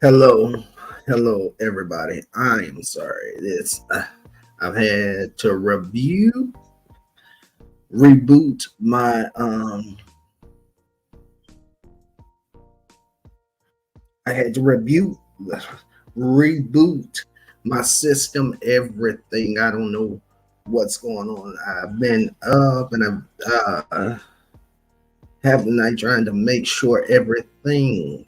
Hello, hello, everybody. I am sorry. I've had to reboot my I had to reboot my system. Everything. I don't know what's going on. I've been up and I've have the night trying to make sure everything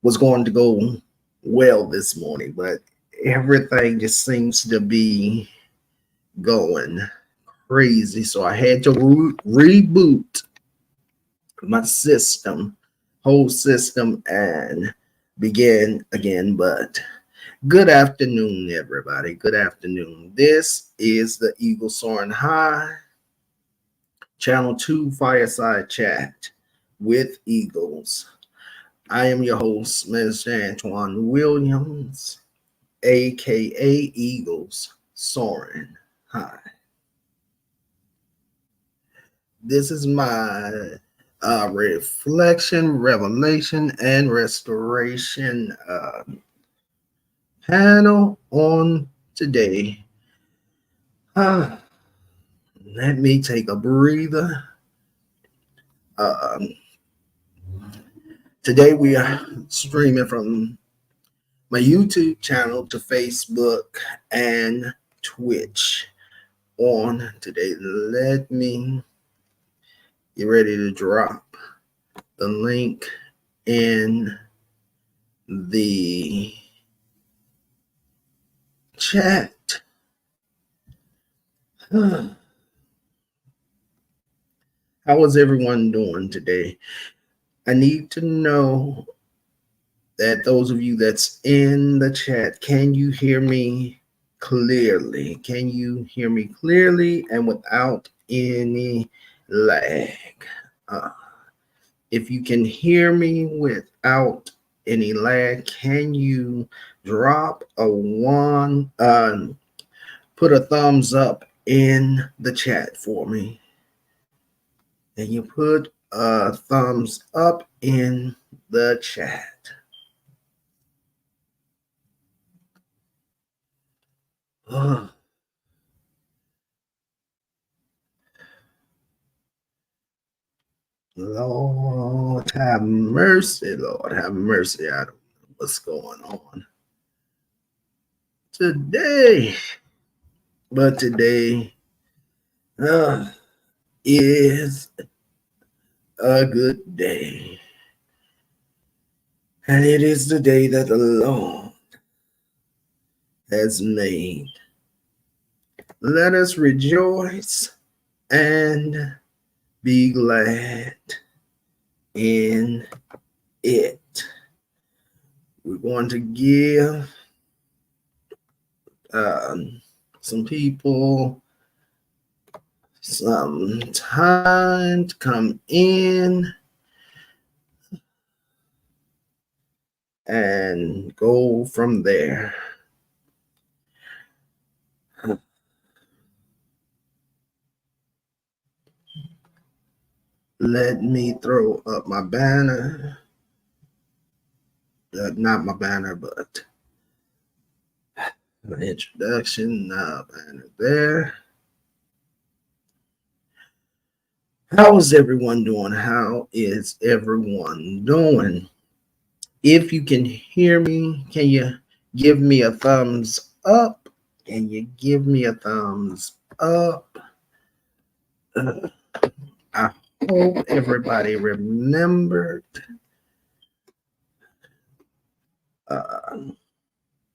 was going to go well this morning, but everything just seems to be going crazy. So I had to reboot my whole system, and begin again. But good afternoon, everybody. Good afternoon. This is the Eagle Soaring High, Channel 2 Fireside Chat with Eagles. I am your host, Mr. Antoine Williams, aka Eagles Soaring High. This is my reflection, revelation, and restoration panel on today. Uh, Let me take a breather. Um, Today we are streaming from my YouTube channel to Facebook and Twitch on today. Let me get ready to drop the link in the chat. How is everyone doing today? I need to know that those of you that's in the chat, can you hear me clearly? Can you hear me clearly and without any lag? Uh, if you can hear me without any lag, can you drop a one, put a thumbs up in the chat for me? And you put a thumbs up in the chat. Lord have mercy, Lord have mercy. I don't know what's going on today, but today is a good day, and it is the day that the Lord has made. Let us rejoice and be glad in it. We're going to give some people some time to come in and go from there. Let me throw up my banner. Not my banner, but my introduction. Banner there. How is everyone doing? How is everyone doing? If you can hear me, can you give me a thumbs up? Can you give me a thumbs up? I hope everybody remembered.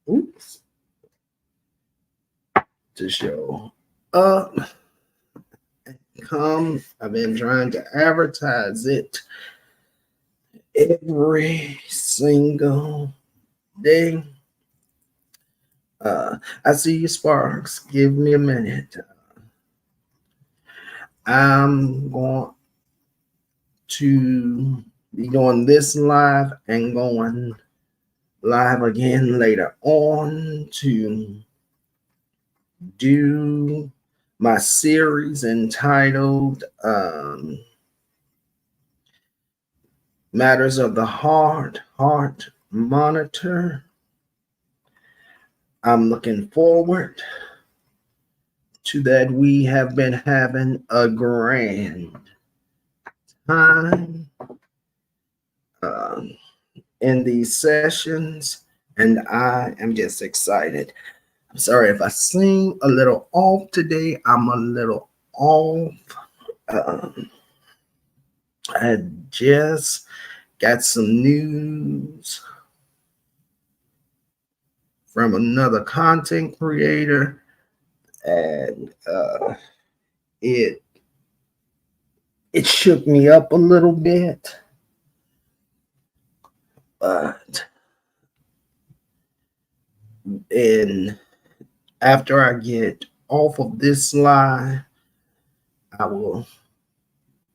Oops. To show up. Come. I've been trying to advertise it every single day. I see you, Sparks. Give me a minute. I'm going to be doing this live and going live again later on to do my series entitled Matters of the Heart monitor. I'm looking forward to that. We have been having a grand time um, in these sessions, and I am just excited. I'm sorry if I seem a little off today. I'm a little off. Um, I just got some news from another content creator, and it it shook me up a little bit. But and after I get off of this line, I will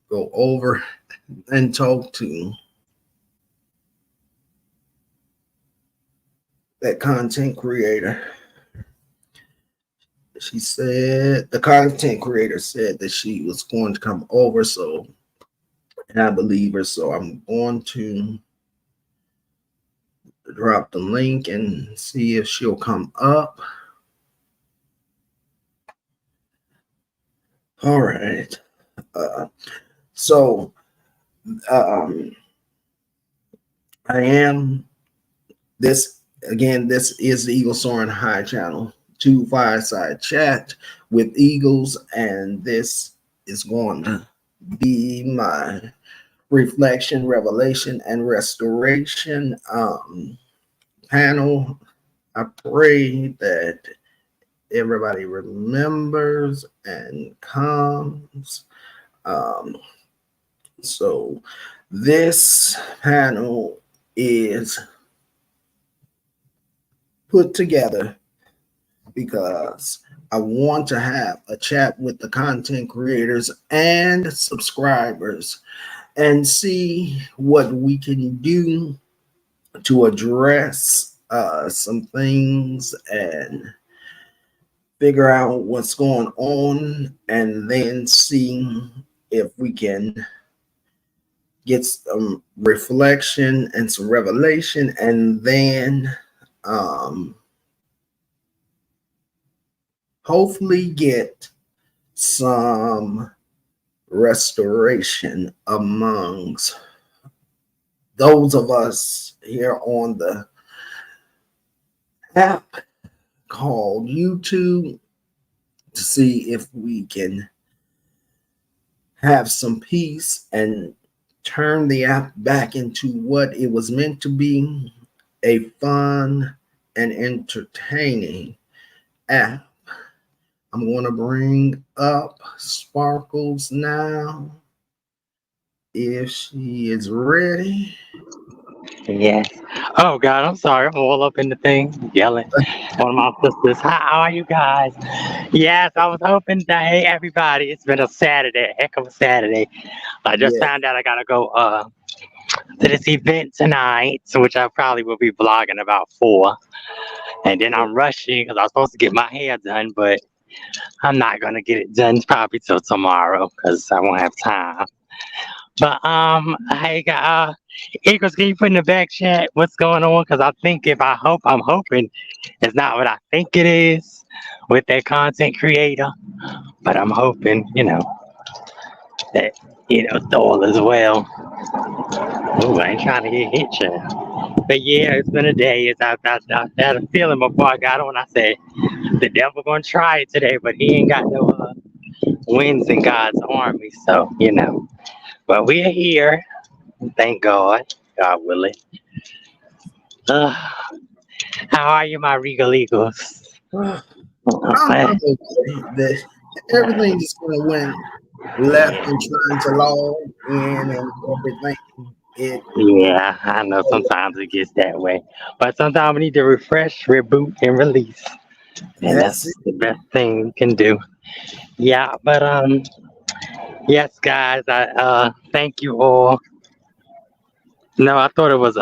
go over and talk to that content creator. She said the content creator said that she was going to come over, so and I believe her. So I'm going to drop the link and see if she'll come up. All right. So um, I am this again. This is the Eagle Soaring High channel, 2 Fireside Chat with Eagles, and this is going to be my reflection, revelation, and restoration panel. I pray that everybody remembers and comes. Um, so this panel is put together because I want to have a chat with the content creators and subscribers and see what we can do to address some things and figure out what's going on, and then see if we can get some reflection and some revelation, and then hopefully get some restoration amongst those of us here on the app called YouTube, to see if we can have some peace and turn the app back into what it was meant to be, a fun and entertaining app. I'm going to bring up Sparkles now, if she is ready. Yes. Oh God, I'm sorry. I'm all up in the thing, yelling. One of my sisters. How are you guys? Yes, I was hoping that. Hey, everybody. It's been a Saturday, a heck of a Saturday. I just Yeah, found out I gotta go to this event tonight, so which I probably will be vlogging about 4. And then I'm rushing because I was supposed to get my hair done, but I'm not gonna get it done probably till tomorrow because I won't have time. But hey, Eagles, can you put in the back chat what's going on? Because I think I'm hoping it's not what I think it is with that content creator. But I'm hoping, that it's all as well. Ooh, I ain't trying to get hit you. But yeah, it's been a day. I had a feeling before I got on. I said the devil gonna try it today, but he ain't got no wins in God's army. So but we are here. Thank God, God willing. Uh, how are you, my Regal Eagles? I'm okay. Everything just kind of went left and trying to log in and everything. It Yeah, I know sometimes it gets that way, but sometimes we need to refresh, reboot, and release, and that's it. that's the best thing we can do. Yeah, but yes, guys, I thank you all. No, I thought it was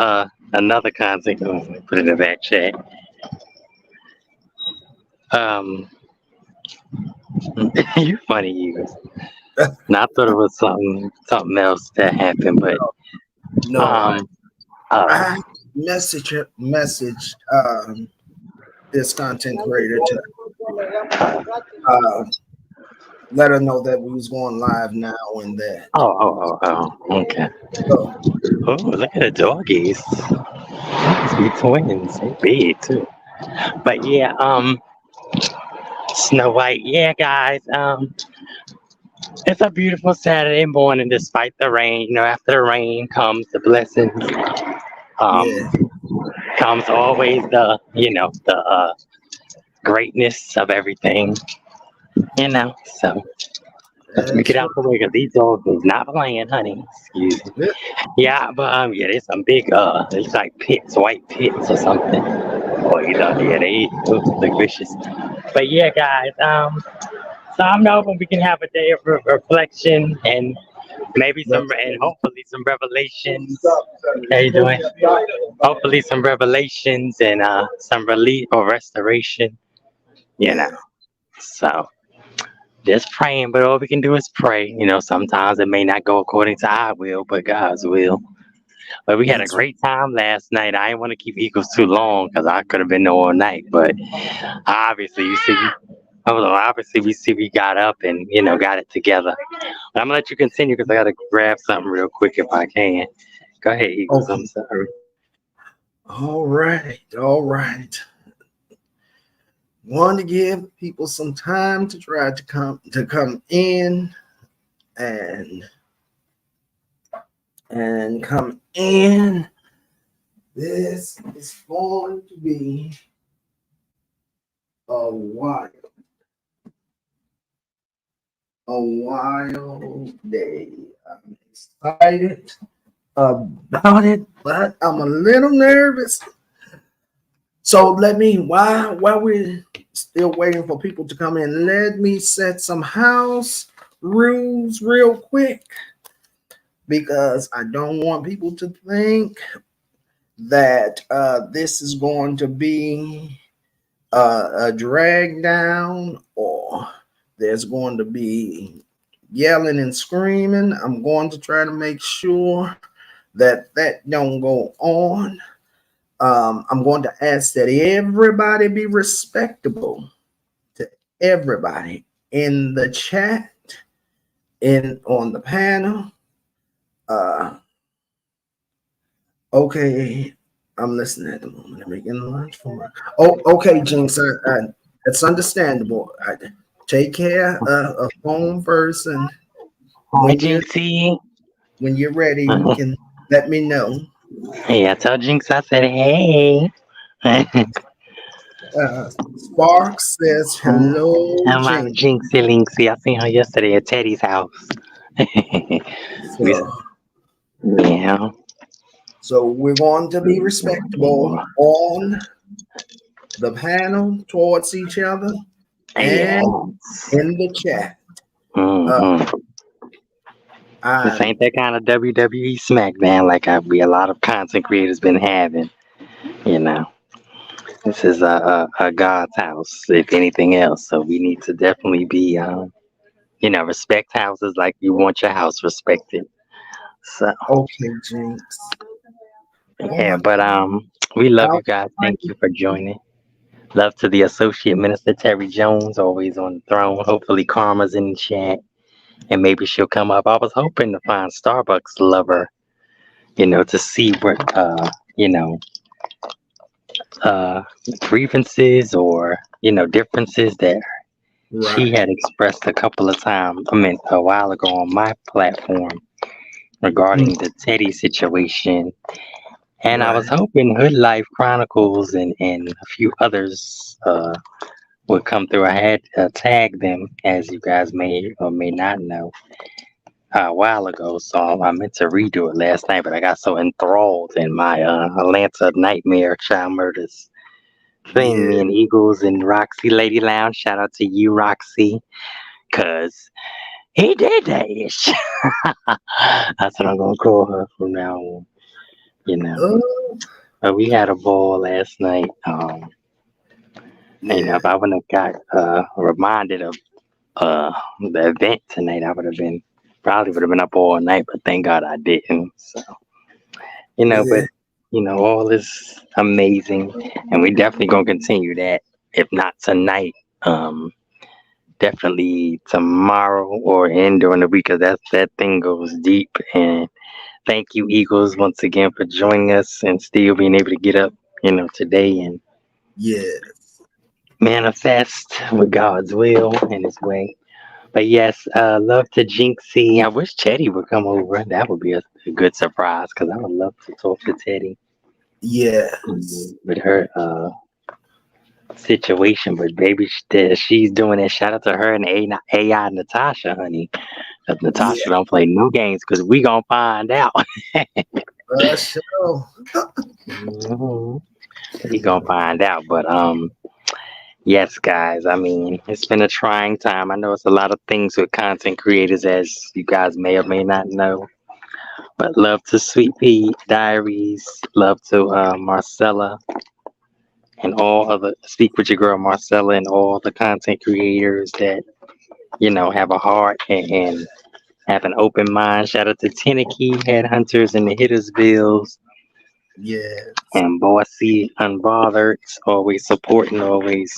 another content. Oh, let me put it in the back chat. Um, you funny, you. No, I thought it was something else that happened, but No, um, all right. I message this content creator to uh, let her know that we was going live now and that. Okay. So Oh, look at the doggies. Must be twins. They big too. But yeah, Snow White. Yeah, guys. It's a beautiful Saturday morning despite the rain. After the rain comes the blessings. yeah, Um, comes always the greatness of everything. So let me that's get out right. the way because these dogs is not playing, honey. Excuse me. Yeah, Yeah, but yeah, there's some big it's like pits, white pits or something. Oh, yeah, they look vicious. But yeah, guys, so I'm hoping we can have a day of reflection and maybe and revelation. hopefully some revelations. How you doing? Hopefully some revelations and some relief or restoration. You know, Yeah, so just praying, but all we can do is pray. Sometimes it may not go according to our will, but God's will. But we had a that's great time last night. I didn't want to keep Eagles too long because I could have been there all night. But obviously, obviously we see we got up and got it together. But I'm gonna let you continue because I gotta grab something real quick if I can. Go ahead, Eagles. I'm okay. sorry. All right, all right. Want to give people some time to try to come in and come in. This is going to be a wild, a wild day. I'm excited about it, but I'm a little nervous. So let me while we're still waiting for people to come in, let me set some house rules real quick because I don't want people to think that this is going to be a drag down or there's going to be yelling and screaming. I'm going to try to make sure that that don't go on. I'm going to ask that everybody be respectable to everybody in the chat, in on the panel. Uh, okay, I'm listening at the moment. I'm making lunch for my. Oh, okay, Jinx. It's understandable. Take care of a phone first, and Hi, when you're Jinxie. ready, you can let me know. Hey, I told Jinx I said hey. Sparks says hello, I'm out Jinx. Jinxie Linksy. I seen her yesterday at Teddy's house. We- So, yeah. we're going to be respectable on the panel towards each other Yeah. and in the chat. Uh, hmm This I ain't that kind of WWE SmackDown like a lot of content creators been having. You know, this is a God's house, if anything else. So we need to definitely be, respect houses like you want your house respected. So okay, Jinx. yeah, On but we love how you guys. Thank you for joining. Love to the Associate Minister Terry Jones, always on the throne. Hopefully, Karma's in the chat, and maybe she'll come up. I was hoping to find Starbucks lover, to see what uh, grievances or differences that she right, had expressed a couple of times. I mean, a while ago on my platform mm, regarding the Teddy situation. And I was right, hoping Hood Life Chronicles and a few others would come through. I had tagged them, as you guys may or may not know, a while ago. So I meant to redo it last night, but I got so enthralled in my Atlanta Nightmare Child Murders thing. Me yeah, and Eagles and Roxy Lady Lounge. Shout out to you, Roxy, because he did that ish. That's what I'm going to call her from now on, you know. uh, But we had a ball last night. yeah, If I wouldn't have got reminded of the event tonight, I would have been probably would have been up all night. But thank God I didn't. So but yeah, all is amazing, and we definitely gonna continue that. If not tonight, um, definitely tomorrow or in during the week, 'cause that thing goes deep. And thank you, Eagles, once again for joining us and still being able to get up, today and Yeah, manifest with God's will and His way. But yes, love to Jinxie. I wish Teddy would come over. That would be a good surprise because I would love to talk to Teddy yes, with her situation. But baby, she's doing it. Shout out to her and AI Natasha, honey. 'Cause Natasha yeah, don't play no games because we gonna find out. sure. Mhm. We gonna find out. But yes, guys. I mean, it's been a trying time. I know it's a lot of things with content creators, as you guys may or may not know. But love to Sweet Pea Diaries. Love to Marcella and all other Speak with your girl Marcella and all the content creators that have a heart and have an open mind. Shout out to Tennessee Headhunters and the Hittersvilles Yes, and Bossy Unbothered. Always supporting, always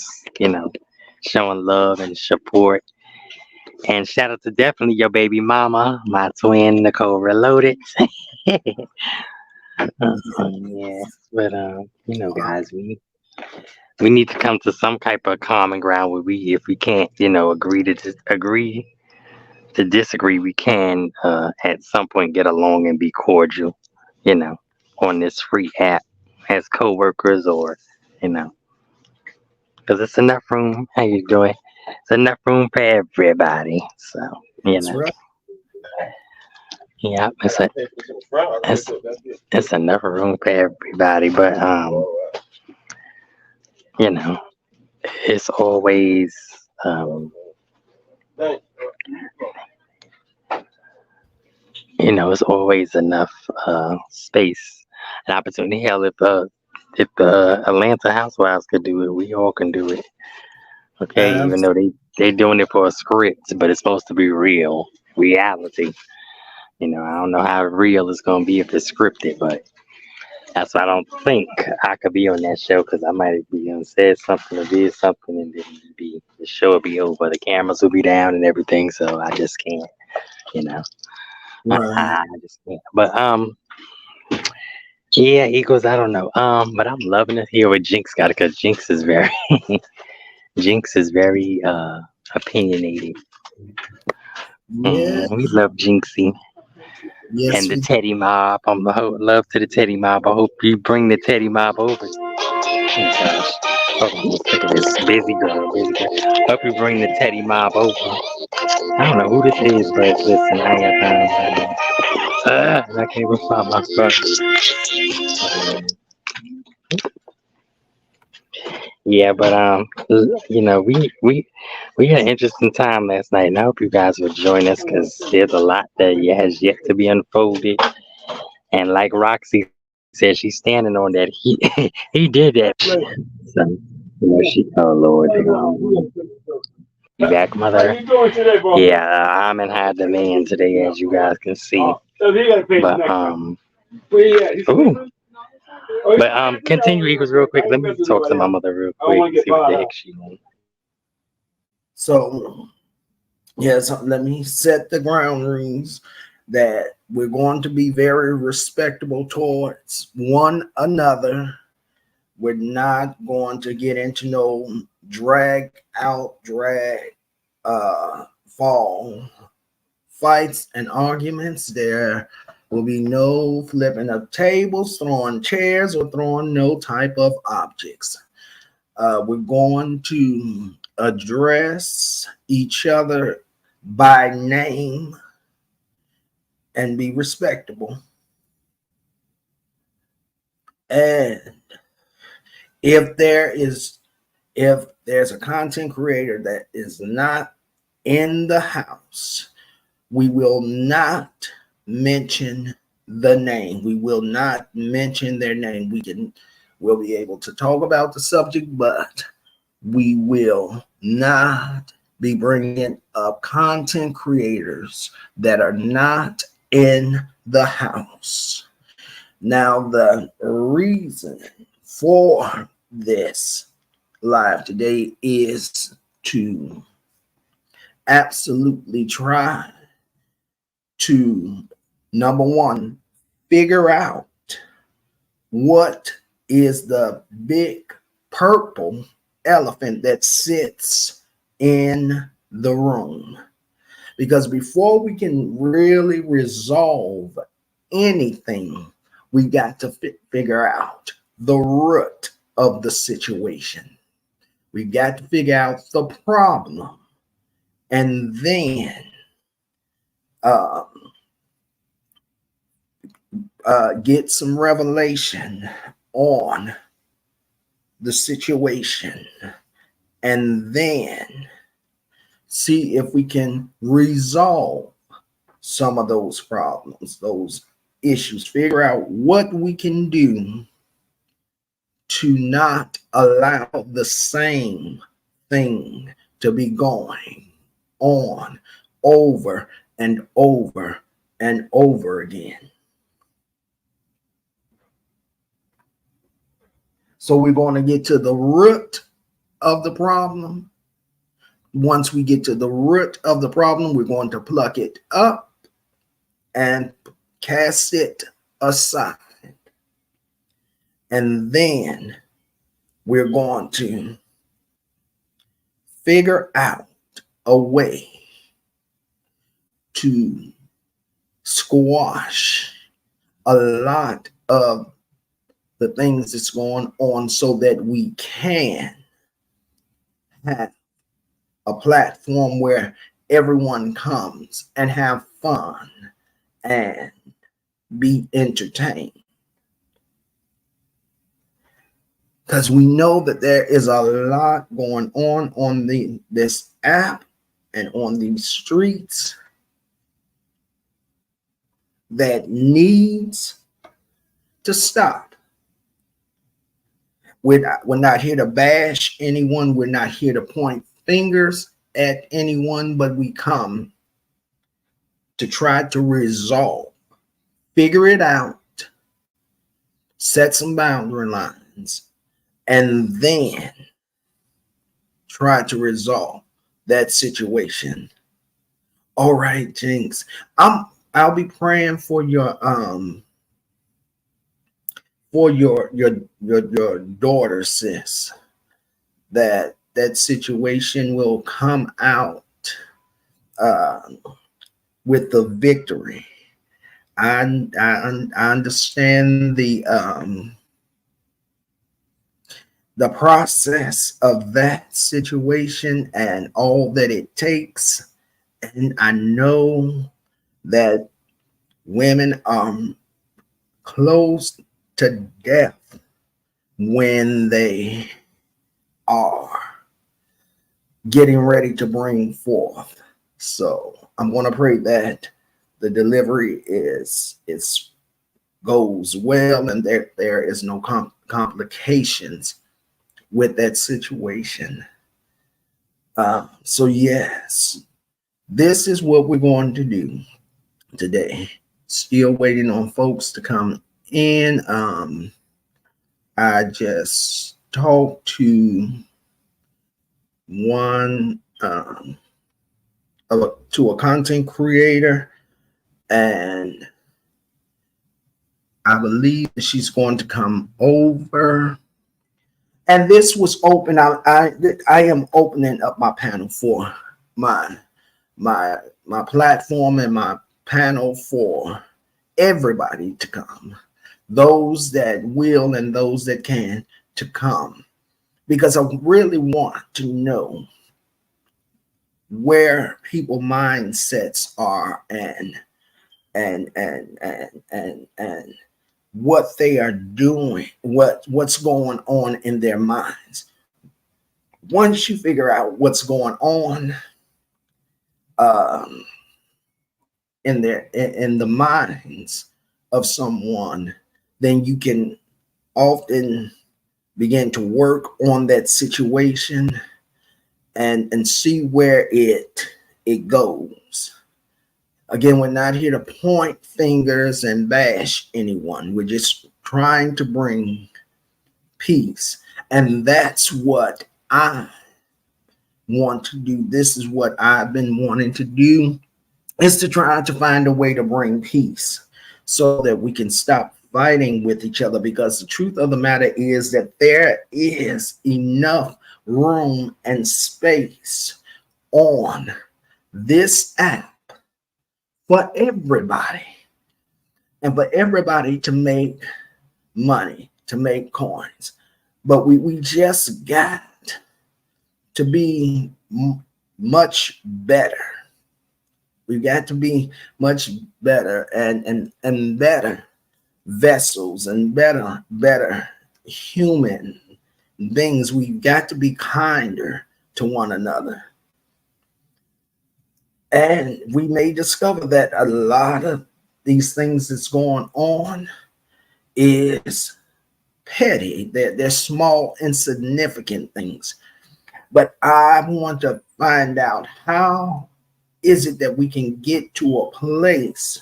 showing love and support. And shout out to definitely your baby mama, my twin Nicole Reloaded. Yes, but guys, we need to come to some type of common ground where if we can't, agree to disagree, we can at some point get along and be cordial, you know, on this free app as co-workers or, you know, because it's enough room. How you doing? It's enough room for everybody. So, you that's know, right. yeah, it's, it's enough room for everybody. But, you know, it's always, um, it's always enough space and opportunity. Hell, if the Atlanta Housewives could do it, we all can do it. Okay, even Abs- though they doing it for a script, but it's supposed to be real reality. I don't know how real it's gonna be if it's scripted, but that's why I don't think I could be on that show because I might be said something or did something, and then the show will be over, the cameras will be down and everything. So I just can't, you know, right. I just can't. But yeah, Eagles. I don't know. But I'm loving it here with Jinx got it because Jinx is very opinionated. Yeah, And we love Jinxie and yes, the we Teddy Mob. Love to the Teddy Mob. I hope you bring the Teddy Mob over. Oh gosh. Hold on, let's look at this busy girl. Busy girl. Hope you bring the Teddy Mob over. I don't know who this is, but listen, I ain't got time. I can't even find my phone. Yeah, but we had an interesting time last night, and I hope you guys will join us because there's a lot that has yet to be unfolded. And like Roxy said, she's standing on that. He he did that. So she. Oh Lord, you back, mother? Yeah, I'm in high demand today, as you guys can see. But ooh. But continue, Eagles, real quick. Let me talk to my mother real quick. See what the heck she wants. so yes. Let me set the ground rules that we're going to be very respectable towards one another. We're not going to get into no drag fall fights and arguments. There will be no flipping of tables, throwing chairs, or throwing no type of objects. We're going to address each other by name and be respectable. And if there is if there's a content creator that is not in the house, we will not mention the name. We will not mention their name. We'll be able to talk about the subject, but we will not be bringing up content creators that are not in the house. Now, the reason for this live today is to absolutely try to, number one, figure out what is the big purple elephant that sits in the room. Because before we can really resolve anything, we got to figure out the root of the situation. We got to figure out the problem and then uh, get some revelation on the situation and then see if we can resolve some of those problems, those issues, figure out what we can do to not allow the same thing to be going on over and over and over again. So we're going to get to the root of the problem. Once we get to the root of the problem, we're going to pluck it up and cast it aside. And then we're going to figure out a way to squash a lot of the things that's going on so that we can have a platform where everyone comes and have fun and be entertained. Because we know that there is a lot going on this app and on these streets that needs to stop. We're not here to bash anyone. We're not here to point fingers at anyone, but we come to try to resolve, figure it out, set some boundary lines, and then try to resolve that situation. All right, Jinx. I'll be praying for your daughter, sis, that situation will come out uh, with the victory. I understand the process of that situation and all that it takes, and I know that women are close to death when they are getting ready to bring forth. So I'm going to pray that the delivery is goes well and there is no complications with that situation. So yes, this is what we're going to do today. Still waiting on folks to come in. I just talked to one to a content creator, and I believe she's going to come over. And this was open. I am opening up my panel for my my platform and my panel for everybody to come, those that will and those that can to come, because I really want to know where people mindsets are and what they are doing, what's going on in their minds. Once you figure out what's going on um, in the minds of someone, then you can often begin to work on that situation and see where it goes. Again, we're not here to point fingers and bash anyone. We're just trying to bring peace. And that's what I want to do. This is what I've been wanting to do, is to try to find a way to bring peace so that we can stop fighting with each other, because the truth of the matter is that there is enough room and space on this app for everybody, and for everybody to make money, to make coins. But we just got to be much better. We've got to be much better and better vessels and better human beings. We've got to be kinder to one another. And we may discover that a lot of these things that's going on is petty. They're small, insignificant things. But I want to find out, how is it that we can get to a place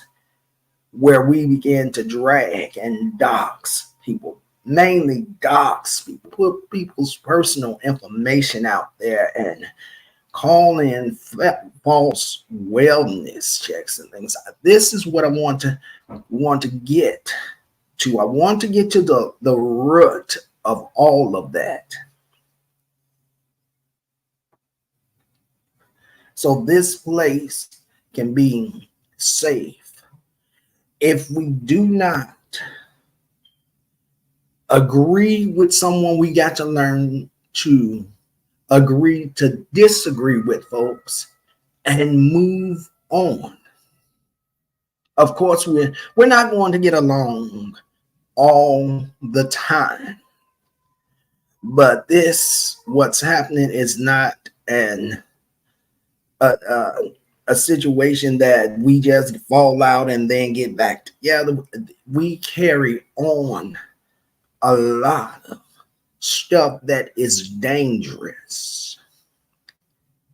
where we begin to drag and dox people, mainly dox people, put people's personal information out there and call in false wellness checks and things. This is what I want to get to. I want to get to the root of all of that. So this place can be safe. If we do not agree with someone, we got to learn to agree to disagree with folks and move on. Of course, we're not going to get along all the time, but what's happening is not a situation that we just fall out and then get back together. We carry on a lot of stuff that is dangerous.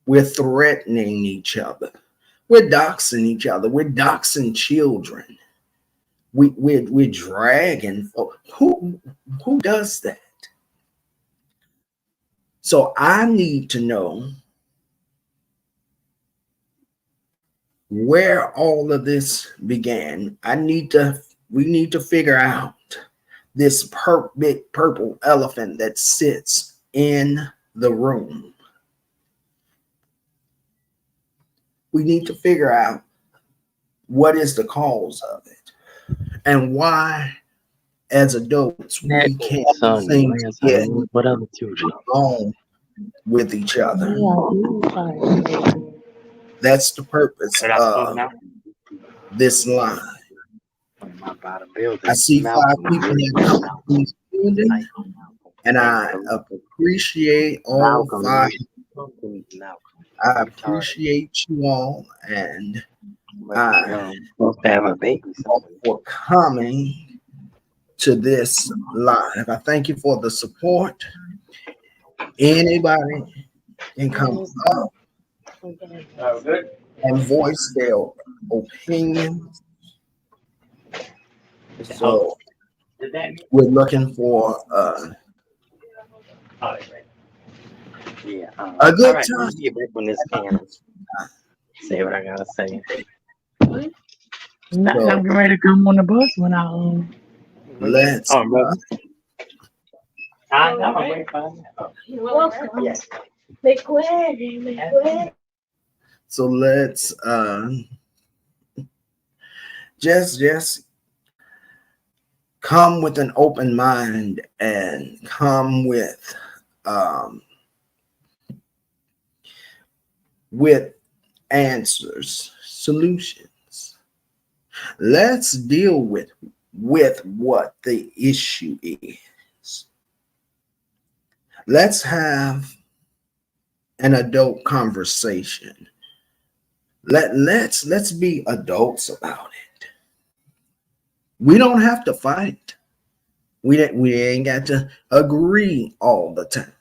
We're threatening each other. We're doxing each other. We're doxing children. We're dragging. Who does that? So I need to know where all of this began. We need to figure out this big purple elephant that sits in the room. We need to figure out what is the cause of it and why, as adults, we can't seem to get along with each other. That's the purpose of this line. I see 5 people that come to this building, and I appreciate all 5. I appreciate you all, and I for coming to this live. I thank you for the support. Anybody can come up and voice their opinions. So we're looking for a good time. Say what I gotta say. I'm getting ready to come on the bus when I let's so let's just come with an open mind and come with answers, solutions. Let's deal with what the issue is. Let's have an adult conversation. Let's be adults about it. We don't have to fight. We ain't got to agree all the time.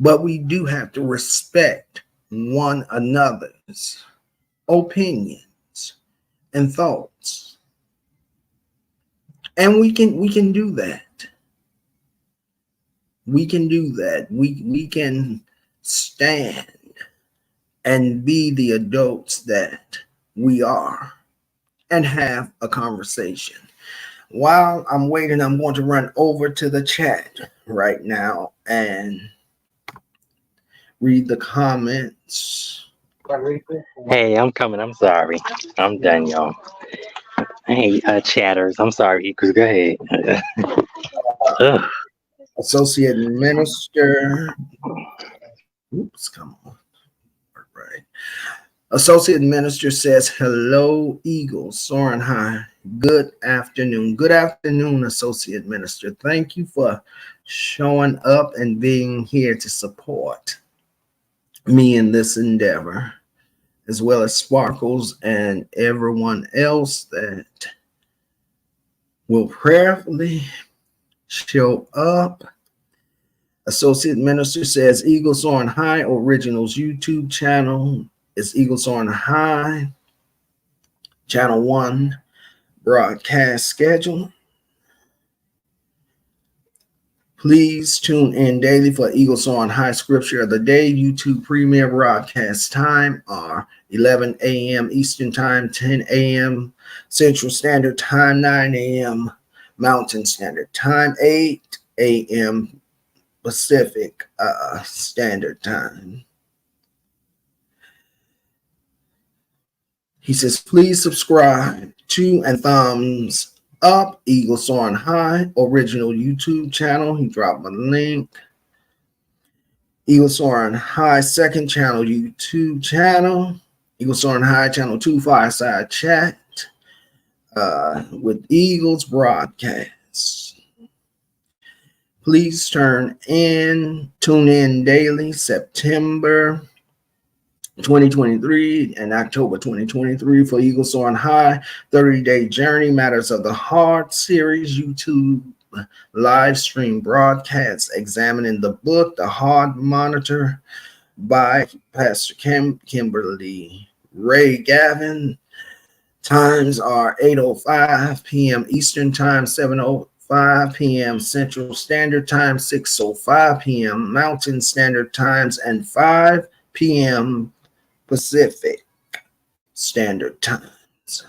But we do have to respect one another's opinions. and thoughts. And we can do that. We can do that. We can stand and be the adults that we are and have a conversation. While I'm waiting, I'm going to run over to the chat right now and read the comments. Hey, I'm coming. I'm sorry. I'm done, y'all. Hey, chatters. I'm sorry, Equals. Go ahead. Ugh. Associate Minister, oops, come on. Right. Associate Minister says, hello, Eagles, soaring high. Good afternoon. Good afternoon, Associate Minister. Thank you for showing up and being here to support me in this endeavor, as well as Sparkles and everyone else that will prayerfully show up. Associate Minister says Eagles on High Originals YouTube channel is Eagles on High, channel 1 broadcast schedule. Please tune in daily for Eagles on High Scripture of the Day. YouTube premiere broadcast time are 11 a.m. Eastern Time, 10 a.m. Central Standard Time, 9 a.m. Mountain Standard Time, 8 a.m. Pacific Standard Time. He says, please subscribe to and thumbs up Eagles on High original YouTube channel. He dropped my link. Eagles on High second channel YouTube channel. Eagles on High channel 2 fireside chat with Eagles broadcasts. Please tune in daily September 2023 and October 2023 for Eagles on High 30-day journey matters of the heart series YouTube live stream broadcasts examining the book The Heart Monitor by Pastor Kimberly Ray Gavin. Times are 8:05 p.m. Eastern Time, 7:05 p.m. Central Standard Time, 6:05 p.m. Mountain Standard Times, and 5 p.m. Pacific Standard Times.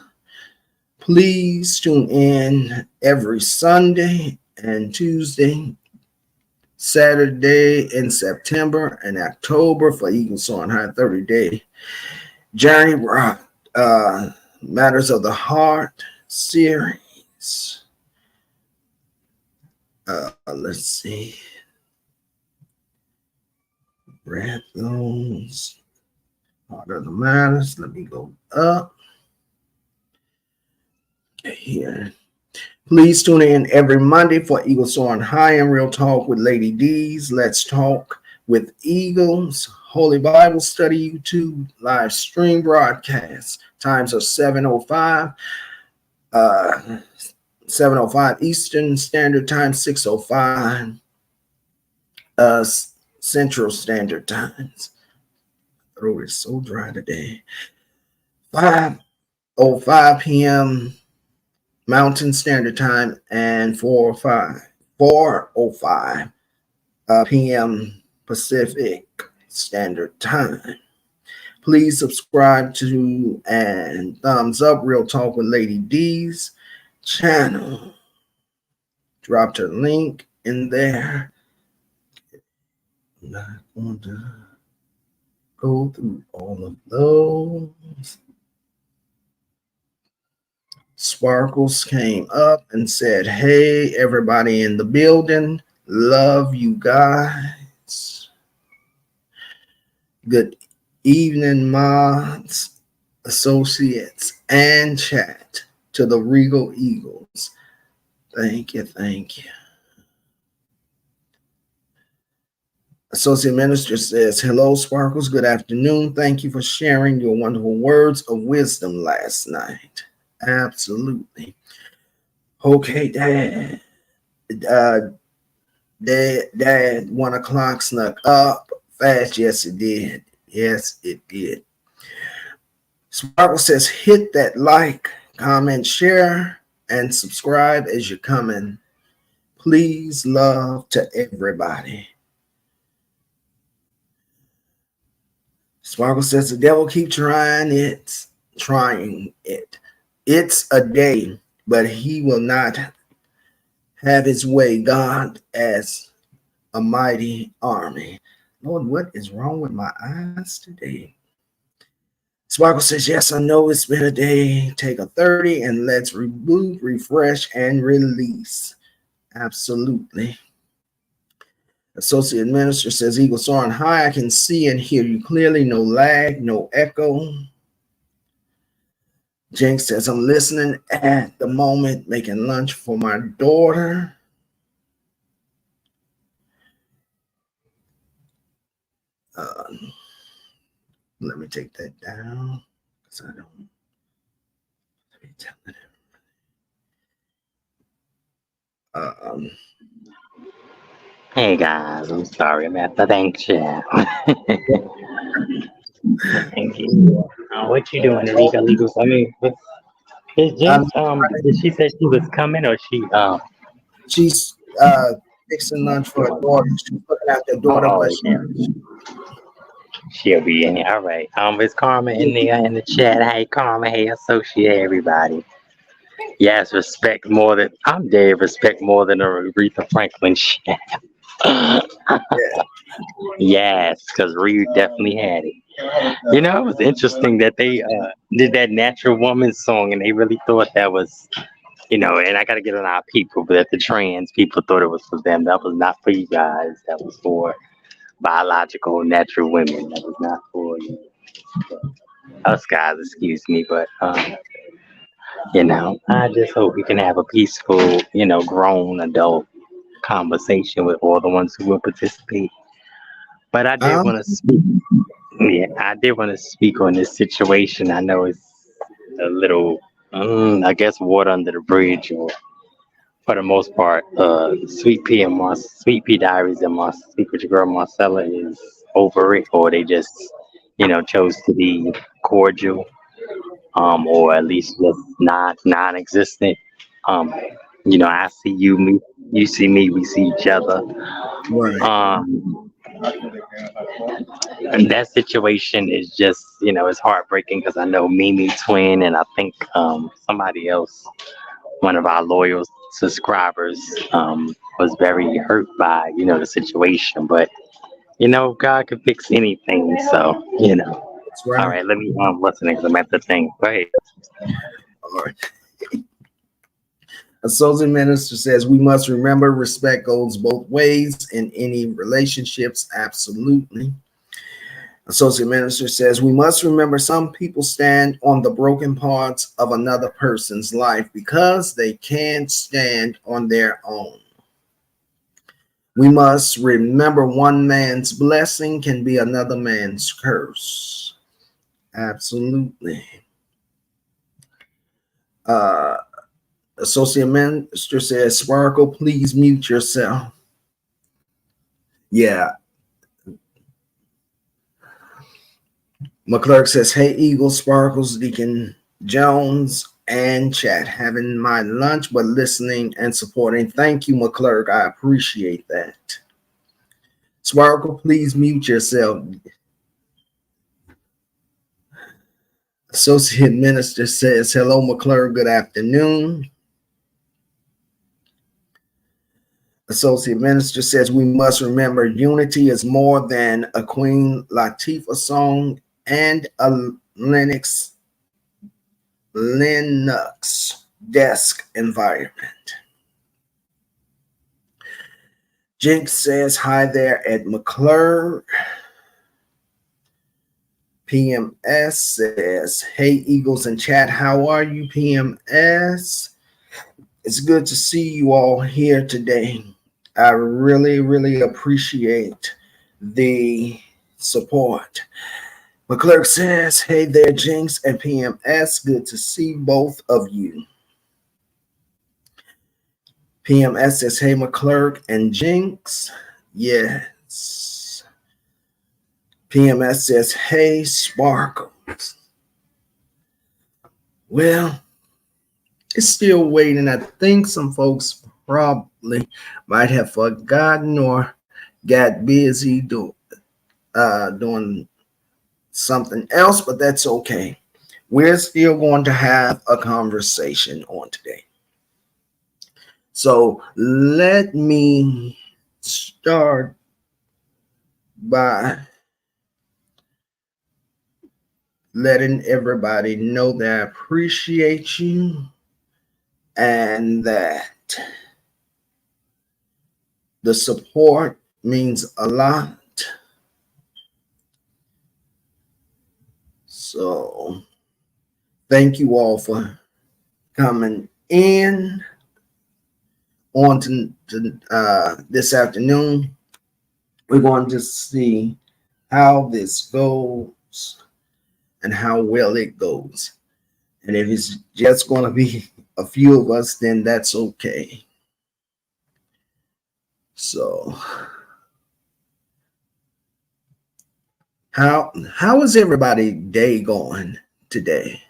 Please tune in every Sunday and Tuesday, Saturday in September and October for Eagles on High 30-day journey Matters of the Heart series. Let's see. Red Zones. Heart of the Matters. Let me go up here. Please tune in every Monday for Eagles on High and Real Talk with Lady D's. Let's Talk with Eagles. Holy Bible Study YouTube live stream broadcast. Times are 7:05. 7:05 Eastern Standard Time, 6:05 Central Standard Times. Throat is so dry today. 5:05 p.m. Mountain Standard Time and 4:05 p.m. Pacific Standard Time. Please subscribe to and thumbs up Real Talk with Lady D's channel. Dropped her link in there. I'm not going to go through all of those. Sparkles came up and said, hey, everybody in the building. Love you guys. Good evening, mods, associates, and chat to the Regal Eagles. Thank you, thank you. Associate Minister says, hello, Sparkles. Good afternoon. Thank you for sharing your wonderful words of wisdom last night. Absolutely. Okay, Dad. Dad, 1 o'clock snuck up fast. Yes, it did. Yes, it did. Sparkle says, hit that like, comment, share, and subscribe as you come in. Please, love to everybody. Sparkle says, the devil keep trying it. It's a day, but he will not have his way. God as a mighty army. Lord, what is wrong with my eyes today? Sparkle says, yes, I know it's been a day. Take a 30 and let's reboot, refresh, and release. Absolutely. Associate Minister says, Eagle soaring high. I can see and hear you clearly. No lag, no echo. Jinx says, I'm listening at the moment, making lunch for my daughter. Let me take that down because I don't be telling it. Hey guys, I'm sorry about the thank you. Thank you. What you doing, illegal? Legal? I mean, is I'm Jinx? Did she say she was coming, or she? She's fixing lunch for her daughter. She's looking at her daughter, but Oh, yeah. She'll be in here. All right. Is Karma in there in the chat? Hey, Karma. Hey, associate everybody. Yes, respect more than I'm dead. Respect more than a Aretha Franklin shit. yeah, Yes, because Reed definitely had it. You know, it was interesting that they did that Natural Woman song, and they really thought that was, and I got to get on our people, but that the trans people thought it was for them. That was not for you guys. That was for biological natural women. That was not for us guys, excuse me. But I just hope we can have a peaceful, grown adult conversation with all the ones who will participate. But I did um, want to speak. Yeah, I did want to speak on this situation. I know it's a little, I guess, water under the bridge, or for the most part, Sweet Pea Diaries and Speak with Your Girl Marcella is over it, or they just, chose to be cordial, or at least just not non-existent. Um, I see you, me, you see me, we see each other. right. Um, and that situation is just, it's heartbreaking because I know Mimi Twin, and I think somebody else, one of our loyal subscribers, was very hurt by, the situation. But God can fix anything. So, That's all right. right, let me listen because I'm at the thing. Go ahead. All right. Associate Minister says we must remember respect goes both ways in any relationships. Absolutely. Associate Minister says we must remember some people stand on the broken parts of another person's life because they can't stand on their own. We must remember one man's blessing can be another man's curse. Absolutely. Uh, Associate Minister says, Sparkle, please mute yourself. Yeah. McClurk says, hey, Eagle, Sparkles, Deacon Jones, and chat. Having my lunch, but listening and supporting. Thank you, McClurk. I appreciate that. Sparkle, please mute yourself. Associate Minister says, hello, McClurk. Good afternoon. Associate Minister says, we must remember unity is more than a Queen Latifah song and a Linux desk environment. Jinx says, hi there at McClure. PMS says, hey, Eagles in chat, how are you, PMS? It's good to see you all here today. I really, really appreciate the support. McClurk says, hey there, Jinx and PMS. Good to see both of you. PMS says, hey, McClurk and Jinx. Yes. PMS says, hey, Sparkles. Well, it's still waiting. I think some folks probably might have forgotten or got busy doing something else, but that's okay. We're still going to have a conversation on today. So let me start by letting everybody know that I appreciate you and that the support means a lot. So thank you all for coming in on to this afternoon. We're going to see how this goes and how well it goes. And if it's just going to be a few of us, then that's okay. So, how is everybody day going today?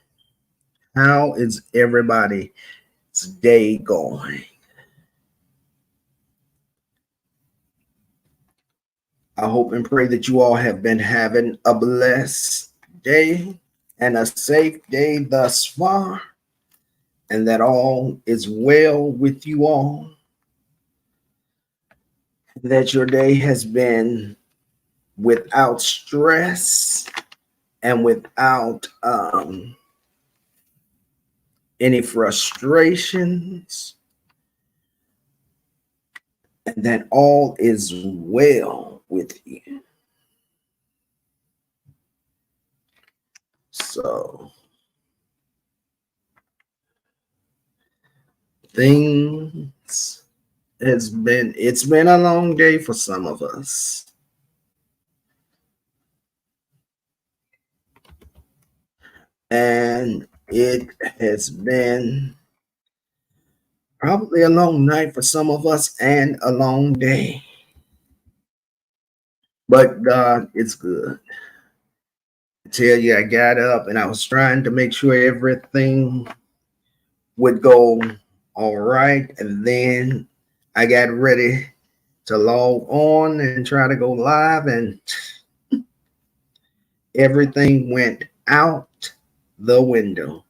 How is everybody's day going? I hope and pray that you all have been having a blessed day and a safe day thus far, and that all is well with you all. That your day has been without stress and without any frustrations, and that all is well with you. So, things it's been a long day for some of us. And it has been probably a long night for some of us and a long day. But God is good. I tell you, I got up and I was trying to make sure everything would go all right. And then I got ready to log on and try to go live, and everything went out the window.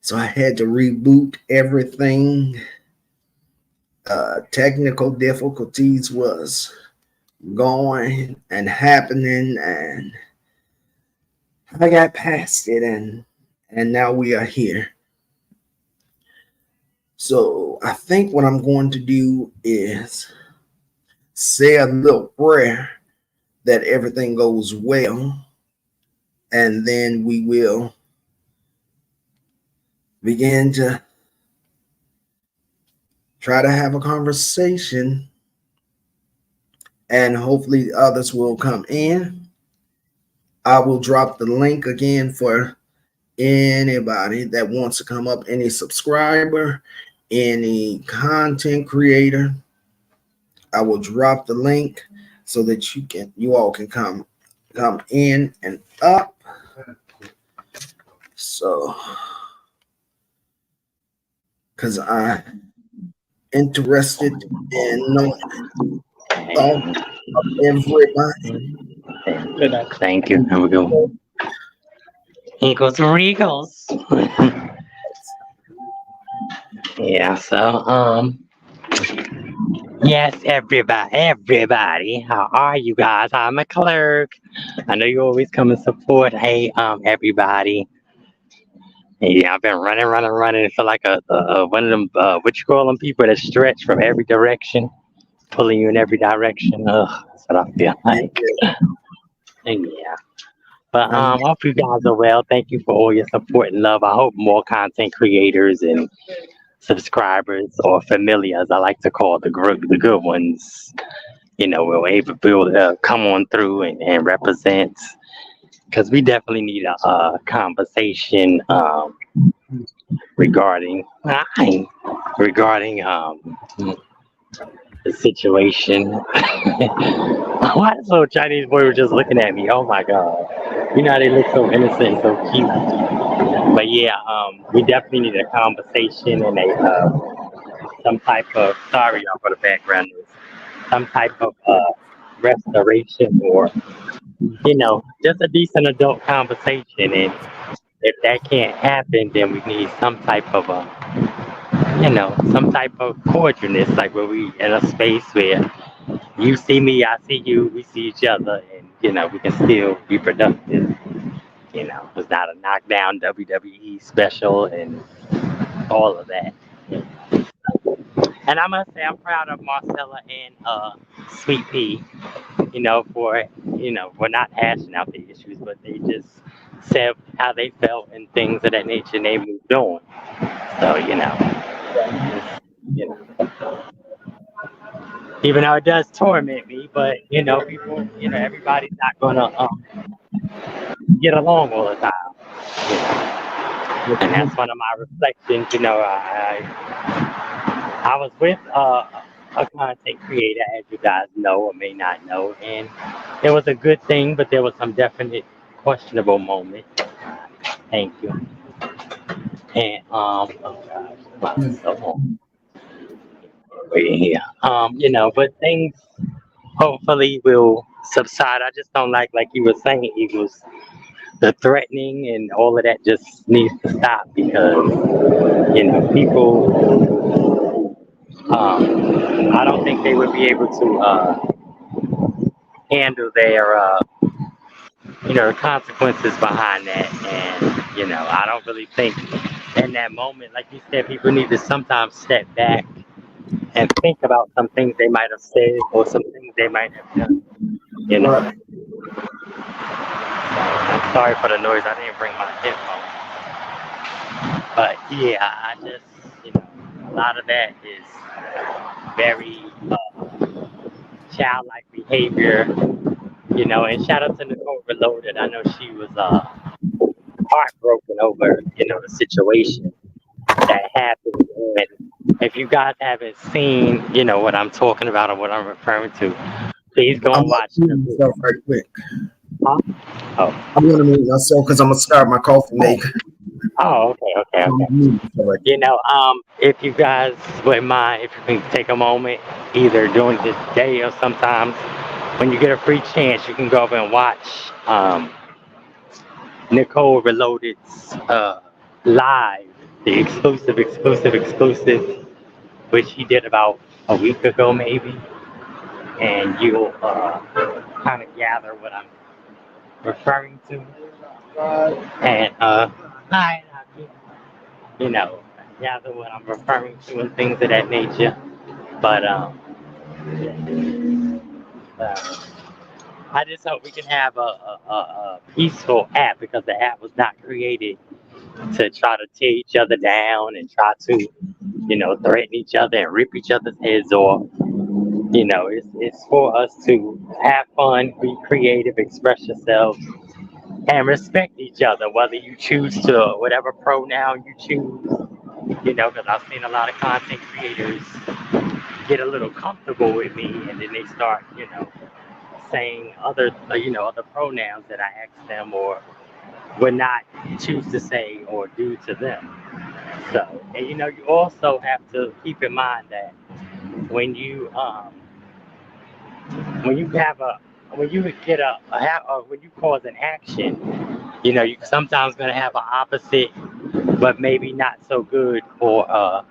So I had to reboot everything. Technical difficulties was going and happening, and I got past it, and now we are here. So I think what I'm going to do is say a little prayer that everything goes well, and then we will begin to try to have a conversation, and hopefully others will come in. I will drop the link again for anybody that wants to come up, any subscriber, any content creator. I will drop the link so that you all can come in and up. So, because I'm interested in knowing thoughts of everybody. Thank you. Have a good one. Eagles or Eagles. Yeah, so yes, everybody. How are you guys? I'm a clerk. I know you always come and support. Hey, everybody. Yeah, I've been running. I feel like a one of them what you call them people that stretch from every direction, pulling you in every direction. Ugh, that's what I feel like. And yeah. But And hope you guys are well. Thank you for all your support and love. I hope more content creators and subscribers or familiars, I like to call the group the good ones, will able to come on through and represent, because we definitely need a conversation regarding regarding the situation. Why this little Chinese boy was just looking at me? Oh my god! You know how they look so innocent, so cute. But yeah, we definitely need a conversation and a some type of sorry y'all for the background noise, some type of restoration or just a decent adult conversation. And if that can't happen, then we need some type of some type of cordialness, like where we in a space where you see me, I see you, we see each other, and we can still be productive. It's not a knockdown WWE special and all of that. And I must say, I'm proud of Marcella and Sweet Pea, for not hashing out the issues, but they just said how they felt and things of that nature, and they moved on. So, it's, you know, even though it does torment me, but people, everybody's not gonna get along all the time, you know. And that's one of my reflections. I was with a content creator, as you guys know or may not know, and it was a good thing, but there was some definite questionable moments. Thank you. And oh gosh, wow, so long waiting here. But things hopefully will subside. I just don't like you were saying, Eagles. The threatening and all of that just needs to stop because people. I don't think they would be able to handle their consequences behind that. And I don't really think in that moment, like you said, people need to sometimes step back and think about some things they might have said or some things they might have done. You know. Right. I'm sorry for the noise. I didn't bring my headphones. But yeah, I just a lot of that is very childlike behavior. And shout out to Nicole Reloaded. I know she was heartbroken over the situation that happened. And if you guys haven't seen what I'm talking about or what I'm referring to, please go I'm and gonna watch mute the myself right quick. huh? Oh, I'm gonna mute myself because I'm gonna start my coffee maker. oh, okay, okay, So I'm okay. gonna mute myself right quick. If you guys wouldn't mind, if you can take a moment, either during this day or sometimes when you get a free chance, you can go over and watch Nicole Reloaded's live, the exclusive, which he did about a week ago, maybe, and you'll kind of gather what I'm referring to. And hi, you know, gather what I'm referring to and things of that nature. But uh, I just hope we can have a peaceful app because the app was not created to try to tear each other down and try to, threaten each other and rip each other's heads off. It's for us to have fun, be creative, express yourselves, and respect each other, whether you choose to, whatever pronoun you choose, because I've seen a lot of content creators get a little comfortable with me and then they start, saying other pronouns that I asked them or would not choose to say or do to them. So, and you also have to keep in mind that when you when you have a when you get when you cause an action, you sometimes gonna have an opposite, but maybe not so good or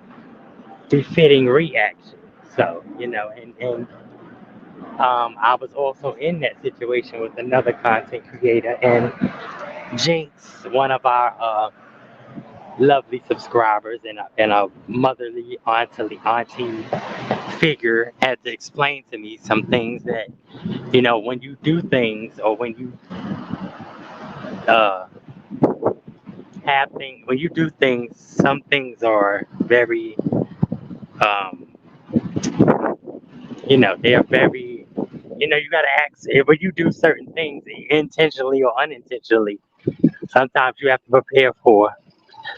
befitting reaction. So, and I was also in that situation with another content creator, and Jinx, one of our lovely subscribers and a motherly auntie figure, had to explain to me some things that when you do things or when you uh, have things when you do things, some things are very um, they are very you got to ask when you do certain things intentionally or unintentionally. Sometimes you have to prepare for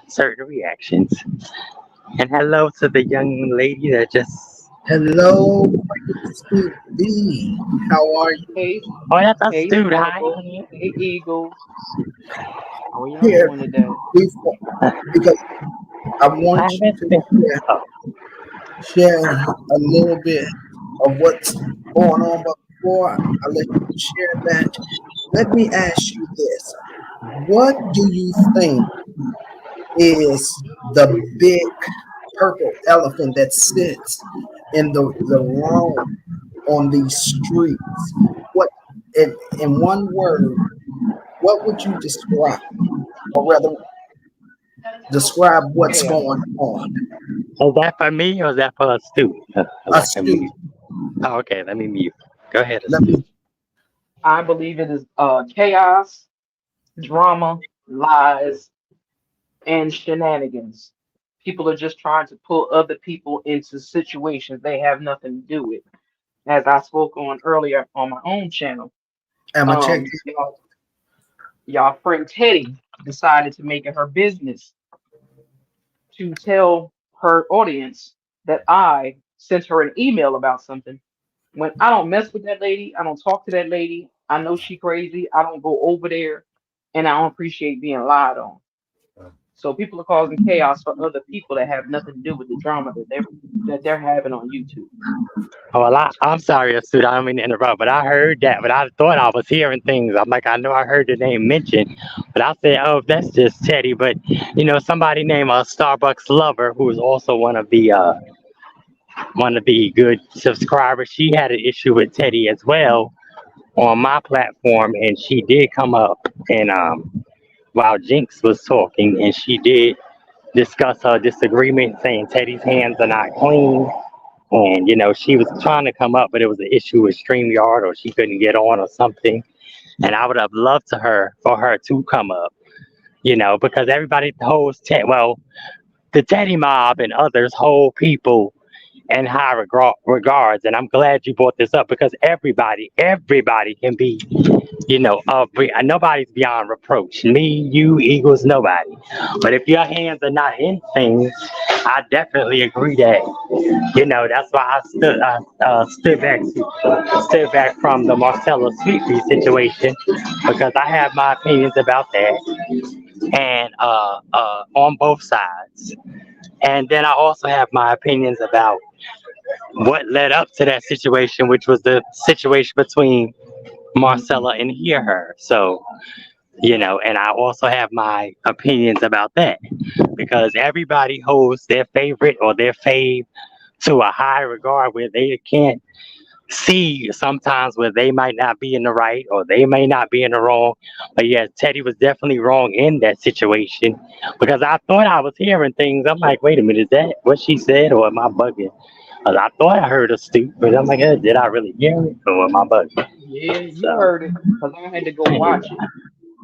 certain reactions. And hello to the young lady that just Hello, Stu B. How are you Hey, Oh, that's a hey, dude. Hi. Sparkle. Hey, Eagles. How are y'all here? doing today? Before, because I Hi, want you to Mister. Oh, share a little bit of what's going on. But before I let you share that, let me ask you this. What do you think is the big purple elephant that sits in the room on these streets? What, in one word, what would you describe, or rather, describe what's Chaos. going on? is that for me or is that for a student? A Let me mute. student. Oh, okay, let me mute. Go ahead, Let Astute. me. I believe it is chaos, drama, lies, and shenanigans. People are just trying to pull other people into situations they have nothing to do with. As I spoke on earlier on my own channel, Am I check? y'all friend Teddy decided to make it her business to tell her audience that I sent her an email about something. When I don't mess with that lady, I don't talk to that lady. I know she crazy. I don't go over there, and I don't appreciate being lied on. So people are causing chaos for other people that have nothing to do with the drama that they're having on YouTube. Oh, well, I'm sorry, Astute. I don't mean to interrupt, but I heard that, but I thought I was hearing things. I'm like, I know I heard the name mentioned, but I said, oh, that's just Teddy. But somebody named Starbucks Lover, who is also one of the good subscribers, she had an issue with Teddy as well on my platform, and she did come up and while Jinx was talking, and she did discuss her disagreement, saying Teddy's hands are not clean. And she was trying to come up, but it was an issue with StreamYard, or she couldn't get on or something. And I would have loved for her to come up, because everybody holds well, the Teddy mob and others hold people in high regards. And I'm glad you brought this up because everybody can be, nobody's beyond reproach. Me, you, Eagles, nobody. But if your hands are not in things, I definitely agree that that's why I stood back from the Marcella Sweetly situation because I have my opinions about that and on both sides. And then I also have my opinions about what led up to that situation, which was the situation between Marcella and Hear Her. So, and I also have my opinions about that because everybody holds their favorite or their fave to a high regard where they can't see sometimes where they might not be in the right or they may not be in the wrong. But yeah, Teddy was definitely wrong in that situation because I thought I was hearing things. I'm like, wait a minute, is that what she said or am I bugging? 'Cause I thought I heard a stoop, but I'm like, did I really hear it or am I bugging? Yeah, you So, heard it because I had to go watch it.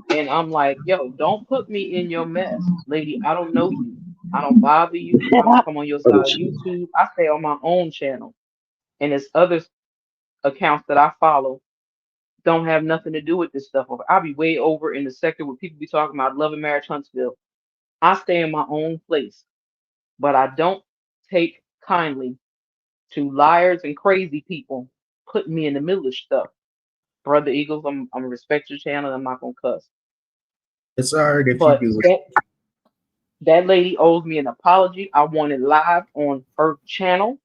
And I'm like, yo, don't put me in your mess. Lady, I don't know you. I don't bother you. I don't come on your side of YouTube. I stay on my own channel. And it's other accounts that I follow don't have nothing to do with this stuff. I'll be way over in the sector where people be talking about love and marriage Huntsville. I stay in my own place, but I don't take kindly to liars and crazy people putting me in the middle of stuff. Brother Eagles, I'm gonna respect your channel. I'm not gonna cuss. It's alright if you But do. that lady owes me an apology. I want it live on her channel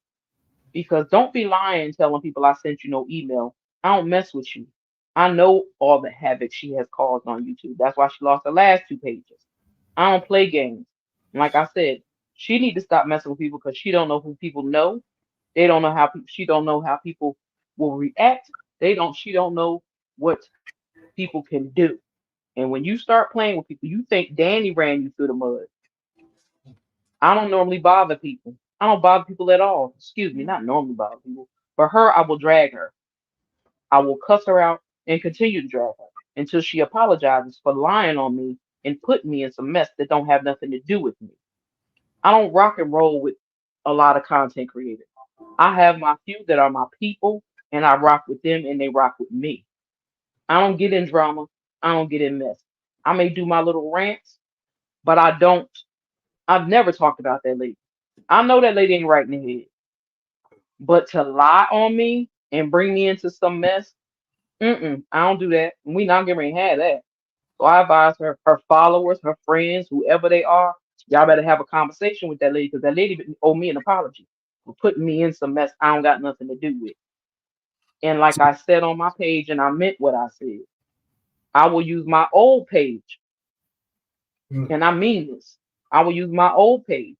because don't be lying telling people I sent you no email. I don't mess with you. I know all the havoc she has caused on YouTube. That's why she lost the last two pages. I don't play games. And like I said, she need to stop messing with people because she don't know who people know. They don't know how she don't know how people will react. She don't know what people can do. And when you start playing with people, you think Danny ran you through the mud. I don't normally bother people. I don't bother people at all. Excuse me, not normally bother people. For her, I will drag her. I will cuss her out and continue to drag her until she apologizes for lying on me and putting me in some mess that don't have nothing to do with me. I don't rock and roll with a lot of content creators. I have my few that are my people and I rock with them and they rock with me. I don't get in drama. I don't get in mess. I may do my little rants, but I've never talked about that lady. I know that lady ain't right in the head. But to lie on me and bring me into some mess, I don't do that. We not getting ready to have that. So I advise her followers, her friends, whoever they are, y'all better have a conversation with that lady because that lady owe me an apology for putting me in some mess I don't got nothing to do with. And like I said on my page, and I meant what I said, I will use my old page, and I mean this. I will use my old page,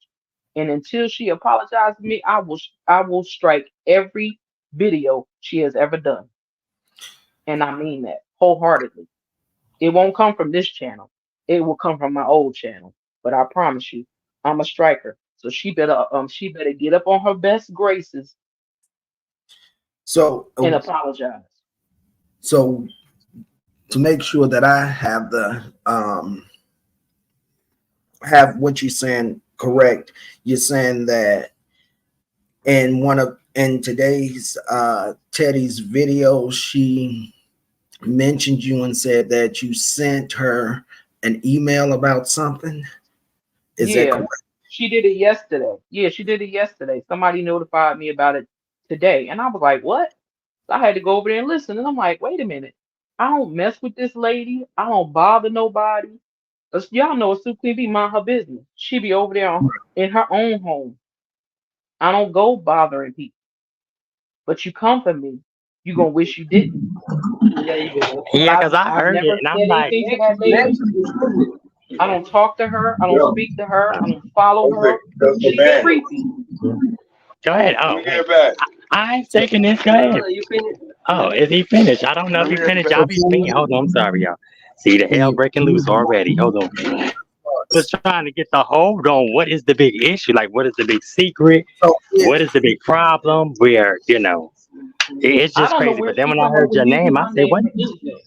and until she apologizes to me, I will strike every video she has ever done, and I mean that wholeheartedly. It won't come from this channel. It will come from my old channel. But I promise you, I'm a striker. So she better get up on her best graces So, and apologize. so to make sure that I have what you're saying correct, you're saying that in today's Teddy's video, she mentioned you and said that you sent her an email about something. Is that Yeah, correct? she did it yesterday. Yeah, she did it yesterday. Somebody notified me about it today. And I was like, what? So I had to go over there and listen. And I'm like, wait a minute. I don't mess with this lady. I don't bother nobody. Y'all know a Super Queen be mind her business. She be over there in her own home. I don't go bothering people. But you come for me, you gonna wish you didn't. But Yeah, I've because I I've heard it never and I'm said like, anything to that lady. I don't talk to her. I don't speak to her. I don't follow her. She's creepy. go ahead. Oh, hey, I ain't taking this. Go ahead. Oh, is he finished? I don't know if he finished. Y'all So be speaking. Hold on. I'm sorry, y'all. See the hell breaking loose already. Hold on. Was trying to get the hold on. What is the big issue? Like, what is the big secret? so What is the big problem? Where it's I just don't know crazy. where But then she when I come up heard with your using name, I my said, name "What?" for anything.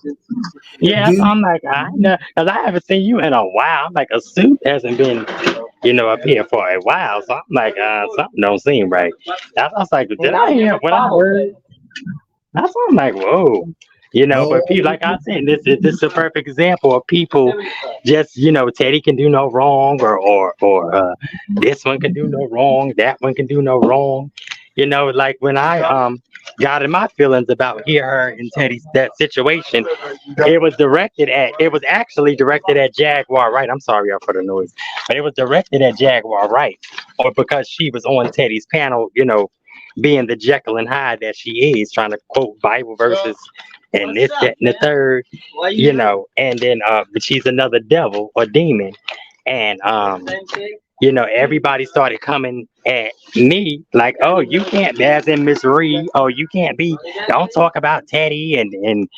Yeah, do I'm like, I know, because I haven't seen you in a while. I'm like, a suit hasn't been, up here for a while. So I'm like, something don't seem right. I was like, did And I I've hear never what I followed heard? that. That's why I'm like, whoa. But people, oh like I said, this is a perfect example of people just, Teddy can do no wrong, or this one can do no wrong, that one can do no wrong. Like when I got in my feelings about her and Teddy's that situation, it was actually directed at Jaguar Wright. I'm sorry y'all for the noise, but it was directed at Jaguar Wright, or because she was on Teddy's panel, being the Jekyll and Hyde that she is, trying to quote Bible verses and this, that, and the third, and then but she's another devil or demon, and everybody started coming at me like, oh, you can't, as in Miss Reed, oh, you can't be, don't talk about Teddy and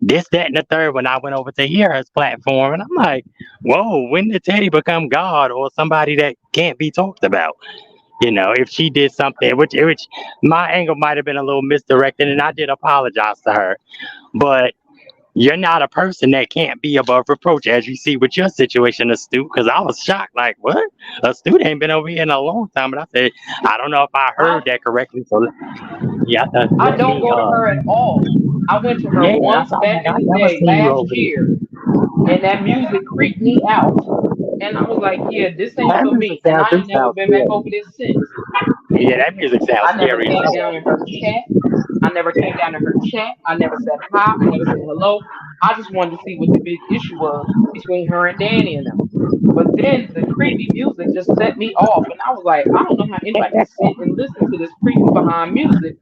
this, that, and the third. When I went over to hear her platform, and I'm like, whoa, when did Teddy become God or somebody that can't be talked about? If she did something, which my angle might have been a little misdirected, and I did apologize to her, but you're not a person that can't be above reproach, as you see with your situation, Astute. Because I was shocked, like, what? Astute ain't been over here in a long time, but I said, I don't know if I heard I that correctly. So yeah, I let don't me, go to her at all. I went to her yeah, that's once I'm back like, in I the never day seen you last over year, there. and that music creeped me out. And I was like, yeah, this ain't That for music me. And I do ain't never sound been back over scary. there since. Yeah, that music sounds I never scary as came hell. down in her chat. I never came down in her chat. I never said hi. I never said hello. I just wanted to see what the big issue was between her and Danny and them. But then the creepy music just set me off. And I was like, I don't know how anybody can sit and listen to this creepy behind music.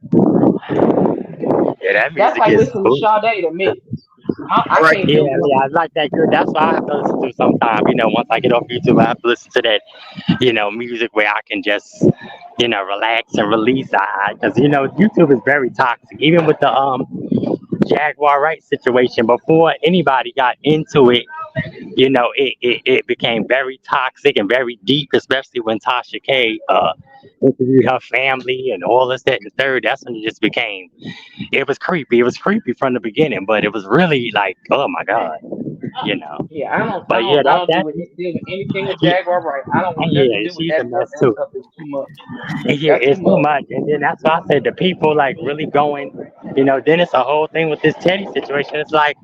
Yeah, that That's music like is listening to cool. Sade to me. I all right. can't Yeah, deal with yeah, it. I like that good. That's why I have to listen to sometime. Once I get off YouTube, I have to listen to that, music where I can just, relax and release. Because YouTube is very toxic. Even with the Jaguar Wright situation, before anybody got into it, it became very toxic and very deep, especially when Tasha K interviewed her family and all this, that, and the third. That's when it just became, it was creepy. It was creepy from the beginning, but it was really like, oh my God, you know. Yeah, I don't, I But yeah, don't, I don't deal with anything with yeah, Jaguar right. I don't want nothing to yeah, do with she's a that. mess That too. stuff is too much. Yeah, That's too it's too much. much. And then that's why I said the people like really going, then it's a whole thing with this Teddy situation. It's like,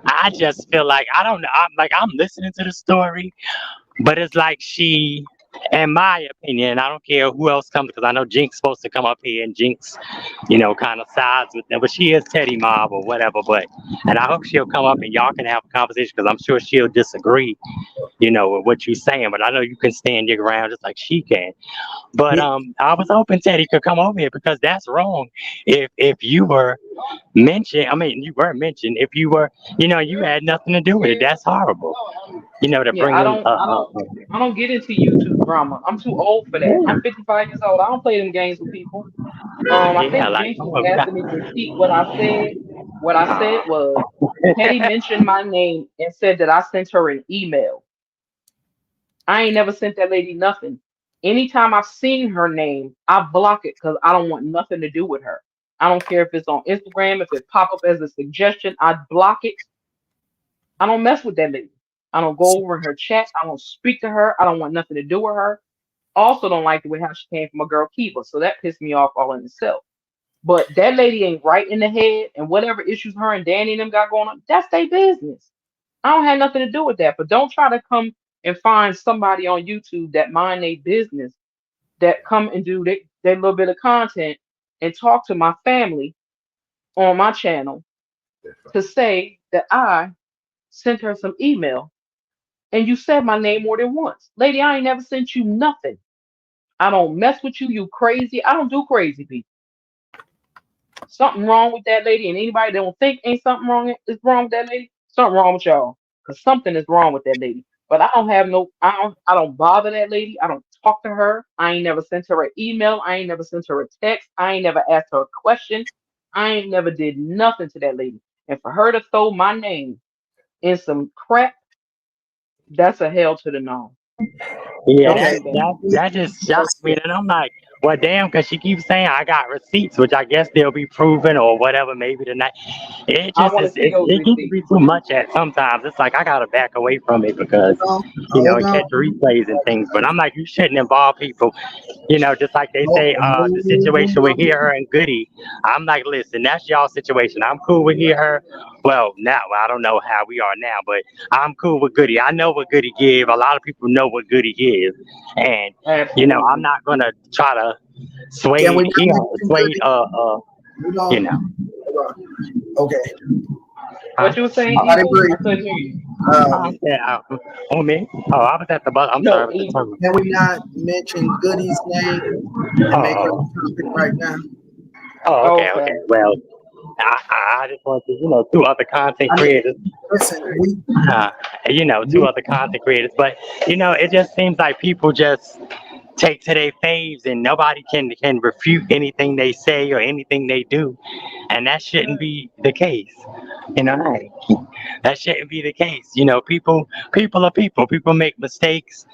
I just feel like, I don't know. I'm listening to the story, but it's like in my opinion, I don't care who else comes because I know Jink's supposed to come up here and Jink's, kind of sides with them. But she is Teddy Mob or whatever. But and I hope she'll come up and y'all can have a conversation because I'm sure she'll disagree, with what you're saying. But I know you can stand your ground just like she can. But Yeah, I was hoping Teddy could come over here because that's wrong. If you were mentioned, I mean, you were mentioned. If you were, you had nothing to do with it. That's horrible. To Yeah, bring in. I don't get into YouTube drama. I'm too old for that. I'm 55 years old. I don't play them games with people. I Yeah, think like Jinx come was on, we got. asking me to repeat what I said. What I said was Teddy mentioned my name and said that I sent her an email. I ain't never sent that lady nothing. Anytime I've seen her name, I block it because I don't want nothing to do with her. I don't care if it's on Instagram, if it pop up as a suggestion, I block it. I don't mess with that lady. I don't go over in her chat. I don't speak to her. I don't want nothing to do with her. Also don't like the way how she came from a girl Kiva. So that pissed me off all in itself. But that lady ain't right in the head, and whatever issues her and Danny and them got going on, that's their business. I don't have nothing to do with that. But don't try to come and find somebody on YouTube that mind their business, that come and do their little bit of content and talk to my family on my channel to say that I sent her some email and you said my name more than once. Lady, I ain't never sent you nothing. I don't mess with you, you crazy. I don't do crazy people. Something wrong with that lady, and anybody that don't think ain't something wrong is wrong with that lady, something wrong with y'all. Cause something is wrong with that lady. But I don't bother that lady. I don't talk to her. I ain't never sent her an email. I ain't never sent her a text. I ain't never asked her a question. I ain't never did nothing to that lady. And for her to throw my name in some crap, that's a hell to the no. Yeah, Don't okay. do that. that just shocked me, So, and I'm like, well, damn, because she keeps saying I got receipts, which I guess they'll be proven or whatever, maybe tonight. It I just want is, to see those it gets to receipts. be too much at sometimes. It's like I gotta back away from it because, hold on, hold and on, catch replays and things. But I'm like, you shouldn't involve people. Just like they say, the situation with hold Hear Her and Goody. I'm like, listen, that's y'all situation. I'm cool with Hear Her. Well, now I don't know how we are now, but I'm cool with Goody. I know what Goody give. A lot of people know what Goody give, and I'm Absolutely. not gonna try to Can we sway not here, mention sway Goody? Hold you on, know. hold on. Okay, Huh? What you were saying, body Eagle? breathe. I couldn't hear you. Yeah, on me. Oh, I was at the bus. I'm sorry, I No, was just Eagle. talking. Can we not mention Goody's name and make her Oh, the topic right now? okay, okay. Okay. Well, I just want to, two other content I mean, creators, listen, uh, two we other content creators, but it just seems like people just take to their faves and nobody can refute anything they say or anything they do, and that shouldn't be the case. Hey, that shouldn't be the case. People are people. People make mistakes.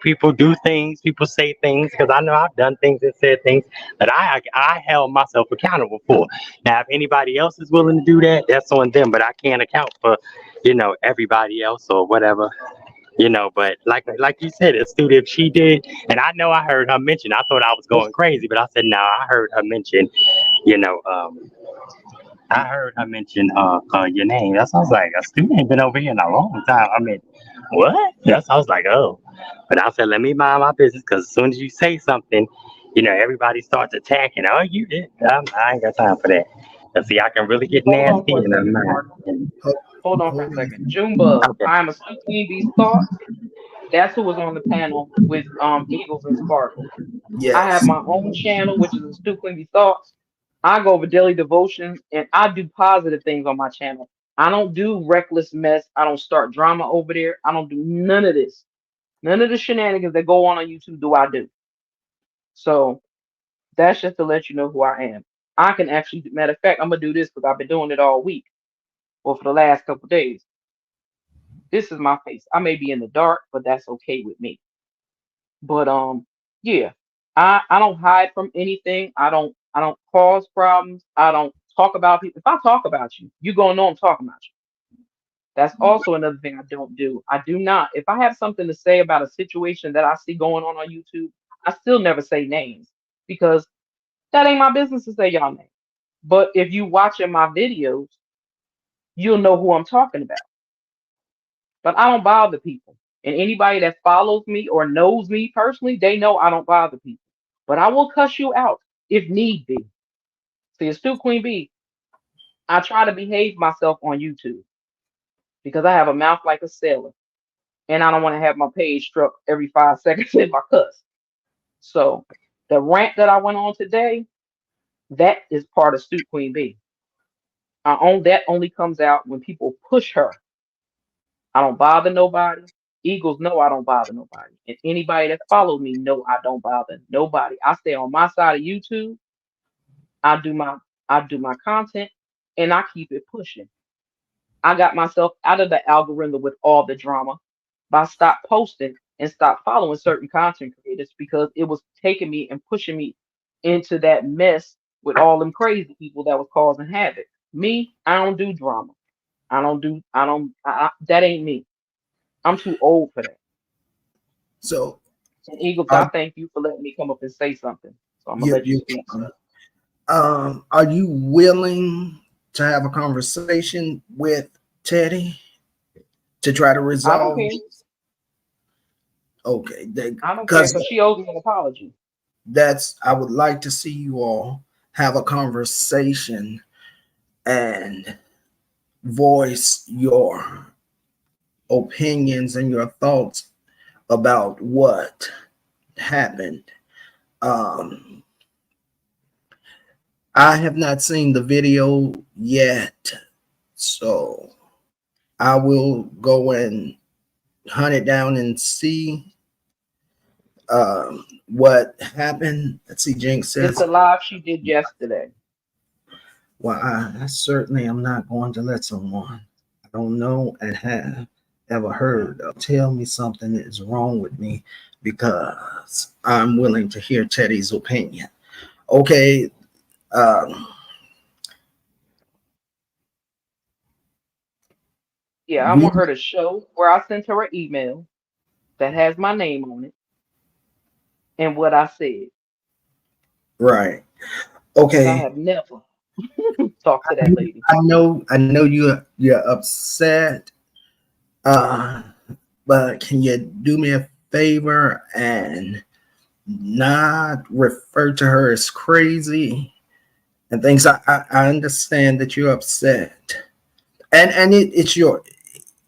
People do things. People say things. Because I know I've done things and said things that I held myself accountable for. Now, if anybody else is willing to do that, that's on them. But I can't account for, everybody else or whatever. But like you said, astute if she did, and I know I heard her mention. I thought I was going crazy, but I said no. I heard her mention. You know, um, I heard her mention your name. That's I was like, a student ain't been over here in a long time. I mean, what? That's I was like, oh. But I said, let me mind my business because as soon as you say something, everybody starts attacking. Oh, you did. I ain't got time for that. And see, I can really get Hold on nasty for a and I'm second, not. Cardinal. And, hold, Hold on for a hold on. second. Junebug, okay. I'm assuming these thoughts. That's who was on the panel with Eagles and Sparkle. I have Yes. my own channel, which is Stu Clingy Thoughts. I go over daily devotions and I do positive things on my channel. I don't do reckless mess. I don't start drama over there. I don't do none of this. None of the shenanigans that go on YouTube do I do. So that's just to let you know who I am. I can actually, matter of fact, I'm gonna do this because I've been doing it all week or for the last couple of days. This is my face. I may be in the dark, but that's okay with me. But yeah, I don't hide from anything. I don't cause problems. I don't talk about people. If I talk about you, you're gonna know I'm talking about you. That's also another thing I don't do. I do not. If I have something to say about a situation that I see going on YouTube, I still never say names because that ain't my business to say y'all name. But if you watching my videos, you'll know who I'm talking about. But I don't bother people. And anybody that follows me or knows me personally, they know I don't bother people. But I will cuss you out if need be. See, it's still Queen Bee. I try to behave myself on YouTube because I have a mouth like a sailor. And I don't want to have my page struck every 5 seconds if I cuss. So the rant that I went on today, that is part of Stoop Queen Bee. That only comes out when people push her. I don't bother nobody. Eagles know I don't bother nobody. And anybody that follows me know I don't bother nobody. I stay on my side of YouTube. I do my I do my content and I keep it pushing. I got myself out of the algorithm with all the drama by stop posting and stop following certain content creators because it was taking me and pushing me into that mess with all them crazy people that was causing havoc. Me, I don't do drama. That ain't me. I'm too old for that. So, And Eagles, I are thank you for letting me come up and say something. So I'm gonna you let you speak, sir. are you willing to have a conversation with Teddy to try to I don't resolve? care. Okay, I don't care because because she owes me an apology. that's I would like to see you all have a conversation and voice your opinions and your thoughts about what happened. Um, I have not seen the video yet, so I will go and hunt it down and see what happened. Let's see, Jinx It's says, the live she did yesterday. well, I certainly am not going to let someone I don't know and have ever heard of tell me something is wrong with me because I'm willing to hear Teddy's opinion. Okay, um, Yeah, I we want her to show where I sent her an email that has my name on it and what I said. right. Because I Okay, have never talked to that lady. I know you're upset. Uh, but can you do me a favor and not refer to her as crazy and things? I understand that you're upset, and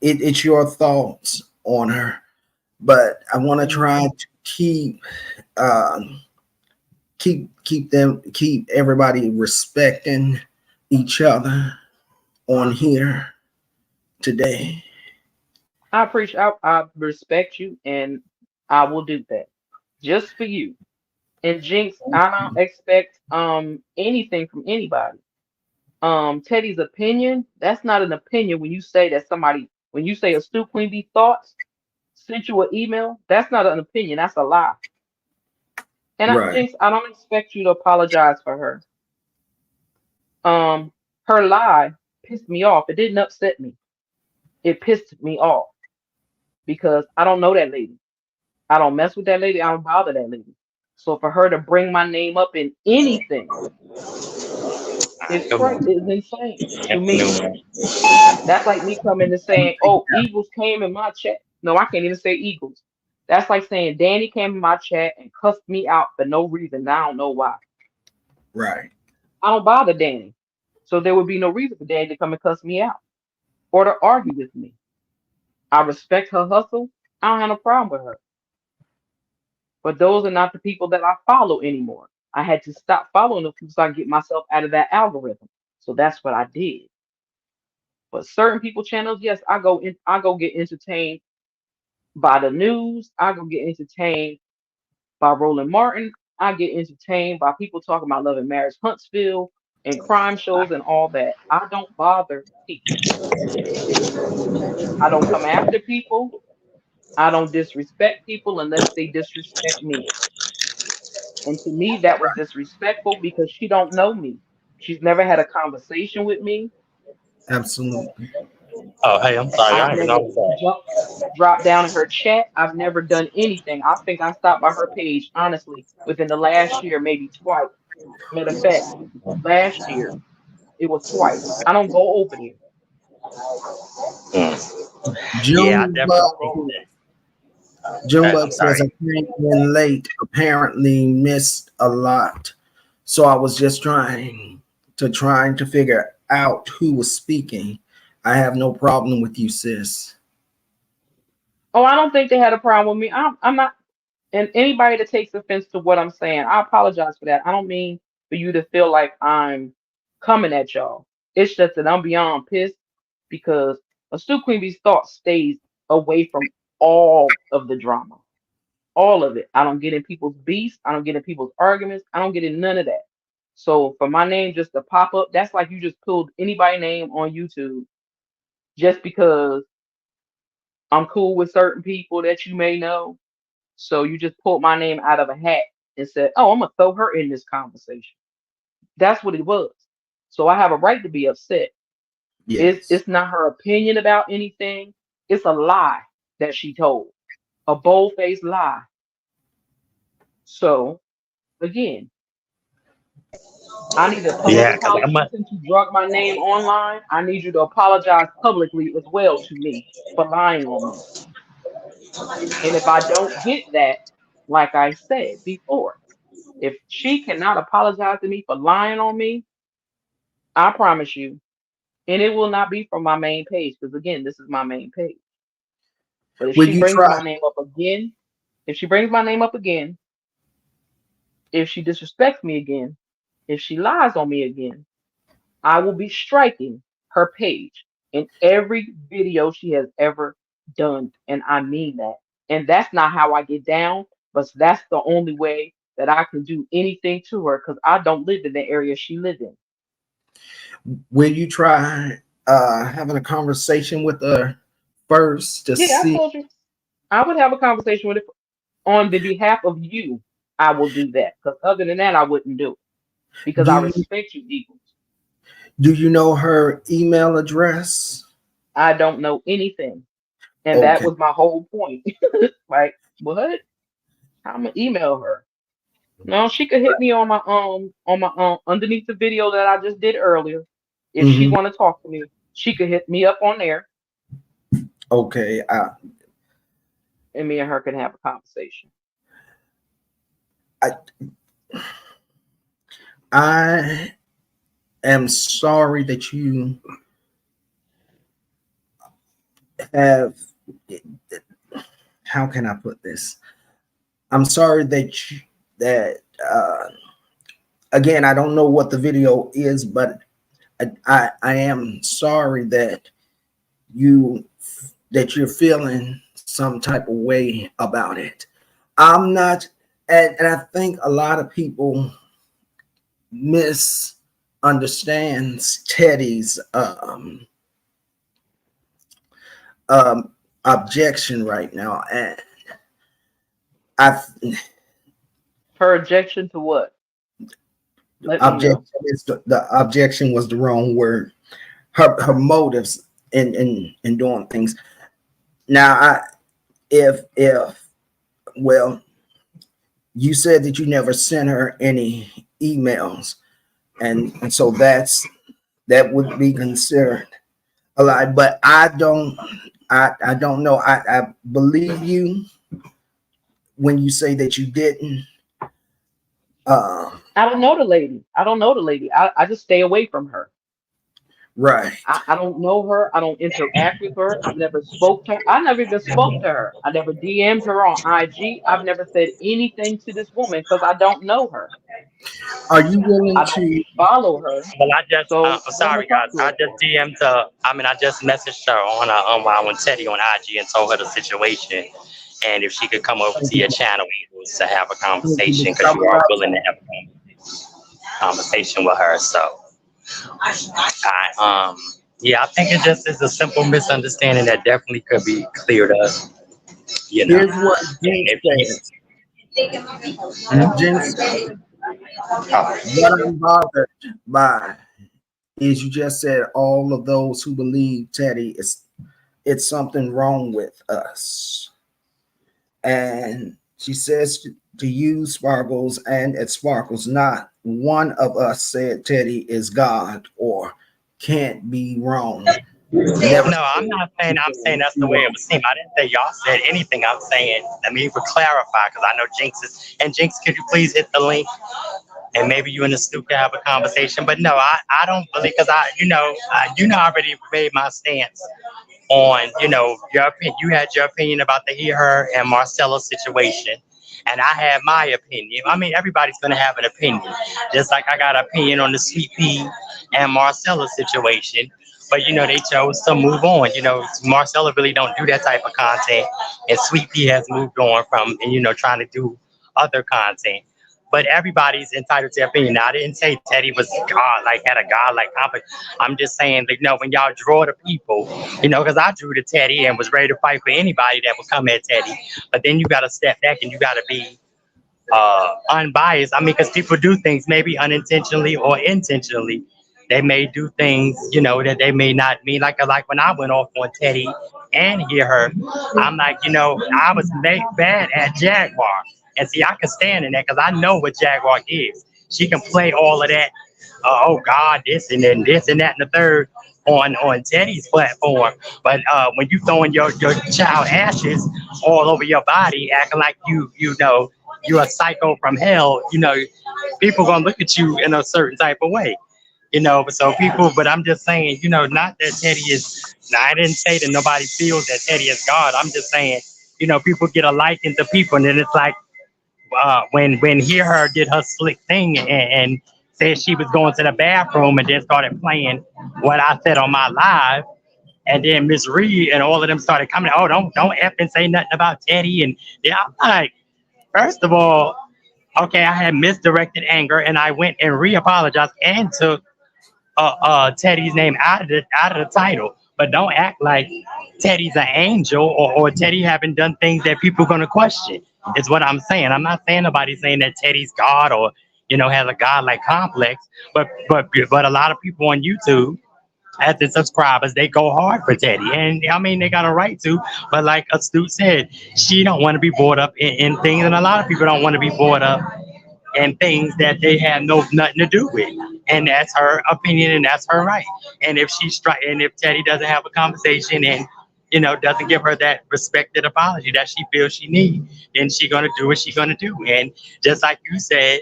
it's your thoughts on her, but I want to Mhm. try to um, keep everybody respecting each other on here today. I respect you and I will do that. Just for you. And Jinx, I don't expect anything from anybody. Teddy's opinion, that's not an opinion when you say that somebody when you say a Stu Queen Bee thoughts sent you an email, that's not an opinion, that's a lie. And Right, Jinx, I don't expect you to apologize for her. Her lie pissed me off. It didn't upset me. It pissed me off because I don't know that lady. I don't mess with that lady. I don't bother that lady. So for her to bring my name up in anything is crazy. Is insane to me. No. That's like me coming and saying, "Oh, Eagles came in my chat." No, I can't even say Eagles. That's like saying Danny came in my chat and cussed me out for no reason. And I don't know why. right, I don't bother Danny, so there would be no reason for Danny to come and cuss me out or to argue with me. I respect her hustle. I don't have no problem with her. But those are not the people that I follow anymore. I had to stop following them people so I can get myself out of that algorithm. So that's what I did. But certain people channels, yes, I go get entertained by the news. I go get entertained by Roland Martin. I get entertained by people talking about Love and Marriage Huntsville and crime shows and all that. I don't bother people. I don't come after people. I don't disrespect people unless they disrespect me. And to me, that was disrespectful because she don't know me. She's never had a conversation with me. absolutely. Oh, hey, I'm sorry. I've I didn't never know that. jumped, dropped down in her chat. I've never done anything. I think I stopped by her page, honestly, within the last year, maybe twice. Matter of fact, last year, it was twice. I don't go over there. Mm. Yeah, I June, definitely I don't go think over that. there. Junebug I'm says I sorry. came in late, apparently missed a lot. So I was just trying to figure out who was speaking. I have no problem with you, sis. Oh, I don't think they had a problem with me. I'm not. And anybody that takes offense to what I'm saying, I apologize for that. I don't mean for you to feel like I'm coming at y'all. It's just that I'm beyond pissed because Astute Queen Bee's thought stays away from all of the drama. All of it. I don't get in people's beefs. I don't get in people's arguments. I don't get in none of that. So for my name just to pop up, that's like you just pulled anybody's name on YouTube just because I'm cool with certain people that you may know. So you just pulled my name out of a hat and said, "Oh, I'm gonna throw her in this conversation." That's what it was. So I have a right to be upset. Yes. It's not her opinion about anything. It's a lie that she told, a bold faced lie. So again, I need a public Yeah, because apology since you drug my name online. I need you to apologize publicly as well to me for lying on me. And if I don't get that, like I said before, if she cannot apologize to me for lying on me, I promise you, and it will not be from my main page because again, this is my main page. But if Will she you brings try? my name up again, if she brings my name up again, if she disrespects me again, if she lies on me again, I will be striking her page in every video she has ever done. And I mean that. And that's not how I get down, but that's the only way that I can do anything to her because I don't live in the area she lives in. Will you try having a conversation with her first to Yeah, I see? told you I would have a conversation with her on the behalf of you. I will do that because other than that, I wouldn't do it because Do I you respect you, Eagles. do you know her email address? I don't know anything. And that Okay. was my whole point. Like, what? I'm gonna email her. No, she could hit me on my underneath the video that I just did earlier. If she Hmm. want to talk to me, she could hit me up on there, Okay. and me and her can have a conversation. I I am sorry that you have. How can I put this? I'm sorry that again, I don't know what the video is, but I am sorry you that you're feeling some type of way about it. I'm not, and I think a lot of people misunderstands Teddy's um, objection right now, and I Her objection to what? Let me objection know. is the objection was the wrong word. Her motives in doing things. Now, if well, you said that you never sent her any emails, and so that would be considered a lie. But I don't know. I believe you when you say that you didn't. Uh, I don't know the lady. I don't know the lady. I just stay away from her. right. I don't know her. I don't interact with her. I've never spoke to her. I never even spoke to her. I never DM'd her on IG. I've never said anything to this woman because I don't know her. Are you willing I don't to? follow her. Well, I just, So I'm why am I sorry, guys. talk to I her just for? DM'd her. I mean, I just messaged her on Teddy on IG and told her the situation. And if she could come over to your channel to have a conversation, because you are willing to have a conversation with her. So, yeah, I think it just is a simple misunderstanding that definitely could be cleared up, you know. Here's what And Jinx if said. she's, Jinx, what I'm bothered by is you just said all of those who believe Teddy is it's something wrong with us. And she says to you, Sparkles, and at Sparkles, not one of us said Teddy is God or can't be wrong. Never No, I'm said not saying. she I'm saying said that's she the way it was. would seem. I didn't say y'all said anything. I'm saying let me clarify because I know Jinx is. And Jinx, could you please hit the link and maybe you and the Stu can have a conversation? But no, I don't believe because I already made my stance on your opinion. You had your opinion about the he her and Marcella situation, and I had my opinion. I mean, everybody's gonna have an opinion, just like I got an opinion on the Sweet Pea and Marcella situation. But they chose to move on. Marcella really don't do that type of content, and Sweet Pea has moved on from and trying to do other content. But everybody's entitled to their opinion. Now, I didn't say Teddy was God, like had a God like confidence. I'm just saying, like, when y'all draw the people, because I drew to Teddy and was ready to fight for anybody that would come at Teddy. But then you got to step back and you got to be unbiased. I mean, because people do things maybe unintentionally or intentionally. They may do things, that they may not mean. Like when I went off on Teddy and hear her, I'm like, I was made bad at Jaguar, and see, I can stand in that because I know what Jaguar is. She can play all of that. Oh God, this and then this and that and the third on Teddy's platform. But when you throwing your child ashes all over your body, acting like you're a psycho from hell, people gonna look at you in a certain type of way. So people, but I'm just saying, not that Teddy is. Now, I didn't say that nobody feels that Teddy is God. I'm just saying, people get a liking to people, and then it's like when hear her did her slick thing and said she was going to the bathroom and then started playing what I said on my live, and then Miss Reed and all of them started coming. Oh, don't F and say nothing about Teddy, and yeah, I'm like, first of all, okay, I had misdirected anger, and I went and re-apologized and took Teddy's name out of the title. But don't act like Teddy's an angel or Teddy haven't done things that people are gonna question. Is what I'm saying. I'm not saying nobody's saying that Teddy's God or has a godlike complex. But a lot of people on YouTube as the subscribers, they go hard for Teddy, and I mean they got a right to. But like Astute said, she don't want to be brought up in things, and a lot of people don't want to be brought up and things that they have nothing to do with. And that's her opinion and that's her right. And if Teddy doesn't have a conversation and doesn't give her that respected apology that she feels she needs, then she gonna do what she gonna do. And just like you said,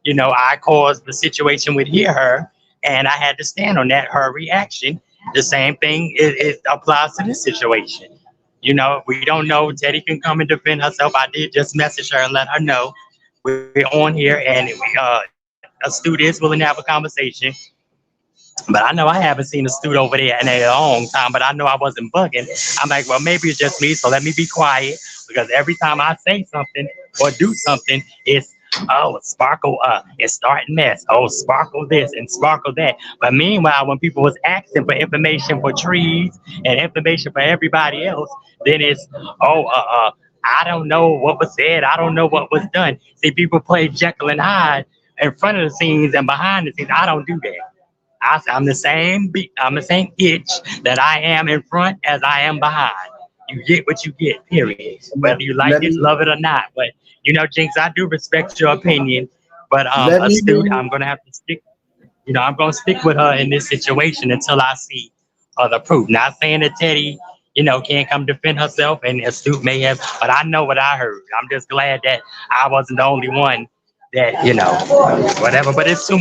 I caused the situation with her and I had to stand on that, her reaction. The same thing it applies to this situation. We don't know. Teddy can come and defend herself. I did just message her and let her know we're on here, and a student is willing to have a conversation. But I know I haven't seen a student over there in a long time, but I know I wasn't bugging. I'm like, well, maybe it's just me, so let me be quiet because every time I say something or do something, it's sparkle it's starting mess. Oh, sparkle this and sparkle that. But meanwhile, when people was asking for information for trees and information for everybody else, then it's oh I don't know what was said. I don't know what was done. See, people play Jekyll and Hyde in front of the scenes and behind the scenes. I don't do that. I'm the same I'm the same itch that I am in front as I am behind. You get what you get, period. Whether Let, you like let it, me love it or not. But Jinx, I do respect your opinion. But let me astute, do I'm gonna have to stick. I'm gonna stick with her in this situation until I see the proof. Not saying that Teddy, can't come defend herself, and astute may have, but I know what I heard. I'm just glad that I wasn't the only one that whatever. But it's too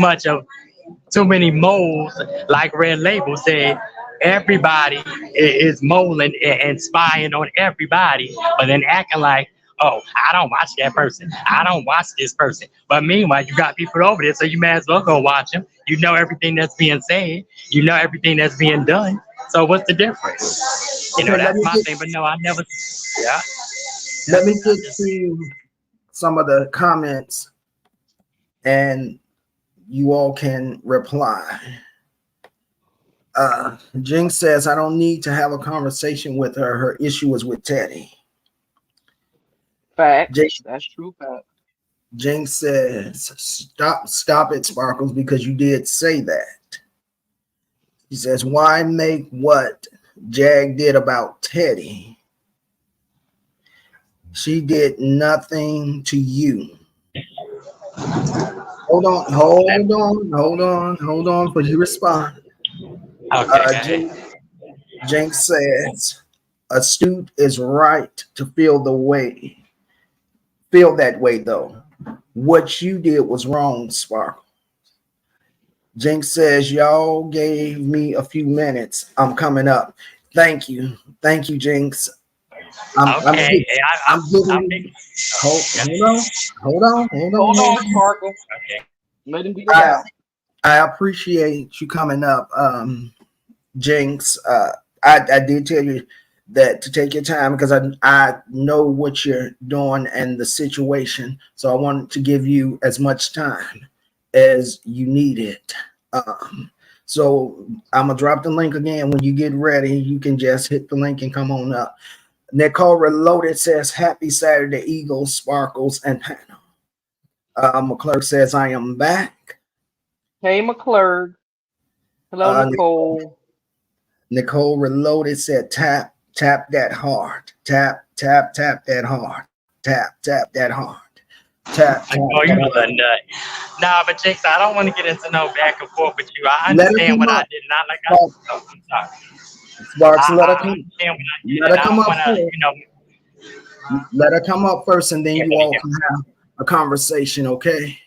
many moles, like Red Label said. Everybody is moling and spying on everybody, but then acting like, oh, I don't watch that person. I don't watch this person. But meanwhile, you got people over there, so you may as well go watch them. You know everything that's being said. You know everything that's being done. So what's the difference? okay. That's my thing. But no, I never. Yeah, yeah. Let me I'm get just saying. to some of the comments, and you all can reply. Jinx says, I don't need to have a conversation with her. Her issue is with Teddy. Facts. That's true fact. Jinx says, stop it, Sparkles, because you did say that. He says, why make what Jag did about Teddy? She did nothing to you. Hold on, before you respond. Okay, go Jinx, ahead. Jinx says, astute is right to feel that way though. What you did was wrong, Sparkle. Jinx says, y'all gave me a few minutes. I'm coming up. Thank you. Thank you, Jinx. I'm Okay, hey, I'm giving I'm you big. hold on. Hold Hold on, on. Sparkle. Okay. Let him get it I out. I appreciate you coming up, Jinx. I did tell you that to take your time because I know what you're doing and the situation. So I wanted to give you as much time as you needed. Um, so I'm gonna drop the link again when you get ready. You can just hit the link and come on up. Nicole Reloaded says, "Happy Saturday, Eagles, Sparkles, and Panel." McClurk says, "I am back." Hey, McClurg. Hello, Uh, Nicole. Nicole Reloaded said, tap that hard. Tap that hard. Tap that hard. I Tap know you that was a hard. nut. Nah, but Jinx, I don't want to get into no back and forth with you. I Let her understand come what I up. did, not like I. Sparks, Oh, I'm sorry. Sparks, I understand what I did, let and her I come don't up want to, first. you know. Let her come up first, and then Yeah, you all can have a conversation, okay?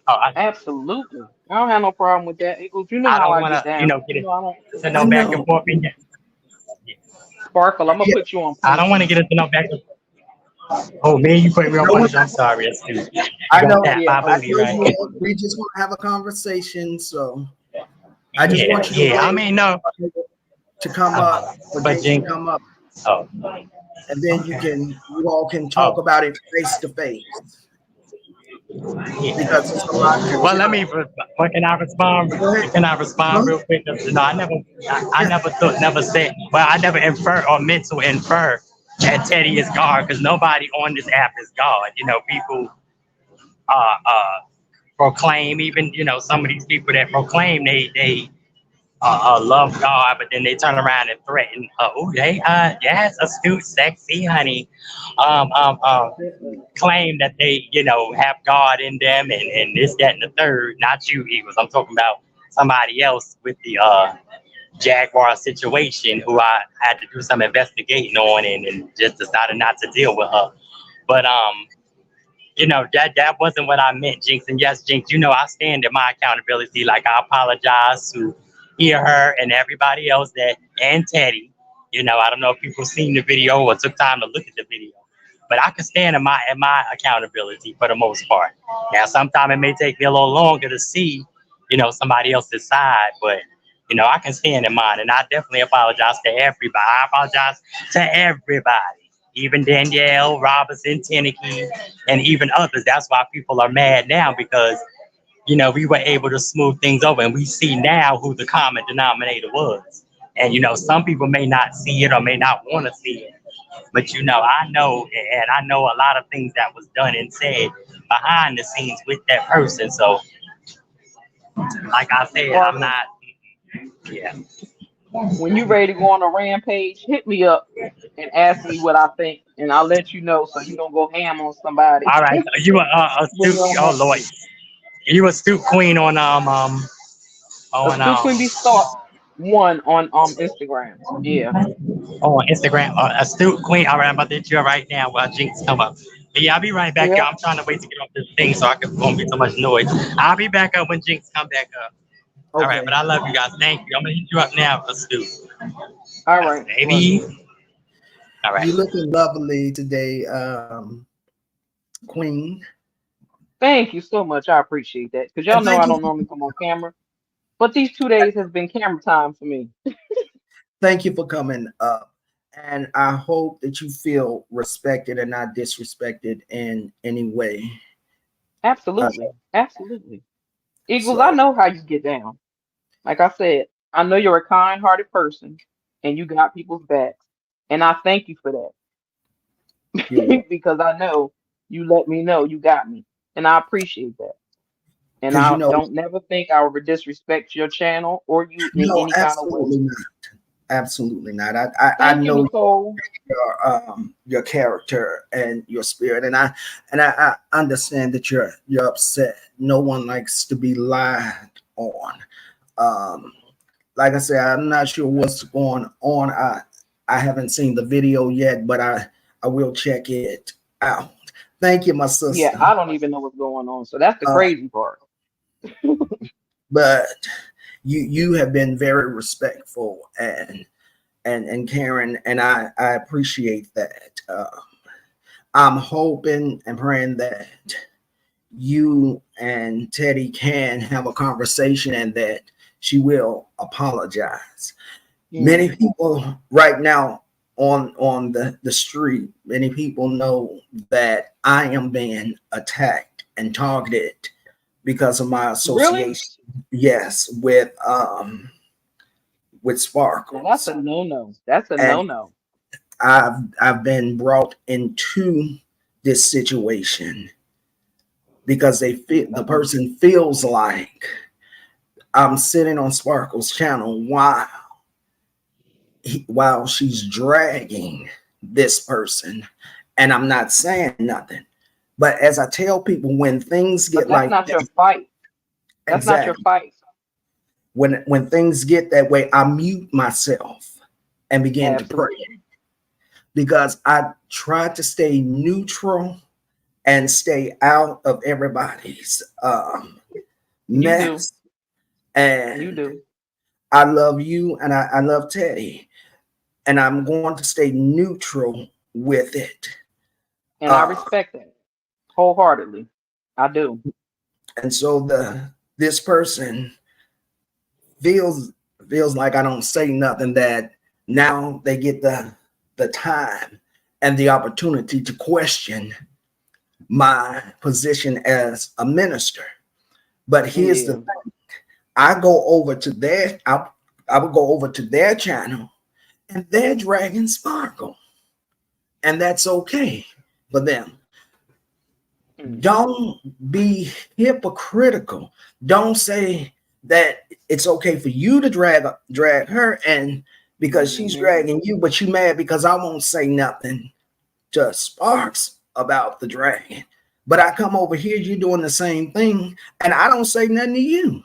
oh, Absolutely. I don't have no problem with that. Eagles, you know I how don't I want get to, you down. know, get You know, I don't. into I no back and know. forth. Yeah. Sparkle, I'm going to Yeah, put you on I don't want punishment. to get into no back and forth. Oh, man, you put me on no one, punishment. I'm sorry, that's stupid. You I got know. that Yeah, by I I'll booty, put know right? you you. on We punishment. just want to have a conversation, so I just Yeah, want you to yeah. I wait mean, no. to come up for But Jinx to Jinx, come up, oh, and then okay. you all can talk Oh, about it face to face yeah. because it's a lot to Well, let tell. me. What can I respond? Go ahead. Can I Go respond ahead. real quick? No, I Yeah. never thought, never said. Well, I never infer or meant to infer that Teddy is God because nobody on this app is God. You know, people proclaim, even some of these people that proclaim they love God, but then they turn around and threaten. Oh, they yes, astute, sexy, honey. Claim that they have God in them and this, that, and the third. Not you, Eagles. I'm talking about somebody else with the Jaguar situation who I had to do some investigating on and just decided not to deal with her. But that wasn't what I meant, Jinx. And yes, Jinx, I stand in my accountability. Like I apologize to hear her and everybody else and Teddy. I don't know if people seen the video or took time to look at the video. But I can stand in my accountability for the most part. Now sometimes it may take me a little longer to see, somebody else's side, but I can stand in mine. And I definitely apologize to everybody. I apologize to everybody. Even Danielle, Robinson, Tenneke, and even others. That's why people are mad now because we were able to smooth things over and we see now who the common denominator was. And some people may not see it or may not want to see it. But I know and I know a lot of things that was done and said behind the scenes with that person. So like I said, I'm Sparkle, not yeah. when you ready to go on a rampage, hit me up and ask me what I think, and I'll let you know so you don't go ham on somebody All right. You a when astute you're on oh that Lord. page. You astute queen A on Stu Queen Be Thought one on Instagram. Yeah. on Instagram. Astute Queen. All right, I'm about to hit you right now while Jinx come up. But yeah, I'll be right back, y'all. Yep. I'm trying to wait to get off this thing so I can won't be so much noise. I'll be back up when Jinx come back up. All right, but Okay. I love you guys. Thank you. I'm gonna hit you up now, Astute. All Yes, right. Love you. baby. All right. You looking lovely today, Queen. Thank you so much. I appreciate that because y'all And know I don't normally come on camera, but these 2 days has been camera time for me. thank you for coming up. And I hope that you feel respected and not disrespected in any way. Uh, Absolutely. Absolutely. Eagles, I so know how you get down. Like I said, I know you're a kind-hearted person and you got people's backs. And I thank you for you're that welcome. because I know you let me know you got me. And I appreciate that. And Because I don't never think I would disrespect your channel or you in no, any kind of way. absolutely not. Absolutely not. I Thank you, know Nicole. your character and your spirit, and I understand that you're upset. No one likes to be lied on. Um, like I said, I'm not sure what's going on. I haven't seen the video yet, but I will check it out. Thank you, my Yeah, sister. I don't even know what's going on. So that's the Uh, crazy part. but you have been very respectful and caring, and I appreciate that. I'm hoping and praying that you and Teddy can have a conversation and that she will apologize. Many Mm. people right now on the street, many people know that I am being attacked and targeted because of my Really? association, yes, with Now that's Sparkles. a no-no. That's a And no-no. I've been brought into this situation because they feel the Mm-mm. person feels like I'm sitting on Sparkle's channel while she's dragging this person, and I'm not saying nothing. But as I tell people, when things But get that's like not that, your fight. That's not your exactly. fight. When things get that way, I mute myself and begin to pray Absolutely. because I try to stay neutral and stay out of everybody's You do. mess. You And do. I love you and I love Teddy, and I'm going to stay neutral with it. And I Uh, respect that wholeheartedly. I do. and so this person feels feels like I don't say nothing, that now they get the time and the opportunity to question my position as a minister. But here's the Yeah. thing. I go over to I would go over to their channel and they're dragging Sparkle. And that's okay for them. Mm. Don't be hypocritical. Don't say that it's okay for you to drag her and because she's Mm-hmm. dragging you, but you mad because I won't say nothing to Sparks about the dragon. But I come over here, you're doing the same thing, and I don't say nothing to you.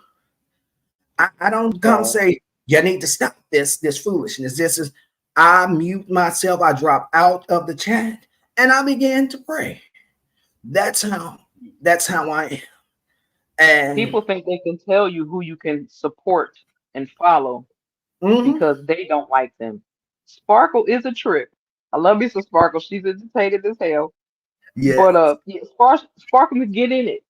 I don't come Sad. say you need to stop this foolishness. This is I mute myself, I drop out of the chat, and I began to pray. That's how I am. And People think they can tell you who you can support and follow mhm, because they don't like them. Sparkle is a trip. I love me some Sparkle. She's entertaining as hell. yeah, But yeah, Sparkle can get in it.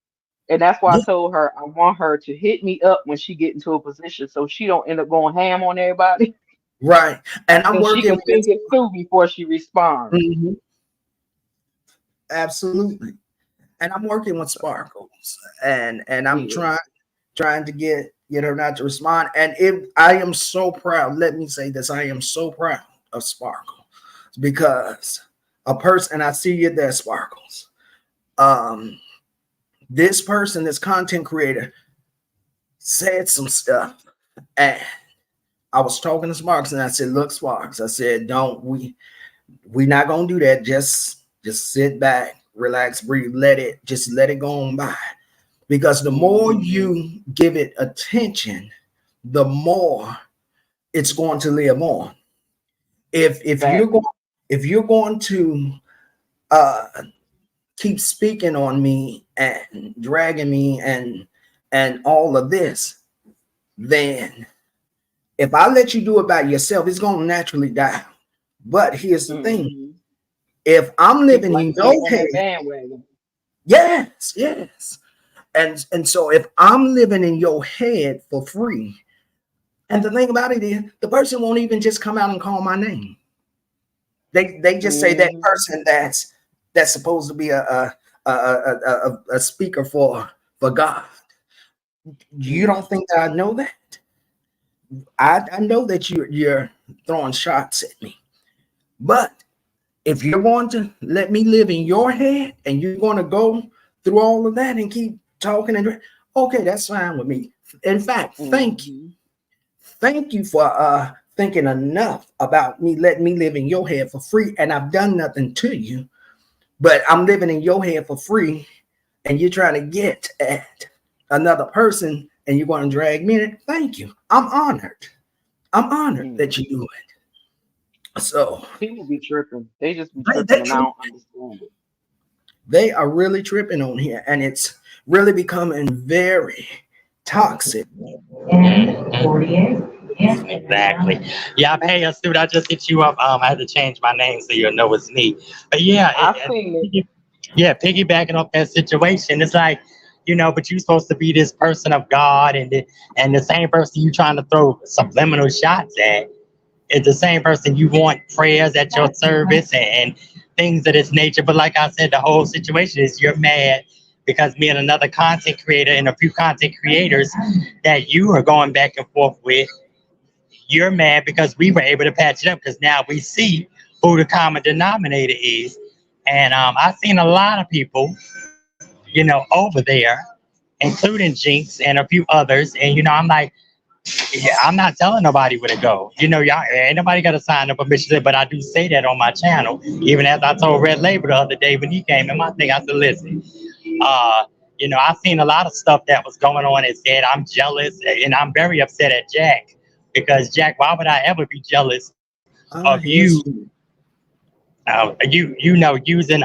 And that's why I yeah, told her I want her to hit me up when she get into a position so she don't end up going ham on everybody. right. And I'm And she working can with think it through before she responds. mhm, absolutely. And I'm working with Sparkles, and I'm Yeah. trying to get her not to respond. And if I am so proud, let me say this: I am so proud of Sparkle because a person, and I see you there, Sparkles. Um, this person, this content creator, said some stuff, and I was talking to Sparks, and I said, "Look, Sparks," I said, "Don't we not gonna do that. Just sit back, relax, breathe, let it go on by." Because the more Hmm. you give it attention, the more it's going to live on. If you're Facts. going if you're going to uh, keep speaking on me and dragging me and all of this, then if I let you do it by yourself, it's going to naturally die. But here's the thing: Hmm. if I'm People living like in to jump your on head, that bandwagon. yes, yes, and so if I'm living in your head for free, and the thing about it is, the person won't even just come out and call my name. They just say that Hmm. person that's supposed to be a speaker for God. You Hmm. don't think that I know that? I know that you're throwing shots at me. But if you're going to let me live in your head and you're going to go through all of that and keep talking and okay, that's fine with me. In fact, thank you. Hmm. Thank you for thinking enough about me, letting me live in your head for free. And I've done nothing to you, but I'm living in your head for free. And you're trying to get at another person and you're going to drag me in it. Thank you. I'm honored. I'm honored Mm. that you do it. So People be tripping. They just be they, tripping, they and I trip. don't understand it. They are really tripping on here, and it's really becoming very toxic. Exactly. Yeah, hey, dude, I just hit you up. I had to change my name so you'll know it's me. But yeah, I seen it. yeah, piggybacking off that situation, it's like, but you're supposed to be this person of God, and the same person you trying to throw subliminal shots at is the same person you want prayers at your service and things of this nature. But like I said, the whole situation is you're mad because me and another content creator and a few content creators that you are going back and forth with, you're mad because we were able to patch it up because now we see who the common denominator is. And I've seen a lot of people, over there, including Jinx and a few others. And, I'm like, yeah, I'm not telling nobody where to go. Y'all ain't nobody got to sign a permission, but I do say that on my channel. Even as I told Red Label the other day when he came in my thing, I said, listen, uh, I've seen a lot of stuff that was going on and said I'm jealous and I'm very upset at Jack because Jack, why would I ever be jealous of Ah, you? yes. Using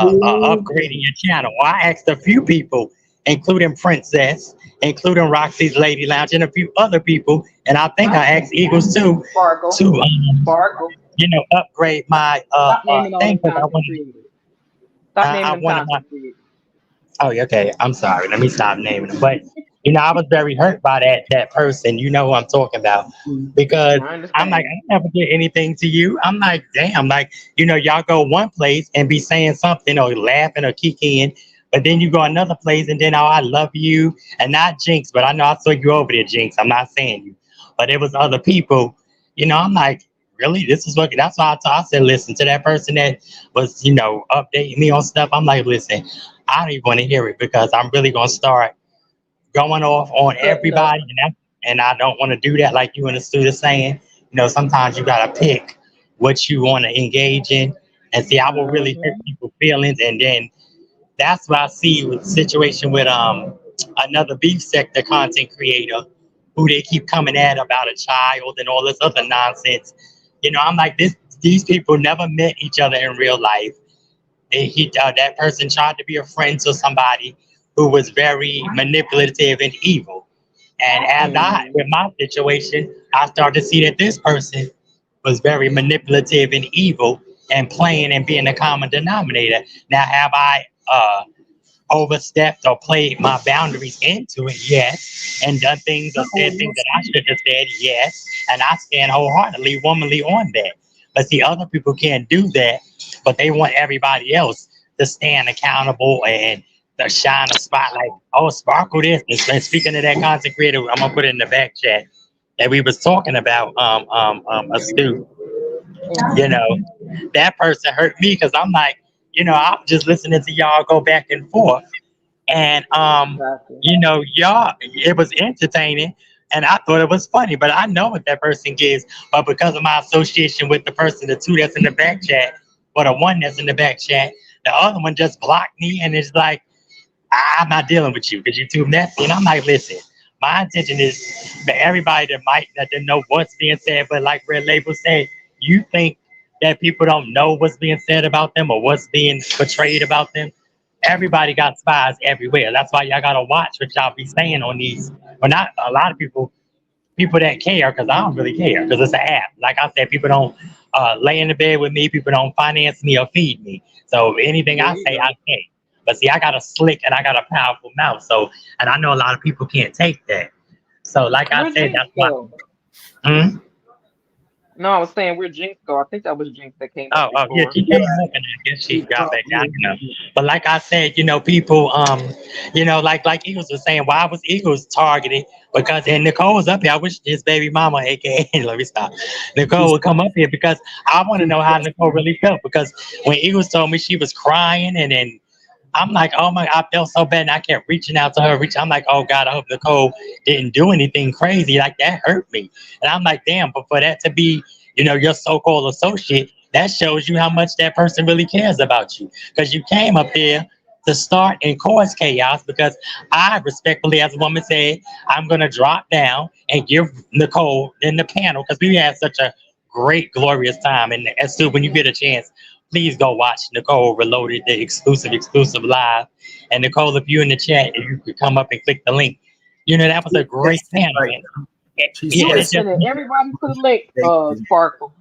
Ooh, upgrading your channel. Well, I asked a few people, including Princess, including Roxy's Lady Lounge, and a few other people, and I think I asked Eagles too, Sparkle. to Sparkle. upgrade my Stop naming all thing them because content creators. Stop naming I them wanted my. content creators. Oh, yeah, okay. I'm sorry. Let me stop naming them. But I was very hurt by that person. You know who I'm talking about, because I I'm like, understand. I never did anything to you. I'm like, damn, like y'all go one place and be saying something or laughing or kicking, but then you go another place and then I love you and not Jinx, but I know I saw you over there, Jinx. I'm not saying you, but it was other people. I'm like, really, this is what. That's why I said, listen to that person that was updating me on stuff. I'm like, listen. I don't even want to hear it because I'm really gonna start going off on Cutting up. everybody, and I don't want to do that. Like you in the studio saying, sometimes you gotta pick what you want to engage in, and see, I will really hurt Hmm. people's feelings, and then that's what I see with the situation with another beef sector content creator who they keep coming at about a child and all this other nonsense. I'm like this. These people never met each other in real life that person tried to be a friend to somebody who was very manipulative and evil. And as Hmm. with my situation, I started to see that this person was very manipulative and evil and playing and being a common denominator. Now, have I overstepped or played my boundaries into it? Yes. And done things or said things that I should have said? Yes. And I stand wholeheartedly, womanly on that. But see, other people can't do that, but they want everybody else to stand accountable and to shine a spotlight. Oh, sparkle this. And speaking of that content creator, I'm gonna put it in the back chat that we was talking about astute. You Hmm. know, that person hurt me because I'm like, I'm just listening to y'all go back and forth and Exactly. y'all, it was entertaining and I thought it was funny, but I know what that person gives. But because of my association with the person, the two that's in the back chat, or the one that's in the back chat, the other one just blocked me and it's like, I'm not dealing with you because you're too messy. And I'm like, listen, my intention is for everybody that didn't know what's being said, but like Red Label said, you think that people don't know what's being said about them or what's being portrayed about them. Everybody got spies everywhere. That's why y'all gotta watch what y'all be saying on these. But not a lot of people that care, because I don't really care because it's an app. Like I said, people don't lay in the bed with me. People don't finance me or feed me. So anything There I you say, go. I say. But see, I got a slick and I got a powerful mouth. So, and I know a lot of people can't take that. So, like I Where'd said, Jinx that's why. go? Hmm? No, I was saying where'd Jinx go? I think that was Jinx that came up Oh, yeah, before. she yeah, came up and I guess she he got back dropped down. me. But like I said, people, like Eagles was saying, why was Eagles targeted? Because and Nicole was up here. I wish his baby mama, aka, let me stop. Nicole would come up here because I want to know how Nicole really felt. Because when Eagles told me she was crying, and then I'm like, oh my, I felt so bad, and I kept reaching out to her. I'm like, oh God, I hope Nicole didn't do anything crazy. Like that hurt me, and I'm like, damn. But for that to be, your so-called associate, that shows you how much that person really cares about you. Because you came up there to start and cause chaos because I respectfully, as a woman, said I'm gonna drop down and give Nicole in the panel because we had such a great, glorious time. And as soon when you get a chance, please go watch Nicole Reloaded, the exclusive live. And Nicole, if you're in the chat, if you could come up and click the link. You know, that was a She's great texting panel. right And now. She's yeah, You and ain't it just sending everybody to the lake, texting. Sparkle.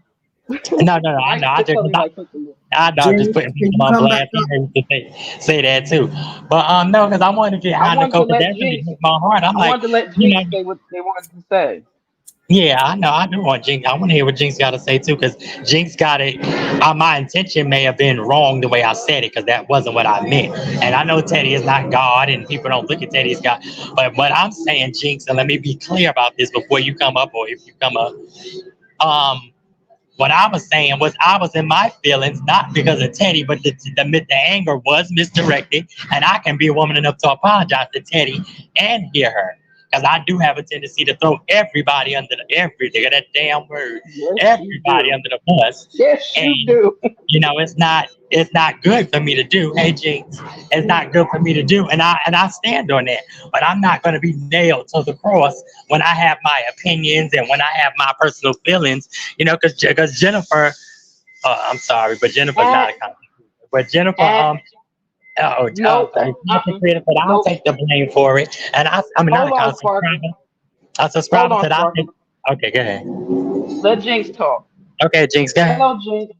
no, I Why know. you just telling everybody to click the link? I know I'm just James, putting can people you on come back blast. You up? heard me say that too. But no, because I wanted to get I high wanted to Nicole because let that really Jinx. hit my heart. I'm I like, wanted to let you know, Jinx say what they wanted to say. yeah, I know. I do want Jinx. I want to hear what Jinx got to say too, because Jinx got it. My intention may have been wrong the way I said it, because that wasn't what I meant. And I know Teddy is not God, and people don't look at Teddy as God. But what I'm saying, Jinx, and let me be clear about this before you come up, or if you come up. Um, what I was saying was I was in my feelings, not because of Teddy, but the anger was misdirected. And I can be a woman enough to apologize to Teddy and hear her. Because I do have a tendency to throw everybody under the everything, that damn word, Yes, you everybody do. under the bus. Yes, you And do. it's not good for me to do. Hey Jinx, it's not good for me to do. And I stand on that. But I'm not gonna be nailed to the cross when I have my opinions and when I have my personal feelings, because Jennifer, I'm sorry, but Jennifer's And not a content creator. But Jennifer, and no, sorry, content creator, but I'll nope. take the blame for it. And I mean, not Hold a on, content Sparkle. subscriber. A Hold subscriber on, said I think. Sparkle. Okay, go ahead. Let Jinx talk. Okay, Jinx, go ahead. Hello, Jinx.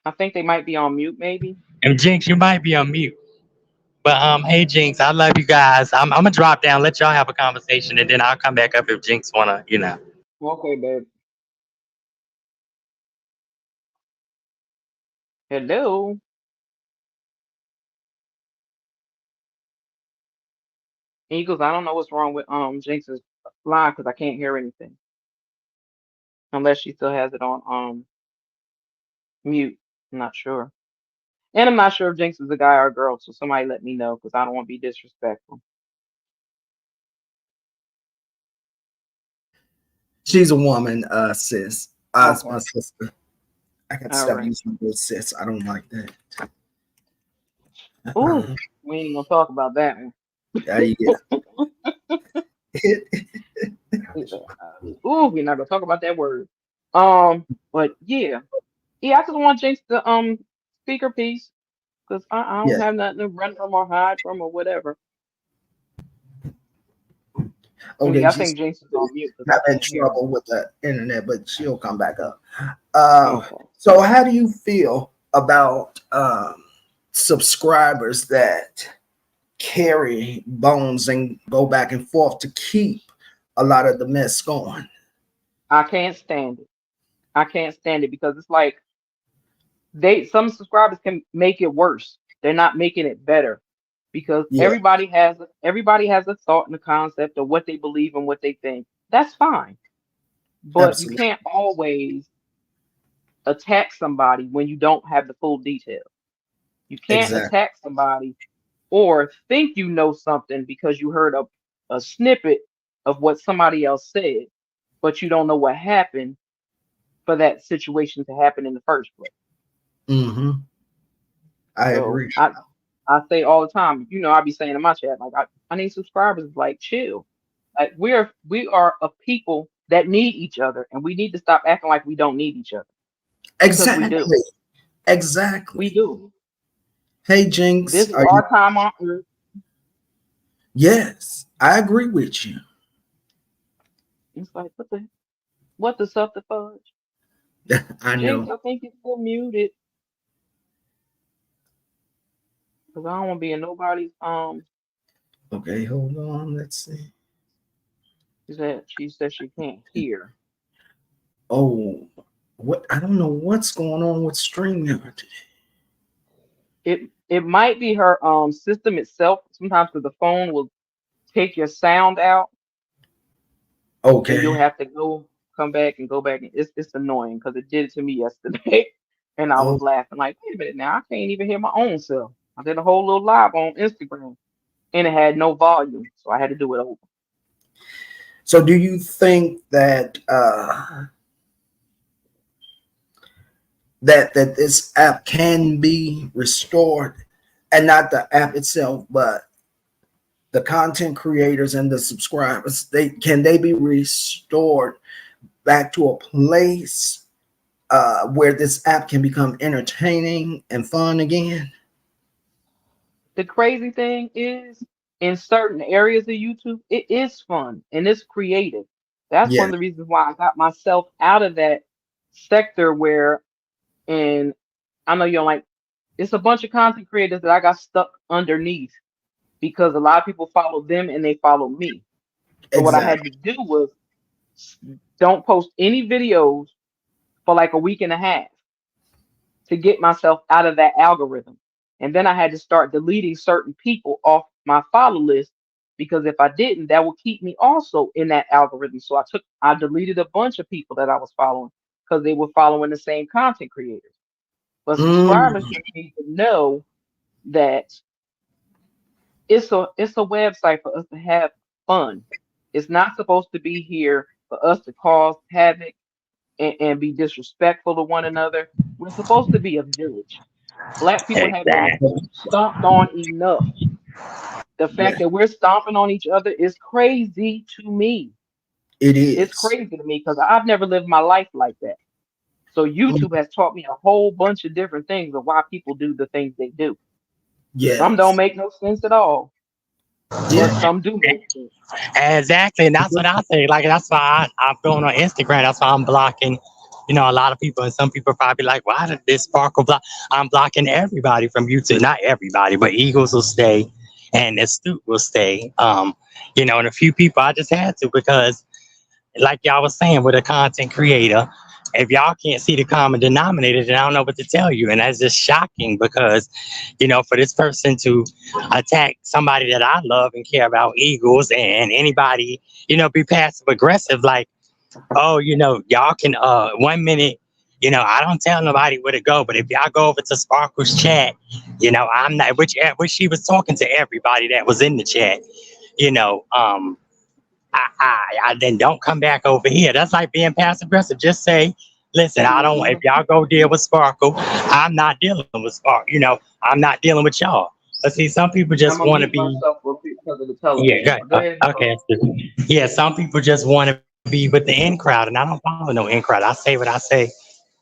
I think they might be on mute, maybe. And Jinx, you might be on mute. But hey Jinx, I love you guys. I'm gonna drop down, let y'all have a conversation, and then I'll come back up if Jinx wanna. Okay, babe. Hello. Eagles, I don't know what's wrong with Jinx's line because I can't hear anything unless she still has it on mute. I'm not sure. And I'm not sure if Jinx is a guy or a girl, so somebody let me know because I don't want to be disrespectful. She's a woman, sis. It's Okay. my sister. I got to All stop right. using the word sis. I don't like that. Ooh, we ain't gonna talk about that one. Yeah. Ooh, we're not gonna talk about that word. But yeah. Yeah, I just want Jinx the speaker piece because I don't Yeah. have nothing to run from or hide from or whatever. And Okay. yeah, I She's think Jinx is on mute because I having can't hear trouble with the internet, but she'll come back up. her. Um, Okay. so, how do you feel about subscribers that carry bones and go back and forth to keep a lot of the mess going? I can't stand it. I can't stand it because it's like some subscribers can make it worse. They're not making it better because Yeah, everybody has a thought and a concept of what they believe and what they think. That's fine. But you absolutely. can't always attack somebody when you don't have the full details. You can't Exactly. attack somebody or think you know something because you heard a snippet of what somebody else said, but you don't know what happened for that situation to happen in the first place. Mm-hmm. I So agree. I say all the time, I be saying in my chat, like I need subscribers, like chill. Like we are a people that need each other and we need to stop acting like we don't need each other because we do. Exactly. We Exactly. do. Hey, This Jinx, is are you? our time on earth. Yes, I agree with you. It's like what the stuff the fudge? I Jinx, know. I think you're still muted because I don't want to be in nobody's Okay, hold on. Let's see. she said she can't hear. Oh, what? I don't know what's going on with StreamYard today. It might be her system itself sometimes because the phone will take your sound out and you'll Okay. have to come back and go back. And it's annoying because it did it to me yesterday, and I Oh, was laughing like, wait a minute, now I can't even hear my own self. I did a whole little live on Instagram, and it had no volume, so I had to do it over. so do you think that that this app can be restored, and not the app itself, but the content creators and the subscribers, they be restored back to a place where this app can become entertaining and fun again. The crazy thing is, in certain areas of YouTube, it is fun and it's creative. That's one Yeah, of the reasons why I got myself out of that sector where, and I know you're like, it's a bunch of content creators that I got stuck underneath because a lot of people follow them and they follow me. So what I had to exactly. do was s- don't post any videos for like a week and a half to get myself out of that algorithm. And then I had to start deleting certain people off my follow list because if I didn't, that would keep me also in that algorithm. So I deleted a bunch of people that I was following because they were following the same content creators. But subscribers Mm, just need to know that it's a website for us to have fun. It's not supposed to be here for us to cause havoc and be disrespectful to one another. We're supposed to be a village. Black people have been Exactly. stomped on enough. The yeah, fact that we're stomping on each other is crazy to me. it It's is. crazy to me because I've never lived my life like that. So Mm, YouTube has taught me a whole bunch of different things of why people do the things they do. Some don't yes. make no sense at all, but Yeah. some do make sense. Exactly, and that's what I say. Like that's why I'm going on Instagram. That's why I'm blocking, a lot of people. And some people probably like, why did this sparkle block? I'm blocking everybody from YouTube. Not everybody, but Eagles will stay, and Astute will stay. And a few people I just had to because like y'all was saying with a content creator, if y'all can't see the common denominator, then I don't know what to tell you. And that's just shocking because, for this person to attack somebody that I love and care about, Eagles, and anybody, be passive aggressive, like, oh, y'all can, 1 minute, I don't tell nobody where to go, but if y'all go over to Sparkle's chat, I'm not, which she was talking to everybody that was in the chat, you know, um, I then don't come back over here. That's like being passive aggressive. Just say, listen, I don't. If Mhm. y'all go deal with Sparkle, I'm not dealing with Sparkle. I'm not dealing with y'all. But see, some people I'm just gonna want to mute be. myself real quick because of the Yeah, television. good. But go ahead, Okay. Nicole. Yeah, some people just want to be with the in crowd, and I don't follow no in crowd. I say what I say,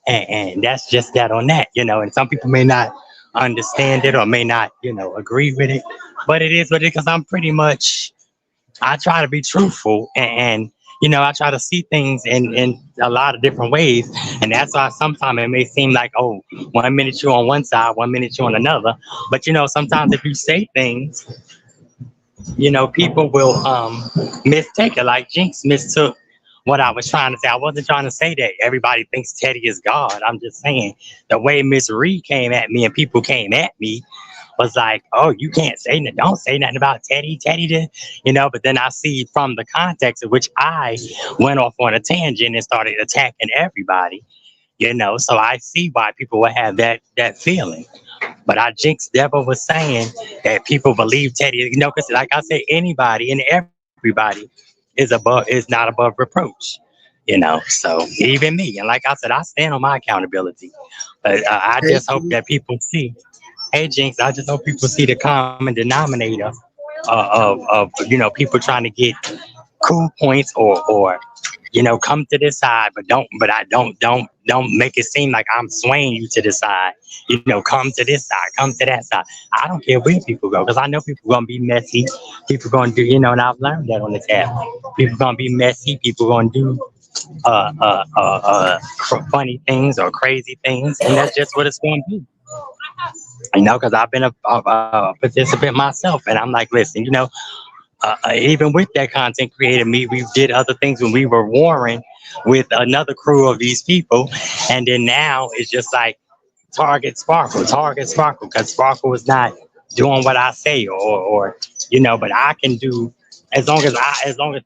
and that's just that on that. And some people may not understand it or may not, agree with it, but it is what it is because I'm pretty much I try to be truthful and I try to see things in a lot of different ways. And that's why sometimes it may seem like, oh, 1 minute you're on one side, 1 minute you're on another. But sometimes if you say things, people will mistake it. Like Jinx mistook what I was trying to say. I wasn't trying to say that everybody thinks Teddy is God. I'm just saying the way Miss Reed came at me and people came at me was like, oh, you can't say nothing. Don't say nothing about Teddy. Teddy did. But then I see from the context in which I went off on a tangent and started attacking everybody. So I see why people would have that feeling. But I Jinx Devil was saying that people believe Teddy, because like I said, anybody and everybody is not above reproach. So even me, and like I said, I stand on my accountability. But I Hey, just hope that people see. Hey Jinx, I just hope people see the common denominator of people trying to get cool points or come to this side, but I don't make it seem like I'm swaying you to the side. Come to this side, come to that side. I don't care where people go because I know people gonna be messy. People gonna do, and I've learned that on this app. People gonna be messy. People gonna do funny things or crazy things, and that's just what it's gonna be. Because I've been a participant myself, and I'm like, listen, even with that content creator, we did other things when we were warring with another crew of these people, and then now it's just like target Sparkle, because Sparkle is not doing what I say, but I can do as long as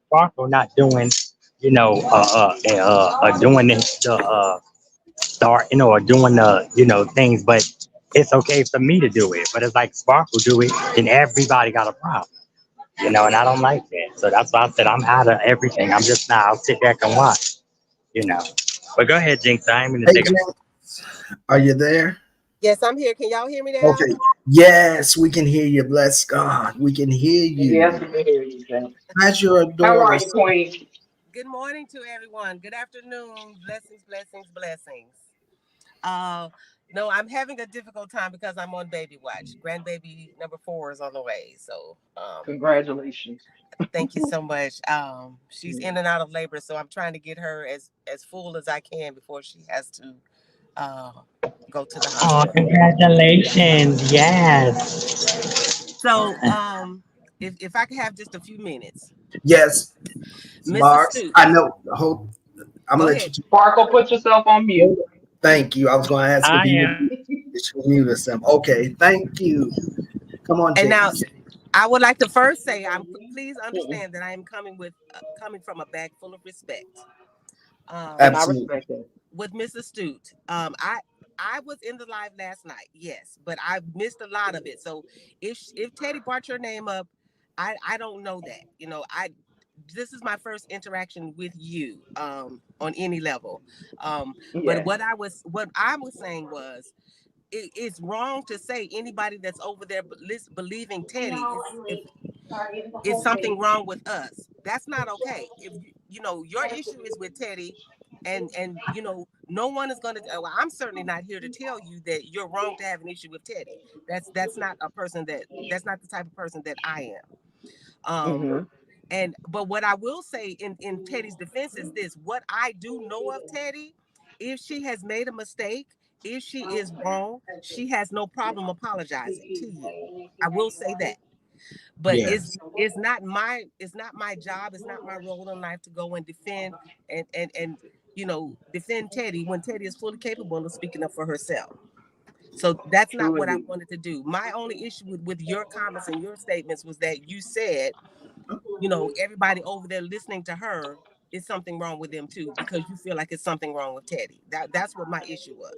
Sparkle not doing, doing the starting or doing the things, but it's okay for me to do it. But it's like Sparkle do it, then everybody got a problem. And I don't like that. So that's why I said I'm out of everything. I'm just now. I'll sit back and watch. You know. But go ahead, Jinx. I ain't gonna hey, take it. Jim. Are you there? Yes, I'm here. Can y'all hear me now? Okay. Yes, we can hear you. Bless God. We can hear Yes, you. we can hear you, Saint. How's your How are daughter? you, Queen? Good morning to everyone. Good afternoon. Blessings, blessings, blessings. Uh no, I'm having a difficult time because I'm on baby watch. Grandbaby number 4 is on the way. So Congratulations. thank you so much. She's in and out of labor, so I'm trying to get her as full as I can before she has to uh go to the Oh, hospital. congratulations. Yes. So if I could have just a few minutes. Yes, Mrs. Sparks. Stu, I know. Hope I'm go gonna let ahead. you. Sparkle, put yourself on mute. Thank you. I was going to ask if I you would am. mute or something. Okay. Thank you. Come on, And now Teddy. I would like to first say, please understand that I am coming from a bag full of respect. And I Um, Absolutely. respect that. with Miss Astute, I was in the live last night, yes, but I missed a lot of it. So if Teddy brought your name up, I don't know that. I this is my first interaction with you on any level. But Yes. what I was saying was it's wrong to say anybody that's over there believing Teddy is something wrong with us. That's not okay. If your issue is with Teddy, and no one is going to. Well, I'm certainly not here to tell you that you're wrong to have an issue with Teddy. That's not a person that's not the type of person that I am. Mm-hmm. But what I will say in Teddy's defense is this: what I do know of Teddy, if she has made a mistake, if she is wrong, she has no problem apologizing to you. I will say that. But it's Yes. it's not my it's not my job, it's not my role in life to go and defend and defend Teddy when Teddy is fully capable of speaking up for herself. So that's not True what I indeed. wanted to do. My only issue with your comments and your statements was that you said, everybody over there listening to her is something wrong with them too, because you feel like it's something wrong with Teddy. That's what my issue was.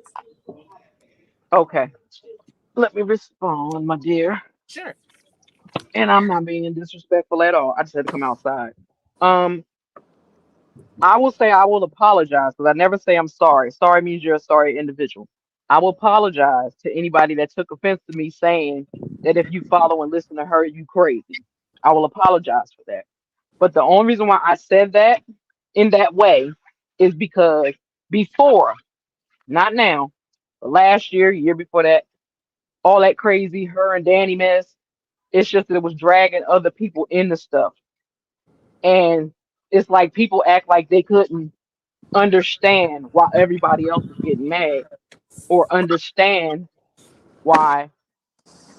Okay. Let me respond, my dear. Sure. And I'm not being disrespectful at all. I just had to come outside. Um, I will say I will apologize because I never say I'm sorry. Sorry means you're a sorry individual. I will apologize to anybody that took offense to me saying that if you follow and listen to her, you crazy. I will apologize for that. But the only reason why I said that in that way is because before, not now, but last year, year before that, all that crazy her and Danny mess, it's just that it was dragging other people into stuff. And it's like people act like they couldn't understand why everybody else was getting mad or understand why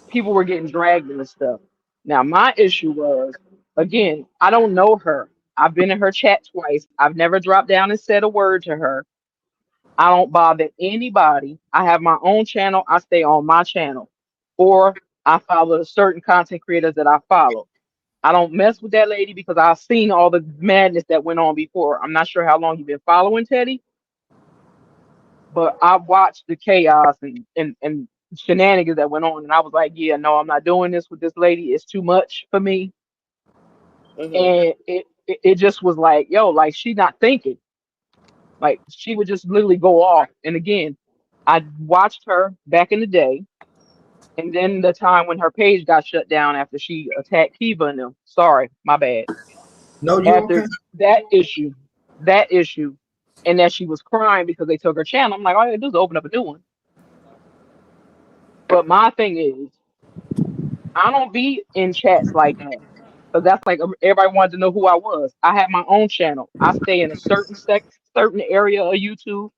people were getting dragged into stuff. Now, my issue was, again, I don't know her. I've been in her chat twice. I've never dropped down and said a word to her. I don't bother anybody. I have my own channel. I stay on my channel. Or I follow certain content creators that I follow. I don't mess with that lady because I've seen all the madness that went on before. I'm not sure how long you've been following Teddy, but I watched the chaos and shenanigans that went on, and I was like, yeah, no, I'm not doing this with this lady. It's too much for me. Hmm. And it just was like, yo, like she not thinking. Like she would just literally go off. And again, I watched her back in the day, and then the time when her page got shut down after she attacked Kiva and them. Sorry, my bad. No, you okay? After that issue, that issue, and that she was crying because they took her channel. I'm like, all you gotta do is open up a new one. But my thing is, I don't be in chats like that. Because that's like everybody wanted to know who I was. I have my own channel. I stay in a certain area of YouTube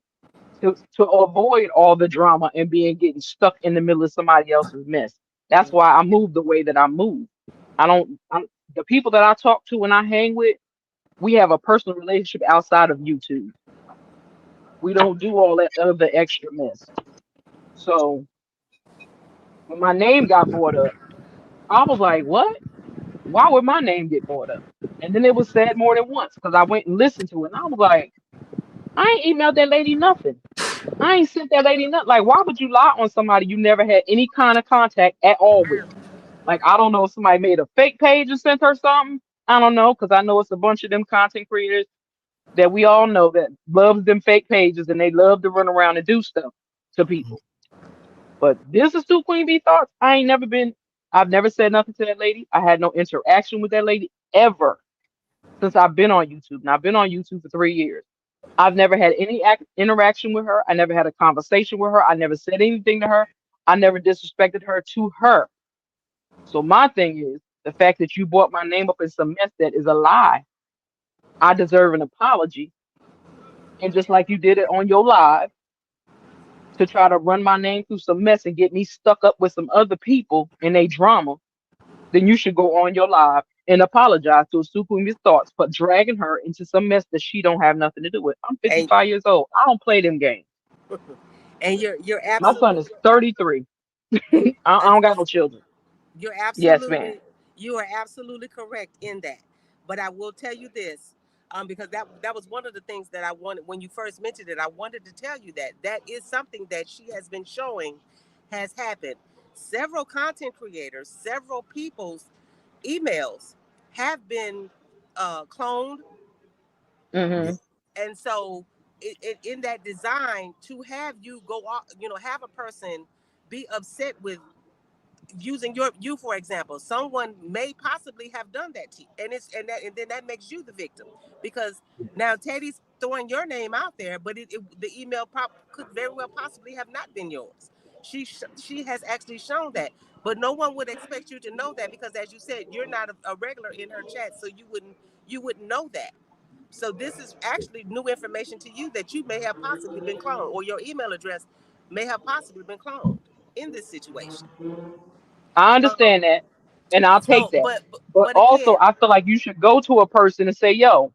to avoid all the drama and being getting stuck in the middle of somebody else's mess. That's why I move the way that I move. The people that I talk to and I hang with, we have a personal relationship outside of YouTube. We don't do all that other extra mess. So when my name got brought up, I was like, what? Why would my name get brought up? And then it was said more than once because I went and listened to it. And I was like, I ain't emailed that lady nothing. I ain't sent that lady nothing. Like, why would you lie on somebody you never had any kind of contact at all with? Like, I don't know if somebody made a fake page and sent her something. I don't know because I know it's a bunch of them content creators that we all know that loves them fake pages and they love to run around and do stuff. to people. But this is two Queen Bee thoughts. I've never said nothing to that lady. I had no interaction with that lady ever since I've been on YouTube. And I've been on YouTube for 3 years. I've never had any interaction with her. I never had a conversation with her. I never said anything to her. I never disrespected her to her. So my thing is the fact that you brought my name up in some mess that is a lie. I deserve an apology. And just like you did it on your live to try to run my name through some mess and get me stuck up with some other people in a drama, then you should go on your live and apologize to Sukumi's thoughts for dragging her into some mess that she don't have nothing to do with. I'm And 55 years old. I don't play them games. you're My son absolutely is 33. I uh, don't got no children. you're Yes, man. absolutely you are absolutely correct in that. But I will tell you this, because that was one of the things that I wanted when you first mentioned it. I wanted to tell you that that is something that she has been showing has happened. Several content creators, several people's emails have been cloned, Yeah. Hmm. and so in that design to have you go off, have a person be upset with using you for example, someone may possibly have done that to you, and then that makes you the victim, because now Teddy's throwing your name out there, but the email could very well possibly have not been yours. She has actually shown that, but no one would expect you to know that, because as you said, you're not a regular in her chat, so you wouldn't know that. So this is actually new information to you, that you may have possibly been cloned, or your email address may have possibly been cloned in this situation. I Um, understand that, and I'll take so, that. but but, But but also, again, I feel like you should go to a person and say, "Yo,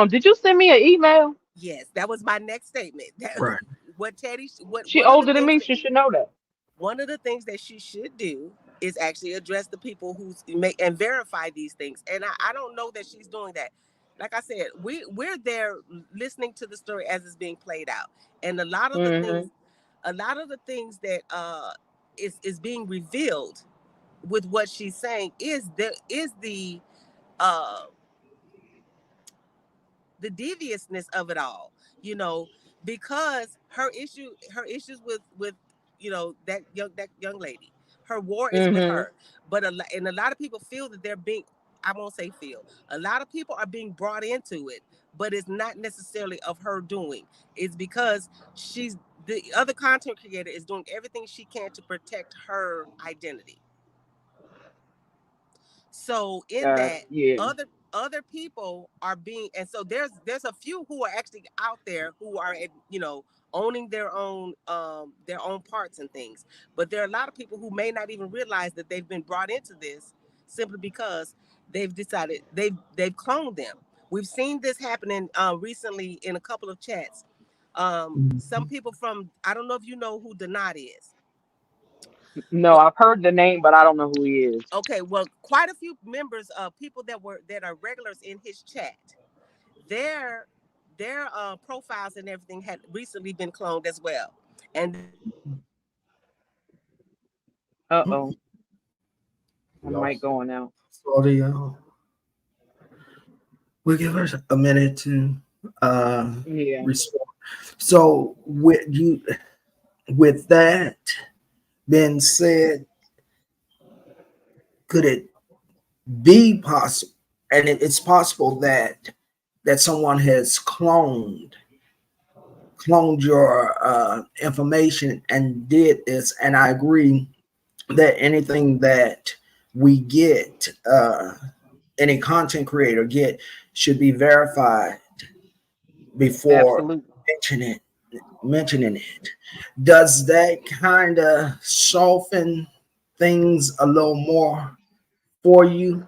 did you send me an email?" yes, that was my next statement. Right. What Teddy, what She one of the older than things me. that She should know that. she should do is actually address the people who make and verify these things. And I don't know that she's doing that. Like I said, we're there listening to the story as it's being played out, and Hmm. a lot of the things that is being revealed with what she's saying is uh the deviousness of it all, you know, because her issues with that young lady, her war is with Hmm. her. But and a lot of people feel that they're being, I won't say feel, a lot of people are being brought into it, but it's not necessarily of her doing. It's because she's the other content creator is doing everything she can to protect her identity. So in that, Yeah. other people are being, and so there's a few who are actually out there who are, owning their own parts and things. But there are a lot of people who may not even realize that they've been brought into this simply because they've decided they've cloned them. We've seen this happening recently in a couple of chats. Some Mhm. people from, I don't know if you know who Donat is. No, I've heard the name, but I don't know who he is. Okay, well, quite a few members of people that are regulars in his chat, their profiles and everything had recently been cloned as well, and then Uh-oh. I might Lost it. going out. Sorry, y'all. We'll give her a minute to uh Yeah. restore. So with that being said, could it be possible, and it's possible that someone has cloned your information and did this, and I agree that anything that we get, any content creator get, should be verified before Absolutely. mentioning mentioning it. Does that kind of soften things a little more for you?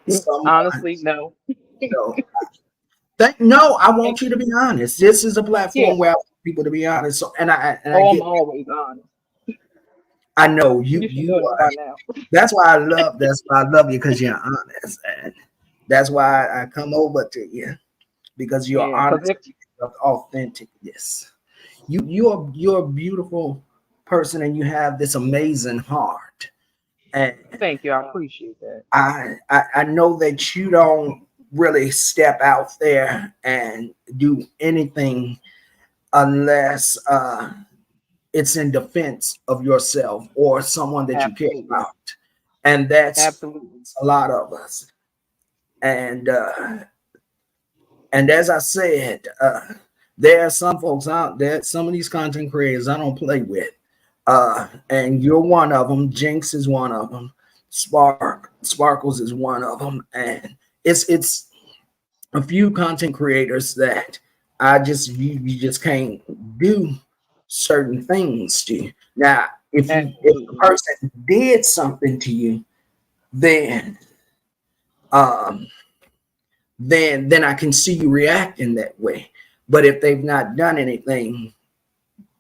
Someone, Honestly, no. no. No, I And want you to be honest. This is a yeah. platform where I want people to be honest. So, and I Oh, I'm get, always honest. I know you You should know that are. by now. That's why I love you, because you're honest, and that's why I come over to you, because you're Yeah, because honest, of authenticness. You're a beautiful person, and you have this amazing heart. And thank you. I appreciate that. I know that you don't really step out there and do anything unless it's in defense of yourself or someone that you care Absolutely. about. And that's Absolutely. a lot of us. And and as I said, there are some folks out there, some of these content creators I don't play with. And you're one of them. Jinx is one of them. Sparkles is one of them. And it's a few content creators that you just can't do certain things to. Now, if the Absolutely. person did something to you, then um then I can see you reacting that way. But if they've not done anything,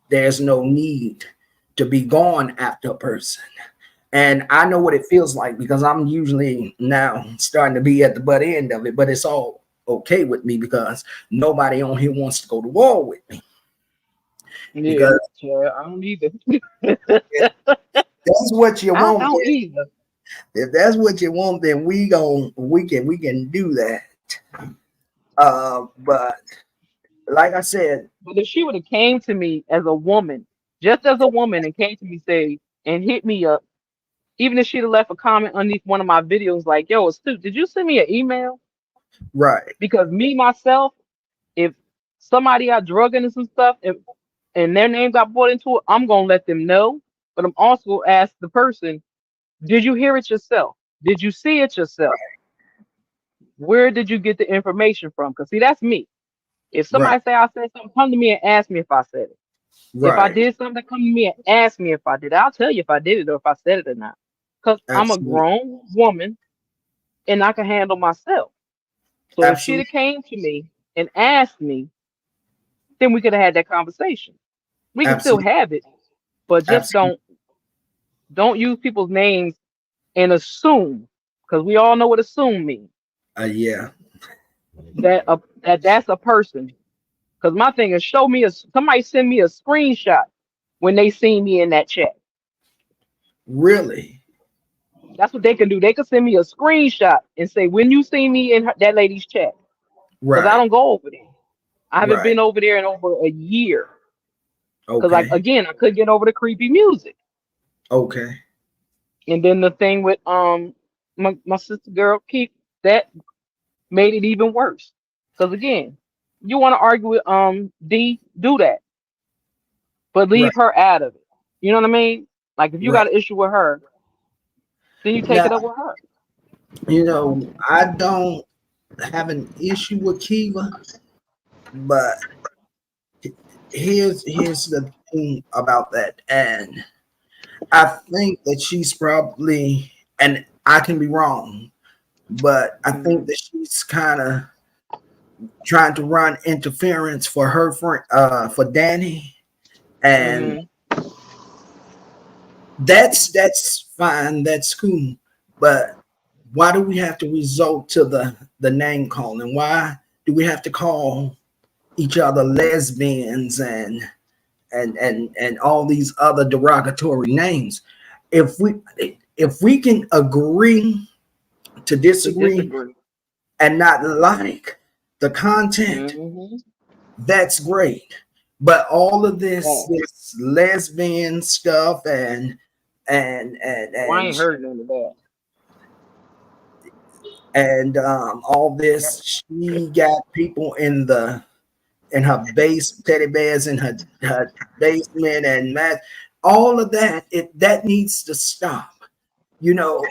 there's no need to be going after a person. And I know what it feels like because I'm usually now starting to be at the butt end of it, but it's all okay with me because nobody on here wants to go to war with me. Yeah, Because yeah, I don't either. if that's what you I want, don't either. if that's what you want, then we can do that. But like I said, But if she would have came to me as a woman, just as a woman, and came to me say and hit me up, even if she'd have left a comment underneath one of my videos like, "Yo, Stu, did you send me an email?" right, Because me myself, if somebody got drug into some stuff and their name got brought into it, I'm gonna let them know. But I'm also gonna ask the person, did you hear it yourself? Did you see it yourself? Where did you get the information from? Because see, that's me. If right, somebody say I said something, come to me and ask me if I said it. If I right, did something, come to me and ask me if I did it. I'll tell you if I did it or if I said it or not. Because I'm a absolutely, grown woman and I can handle myself. So if she'd absolutely, have came to me and asked me, then we could have had that conversation. We can still absolutely, have it, but just absolutely. don't use people's names and assume, because we all know what assume means. Yeah, That's a person. Because my thing is, show me somebody send me a screenshot when they see me in that chat. really, That's what they can do. They can send me a screenshot and say when you see me in that lady's chat. Because I right, don't go over there. I haven't right, been over there in over a year. Because like okay, again, I couldn't get over the creepy music. okay, And then the thing with my sister girl Keith, that made it even worse. Because again, you want to argue with D, do that, but right, leave her out of it. You know what I mean? Like if you right. got an issue with her, then you take Now, it up with her. I don't have an issue with Kiva, but here's the thing about that, and I think that she's probably, and I can be wrong, but I think Mm-hmm. that she's kind of trying to run interference for her friend, for Danny, and Mm-hmm. that's fine, that's cool, but why do we have to resort to the name calling? Why do we have to call each other lesbians and all these other derogatory names? If we can agree to To disagree disagree. and not like the content, Mm-hmm. that's great. But all of this Yeah. this lesbian stuff and and Oh, I ain't and heard none of that. all this, she got people in her base, teddy bears in her basement, and that all of that, that needs to stop. You know,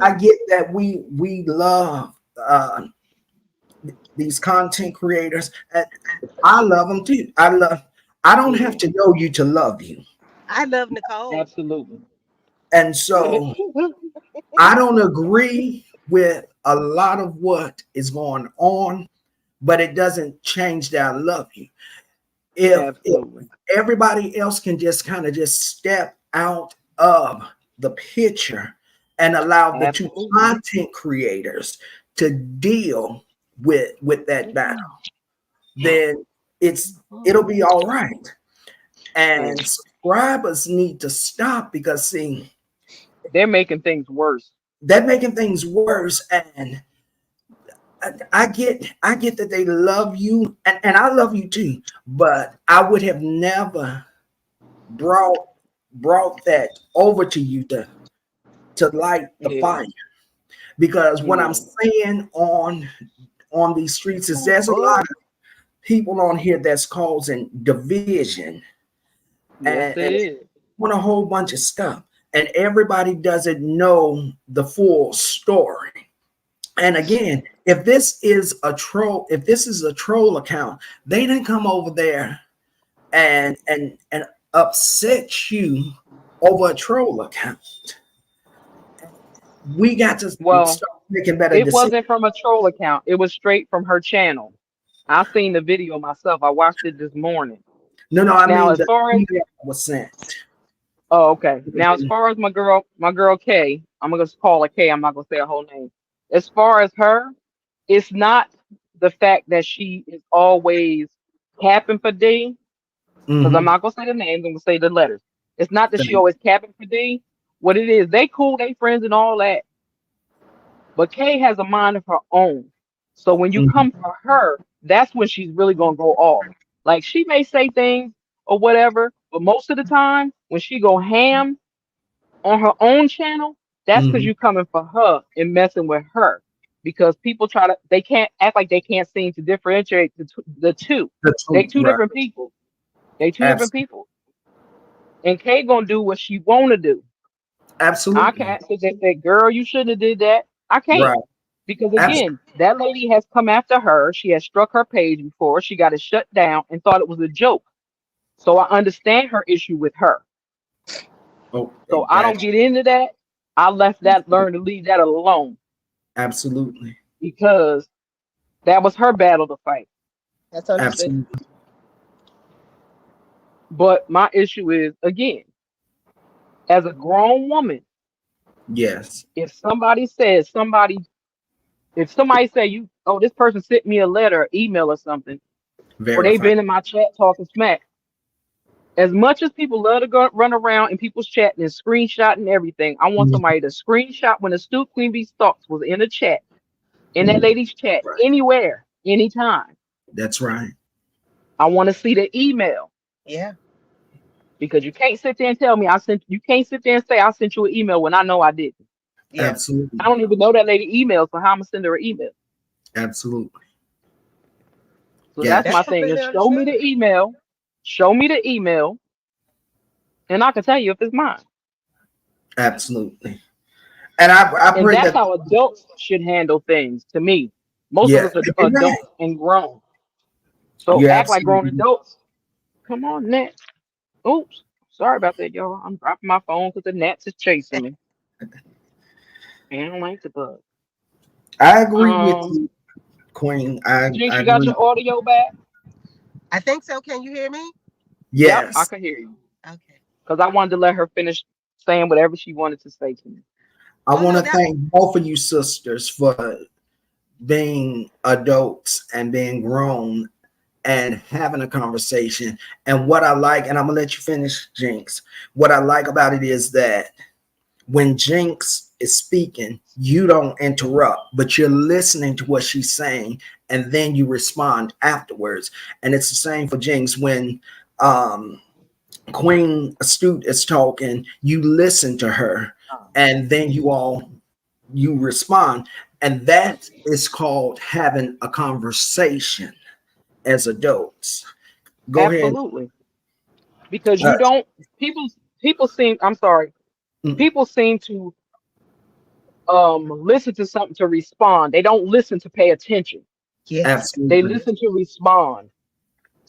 I Yeah. get that we love these content creators, and I love them too. I don't have Yeah. to know you to love you. I love Nicole. Absolutely. And so I don't agree with a lot of what is going on, but it doesn't change that I love you. If Absolutely. everybody else can just kind of just step out of the picture and allow the two Absolutely. content creators to deal with that battle, then it'll be all right. Yeah. And subscribers need to stop because see, They're making things worse. they're making things worse. And I get that they love you, and I love you too, but I would have never brought brought that over to you to light the Yeah. fire. Because what I'm Yeah. saying on these streets is there's a lot Oh, of people on here that's causing division yes, and it is. on a whole bunch of stuff. And everybody doesn't know the full story. And again, if this is a troll account, they didn't come over there and upset you over a troll account. We got to Well, start making better it decisions. wasn't from a troll account. It was straight from her channel. I seen the video myself. I watched it this morning. No, no, I Now, mean as the far as email was sent. oh, okay. Now, as far as my girl Kay, I'm gonna just call her Kay. I'm not gonna say her whole name. As far as her, it's not the fact that she is always capping for D, because I'm Mm-hmm. not gonna say the names. I'm gonna say the letters. It's not that she always capping for D. What it is, they cool, they friends and all that. But Kay has a mind of her own. So when you Mm-hmm. come for her, that's when she's really gonna go off. Like she may say things or whatever, but most of the time when she go ham on her own channel, that's because Mm-hmm. you coming for her and messing with her. Because people try to, they can't act like they can't seem to differentiate the two. The They truth, two right? different people. They two different Absolutely. people. And Kay gonna do what she wanna do. I Absolutely. can't sit there and say, girl, you shouldn't have did that. I can't. Right. Because Absolutely. again, that lady has come after her. She has struck her page before. She got it shut down and thought it was a joke. So I understand her issue with her. Oh, So I don't gotcha. get into that. I left that, learn to leave that alone Absolutely. because that was her battle to fight. That's understood. Absolutely. But my issue is, again, as a grown woman, Yes. if somebody says if somebody say you, oh, this person sent me a letter, or email or something, or they've Verify. been in my chat talking smack, as much as people love to go run around in people's chat and screenshot and everything, I want Mhm. somebody to screenshot when the Stoop Queen Bee Stalks was in a chat, in that lady's chat, Right. anywhere, anytime. That's right. I want to see the email Yeah. because you can't sit there and tell me I sent. You can't sit there and say I sent you an email when I know I didn't. Yeah. I Absolutely. don't even know that lady email, so how I'm gonna send her an email? Absolutely. So that's That's my Gotcha. thing. completely Is show me understood. the email, show me the email, and I can tell you if it's mine. Absolutely. And I And pray that's that how adults should handle things. To me, most of yeah, us are you're right. adults and grown. So You're act like grown absolutely adults. Come on, Nat. Oops. Sorry about that, y'all. I'm dropping my phone because the gnats is chasing me. And I don't like the bug. I agree with Um, you, Queen. Jinx, I you got agree. your audio back? I think so. Can you hear me? Yep, I Yes. can hear you. Okay. Because I wanted to let her finish saying whatever she wanted to say to me. I Oh want no, to that thank both of you sisters for being adults and being grown and having a conversation. And what I like, and I'm gonna let you finish, Jinx. What I like about it is that when Jinx is speaking, you don't interrupt, but you're listening to what she's saying, and then you respond afterwards. And it's the same for Jinx when um, Queen Astute is talking, you listen to her, and then you respond, and that is called having a conversation as adults. Go ahead. Absolutely. Because Uh, you don't people people seem I'm sorry, mm, people seem to listen to something to respond. They don't listen to pay attention. yes. They absolutely, listen to respond.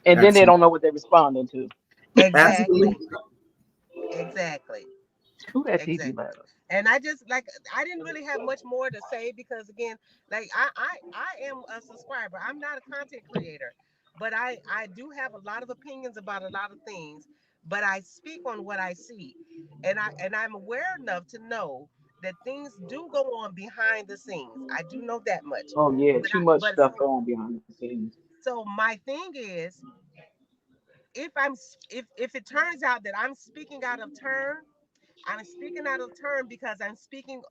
And then they absolutely, don't know what they're responding to. Exactly. absolutely. Exactly. Who that TV Exactly. letter? And I just like I didn't really have much more to say because again, like I am a subscriber. I'm not a content creator, but I do have a lot of opinions about a lot of things, but I speak on what I see. And I'm aware enough to know that things do go on behind the scenes. I do know that much. Oh yeah, But too much but stuff going on behind the scenes. so my thing is if it turns out that I'm speaking out of turn, I'm speaking out of turn because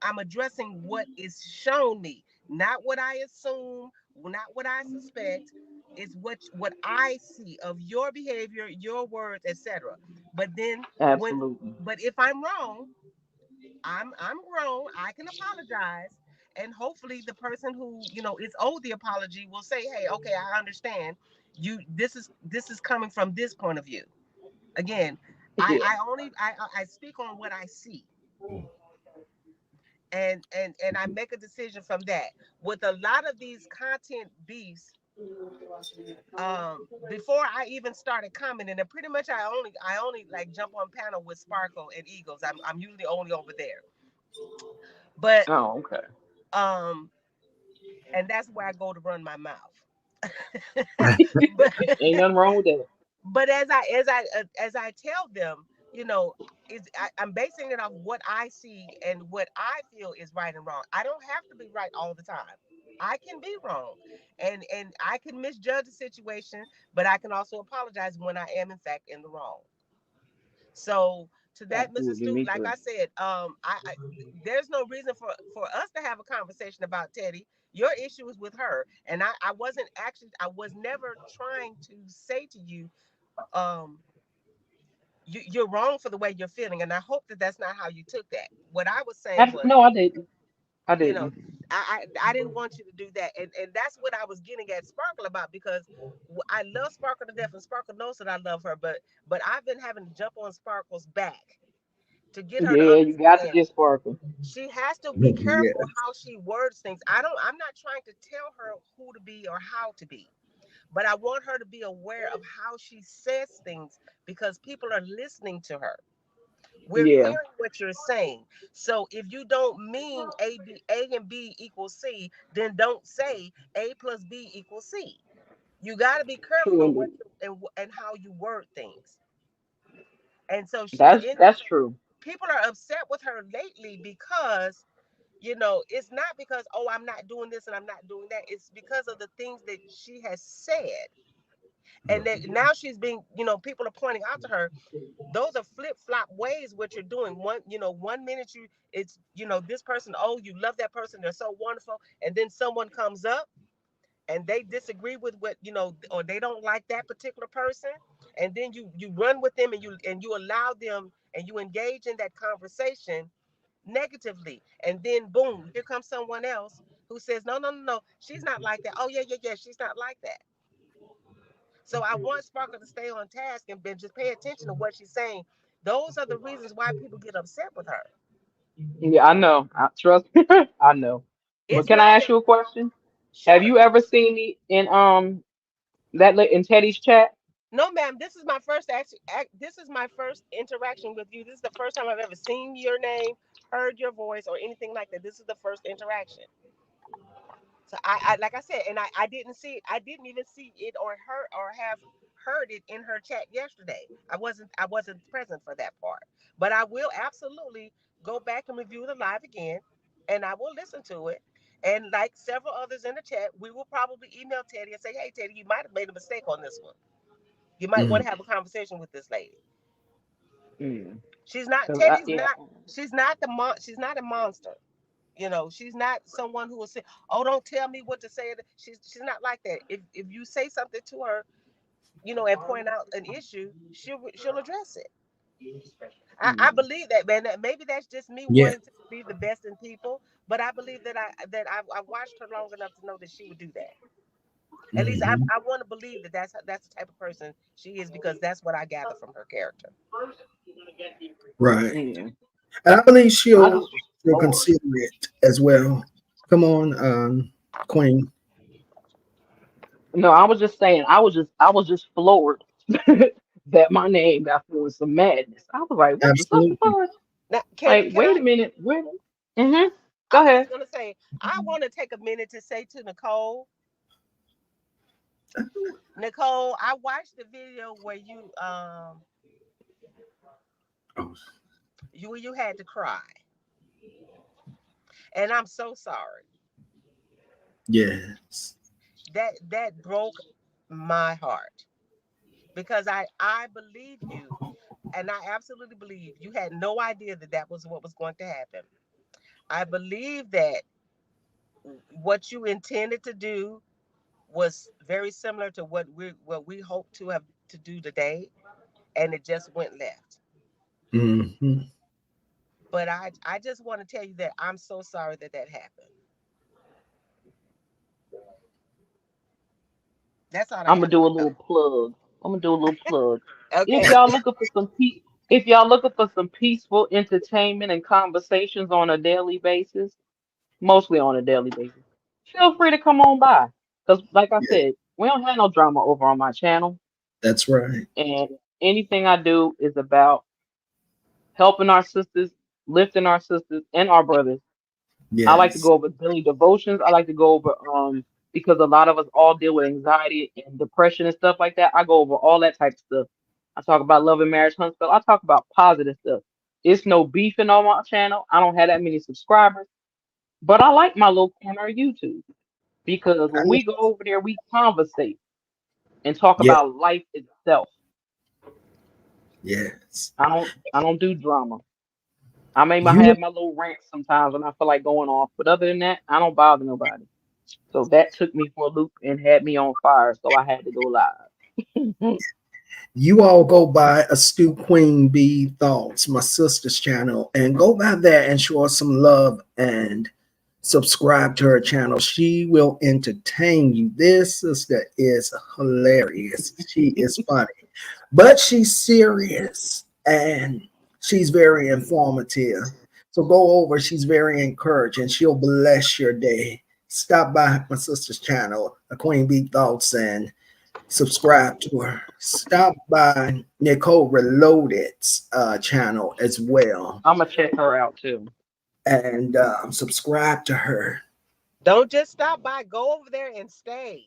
I'm addressing what is shown me. not what I assume, not what I suspect. It's what I see of your behavior, your words, etc. But then when, Absolutely. but if I'm wrong, I'm grown. I can apologize, and hopefully the person who is owed the apology will say, "Hey, okay, I understand. This is coming from this point of view." Again, Yeah, I speak on what I see, and I make a decision from that. With a lot of these content beefs, before I even started commenting, and pretty much I only like jump on panel with Sparkle and Eagles. I'm usually only over there, but oh, okay. um, and that's where I go to run my mouth. but Ain't nothing wrong with that. but as I tell them, you know, I'm basing it off what I see and what I feel is right and wrong. I don't have to be right all the time. I can be wrong, and I can misjudge the situation, but I can also apologize when I am in fact in the wrong. So to that, Mrs. Absolutely, Stu, me like too. I said, there's no reason for us to have a conversation about Teddy. Your issue is with her, and I was never trying to say to you, um, you're wrong for the way you're feeling, and I hope that that's not how you took that. What I was saying was, No, I didn't. I you know, didn't. I didn't want you to do that, and that's what I was getting at Sparkle about, because I love Sparkle to death, and Sparkle knows that I love her, but I've been having to jump on Sparkle's back to get her to Yeah, you got to understand get Sparkle. she has to be Yeah. careful how she words things. I'm not trying to tell her who to be or how to be, but I want her to be aware of how she says things, because people are listening to her. We're Yeah, hearing what you're saying. So if you don't mean A and B equals C, then don't say A plus B equals C. You got to be careful true of indeed. and how you word things. And so That's true. people are upset with her lately because it's not because, oh, I'm not doing this and I'm not doing that. It's because of the things that she has said. And that now she's being, people are pointing out to her, those are flip-flop ways what you're doing. One minute it's, this person, oh, you love that person, they're so wonderful. And then someone comes up and they disagree with what, or they don't like that particular person. And then you run with them, and you allow them, and you engage in that conversation negatively, and then boom, here comes someone else who says, no, no, no, no, she's not like that. Oh, yeah, yeah, yeah, she's not like that. So I want Sparkle to stay on task and just pay attention to what she's saying. Those are the reasons why people get upset with her. Yeah, I know. Trust me, I know. But It's can not I ask that. you a question? Have Sure. you ever seen me in in Teddy's chat? No, ma'am, this is my first this is my first interaction with you. This is the first time I've ever seen your name, heard your voice, or anything like that. This is the first interaction. So I like I said, and I didn't see it. I didn't even see it or have heard it in her chat yesterday. I wasn't present for that part. But I will absolutely go back and review the live again, and I will listen to it. And like several others in the chat, we will probably email Teddy and say, "Hey, Teddy, you might have made a mistake on this one. You might want Mhm. to have a conversation with this lady. Mm. She's not 'Cause Teddy's yeah. not. She's not she's not a monster. She's not someone who will say, "Oh, don't tell me what to say." She's not like that. If you say something to her, and point out an issue, she'll address it. I Mm. believe that, man. Maybe that's just me Yeah. wanting to believe the best in people, but I believe that I've watched her long enough to know that she would do that. At least I Hmm. I want to believe that that's the type of person she is, because that's what I gather from her character. Right. Yeah. And I believe I she'll just was she'll floored. consider it as well. Come on, Queen. No, I was just saying, I was just floored that my name got full of some madness. I was like, what the fuck? Absolutely. Now, Like, can wait I? a minute, wait. Mm-hmm. I Go was just ahead. gonna say, I want to take a minute to say to Nicole, Nicole, I watched the video where Oh, you had to cry, and I'm so sorry. yes. That broke my heart, because I believe you, and I absolutely believe you had no idea that that was what was going to happen. I believe that what you intended to do was very similar to what we hope to have to do today, and it just went left. Hmm. But I just want to tell you that I'm so sorry that that happened. That's all I I'm gonna have. do a Oh, little plug. I'm gonna do a little plug. If okay. y'all looking for some if y'all looking for some peaceful entertainment and conversations on a daily basis, mostly on a daily basis, feel free to come on by. Cause like I Yeah, said, we don't have no drama over on my channel, that's right. and anything I do is about helping our sisters, lifting our sisters and our brothers. I like to Yes, go over daily devotions. I like to go over because a lot of us all deal with anxiety and depression and stuff like that. I go over all that type of stuff. I talk about love and marriage, Huntsville. I talk about positive stuff. It's no beefing on my channel. I don't have that many subscribers, but I like my little corner of YouTube because I when know. we go over there, we conversate and talk Yeah, about life itself. yes. I don't do drama. I may might You have my little rants sometimes when I feel like going off, but other than that, I don't bother nobody. So that took me for a loop and had me on fire. So I had to go live. you all go by Astute Queen Bee Thoughts, my sister's channel, and go by there and show her some love and subscribe to her channel. She will entertain you. This sister is hilarious. She is funny, but she's serious and she's very informative. So go over. She's very encouraging. She'll bless your day. Stop by my sister's channel, A Queen Bee Thoughts, and subscribe to her. Stop by Nicole Reloaded's channel as well, I'm gonna check her out too. and subscribe to her. Don't just stop by. Go over there and stay.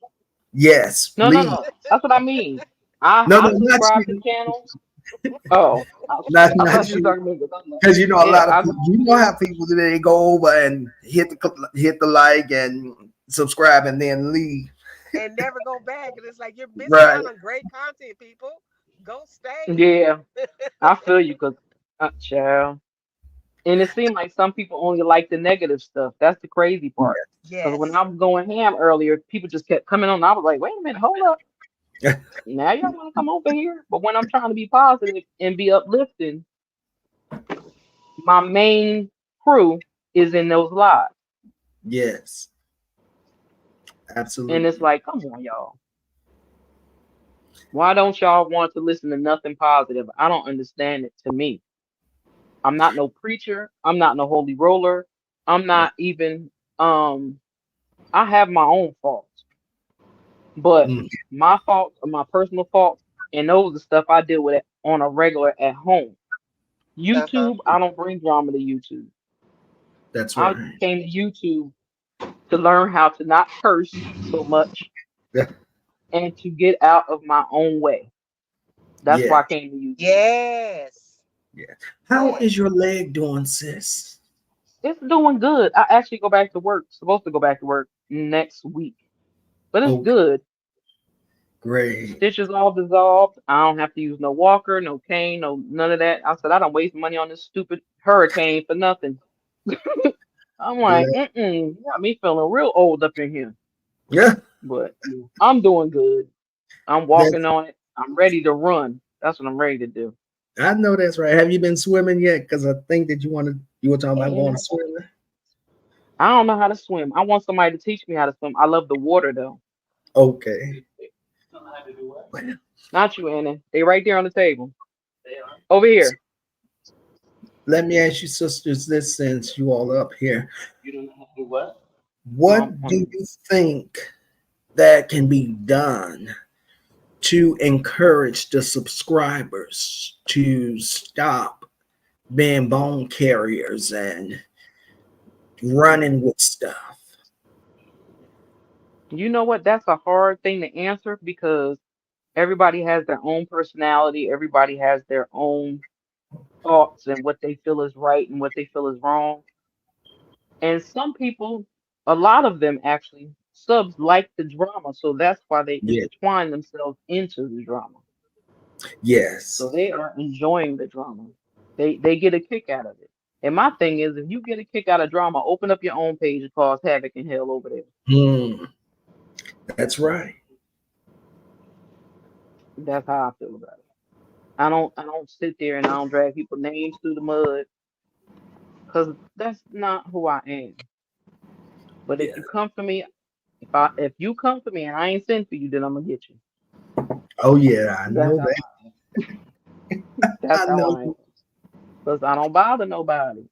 Yes, No, no, leave. no. That's what I mean. I No, no, I not subscribe to you. channels. Oh, I Not thought you were you. talking about because I'm like, Because you know a yeah, lot of people, you know how people do, they go over and hit the like and subscribe and then leave. And never go back. And it's like you're missing Right. out on great content, people. Go stay. yeah, I feel you because, child. And it seemed like some people only like the negative stuff. That's the crazy part. Because when Yes. I was going ham earlier, people just kept coming on. I was like, wait a minute, hold up. Yeah. Now y'all want to come over here? But when I'm trying to be positive and be uplifting, my main crew is in those lives. Yes, And it's absolutely. like, come on, y'all. Why don't y'all want to listen to nothing positive? I don't understand it to me. I'm not no preacher. I'm not no holy roller. I'm Right. not even I have my own faults. But Mm, my faults are my personal faults, and those are stuff I deal with on a regular at home. Uh-huh. YouTube, I don't bring drama to YouTube. that's I right. came to YouTube to learn how to not curse so much Yeah. and to get out of my own way. That's why Yeah. I came to YouTube. Yes. Yeah. How Yes. is your leg doing, sis? It's doing good. I actually go back to work, supposed to go back to work next week, but it's Okay, good. great. Stitches all dissolved. I don't have to use no walker, no cane, no none of that. I said I don't waste money on this stupid hurricane for nothing. I'm like, Glad. you got me feeling real old up in here. Yeah. But I'm doing good. I'm walking That's, on it. I'm ready to run. That's what I'm ready to do. I know that's right. Have you been swimming yet? Because I think that you were talking about going Man, swimming. I don't know how to swim. I want somebody to teach me how to swim. I love the water though. Okay. Well, Not you, Anna. They right there on the table. Over so here. let me ask you, sisters, this since you all up here. You don't know how to do what? No, I'm What do hungry. you think that can be done to encourage the subscribers to stop being bone carriers and running with stuff? You know what? That's a hard thing to answer because everybody has their own personality. Everybody has their own thoughts and what they feel is right and what they feel is wrong. And some people, a lot of them actually, subs like the drama. So that's why they Yeah. intertwine themselves into the drama. So Yes. they are enjoying the drama. They get a kick out of it. And my thing is, if you get a kick out of drama, open up your own page and cause havoc and hell over there. Hmm. That's right. That's how I feel about it. I don't sit there and I don't drag people's names through the mud because that's not who I am. But if Yeah. you come for me, if you come for me and I ain't sent for you, then I'm gonna get you. Oh yeah, I That's know how that. that's I how know. I am. Because I don't bother nobody.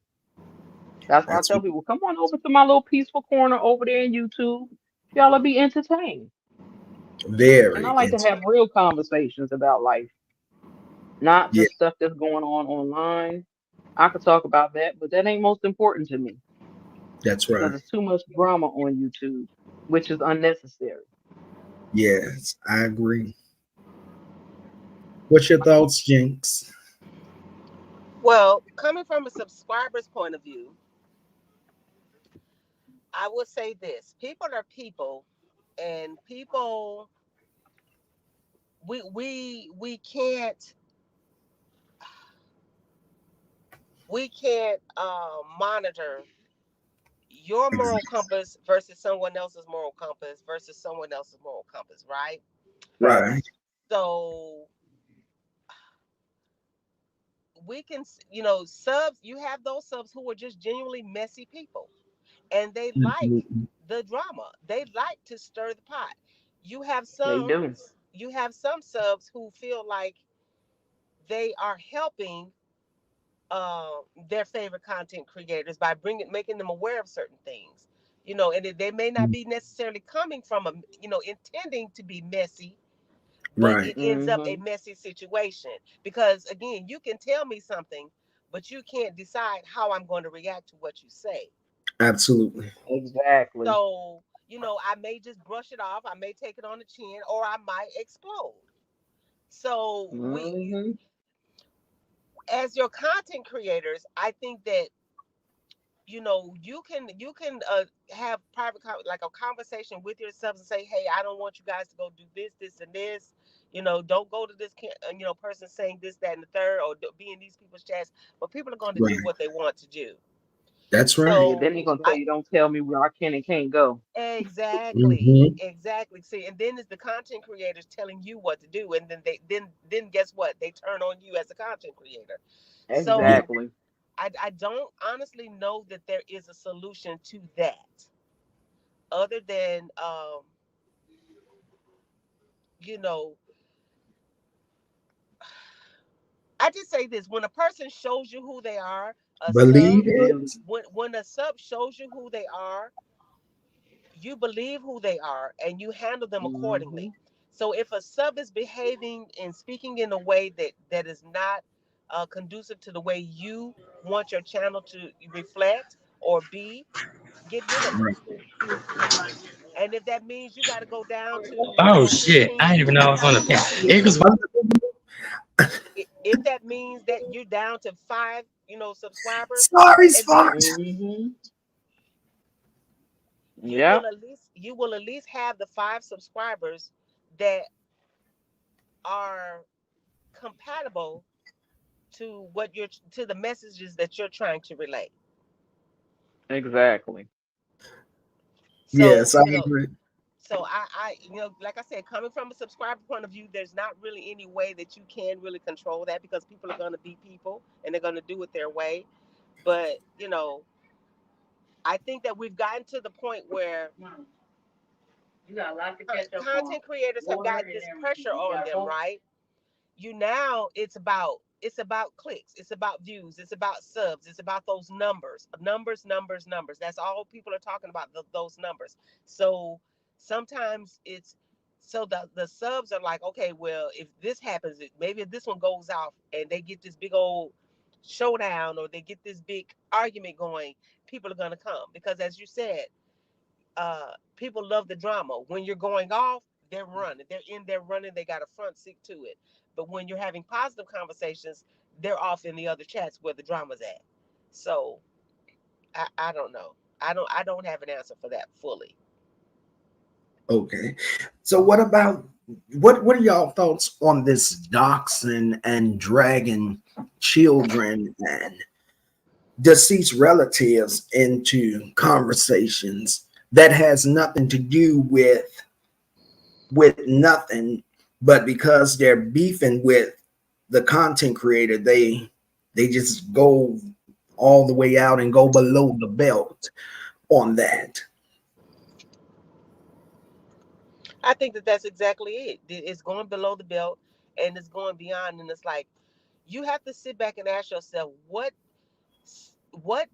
That's why I That's tell people, come on over to my little peaceful corner over there in YouTube. Y'all'll be entertained. And I very like to interesting. have real conversations about life, not Yeah, just stuff that's going on online. I could talk about that, but that ain't most important to me that's because right. there's too much drama on YouTube, which is unnecessary. Yes, I agree. What's your thoughts, Jinx? Well, coming from a subscriber's point of view, I would say this: people are people, and people we can't monitor your moral compass versus someone else's moral compass versus someone else's moral compass, right? Facts. Right. So we can, subs. You have those subs who are just genuinely messy people, and they like Absolutely. the drama. They like to stir the pot. You have They some. do. You have some subs who feel like they are helping uh, their favorite content creators by making them aware of certain things, and they may not be necessarily coming from intending to be messy, but Right. it ends up a Hmm. messy situation because again, you can tell me something, but you can't decide how I'm going to react to what you say. Absolutely. Exactly. So I may just brush it off, I may take it on the chin, or I might explode. So we, Hmm. as your content creators, I think that you can have like a conversation with yourselves and say, hey, I don't want you guys to go do this and this. Don't go to this person saying this, that, and the third, or be in these people's chats. But people are going to do Right. what they want to do. That's right. Yeah, then So they're gonna tell I you, don't tell me where I can and can't go. Hmm. exactly see, and then it's the content creators telling you what to do, and then guess what, they turn on you as a content creator. Yeah. So Exactly. I don't honestly know that there is a solution to that other than you know I just say this: when a person shows you who they are, a sub Believe Really. it. when a sub shows you who they are, you believe who they are and you handle them Hmm. accordingly. So if a sub is behaving and speaking in a way that is not conducive to the way you want your channel to reflect or be, get rid of them. Right. And if that means you got to go down to Oh shit! I 15, didn't even know I was on the pen. It was if that means that you're down to 5 subscribers, Sorry, at least Sparks. Hmm. you Yep. will at least have the 5 subscribers that are compatible to to the messages that you're trying to relay. Exactly. So Yes, I agree. like I said, coming from a subscriber point of view, there's not really any way that you can really control that because people are going to be people and they're going to do it their way. But I think that we've gotten to the point where You got a lot to catch up on. content creators have Water got and this everything. pressure You on got them, both? right? Now it's about clicks, it's about views, it's about subs, it's about those numbers. That's all people are talking about, those numbers. So sometimes it's so the subs are like, okay, well, if this happens, maybe if this one goes off and they get this big old showdown or they get this big argument going, people are going to come because, as you said, people love the drama. When you're going off, they're running. They're in there running. They got a front seat to it. But when you're having positive conversations, they're off in the other chats where the drama's at. So I don't know. I don't have an answer for that fully. Okay. So what are y'all thoughts on this doxing and dragging children and deceased relatives into conversations that has nothing to do with nothing, but because they're beefing with the content creator, they just go all the way out and go below the belt on that. I think that that's exactly it. It's going below the belt and it's going beyond. And it's like you have to sit back and ask yourself, what, what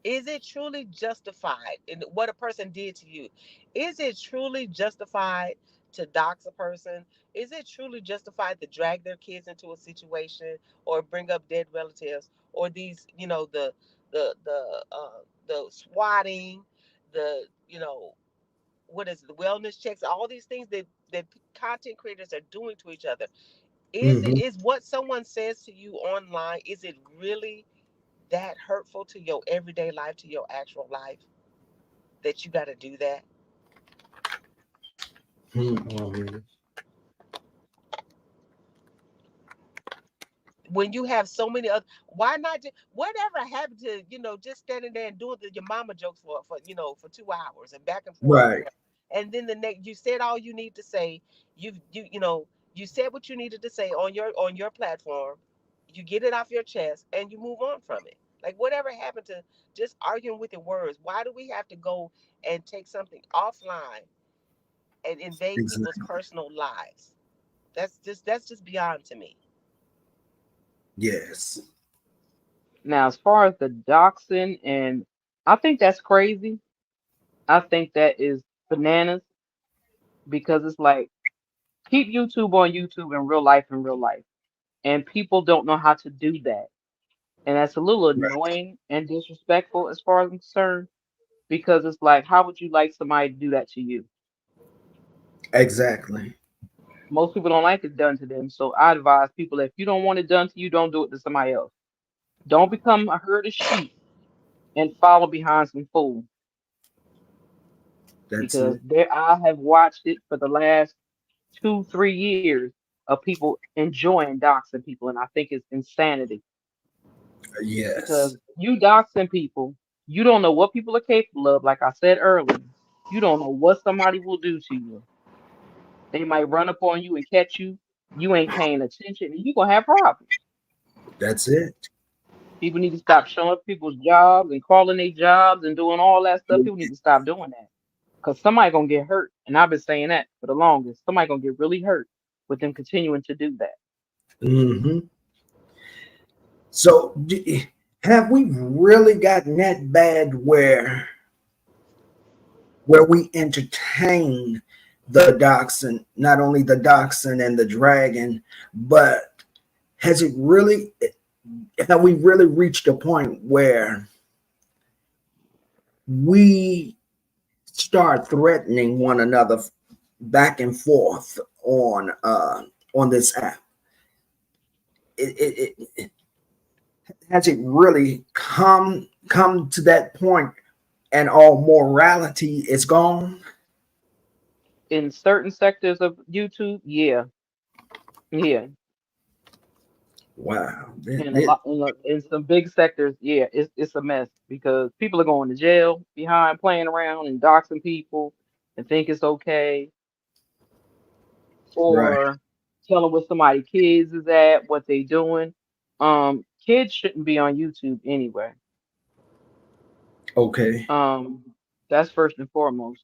is it truly justified in what a person did to you? Is it truly justified to dox a person? Is it truly justified to drag their kids into a situation or bring up dead relatives or these, the swatting, the what is it, the wellness checks, all these things that content creators are doing to each other. Hmm. Is what someone says to you online, is it really that hurtful to your everyday life, to your actual life, that you got to do that? Hmm. When you have so many other, why not just, whatever happened to, just standing there and doing your mama jokes for 2 hours and back and forth and Right. forth. And then the next, you said all you need to say. You said what you needed to say on your platform. You get it off your chest and you move on from it. Like, whatever happened to just arguing with your words? Why do we have to go and take something offline and invade people's Exactly. personal lives? That's just beyond to me. Yes. Now, as far as the doxing, and I think that's crazy. I think that is bananas because it's like keep YouTube on YouTube in real life in real life, and people don't know how to do that, and that's a little Right. annoying and disrespectful as far as I'm concerned. Because it's like, how would you like somebody to do that to you? Exactly. Most people don't like it done to them, so I advise people if you don't want it done to you, don't do it to somebody else. Don't become a herd of sheep and follow behind some fool That's because it. there I have watched it for the last 2, 3 years of people enjoying doxing people, and I think it's insanity because Yes. you doxing people, you don't know what people are capable of. Like I said earlier, you don't know what somebody will do to you. They might run up on you and catch you. You ain't paying attention, and you're gonna have problems. That's it. People need to stop showing up people's jobs and calling their jobs and doing all that stuff. People need to stop doing that. Cause somebody gonna get hurt. And I've been saying that for the longest. Somebody gonna get really hurt with them continuing to do that. Hmm. So, have we really gotten that bad where we entertain the dachshund, not only the dachshund and the dragon, but has it really have we really reached a point where we start threatening one another back and forth on this app? It has it really come to that point and all morality is gone? In certain sectors of YouTube, yeah, yeah. Wow. And a lot in some big sectors, yeah, it's a mess because people are going to jail behind playing around and doxing people and think it's okay, Right. or telling where somebody kids is at, what they doing. Kids shouldn't be on YouTube anyway. Okay. Um, that's first and foremost.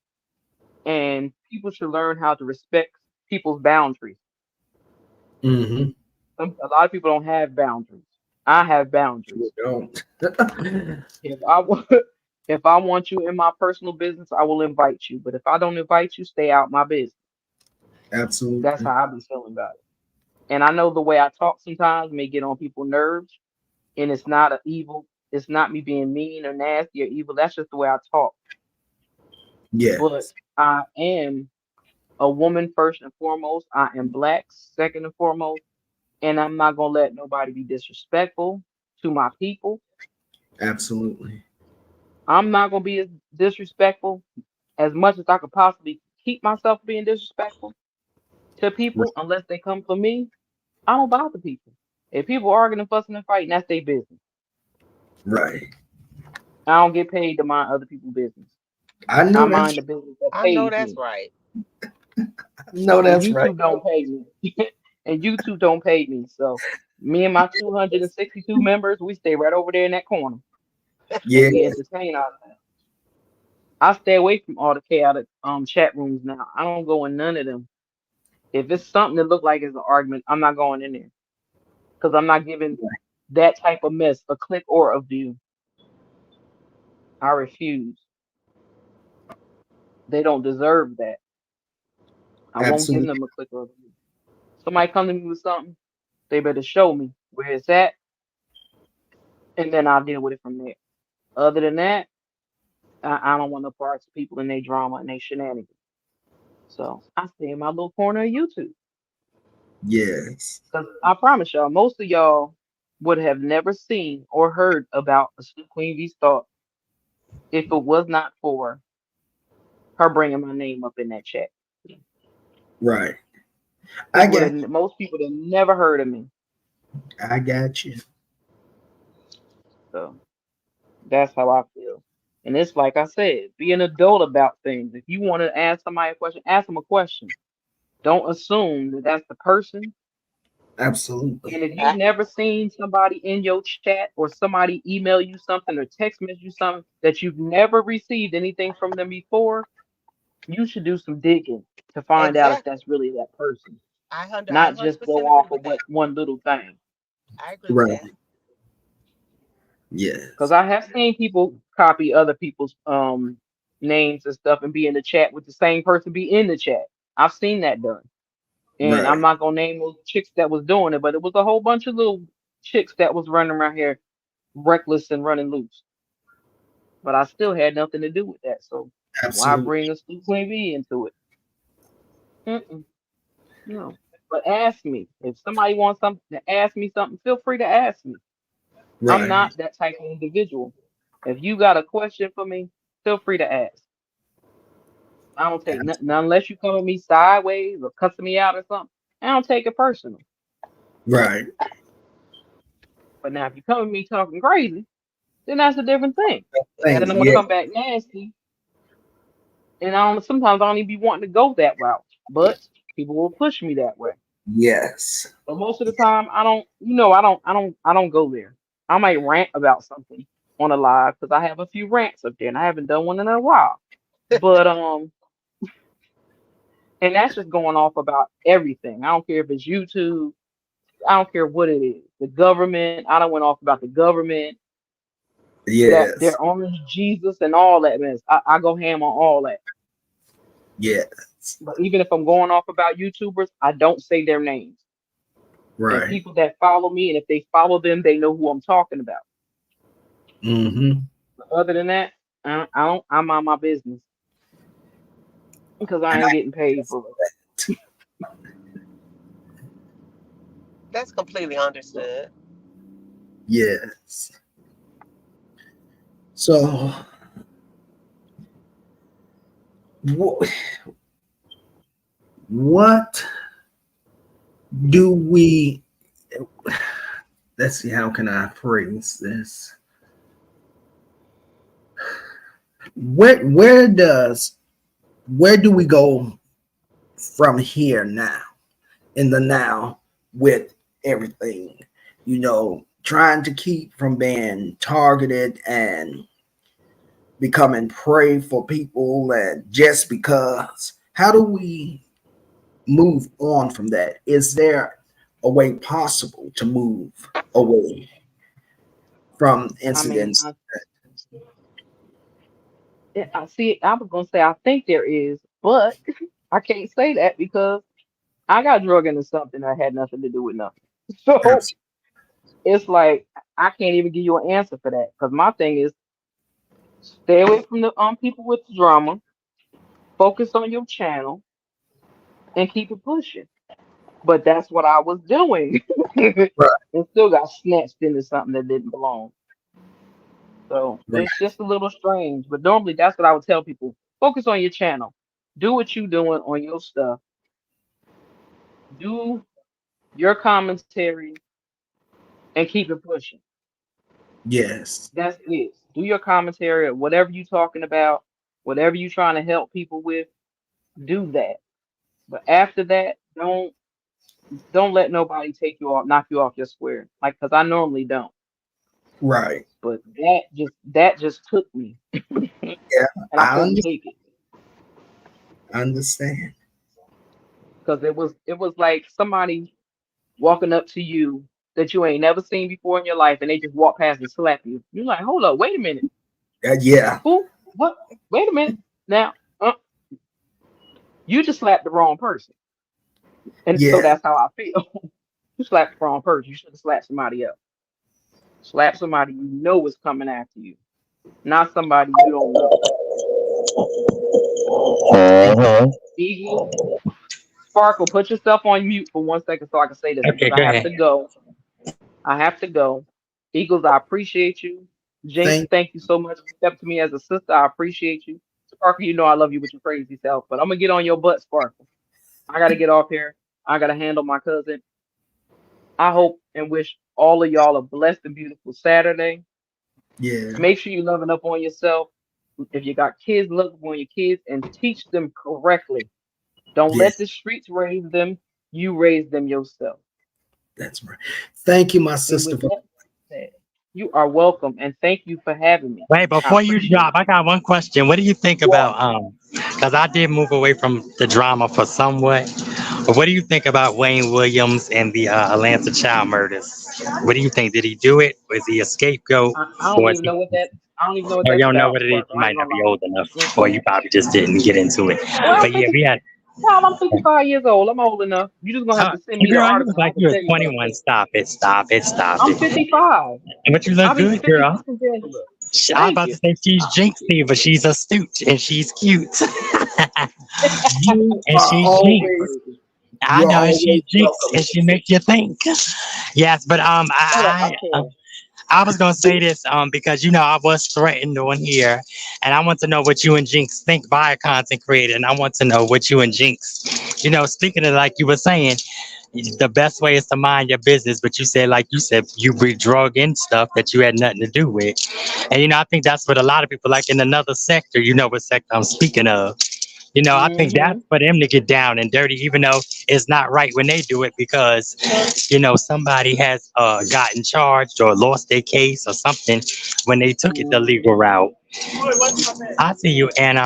And people should learn how to respect people's boundaries. Mm-hmm. A lot of people don't have boundaries. I have You boundaries. don't. If I want, if I want you in my personal business, I will invite you. But if I don't invite you, stay out my business. That's Absolutely. how I be feeling about it. And I know the way I talk sometimes may get on people's nerves, and it's not a evil. It's not me being mean or nasty or evil. That's just the way I talk. But Yes. I am a woman first and foremost. I am black second and foremost, and I'm not gonna let nobody be disrespectful to my people. Absolutely. I'm not gonna be as disrespectful as much as I could possibly keep myself being disrespectful to Right. people unless they come for me. I don't bother people. If people arguing and fussing and fighting, that's their business. Right. I don't get paid to mind other people's business. I I know that's mind the business that I know pays that's me. right. I know And that's right. YouTube don't pay me. And YouTube don't pay me. So me and my 262 members, we stay right over there in that corner and Yeah. we entertain ourselves. I stay away from all the chaotic chat rooms now. I don't go in none of them. If it's something that look like it's an argument, I'm not going in there because I'm not giving that type of mess a click or a view. I refuse. They don't deserve that. I won't give Absolutely. them a click or a view. Somebody come to me with something, they better show me where it's at, and then I'll deal with it from there. Other than that, I don't want no parts of people and their drama and their shenanigans. So I stay in my little corner of YouTube. Yes. Because I promise y'all, most of y'all would have never seen or heard about a Snoop Queen V's thought if it was not for her bringing my name up in that chat. Right. I It would got have most people would have never heard of me. I got you. So that's how I feel. And it's like I said, be an adult about things. If you want to ask somebody a question, ask them a question. Don't assume that that's the person. Absolutely. And if you've I, never seen somebody in your chat or somebody email you something or text message you something that you've never received anything from them before, you should do some digging to find out if exactly. that's really that person, I not just go 100% agree off of with what that. one little thing. I agree with Right. that. Because Yes. I have seen people copy other people's names and stuff and be in the chat with the same person be in the chat. I've seen that done. And I'm Right. not gonna name those chicks that was doing it, but it was a whole bunch of little chicks that was running around here reckless and running loose. But I still had nothing to do with that. So why Absolutely. bring a Queen Bee into it? Mm-mm, no. But ask me if somebody wants something to ask me something. Feel free to ask me. I'm Right. not that type of individual. If you got a question for me, feel free to ask. I don't take Abs- nothing unless you come at me sideways or cussing me out or something. I don't take it personal. Right. But now if you come at me talking crazy, then that's a different thing. Then Thing. I'm gonna Yeah. come back nasty, and I don't. Sometimes I don't even be wanting to go that route, but people will push me that way. Yes. But most of the time, I don't. I don't go there. I might rant about something on a live because I have a few rants up there, and I haven't done one in a while. But and that's just going off about everything. I don't care if it's YouTube. I don't care what it is. The government. I don't went off about the government. That Yes. their orange Jesus and all that mess. I go ham on all that. Yes. But even if I'm going off about YouTubers, I don't say their names. And Right. people that follow me, and if they follow them, they know who I'm talking about. Mm-hmm. But other than that, I don't. I'm on my business because I And ain't I getting paid for it. That's completely understood. yes. So wh- what do we let's see how can I phrase this? Where does where do we go from here now in the now with everything? Trying to keep from being targeted and becoming prey for people and just because. How do we move on from that? Is there a way possible to move away from I mean, incidents? I see. I was gonna say I think there is, but I can't say that because I got drug into something that had nothing to do with nothing. So Absolutely. it's like I can't even give you an answer for that because my thing is stay away from the people with the drama, focus on your channel, and keep it pushing. But that's what I was doing, Right, and still got snatched into something that didn't belong. So right, it's just a little strange. But normally that's what I would tell people: focus on your channel, do what you doing on your stuff, do your commentary, and keep it pushing. Yes. That's it. Do your commentary or whatever you talking about, whatever you trying to help people with, do that. But after that, don't let nobody take you off, knock you off your square. Like, cause I normally don't. Right. But that just took me, Yeah. and I I couldn't take it understand. because it was like somebody walking up to you that you ain't never seen before in your life, and they just walk past and slap you. You're like, hold up, wait a minute, Yeah. who? What? Wait a minute. Now, you just slapped the wrong person, and so Yeah. that's how I feel. You slapped the wrong person. You should have slapped somebody else. Slap somebody you know is coming after you, not somebody you don't know. Uh-huh. Eagle, Sparkle, put yourself on mute for 1 second so I can say this because Okay, I go have ahead. to go. I have to go. Eagles, I appreciate you. Jinx, Thank thank you so much for stepping to me as a sister. I appreciate you. Sparkle, you know I love you with your crazy self, but I'm gonna get on your butt, Sparkle. I gotta get off here. I gotta handle my cousin. I hope and wish all of y'all a blessed and beautiful Saturday. yeah. Make sure you loving up on yourself. If you got kids, love up on your kids and teach them correctly. Don't Yeah. let the streets raise them. You raise them yourself. That's right. Thank you, my And sister. with that said, you are welcome and thank you for having me. Wait, I before you appreciate drop, I got one question. What do you think you. about because I did move away from the drama for somewhat, but what do you think about Wayne Williams and the Atlanta child murders? What do you think? Did he do it? Was he a scapegoat? I don't Or is even he, know what that. I don't even know what or you that's don't know about, what it is? Sparkle. You I might ain't not gonna be lie. old enough, or Mm-mm. you probably just didn't get into it. Well, I'm But yeah, 50. we had. Child, I'm 55 years old. I'm old enough. You just gonna have Uh, to send me the girl, you look article. I like can you're tell you what I 21. think. Stop it! Stop it! Stop I'm it! 55. But you look I'll be good, girl. 56 in January. I was Thank about to you. say she's jinxy, but she's astute and she's cute. You And are she's You jinx. always crazy. I you're know, and she's always jinx, welcome. and she makes you think. Yes, but Shut up, I care. I was gonna say this because I was threatened on here, and I want to know what you and Jinx think by a content creator, and I want to know what you and Jinx, speaking of like you were saying, the best way is to mind your business, but like you said, you be drug in stuff that you had nothing to do with, and I think that's what a lot of people like in another sector. You know what sector I'm speaking of. I think Mm-hmm. that's for them to get down and dirty, even though it's not right when they do it because, somebody has gotten charged or lost their case or something when they took it the Mm-hmm. legal route. I see you, and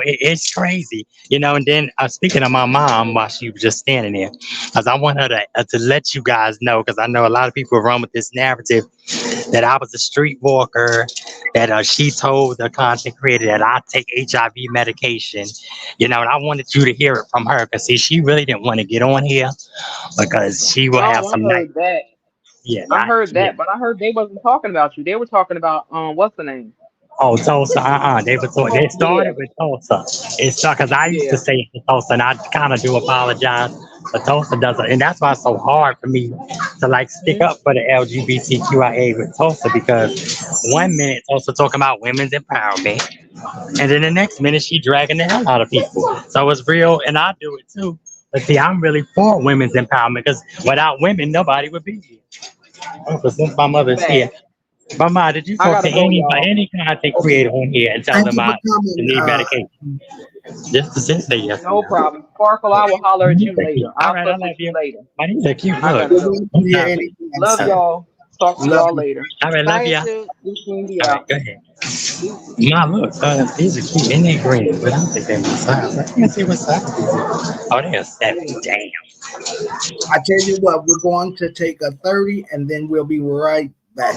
it's crazy, and then speaking of my mom while she was just standing there, because I want her to let you guys know, because I know a lot of people run with this narrative that I was a streetwalker, that she told the content creator that I take HIV medication, and I wanted you to hear it from her because see, she really didn't want to get on here because she will have Oh, I some night. heard that. Yeah, I heard yeah. that, but I heard they wasn't talking about you. They were talking about what's the name? Oh, Tulsa, they Yeah, started with Tulsa. It's because I used to yeah. say it to Tulsa, and I kind of do apologize, but Tulsa doesn't, and that's why it's so hard for me to like stick Hmm. up for the LGBTQIA with Tulsa because one minute Tulsa talking about women's empowerment, and then the next minute she dragging the hell out of people. So it's real, and I do it too. But see, I'm really for women's empowerment because without women, nobody would be here. Oh, but since my mother's here, Fact. Mama, did you I talk to gotta go, y'all. any content Okay. creator on here and tell Thank them you for I coming. need medication? Just to say yes or No no. problem. Sparkle, I will holler at These you are cute. later. All I'll right, I fuss love with you you. later. My these are cute. I Look. gotta We're go. going to hear Sometimes. anything I Love All right. say. y'all. Talk to Love y'all you. later. All right, love Bye, ya. Stu. This thing be All right, out. go ahead. Deuces. Ma, look, these are cute. And they're green, but I don't think they're my size. I can't see what size these are. Oh, they're 70. Yeah. Damn. I tell you what, we're going to take a 30 and then we'll be right back.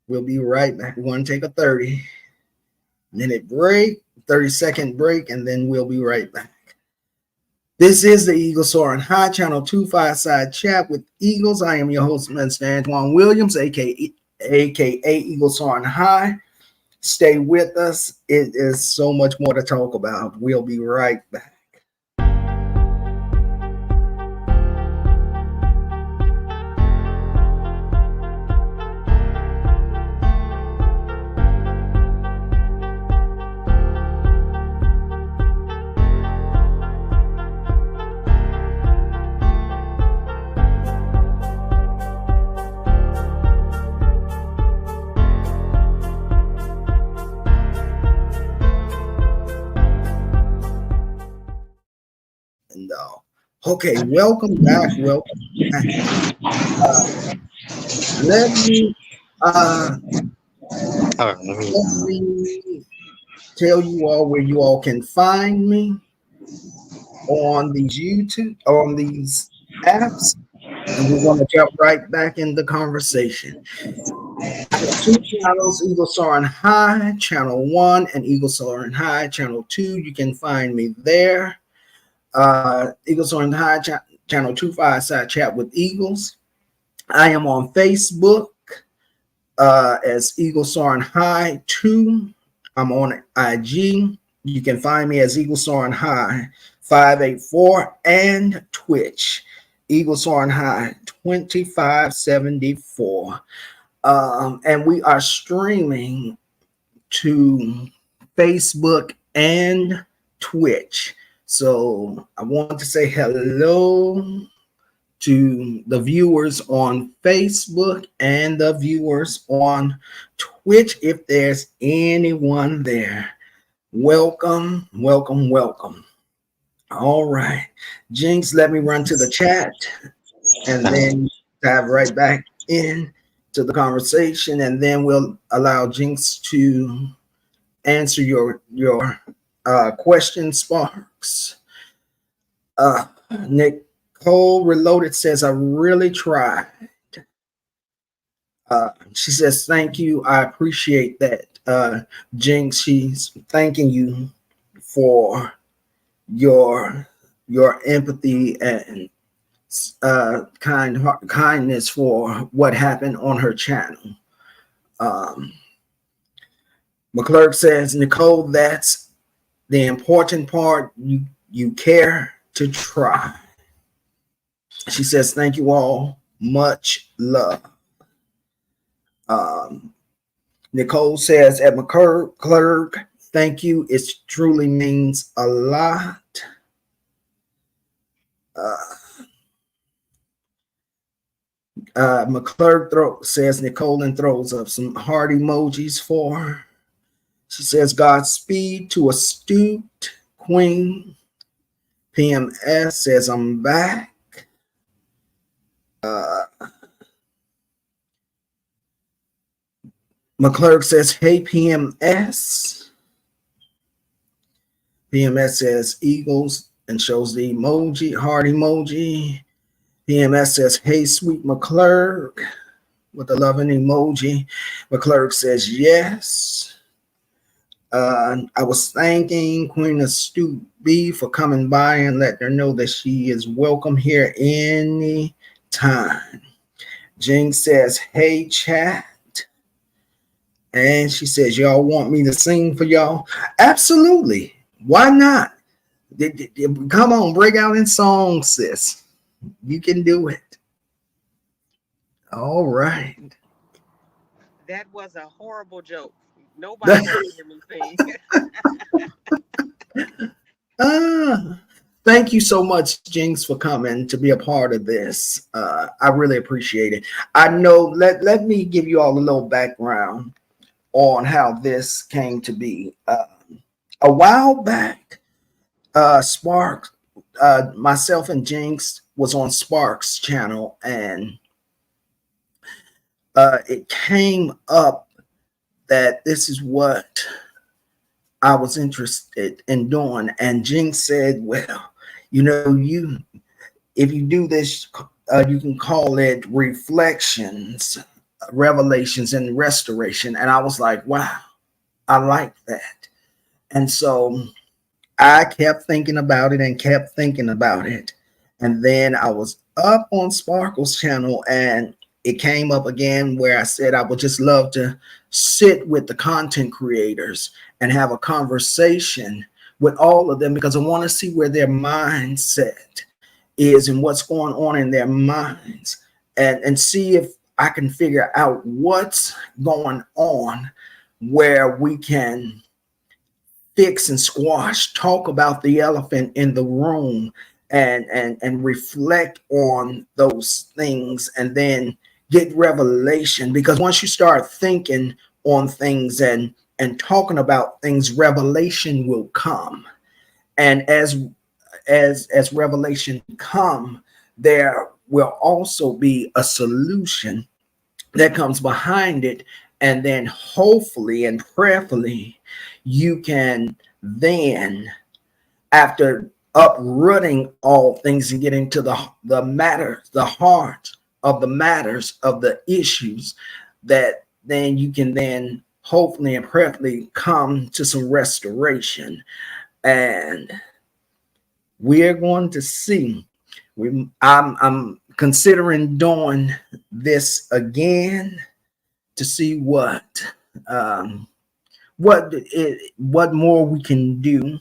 We'll be right back. We're going to take a 30-minute break, 30-second break, and then we'll be right back. This is the Eagle Soaring High Channel 25 Side Chat with Eagles. I am your host, Mr. Antoine Williams, aka Eagle Soaring High. Stay with us. It is so much more to talk about. We'll be right back. Okay, welcome back. Welcome back. Uh, let me uh, Oh, let me. let me tell you all where you all can find me on these YouTube on these apps, and we're going to jump right back in the conversation. I have two channels, Eagle Soaring High, Channel 1, and Eagle Soaring High, Channel 2. You can find me there. Eagle Soaring High, Channel 2, Fireside Chat with Eagles. I am on Facebook as Eagle Soaring High 2. I'm on IG. You can find me as Eagle Soaring High 584 and Twitch, Eagle Soaring High 2574. And we are streaming to Facebook and Twitch. So I want to say hello to the viewers on Facebook and the viewers on Twitch. If there's anyone there, welcome, welcome, welcome. All right. Jinx, let me run to the chat and then dive right back in to the conversation, and then we'll allow Jinx to answer your question, Sparks. Nicole Reloaded says, I really tried. She says, thank you. I appreciate that. Jinx, she's thanking you for your empathy and kindness for what happened on her channel. McClurk says, Nicole, that's the important part. You care to try. She says, thank you all. Much love. Nicole says, at McClurk, thank you. It truly means a lot. McClurk says, Nicole, and throws up some heart emojis for her. She says, Godspeed to Astute Queen. PMS says, I'm back. McClurk says, hey, PMS. PMS says, Eagles, and shows the emoji, heart emoji. PMS says, hey, sweet McClurk, with the loving emoji. McClurk says, yes. I was thanking Queen Astute B for coming by and letting her know that she is welcome here any time. Jinx says, hey, chat. And she says, y'all want me to sing for y'all? Absolutely. Why not? Come on, break out in song, sis. You can do it. All right. That was a horrible joke. Nobody wants to hear me sing. Thank you so much, Jinx, for coming to be a part of this. I really appreciate it. I know, let me give you all a little background on how this came to be. A while back, Sparks, myself and Jinx was on Sparks' channel, and it came up that this is what I was interested in doing. And Jinx said, well, if you do this, you can call it reflections, revelations, and restoration. And I was like, wow, I like that. And so I kept thinking about it and kept thinking about it. And then I was up on Sparkle's channel, and it came up again where I said I would just love to sit with the content creators and have a conversation with all of them, because I want to see where their mindset is and what's going on in their minds, and see if I can figure out what's going on where we can fix and squash, talk about the elephant in the room, and reflect on those things, and then get revelation. Because once you start thinking on things and talking about things, revelation will come. And as as revelation come, there will also be a solution that comes behind it, and then hopefully and prayerfully you can then, after uprooting all things and getting to the matter, the heart of the matters of the issues, that then you can then hopefully and prayerfully come to some restoration. And we're going to see. I'm considering doing this again to see um, what more we can do,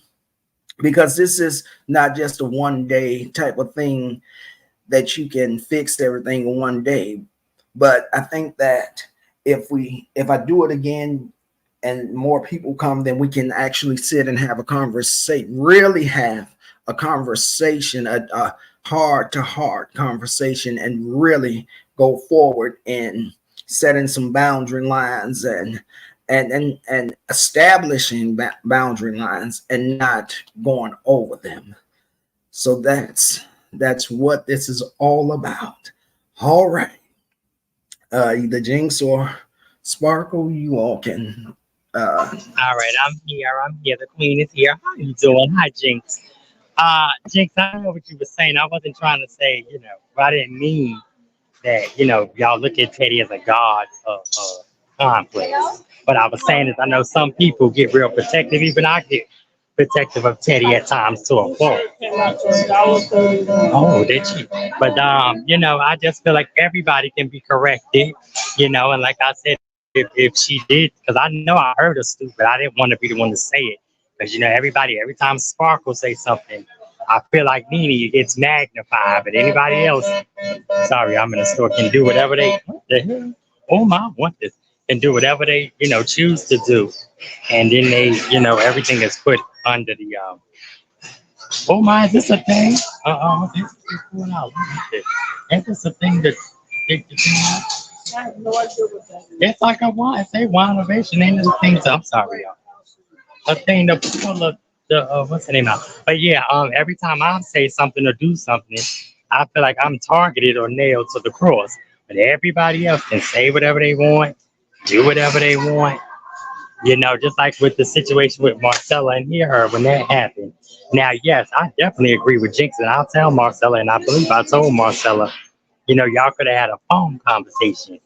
because this is not just a one day type of thing that you can fix everything in one day. But I think that if I do it again and more people come, then we can actually sit and have a conversation, really have a conversation, a heart to heart conversation, and really go forward in setting some boundary lines and establishing boundary lines and not going over them. So that's what this is all about. All right. Either Jinx or Sparkle, you all can. All right, I'm here. I'm here. The queen is here. How you doing? Hi, Jinx. Jinx, I know what you were saying. I wasn't trying to say, I didn't mean that, y'all look at Teddy as a god of conflict. What I was saying is, I know some people get real protective. Even I get protective of Teddy at times to a fault. Oh, did she? But I just feel like everybody can be corrected, and like I said, if she did, because I know I heard her stupid, I didn't want to be the one to say it. Because everybody, every time Sparkle say something, I feel like Nene it gets magnified, but anybody else, sorry, I'm in a store, can do whatever they what the hell? Oh my, what this can do whatever they choose to do, and then they everything is put under the oh my, is this a thing? What's going on? Is this a thing that I have no idea what that is. It's like a wine. It's a wine ovation. Ain't it a thing? I'm sorry, y'all. A thing to pull up the what's the name now? But yeah, every time I say something or do something, I feel like I'm targeted or nailed to the cross. But everybody else can say whatever they want, do whatever they want. Just like with the situation with Marcella and hear her when that happened. Now, yes, I definitely agree with Jinx, and I'll tell Marcella, and I believe I told Marcella, y'all could have had a phone conversation.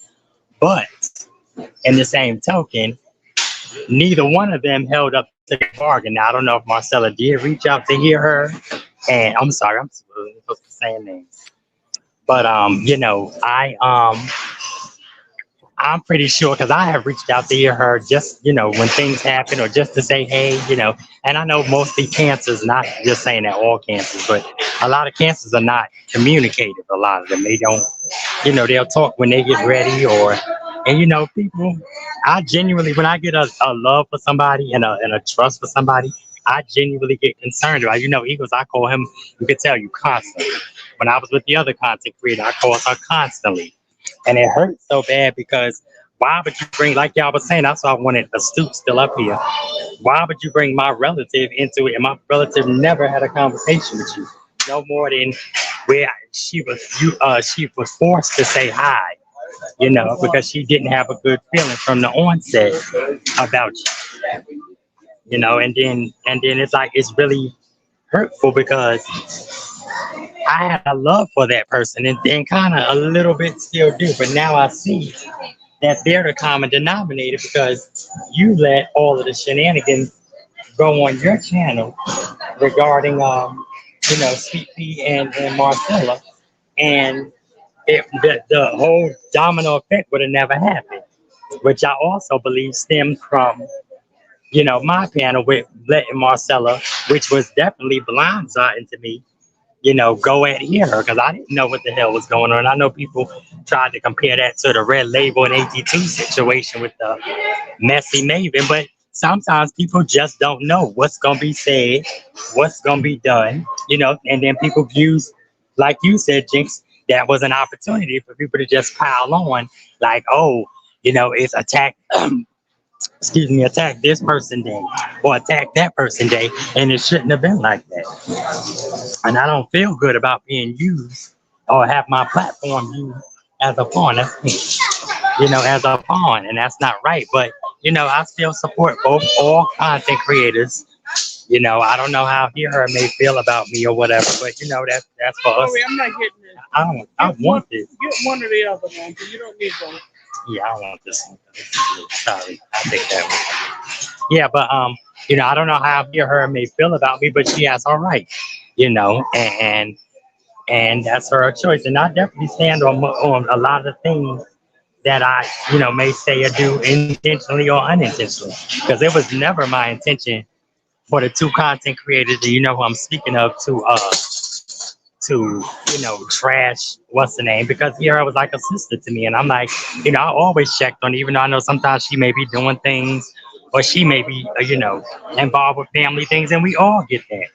But in the same token, neither one of them held up to the bargain. Now, I don't know if Marcella did reach out to hear her, and I'm sorry, I'm supposed to say names. But I'm pretty sure because I have reached out to hear her just, when things happen or just to say, hey, and I know mostly cancers, not just saying that all cancers, but a lot of cancers are not communicative. A lot of them, they don't, they'll talk when they get ready and people, I genuinely, when I get a love for somebody and a trust for somebody, I genuinely get concerned about, Eagles, I call him, you could tell you constantly. When I was with the other content creator, I called her constantly. And it hurts so bad because why would you bring, like y'all was saying, that's why I wanted the stoop still up here. Why would you bring my relative into it? And my relative never had a conversation with you. No more than where she was forced to say hi, because she didn't have a good feeling from the onset about and then it's like it's really hurtful because I had a love for that person and kind of a little bit still do, but now I see that they're the common denominator because you let all of the shenanigans go on your channel regarding Sweet Pea and Marcella, and the whole domino effect would have never happened, which I also believe stems from my panel with letting Marcella, which was definitely blindsiding to me, go at hear her because I didn't know what the hell was going on. I know people tried to compare that to the Red Label and AT2 situation with the messy Maven, but sometimes people just don't know what's going to be said, what's going to be done, and then people use, like you said, Jinx, that was an opportunity for people to just pile on, like, oh, it's attack excuse me, attack this person day or attack that person day, and it shouldn't have been like that. And I don't feel good about being used or have my platform used as a pawn. That's me, as a pawn, and that's not right. But I still support both all content creators. I don't know how he or her may feel about me or whatever, but that's for us. Sorry, I'm not getting this. I don't want this. Get one or the other, man, because you don't need both. Yeah, I don't want this one. Sorry, I take that one. Yeah, but I don't know how he or her may feel about me, but she has all right, and that's her choice. And I definitely stand on a lot of things that I, may say or do intentionally or unintentionally, because it was never my intention for the two content creators, and who I'm speaking of, to trash what's the name, because here I was like a sister to me, and I'm like, I always checked on, even though I know sometimes she may be doing things or she may be involved with family things, and we all get that.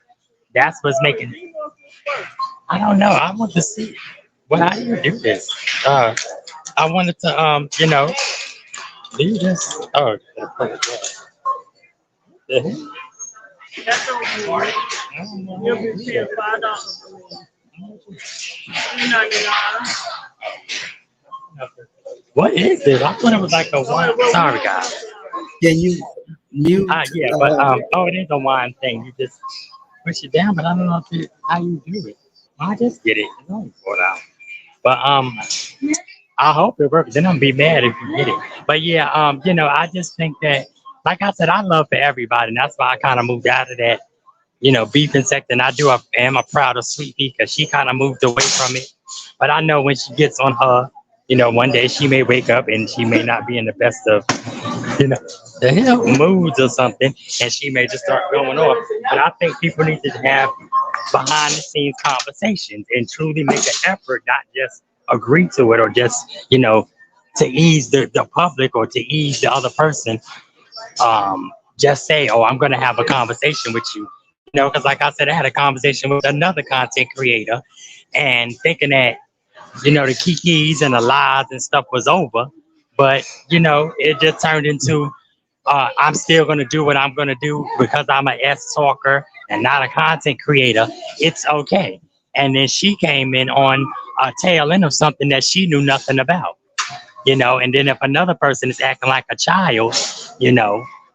That's what's making it. I don't know, I want to see, well, how do you do this? I wanted to do you just the That's don't worry. You'll be paying $5 for me. $3.99. what is this? I thought it was like a wine. Sorry, guys. Can you mute? Yeah, but it is a wine thing. You just push it down, but I don't know how you do it. I just get it. It's only $4. But I hope it works. Then I'm gonna be mad if you get it. But yeah, I just think that, like I said, I love for everybody, and that's why I kind of moved out of that, beef and sex. And am a proud of Sweet Pea because she kind of moved away from it. But I know when she gets on her, one day she may wake up and she may not be in the best of, the hell moods or something, and she may just start going off. But I think people need to have behind the scenes conversations and truly make an effort, not just agree to it or just, to ease the public or to ease the other person. Just say, oh, I'm going to have a conversation with you, because like I said, I had a conversation with another content creator and thinking that, the kikis and the lies and stuff was over. But, it just turned into, I'm still going to do what I'm going to do because I'm an S talker and not a content creator. It's okay. And then she came in on a tail end of something that she knew nothing about, and then if another person is acting like a child,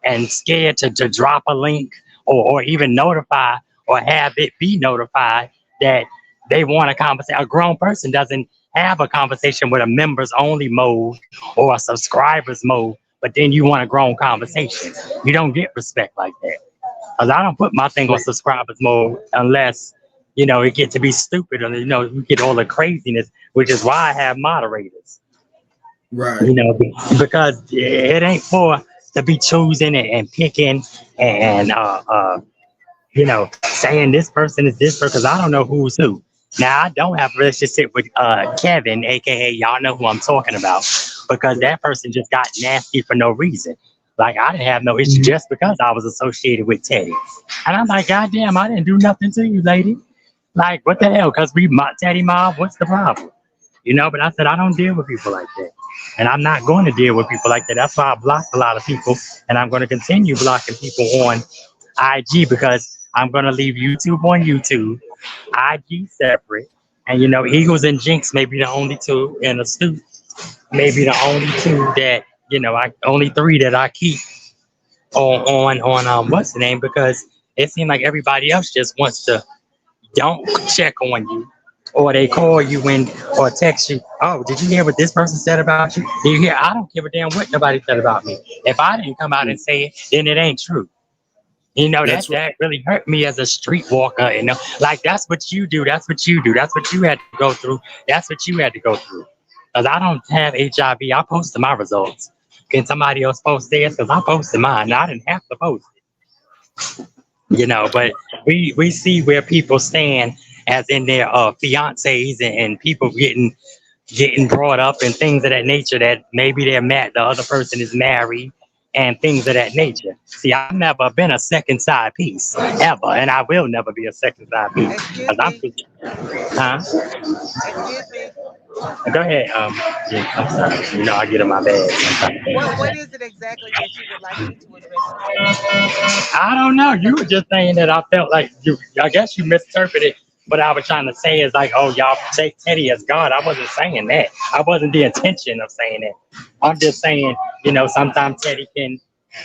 and scared to drop a link or even notify or have it be notified that they want a conversation. A grown person doesn't have a conversation with a members only mode or a subscribers mode, but then you want a grown conversation. You don't get respect like that. Because I don't put my thing on subscribers mode unless, it get to be stupid or, you get all the craziness, which is why I have moderators. Right. Because it ain't for to be choosing and picking and saying this person is this person, because I don't know who's who. Now I don't have a relationship with Kevin, aka y'all know who I'm talking about, because that person just got nasty for no reason. Like I didn't have no issue just because I was associated with Teddy. And I'm like, God damn, I didn't do nothing to you, lady. Like, what the hell? Because we Teddy Mob, what's the problem? But I said, I don't deal with people like that. And I'm not going to deal with people like that. That's why I blocked a lot of people. And I'm going to continue blocking people on IG because I'm going to leave YouTube on YouTube, IG separate. And, Eagles and Jinx may be the only two, and Astute maybe the only two that, only three that I keep on what's the name, because it seems like everybody else just wants to don't check on you, or they call you when or text you. Oh, did you hear what this person said about you? Did you hear? I don't give a damn what nobody said about me. If I didn't come out and say it, then it ain't true. That really hurt me as a street walker. Like that's what you do. That's what you do. That's what you had to go through. That's what you had to go through. Because I don't have HIV. I posted my results. Can somebody else post theirs? Because I posted mine. I didn't have to post it. But we see where people stand as in their fiancés and people getting brought up and things of that nature that maybe they're mad the other person is married and things of that nature. See, I've never been a second side piece ever, and I will never be a second side piece. Excuse me. Huh? Excuse me. Go ahead. Yeah, I'm sorry. I get in my bag What sometimes. is it exactly that you would like me to address today? I don't know. You were just saying that I felt like you. I guess you misinterpreted what I was trying to say. Is like, oh, y'all take Teddy as God. I wasn't saying that. I wasn't the intention of saying that. I'm just saying, sometimes Teddy can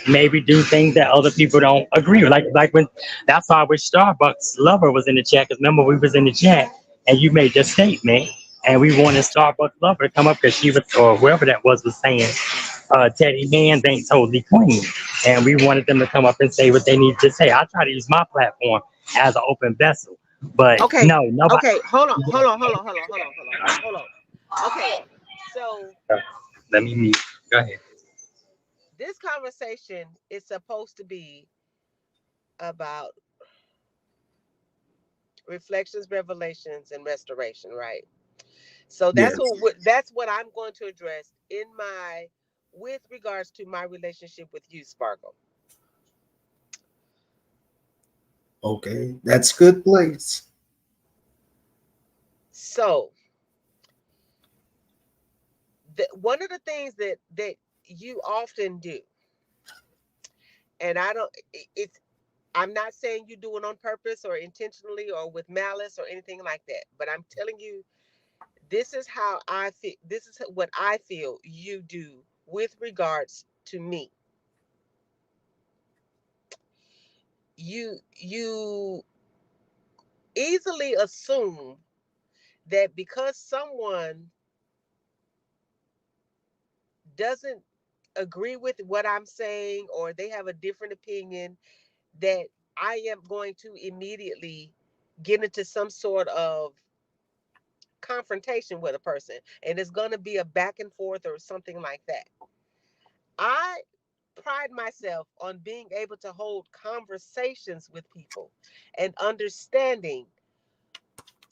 maybe do things that other people don't agree with. Like when that's why I wish Starbucks lover was in the chat. Because remember we was in the chat and you made this statement, and we wanted Starbucks lover to come up because she was or whoever that was saying Teddy hands ain't totally clean. And we wanted them to come up and say what they need to say. I try to use my platform as an open vessel. But Okay, no, nobody. okay, hold on. Okay, so Let me mute. Go ahead. this conversation is supposed to be about reflections, revelations, and restoration, right? So Yes. that's what I'm going to address in my with regards to my relationship with you, Sparkle. Okay. That's good place. So one of the things that you often do, and I don't, it's I'm not saying you do it on purpose or intentionally or with malice or anything like that, but I'm telling you this is how I feel. This is what I feel you do with regards to me. You easily assume that because someone doesn't agree with what I'm saying or they have a different opinion, that I am going to immediately get into some sort of confrontation with a person and it's going to be a back and forth or something like that. I pride myself on being able to hold conversations with people and understanding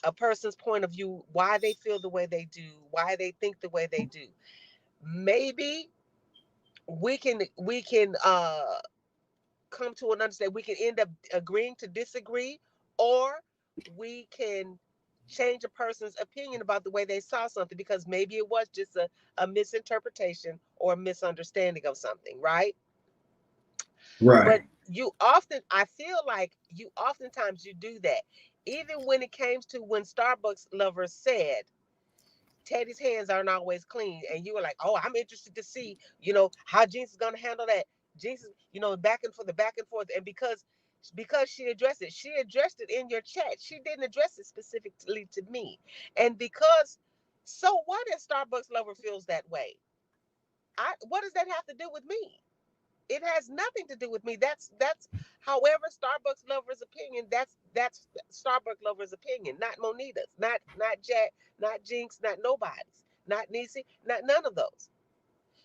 a person's point of view, why they feel the way they do, why they think the way they do. Maybe we can come to an understanding. We can end up agreeing to disagree, or we can change a person's opinion about the way they saw something because maybe it was just a misinterpretation or a misunderstanding of something, right? But Right. I feel like you oftentimes you do that. Even when it came to when Starbucks lovers said Teddy's hands aren't always clean, and you were like, "Oh, I'm interested to see, how Jinx is gonna handle that." Jinx, back and forth, and because she addressed it in your chat. She didn't address it specifically to me, and because, so what if Starbucks lover feels that way? What does that have to do with me? It has nothing to do with me. That's however Starbucks lover's opinion. That's Starbucks lover's opinion, not Monita's, not Jack, not Jinx, not nobody's, not Nisi, not none of those.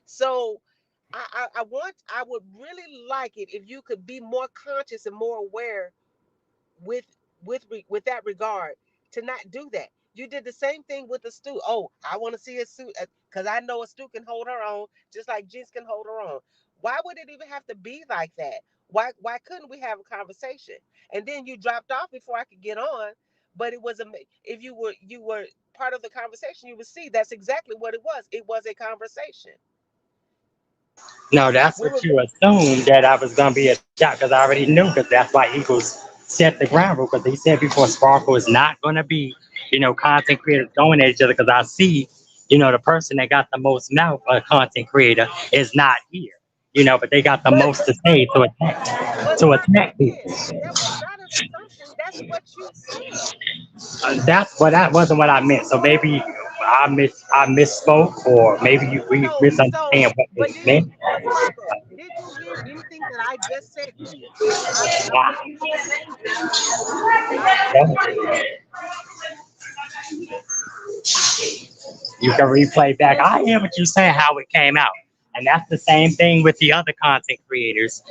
So I would really like it if you could be more conscious and more aware with with that regard to not do that. You did the same thing with the Stu. Oh, I want to see a suit because I know a Stu can hold her own just like Jinx can hold her own. Why would it even have to be like that? Why couldn't we have a conversation? And then you dropped off before I could get on. But it was a if you were part of the conversation, you would see that's exactly what it was. It was a conversation. No, that's We what were you assumed that I was gonna be a shot because I already knew because that's why Eagles set the ground rule because they said before Sparkle is not gonna be, content creators going at each other because I see, the person that got the most mouth, a content creator, is not here. But they got the but most to say but to Sparkle attack again, people. that was not an assumption. That's what you said. That's what that wasn't what I meant. So maybe I misspoke or maybe we So, misunderstand what but it did meant. but Sparkle, did you hear anything that I just said to you? I'm listening to you. I'm listening to you. You can replay back. I hear what you're saying, how it came out. And that's the same thing with the other content creators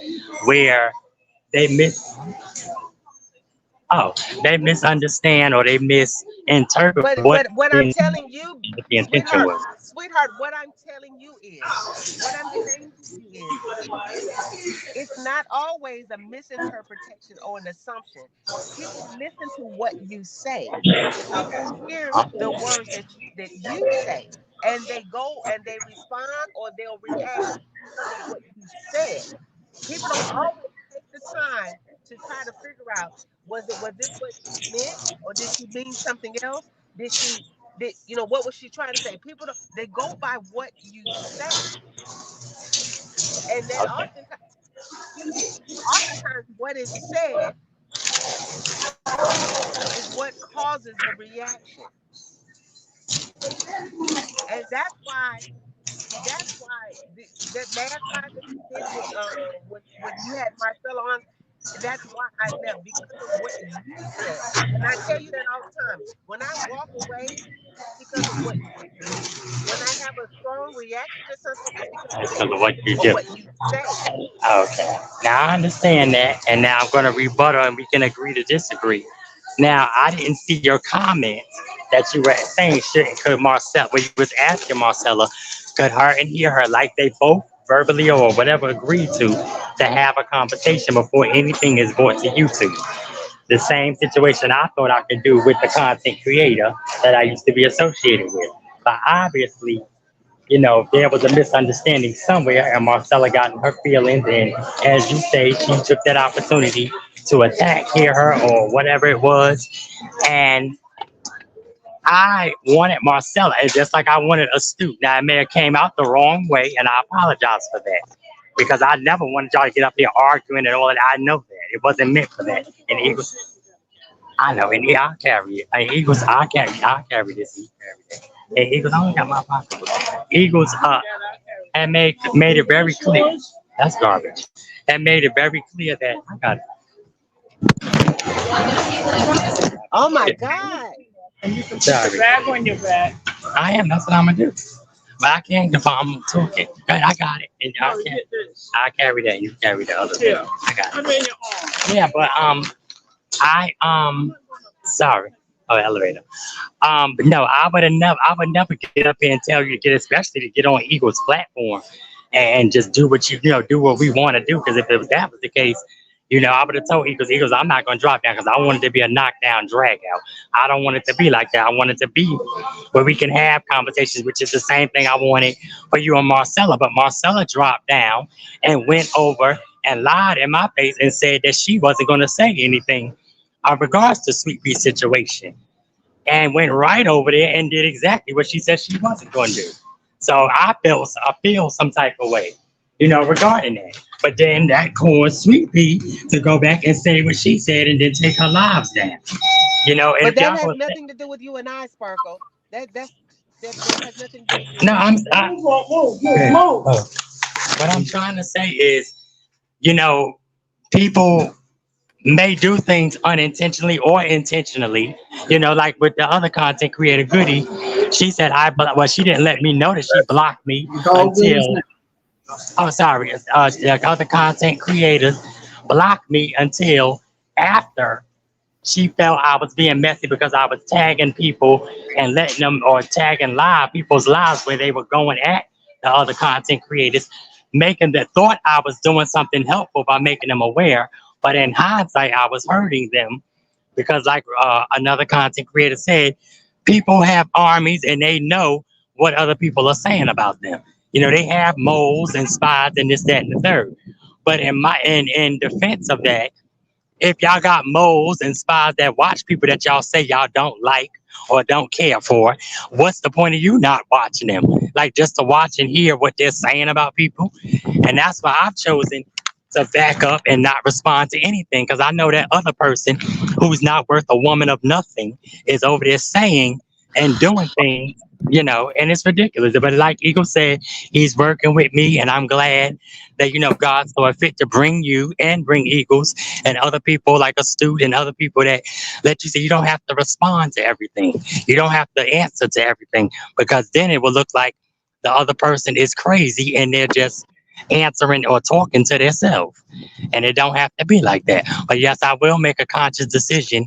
where they miss oh, they misunderstand or they miss, interpret what But what I'm telling you, what the intention sweetheart, was. sweetheart, what I'm telling you is, what I'm saying to you is, it's not always a misinterpretation or an assumption. People listen to what you say. People hear the words that you say, and they go and they respond or they'll react because of what you said. People don't always take the time to try to figure out, was this what she meant, or did she mean something else? Did what was she trying to say? People don't, they go by what you say, and then Okay. oftentimes what is said is what causes the reaction, and that's why that last time that you did when you had Marcella on, that's why I left, because of what you said. And I tell you that all the time. When I walk away, it's because of what you do. When I have a strong reaction to something, it's because Because of what you of do. what you say. Okay. Now I understand that, and now I'm going to rebuttal, and we can agree to disagree. Now I didn't see your comment that you were saying shouldn't could Marcella, where you was asking Marcella, could her and hear her like they both verbally or whatever agreed to have a conversation before anything is brought to YouTube. The same situation I thought I could do with the content creator that I used to be associated with. But obviously, there was a misunderstanding somewhere, and Marcella got in her feelings, and as you say, she took that opportunity to attack, hear her, or whatever it was. And I wanted Marcella, and just like I wanted Astute. Now, it may have came out the wrong way, and I apologize for that. Because I never wanted y'all to get up here arguing and all that. I know that. It wasn't meant for that. And Eagles, I know, and I'll carry it. And Eagles, I'll carry this. You carry that. And Eagles, I only got my pocketbook. Eagles, and made it very clear. That's garbage. And made it very clear that I got Oh my it. God. And you can put Sorry. the bag on your back. I am. That's what I'm gonna do. But I can't if I'm talking. I got it. And No, you get this. I carry that. You carry the other thing. Here. I got I'm it. in your arm. Yeah, but I sorry. Oh, elevator. But no, I would never get up here and tell you to get, especially to get on Eagles platform and just do what do what we want to do. Because if that was the case, I would have told Eagles, I'm not going to drop down because I want it to be a knockdown drag out. I don't want it to be like that. I want it to be where we can have conversations, which is the same thing I wanted for you and Marcella. But Marcella dropped down and went over and lied in my face and said that she wasn't going to say anything in regards to Sweet Pea situation, and went right over there and did exactly what she said she wasn't going to do. So I feel some type of way, regarding that. But then that caused Sweet Pea to go back and say what she said and then take her lives down. And But if that y'all has gonna say, nothing to do with you and I, Sparkle. That has nothing to do with you and no, I. Move. what I'm trying to say is, people may do things unintentionally or intentionally. Like with the other content creator, Goody, she said well, she didn't let me know that she blocked me You call Goodies until. now. Oh, sorry. The other content creators blocked me until after she felt I was being messy because I was tagging people and letting them, or tagging people's lives where they were going at the other content creators, making that thought I was doing something helpful by making them aware. But in hindsight, I was hurting them because, like another content creator said, people have armies and they know what other people are saying about them. They have moles and spies and this, that, and the third. But in defense of that, if y'all got moles and spies that watch people that y'all say y'all don't like or don't care for, what's the point of you not watching them? Like, just to watch and hear what they're saying about people. And that's why I've chosen to back up and not respond to anything, because I know that other person who's not worth a woman of nothing is over there saying and doing things, and it's ridiculous. But like Eagle said, he's working with me, and I'm glad that God saw fit to bring you and bring Eagles and other people like Astute and other people that let you see you don't have to respond to everything. You don't have to answer to everything, because then it will look like the other person is crazy and they're just answering or talking to themselves. And it don't have to be like that. But yes, I will make a conscious decision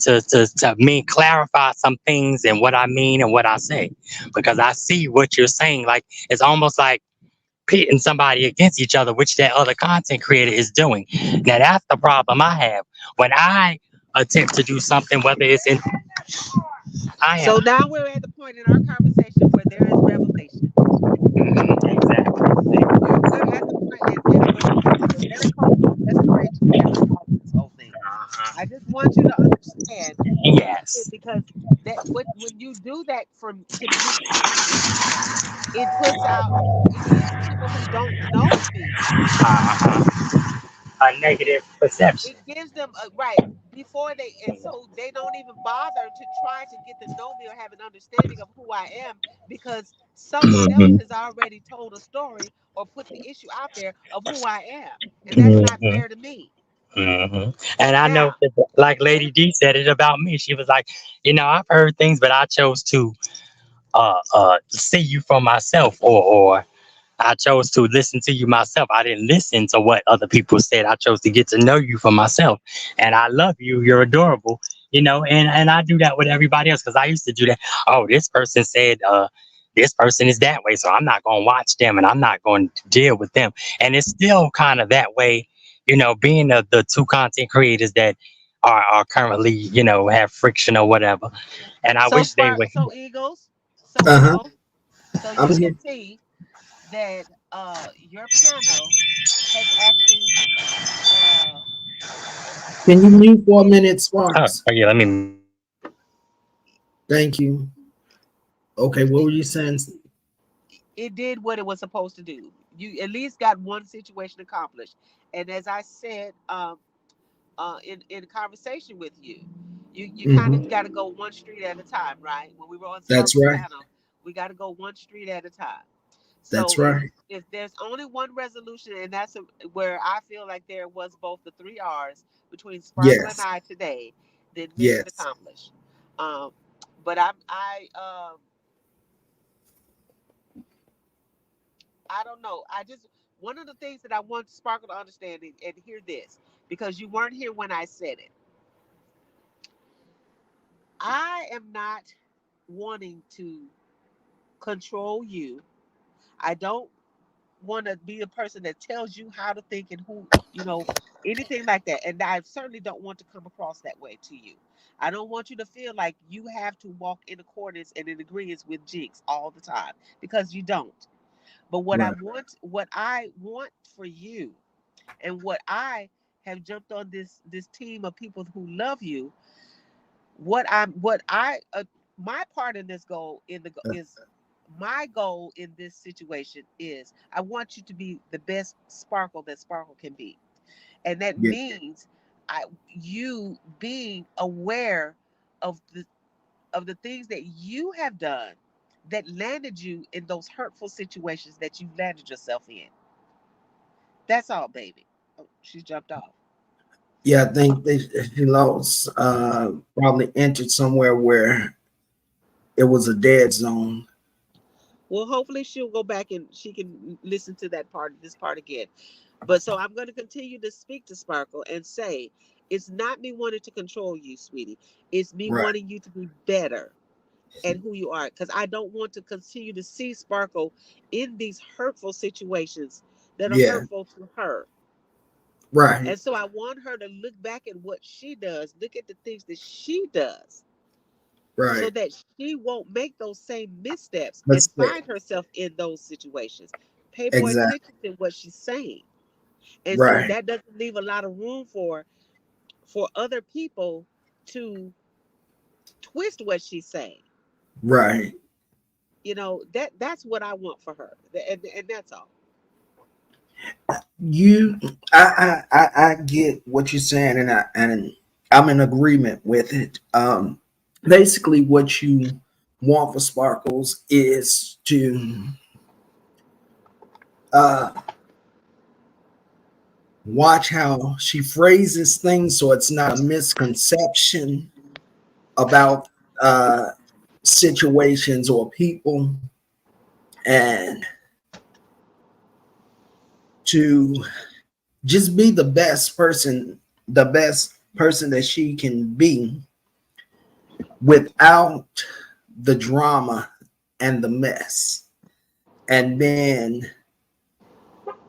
to mean clarify some things and what I mean and what I say. Because I see what you're saying. Like it's almost like pitting somebody against each other, which that other content creator is doing. Now that's the problem I have. When I attempt to do something, whether it's in I am So now we're at the point in our conversation where there is revelation. exactly. We're at the point, and for better call it, restoration, whatever you call this whole thing. Uh-huh. I just want you to understand Yes. because that what when you do that from to me, it puts out it gives people who don't know me, Uh-huh. A negative perception. it gives them a right before they, and so they don't even bother to try to get to know me or have an understanding of who I am because someone else Mm-hmm. has already told a story or put the issue out there of who I am, and that's not Mm-hmm. fair to me. And I know Now, that, like let Lady D said it about me. She was like, I've heard things, but I chose to see you for myself, or I chose to listen to you myself. I didn't listen to what other people said. I chose to get to know you for myself. And I love you. You're adorable. And I do that with everybody else because I used to do that. Oh, this person said this person is that way. So I'm not gonna watch them and I'm not going to deal with them. And it's still kind of that way, being the two content creators that are currently, have friction or whatever. And I so wish they spark were so eagles, so Uh-huh. eagles, so you I'm here. can see that your panel has actually uh Can you mute for a it minute, oh, Sparks? oh yeah, let me Thank you. Okay, what were you saying? it did what it was supposed to do. You at least got one situation accomplished. And as I said, in conversation with you, you kind of Hmm. got to go one street at a time, right? When we were on That's Sparkle's right. panel, we got to go one street at a time. That's So right. if there's only one resolution, and that's where I feel like there was both the three R's between Sparkle and Yes. I today, then mission Yes. accomplished. Um, but I don't know. I just one of the things that I want Sparkle to understand and hear this because you weren't here when I said it. I am not wanting to control you. I don't want to be a person that tells you how to think and who, anything like that. And I certainly don't want to come across that way to you. I don't want you to feel like you have to walk in accordance and in agreement with Jinx all the time because you don't. But Right. what I want for you, and what I have jumped on this team of people who love you. What I my part in this goal in the Uh, is my goal in this situation is I want you to be the best Sparkle that Sparkle can be, and that yeah. means you being aware of the things that you have done that landed you in those hurtful situations that you landed yourself in. That's all, baby. Oh, she jumped off. Yeah, I think she lost. Probably entered somewhere where it was a dead zone. Well, hopefully she'll go back and she can listen to this part again. But so I'm going to continue to speak to Sparkle and say, it's not me wanting to control you, sweetie. It's me Right. wanting you to be better at who you are. Because I don't want to continue to see Sparkle in these hurtful situations that are Yeah. hurtful to her. Right. And so I want her to look back at what she does, look at the things that she does, so Right. that she won't make those same missteps and That's it. find herself in those situations. Pay more Exactly. attention to what she's saying. And so Right. that doesn't leave a lot of room for other people to twist what she's saying. Right. That's what I want for her. And that's all. You, I get what you're saying, and I'm in agreement with it. Basically, what you want for Sparkles is to uh watch how she phrases things so it's not a misconception about uh situations or people, and to just be the best person that she can be without the drama and the mess, and then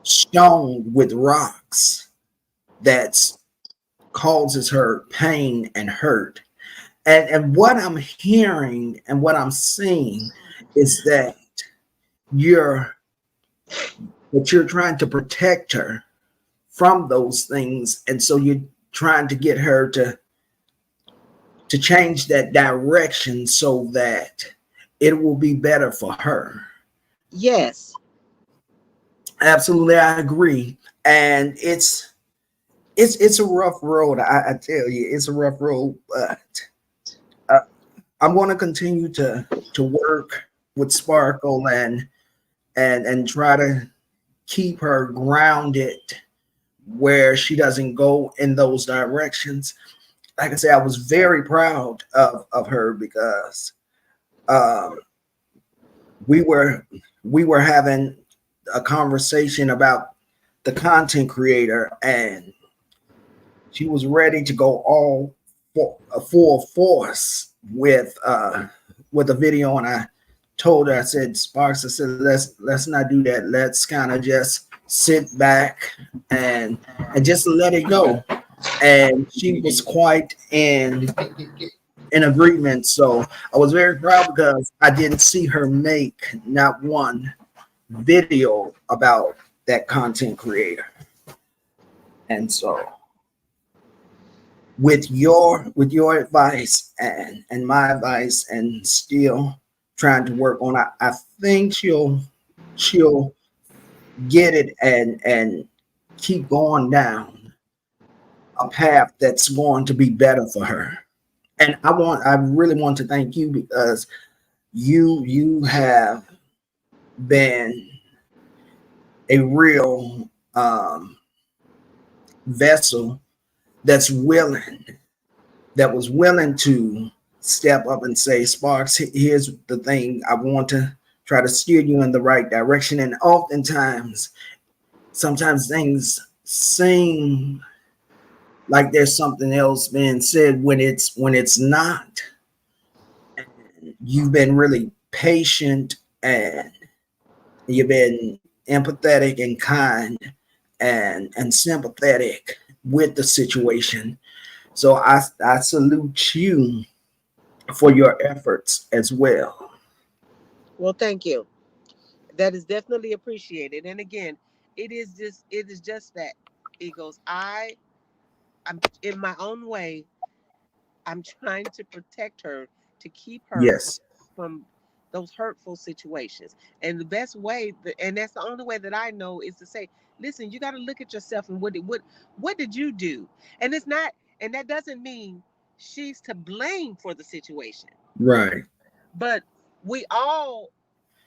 shown with rocks that causes her pain and hurt. And what I'm hearing and what I'm seeing is you're that you're trying to protect her from those things, and so you're trying to get her to change that direction so that it will be better for her. Yes. Absolutely, I agree. And it's a rough road. I tell you, it's a rough road, but uh, I'm going to continue to work with Sparkle and try to keep her grounded where she doesn't go in those directions. Like I said, I was very proud of her because um, we were we were having a conversation about the content creator, and she was ready to go all for a full force with a video. And I told her, I said, Sparks, I said, let's not do that. Let's kind of just sit back and just let it go. And she was quite in agreement. So I was very proud because I didn't see her make not one video about that content creator. And so with your advice and my advice and still trying to work on it, I think she'll get it and keep going down a path that's going to be better for her. And I really want to thank you because you have been a real vessel that's willing that was willing to step up and say, Sparks, here's the thing. I want to try to steer you in the right direction. And oftentimes, sometimes things seem like there's something else being said when it's not. You've been really patient and you've been empathetic and kind and sympathetic with the situation. So I salute you for your efforts as well. Well, thank you. That is definitely appreciated. And again, it is just that, Eagles. I'm in my own way. I'm trying to protect her, to keep her Yes. from those hurtful situations. And the best way, and that's the only way that I know, is to say, listen, you got to look at yourself and what did you do? And it's not, and that doesn't mean she's to blame for the situation, Right. but we all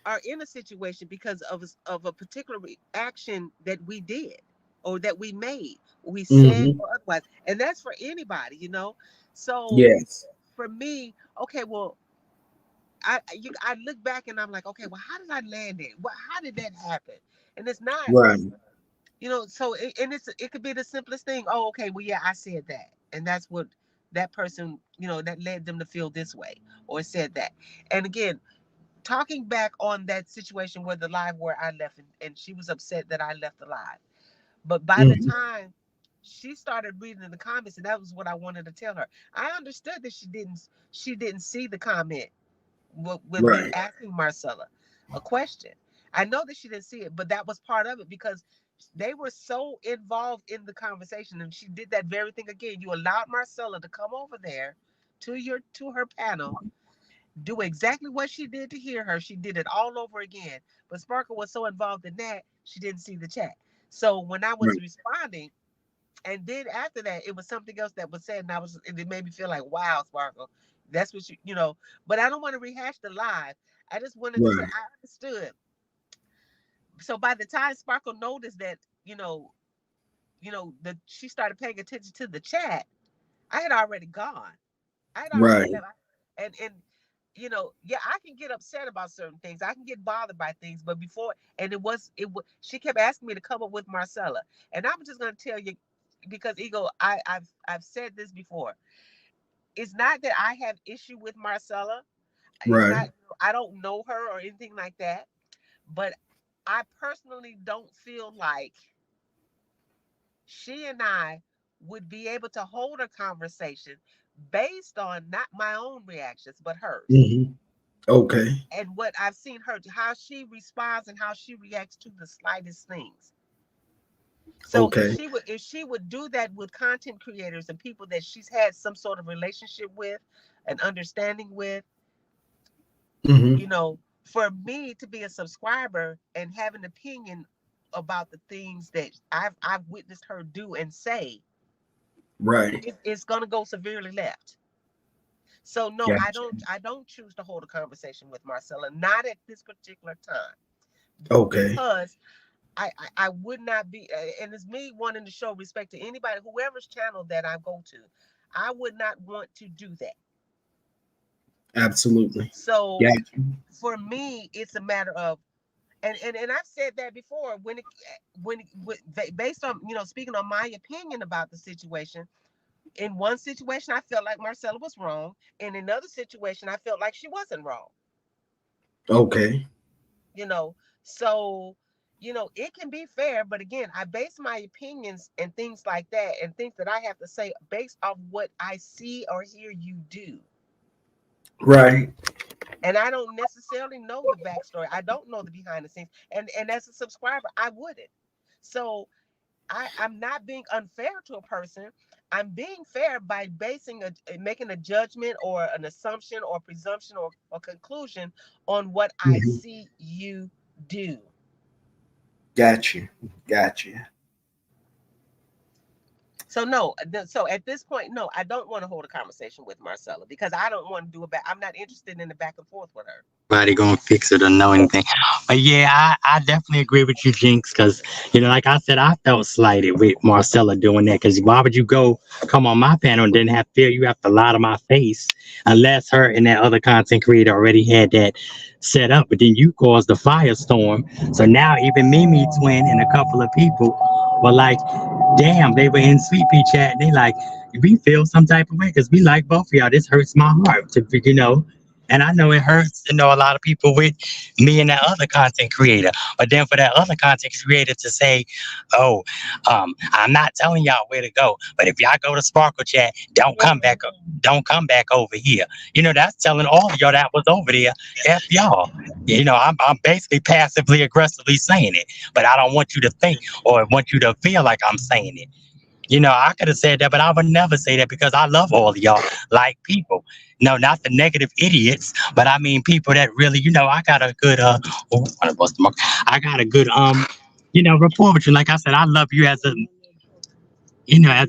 are in a situation because of a particular action that we did or that we made, we said Hmm. or otherwise, and that's for anybody. So Yes. for me, okay, well, I look back and I'm like, okay, well, how did I land it? How did that happen? And it's not, Right. so and it could be the simplest thing. Oh, okay, well, yeah, I said that, and that's what that person, that led them to feel this way or said that. And again, talking back on that situation where the live where I left, and she was upset that I left the live. But by the Hmm. time she started reading in the comments, and that was what I wanted to tell her. I understood that she didn't see the comment with me Right. asking Marcella a question. I know that she didn't see it, but that was part of it because they were so involved in the conversation, and she did that very thing again. You allowed Marcella to come over there to her panel, do exactly what she did to hear her. She did it all over again. But Sparkle was so involved in that, she didn't see the chat. So when I was Right. responding, and then after that, it was something else that was said, and it made me feel like, wow, Sparkle, that's what you. But I don't want to rehash the live. I just wanted to say Right. I understood. So by the time Sparkle noticed that, that she started paying attention to the chat, I had already gone. I had already Right. left. And yeah, I can get upset about certain things. I can get bothered by things, but before, and she kept asking me to come up with Marcella, and I'm just gonna tell you, because Ego, I've said this before. It's not that I have issue with Marcella. It's Right. not, I don't know her or anything like that, but I personally don't feel like she and I would be able to hold a conversation based on not my own reactions, but hers. Hmm. Okay. And what I've seen her, how she responds and how she reacts to the slightest things. So Okay. if she would do that with content creators and people that she's had some sort of relationship with, an understanding with, Hmm. you know, for me to be a subscriber and have an opinion about the things that I've witnessed her do and say, Right. it's gonna go severely left. So no, Gotcha. I don't choose to hold a conversation with Marcella, not at this particular time, Okay. because I would not be, and it's me wanting to show respect to anybody, whoever's channel that I go to. I would not want to do that. Absolutely. So Gotcha. for me, it's a matter of, and I've said that before, based on, speaking on my opinion about the situation. In one situation, I felt like Marcella was wrong. In another situation, I felt like she wasn't wrong. Okay. You know, so it can be fair, but again, I base my opinions and things like that, and things that I have to say based off what I see or hear you do. Right. And I don't necessarily know the backstory. I don't know the behind the scenes. And as a subscriber, I wouldn't. So I'm not being unfair to a person. I'm being fair by making a judgment or an assumption or presumption or conclusion on what I Hmm. see you do. Gotcha. Gotcha. So no, so at this point, no, I don't want to hold a conversation with Marcella because I don't want to do it back. I'm not interested in the back and forth with her. Nobody gonna fix it or know anything. But yeah, I definitely agree with you, Jinx, because like I said, I felt slighted with Marcella doing that. Because why would you come on my panel and then feel you have to lie to my face unless her and that other content creator already had that set up, but then you caused the firestorm. So now even Mimi Twin and a couple of people were like, damn, they were in Sweet Pea chat. And they like, we feel some type of way because we like both of y'all. This hurts my heart to. And I know it hurts to know a lot of people with me and that other content creator. But then for that other content creator to say, oh, I'm not telling y'all where to go, but if y'all go to Sparkle Chat, don't come back over here. That's telling all of y'all that was over there, F y'all. I'm basically passively aggressively saying it, but I don't want you to think or want you to feel like I'm saying it. I could have said that, but I would never say that because I love all of y'all like people. No, not the negative idiots, but I mean people that really, I got a good oh, I got a good rapport with you. Like I said, I love you as a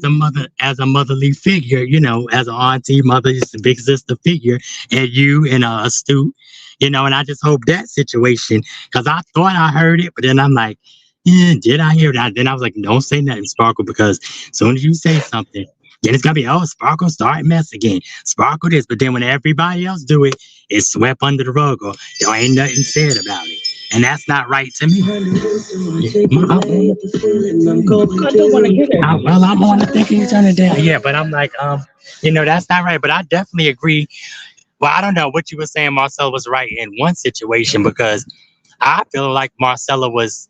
mother, as a motherly figure, as an auntie, mother, just a big sister figure, and you and astute, and I just hope that situation, because I thought I heard it, but then I'm like, yeah, did I hear that? Then I was like, don't say nothing, Sparkle, because as soon as you say something, then it's gonna be, oh, Sparkle start mess again. Sparkle this, but then when everybody else do it, it's swept under the rug or there ain't nothing said about it. And that's not right to me. I do want to hear that. Well, I'm on the thinking you turn it down. Yeah, but I'm like, that's not right. But I definitely agree. Well, I don't know what you were saying. Marcella was right in one situation because I feel like Marcella was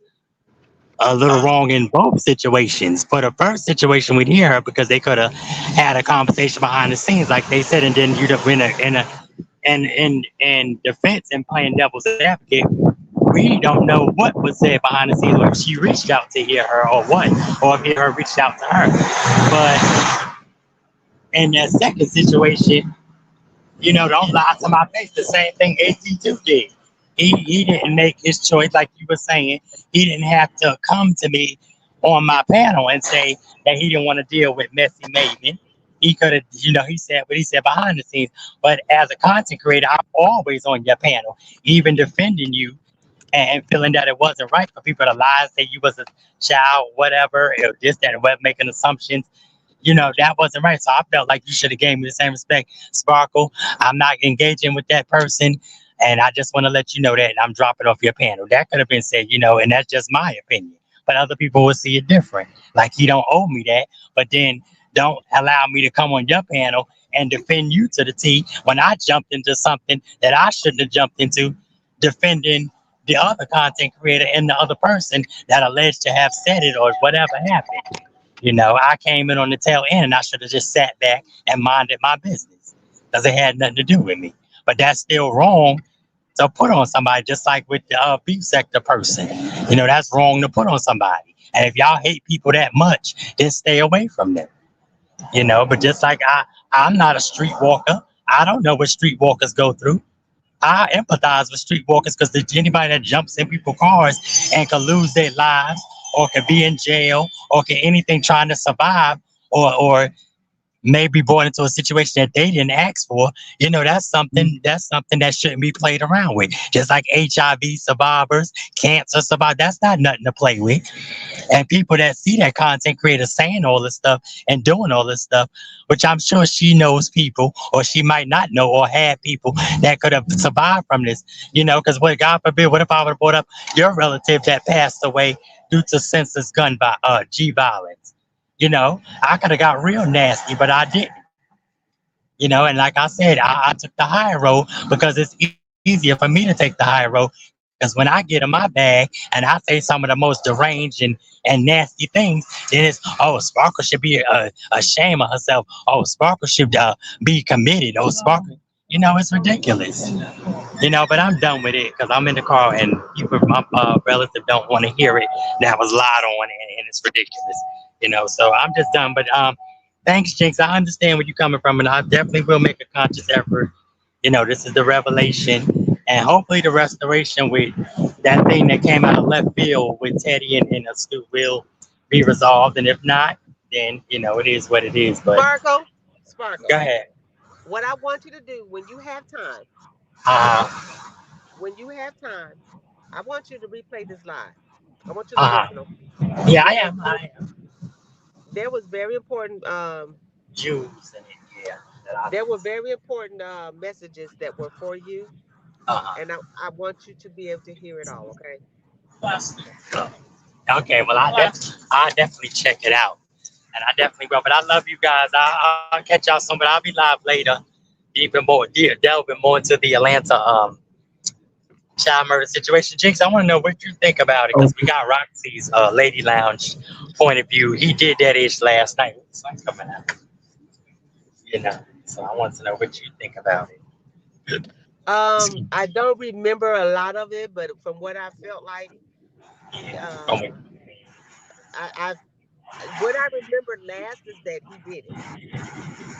a little wrong in both situations. For the first situation, we'd hear her because they could have had a conversation behind the scenes, like they said, and then you'd have been in defense and playing devil's advocate. We don't know what was said behind the scenes, or if she reached out to hear her, or what, or if her reached out to her. But in that second situation, don't lie to my face. The same thing AT2 did. He didn't make his choice, like you were saying. He didn't have to come to me on my panel and say that he didn't want to deal with Messy Maven. He could have, he said what he said behind the scenes. But as a content creator, I'm always on your panel, even defending you and feeling that it wasn't right for people to lie and say you was a child, whatever, or this, that, and what, making assumptions. that wasn't right. So I felt like you should have gave me the same respect, Sparkle. I'm not engaging with that person, and I just want to let you know that I'm dropping off your panel. That could have been said, and that's just my opinion. But other people will see it different. Like you don't owe me that, but then don't allow me to come on your panel and defend you to the T when I jumped into something that I shouldn't have jumped into, defending the other content creator and the other person that alleged to have said it or whatever happened. I came in on the tail end and I should have just sat back and minded my business because it had nothing to do with me. But that's still wrong to put on somebody, just like with the beef sector person. That's wrong to put on somebody. And if y'all hate people that much, then stay away from them. But just like I'm not a streetwalker. I don't know what streetwalkers go through. I empathize with streetwalkers because anybody that jumps in people's cars and could lose their lives or could be in jail or can anything trying to survive or may be brought into a situation that they didn't ask for, that's something that shouldn't be played around with. Just like HIV survivors, cancer survivors, that's not nothing to play with. And people that see that content creator saying all this stuff and doing all this stuff, which I'm sure she knows people, or she might not know, or had people that could have survived from this, because what, God forbid, what if I would have brought up your relative that passed away due to senseless G violence? I could have got real nasty, but I didn't. And like I said, I took the high road because it's easier for me to take the high road. Because when I get in my bag and I say some of the most deranged and nasty things, then it's, oh, Sparkle should be ashamed of herself. Oh, Sparkle should be committed. Oh, Sparkle, it's ridiculous. But I'm done with it because I'm in the car and people, my relative don't want to hear it. That was lied on and it's ridiculous. So I'm just done. But thanks, Jinx. I understand where you're coming from, and I definitely will make a conscious effort. This is the revelation, and hopefully the restoration with that thing that came out of left field with Teddy and Astute will be resolved. And if not, then it is what it is. But Sparkle, go Sparkle. ahead. What I want you to do when you have time, Uh, when you have time, I want you to replay this live. I want you to uh, listen. Okay? yeah, I There was am. very, I am. there was very important. Jews in it. Yeah, that I There were missed. very important messages that were for you, Uh, and I want you to be able to hear it all. Okay. okay, well, I definitely check it out. And I definitely will. But I love you guys. I'll catch y'all soon, but I'll be live later, delving more into the Atlanta child murder situation. Jinx, I want to know what you think about it because we got Roxy's Lady Lounge point of view. He did that ish last night. Sun's coming out, So I want to know what you think about it. I don't remember a lot of it, but from what I felt like, Yeah. um, I what I remember last is that he did it.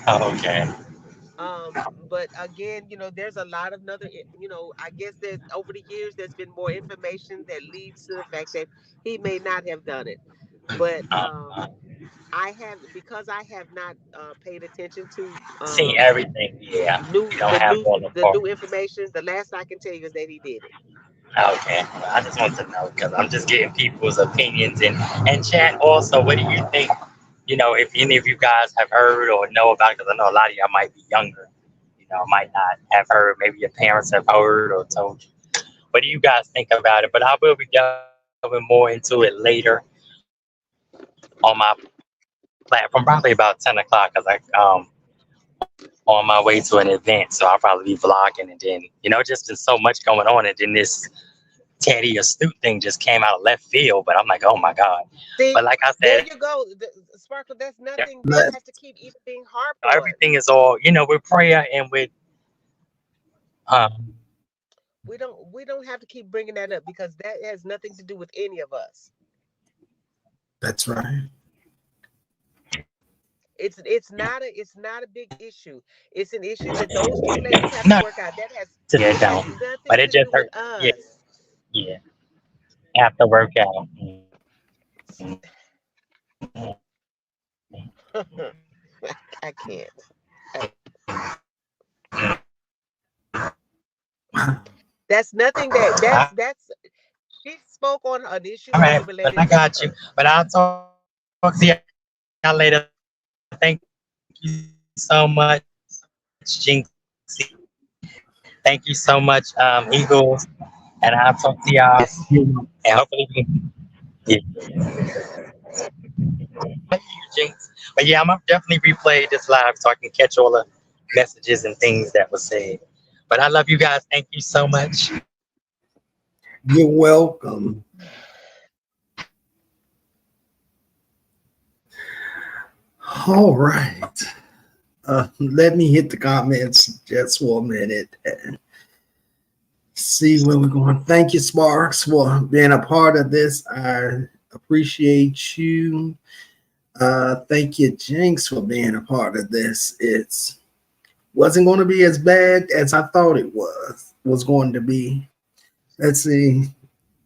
Oh, okay. But again, there's a lot of another, I guess that over the years there's been more information that leads to the fact that he may not have done it. But Uh, I have because I have not paid attention to see everything. Yeah. You don't have all the the part. new information. The last I can tell you is that he did it. Okay, well, I just want to know because I'm just getting people's opinions and chat. Also, what do you think? If any of you guys have heard or know about it, because I know a lot of y'all might be younger. Might not have heard. Maybe your parents have heard or told you. What do you guys think about it? But I will be delving more into it later on my platform, probably about 10 o'clock, because on my way to an event, so I'll probably be vlogging, and then just been so much going on, and then this Teddy Astute thing just came out of left field. But I'm like, oh my god! But like I See, said, there you go, Sparkle. That's nothing that has to keep even being harped on. everything is all with prayer and with um. We don't have to keep bringing that up because that has nothing to do with any of us. That's right. It's not a big issue. It's an issue that those two ladies have to No, work out. it That has don't. But nothing it to just do with hurt. Yeah, us. yeah. Have to work out. I can't. That's nothing that's she spoke on an issue All that was right, but I related to got you. her. But I'll talk to y'all later. Thanks. Thank you so much, Jinxie. Thank you so much, Eagles. And I'll talk to y'all soon. And hopefully we can. Thank you, Jinx. But yeah, I'm gonna definitely replay this live so I can catch all the messages and things that were said. But I love you guys. Thank you so much. You're welcome. All right. Let me hit the comments just for a minute and see where we're going. Thank you, Sparks, for being a part of this. I appreciate you. Thank you, Jinx, for being a part of this. It's wasn't going to be as bad as I thought it was going to be. Let's see.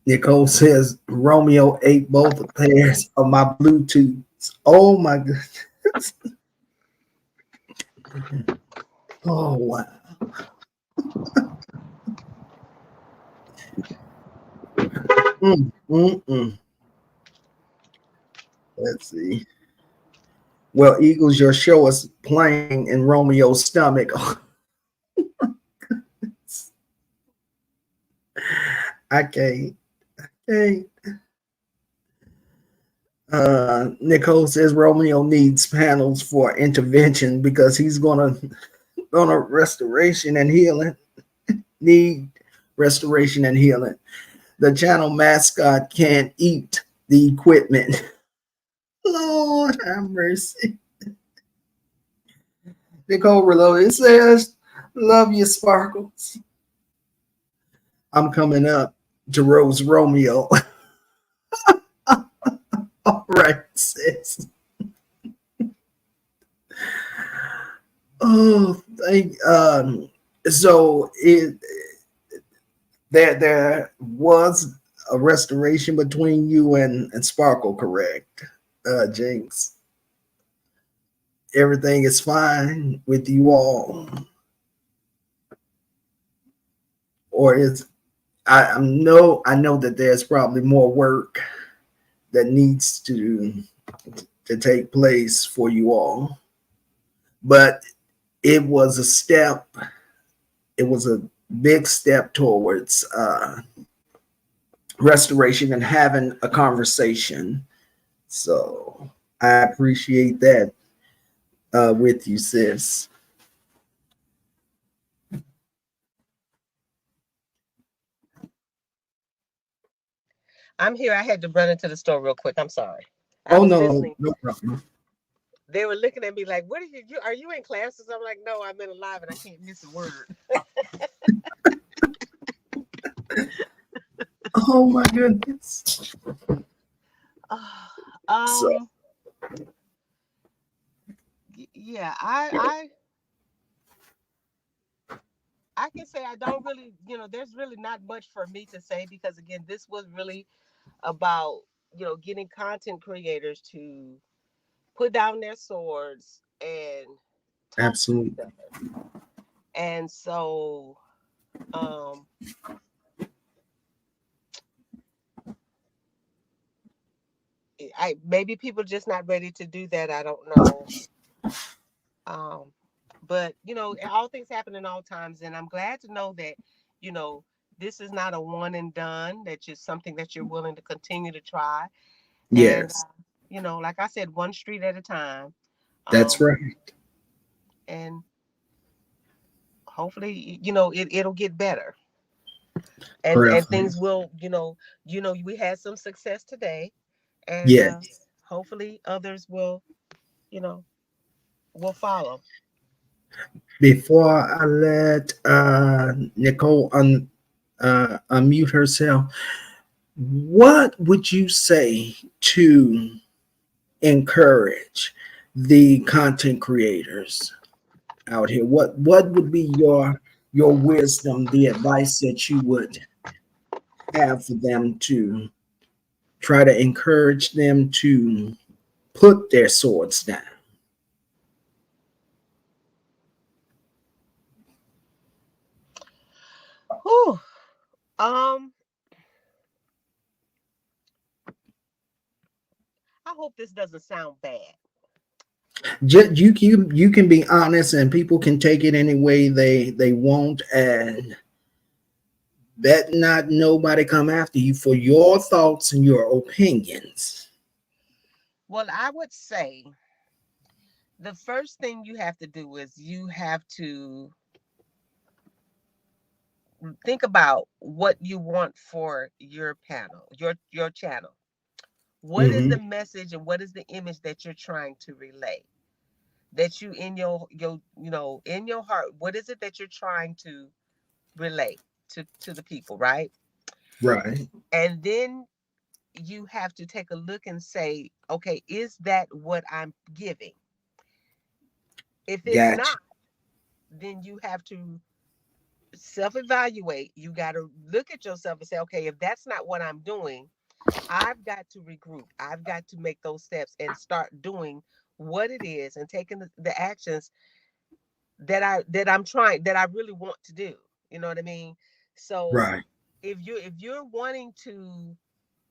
Nicole says Romeo ate both pairs of my Bluetooths. Oh my goodness. Oh wow. Mm, mm, mm. Let's see. Well, Eagles, your show is playing in Romeo's stomach. I can't. Hey. Nicole says Romeo needs panels for intervention because he's gonna restoration and healing. Need restoration and healing. The channel mascot can't eat the equipment. Lord have mercy. Nicole Reloaded says, love you, Sparkles. I'm coming up to Rose Romeo. All right, sis. Oh, so there was a restoration between you and Sparkle, correct? Jinx. Everything is fine with you all. Or is I know that there's probably more work that needs to take place for you all. But it was a step, it was a big step towards restoration and having a conversation. So I appreciate that with you, sis. I'm here. I had to run into the store real quick. I'm sorry. I Oh was no, listening. no problem. They were looking at me like, "What are you? Are you in classes?" I'm like, "No, I'm in a live and I can't miss a word." Oh my goodness. So um. Yeah. I can say I don't really. There's really not much for me to say because again, this was really about getting content creators to put down their swords and talk to each absolutely. other. And so, um, I maybe people just not ready to do that. I don't know. Um, but all things happen in all times, and I'm glad to know that you know this is not a one and done. That's just something that you're willing to continue to try. And Yes, like I said, one street at a time. that's Um, right. and hopefully, it'll get better. And Prayerfully. things will, we had some success today, and Yes. hopefully others you know, will follow. Before I let Nicole unmute herself, what would you say to encourage the content creators out here? What would be your wisdom, the advice that you would have for them to try to encourage them to put their swords down? Whew. Um, I hope this doesn't sound bad. You can be honest, and people can take it any way they want, and bet not nobody come after you for your thoughts and your opinions. Well, I would say the first thing you have to do is you have to think about what you want for your panel, your channel. What is the Hmm. message and what is the image that you're trying to relay? That you in your in your heart, what is it that you're trying to relate to the people, right? Right. And then you have to take a look and say, okay, is that what I'm giving? If it's Gotcha. not, then you have to self-evaluate. You got to look at yourself and say, okay, if that's not what I'm doing, I've got to regroup. I've got to make those steps and start doing what it is and taking the actions that I'm trying, that I really want to do. You know what I mean? So Right. if you're wanting to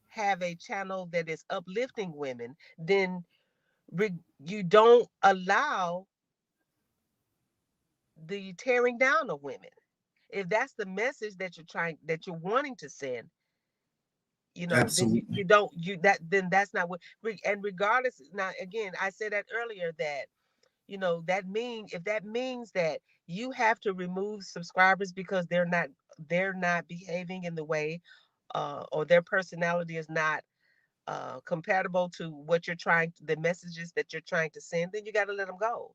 have a channel that is uplifting women, then you don't allow the tearing down of women. If that's the message that you're wanting to send, then you Absolutely. don't you that then that's not what and regardless. Now again, I said that earlier, that that mean if that means that you have to remove subscribers because they're not behaving in the way, or their personality is not compatible to what the messages that you're trying to send, then you got to let them go.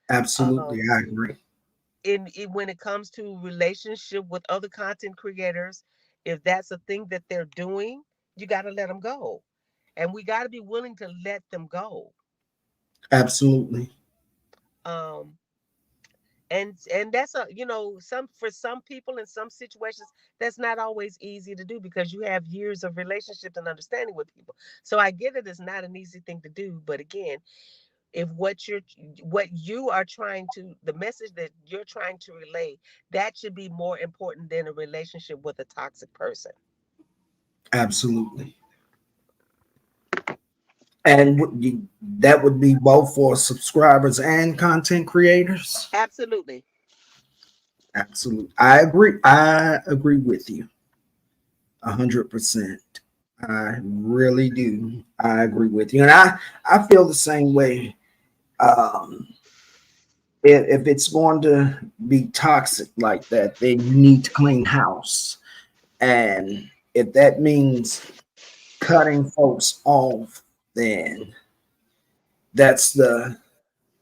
Absolutely. um I agree. when it comes to relationship with other content creators, if that's a thing that they're doing, you got to let them go, and we got to be willing to let them go. Absolutely. um and that's a some for some people in some situations, that's not always easy to do because you have years of relationships and understanding with people. So I get it, it's not an easy thing to do, but again, if what you are trying to the message that you're trying to relay, that should be more important than a relationship with a toxic person. Absolutely. And that would be both for subscribers and content creators. Absolutely. Absolutely. I agree. I agree with you 100%. I really do. I agree with you. And I feel the same way. Um, if it's going to be toxic like that, then you need to clean house. And if that means cutting folks off, then that's the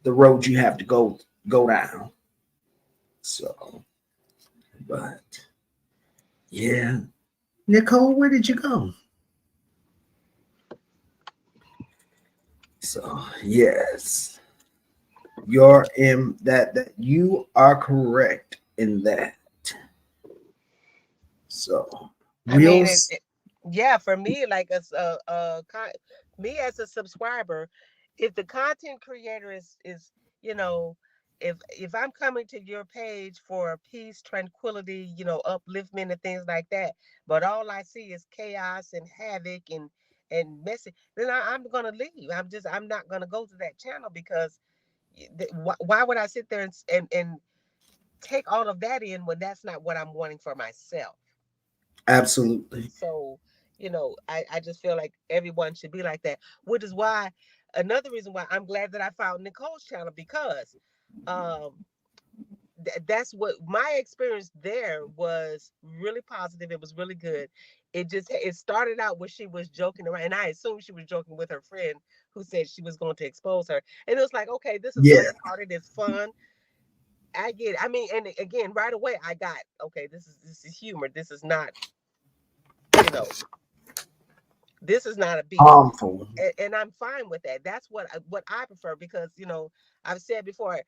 road you have to go down. So, but yeah, Nicole, where did you go? So yes, you're in that you are correct in that. So I mean, we'll yeah, for me, like me as a subscriber, if the content creator is you know, if I'm coming to your page for peace, tranquility, upliftment and things like that, but all I see is chaos and havoc and messy, then I'm gonna leave. I'm not gonna go to that channel because why would I sit there and take all of that in when that's not what I'm wanting for myself? absolutely. So, I just feel like everyone should be like that, which is why another reason why I'm glad that I found Nicole's channel, because um that's what my experience there was, really positive. It was really good. It started out where she was joking around, and I assumed she was joking with her friend who said she was going to expose her. And it was like, okay, this is Yeah, lighthearted, it's fun. I get it. I mean, and again, right away I got, okay, this is humor. This is not, you know, this is not a beef, harmful. and I'm fine with that. That's what I prefer, because I've said before,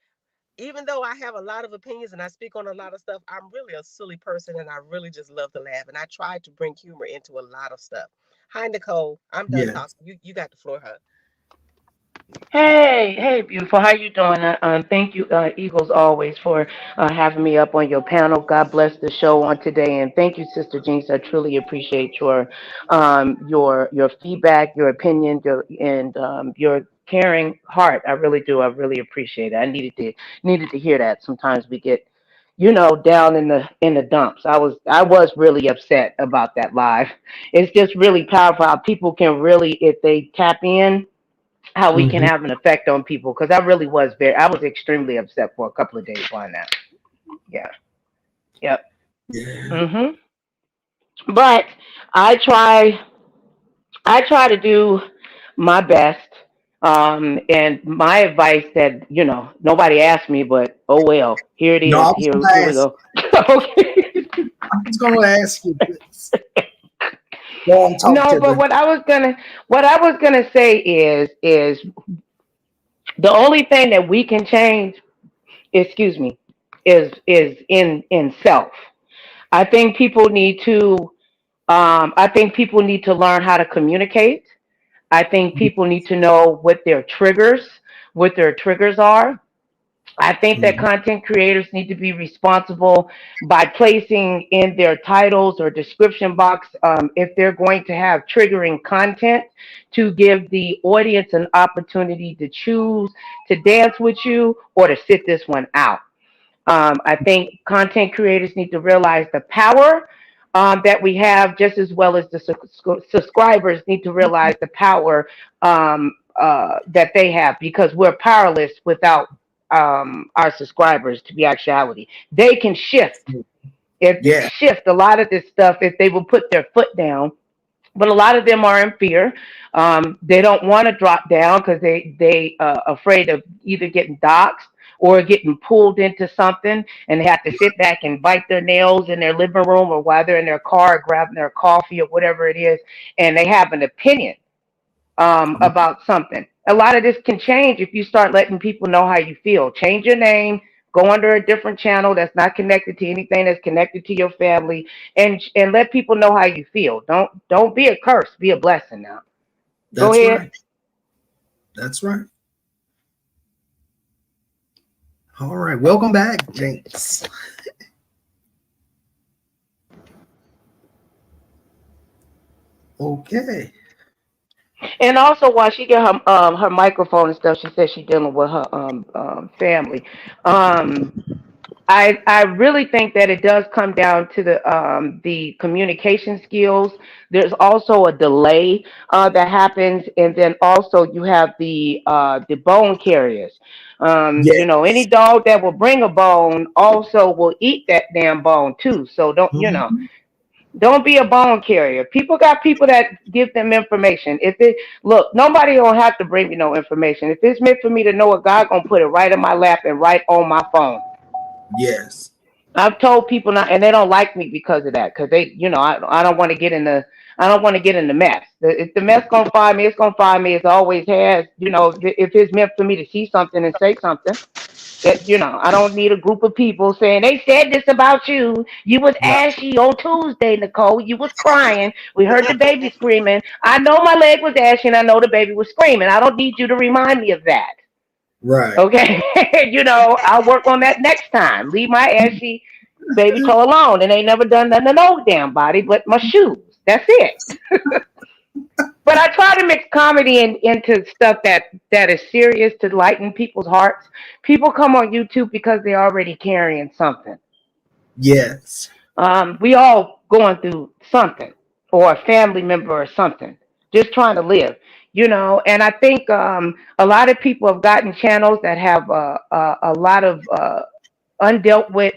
even though I have a lot of opinions and I speak on a lot of stuff, I'm really a silly person and I really just love to laugh, and I try to bring humor into a lot of stuff. Hi Nicole, I'm done Yeah, talking. You got the floor, huh? Hey, hey, beautiful. How you doing? Thank you, Eagles, always for having me up on your panel. God bless the show on today, and thank you, Sister Jinx. I truly appreciate your feedback, your opinion, your and your caring heart. I really do. I really appreciate it. I needed to hear that. Sometimes we get, down in the dumps. I was really upset about that live. It's just really powerful how people can really, if they tap in, how we can Hmm. have an effect on people. Because I was extremely upset for a couple of days on that. Yeah. Yep. Yeah. Mhm. But I try. I try to do my best. And my advice that, nobody asked me, but oh well, here it No, is. I was Here, gonna here we ask. go. Okay. I was gonna ask you this. Go and talk No, to but the. what I was gonna say is the only thing that we can change, excuse me, is in self. I think people need to. I think people need to learn how to communicate. I think people need to know what their triggers are. I think that Mhm. content creators need to be responsible by placing in their titles or description box, if they're going to have triggering content, to give the audience an opportunity to choose to dance with you or to sit this one out. I think content creators need to realize the power, that we have, just as well as the subscribers need to realize the power, that they have, because we're powerless without, our subscribers. To be actuality, they can Yeah. shift a lot of this stuff if they will put their foot down, but a lot of them are in fear. They don't want to drop down because they afraid of either getting doxxed or getting pulled into something, and they have to sit back and bite their nails in their living room or while they're in their car grabbing their coffee or whatever it is, and they have an opinion, about something. A lot of this can change if you start letting people know how you feel. Change your name, go under a different channel that's not connected to anything that's connected to your family, and let people know how you feel. Don't be a curse, be a blessing now. Go That's ahead. right. That's right. All right. Welcome back, Jinx. Okay. And also, while she get her microphone and stuff, she says she's dealing with her family. Um, I really think that it does come down to the communication skills. There's also a delay, that happens, and then also you have the bone carriers. Any Yes. dog that will bring a bone also will eat that damn bone too. So Mhm. don't be a bone carrier. People got people that give them information. If it look, nobody don't have to bring me no information. If it's meant for me to know it, God gonna put it right in my lap and right on my phone. Yes. I've told people not, and they don't like me because of that. Because I don't want to get in the, I don't want to get in the mess. If the mess gonna find me, it's gonna find me. It always has. If it's meant for me to see something and say something, I don't need a group of people saying they said this about you. You was Right. ashy on Tuesday, Nicole. You was crying. We heard the baby screaming. I know my leg was ashy, and I know the baby was screaming. I don't need you to remind me of that. Right. Okay, I'll work on that next time. Leave my ashy baby toe alone. And ain't never done nothing to no damn body but my shoes. That's it. But I try to mix comedy into stuff that is serious to lighten people's hearts. People come on YouTube because they're already carrying something. Yes. We all going through something, or a family member or something, just trying to live. And I think, a lot of people have gotten channels that have, a lot of, undealt with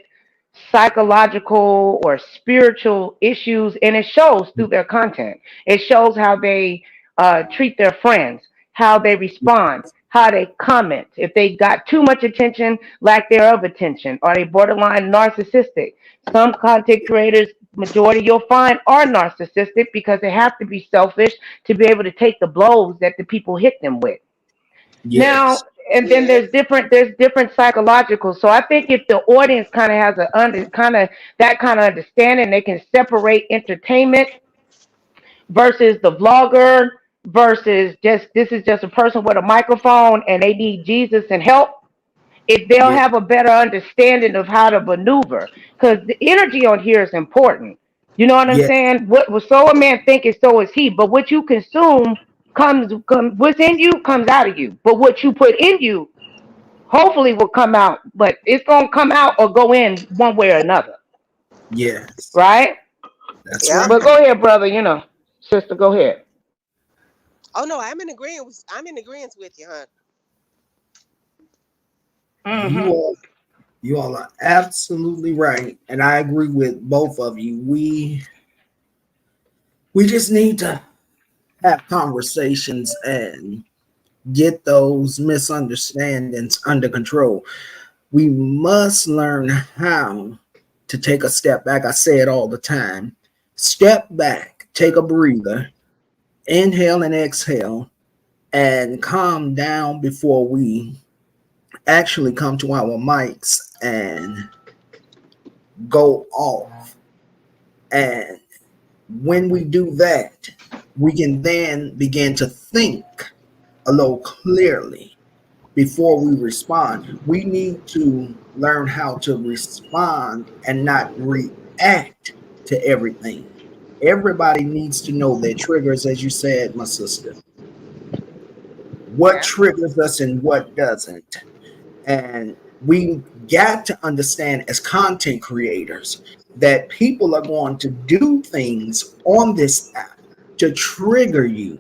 psychological or spiritual issues, and it shows through their content. It shows how they, treat their friends, how they respond, how they comment, if they got too much attention, lack thereof attention, are they borderline narcissistic. Some content creators, majority you'll find, are narcissistic because they have to be selfish to be able to take the blows that the people hit them with. Yes. Now, and then there's different psychological. So I think if the audience kind of has a under kind of that kind of understanding, they can separate entertainment versus the vlogger versus just this is just a person with a microphone and they need Jesus and help. If they'll Yeah. have a better understanding of how to maneuver, because the energy on here is important. You know what I'm Yeah. saying? What so a man thinketh, so is he. But what you consume comes what's in you comes out of you. But what you put in you, hopefully, will come out. But it's gonna come out or go in one way or another, Yes, right? that's Yep. But right. go ahead, brother. Sister, go ahead. Oh no, I'm in agreement with you, huh? You Mm-hmm. all, you all are absolutely right, and I agree with both of you. We just need to have conversations and get those misunderstandings under control. We must learn how to take a step back. I say it all the time. Step back, take a breather, inhale and exhale, and calm down before we actually come to our mics and go off. And when we do that, we can then begin to think a little clearly before we respond. We need to learn how to respond and not react to everything. Everybody needs to know their triggers, as you said, my sister. What Yeah. triggers us and what doesn't. And we got to understand as content creators that people are going to do things on this app to trigger you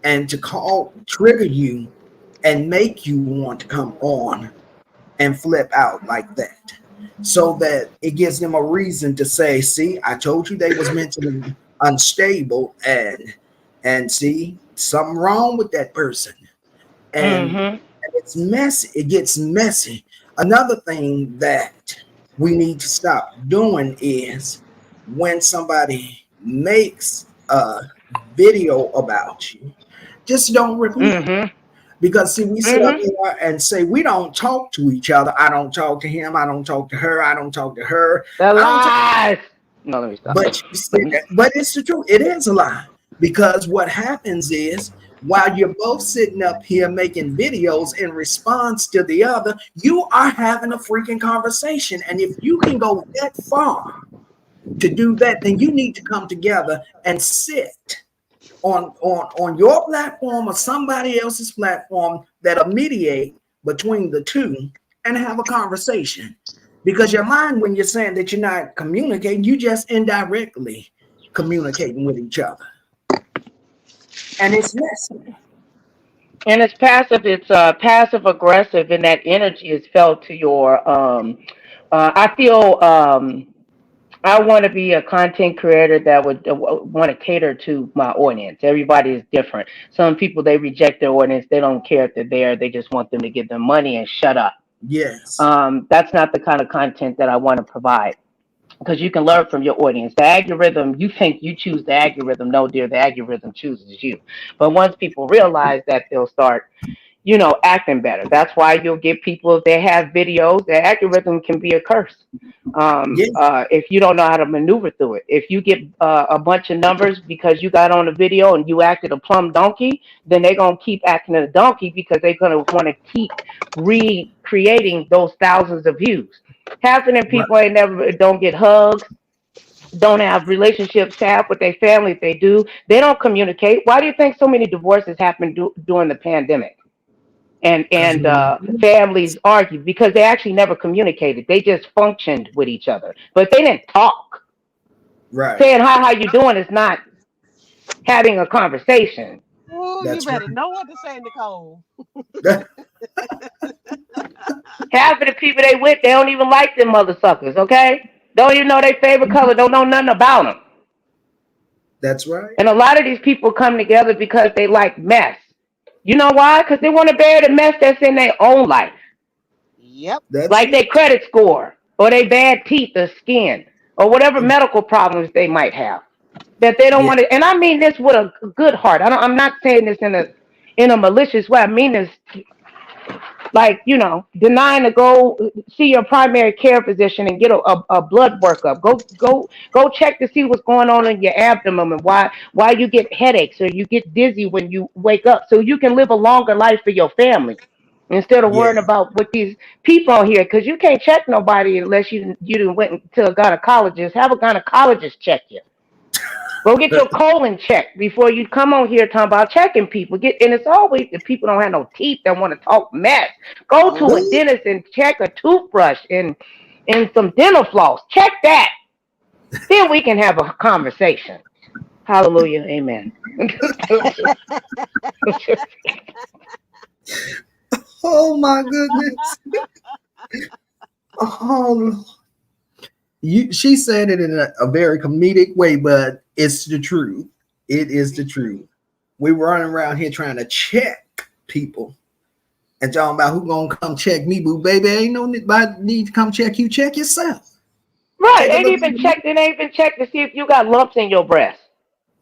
and to trigger you and make you want to come on and flip out like that, so that it gives them a reason to say, see, I told you they was mentally unstable, and see, something wrong with that person. And Mm-hmm. it's messy. It gets messy. Another thing that we need to stop doing is when somebody makes a video about you, just don't repeat it. Mm-hmm. Because see, we sit up Mm-hmm. here and say we don't talk to each other. I don't talk to him. I don't talk to her. I don't talk to her. The I don't. lies. No, let me stop. But you Let sit, me. but it's the truth. It is a lie, because what happens is while you're both sitting up here making videos in response to the other, you are having a freaking conversation. And if you can go that far to do that, then you need to come together and sit on your platform or somebody else's platform that'll mediate between the two and have a conversation. Because your mind, when you're saying that you're not communicating, you just indirectly communicating with each other, and it's messy. And it's passive. It's passive aggressive, and that energy is felt to your. I feel. I want to be a content creator that would want to cater to my audience. Everybody is different. Some people, they reject their audience. They don't care if they're there. They just want them to give them money and shut up. Yes, That's not the kind of content that I want to provide, because you can learn from your audience. The algorithm, you think you choose the algorithm. No, dear, the algorithm chooses you. But once people realize that, they'll start, acting better. That's why you'll get people, if they have videos, the algorithm can be a curse. yeah, If you don't know how to maneuver through it. If you get a bunch of numbers because you got on a video and you acted a plumb donkey, then they're going to keep acting a donkey because they're going to want to keep recreating those thousands of views. Half of them right. people ain't never don't get hugs, don't have relationships have with their family. If they do, they don't communicate. Why do you think so many divorces happened during the pandemic? And Because families argue because they actually never communicated. They just functioned with each other, but they didn't talk. right, Saying hi, how you doing is not having a conversation. Oh, you that's better right. know what to say, Nicole. Half of the people they with, they don't even like them mother suckers. Okay, don't even know their favorite color. Don't know nothing about them. That's right. And a lot of these people come together because they like mess. You know why? Because they want to bear the mess that's in their own life, Yep. That's like their it. credit score or their bad teeth or skin or whatever medical problems they might have. That they don't Yeah, want to. And I mean this with a good heart. I'm not saying this in a malicious way. I mean this like denying to go see your primary care physician and get a blood workup. Go check to see what's going on in your abdomen and why you get headaches or you get dizzy when you wake up, so you can live a longer life for your family instead of yeah, worrying about what these people here, because you can't check nobody unless you went to a gynecologist. Have a gynecologist check you. Go get your colon checked before you come on here talking about checking people. And it's always the people don't have no teeth that want to talk mess. Go to a Mm-hmm. Ooh, dentist and check a toothbrush and some dental floss. Check that. Then we can have a conversation. Hallelujah. Amen. oh my goodness. Oh, she said it in a very comedic way, but it's the truth. It is the It's true. truth. We running around here trying to check people and talking about who gonna come check me, boo baby. Ain't no need to come check you. Check yourself. Right. Take a Ain't look even in the mirror. checked. It ain't even checked to see if you got lumps in your breast.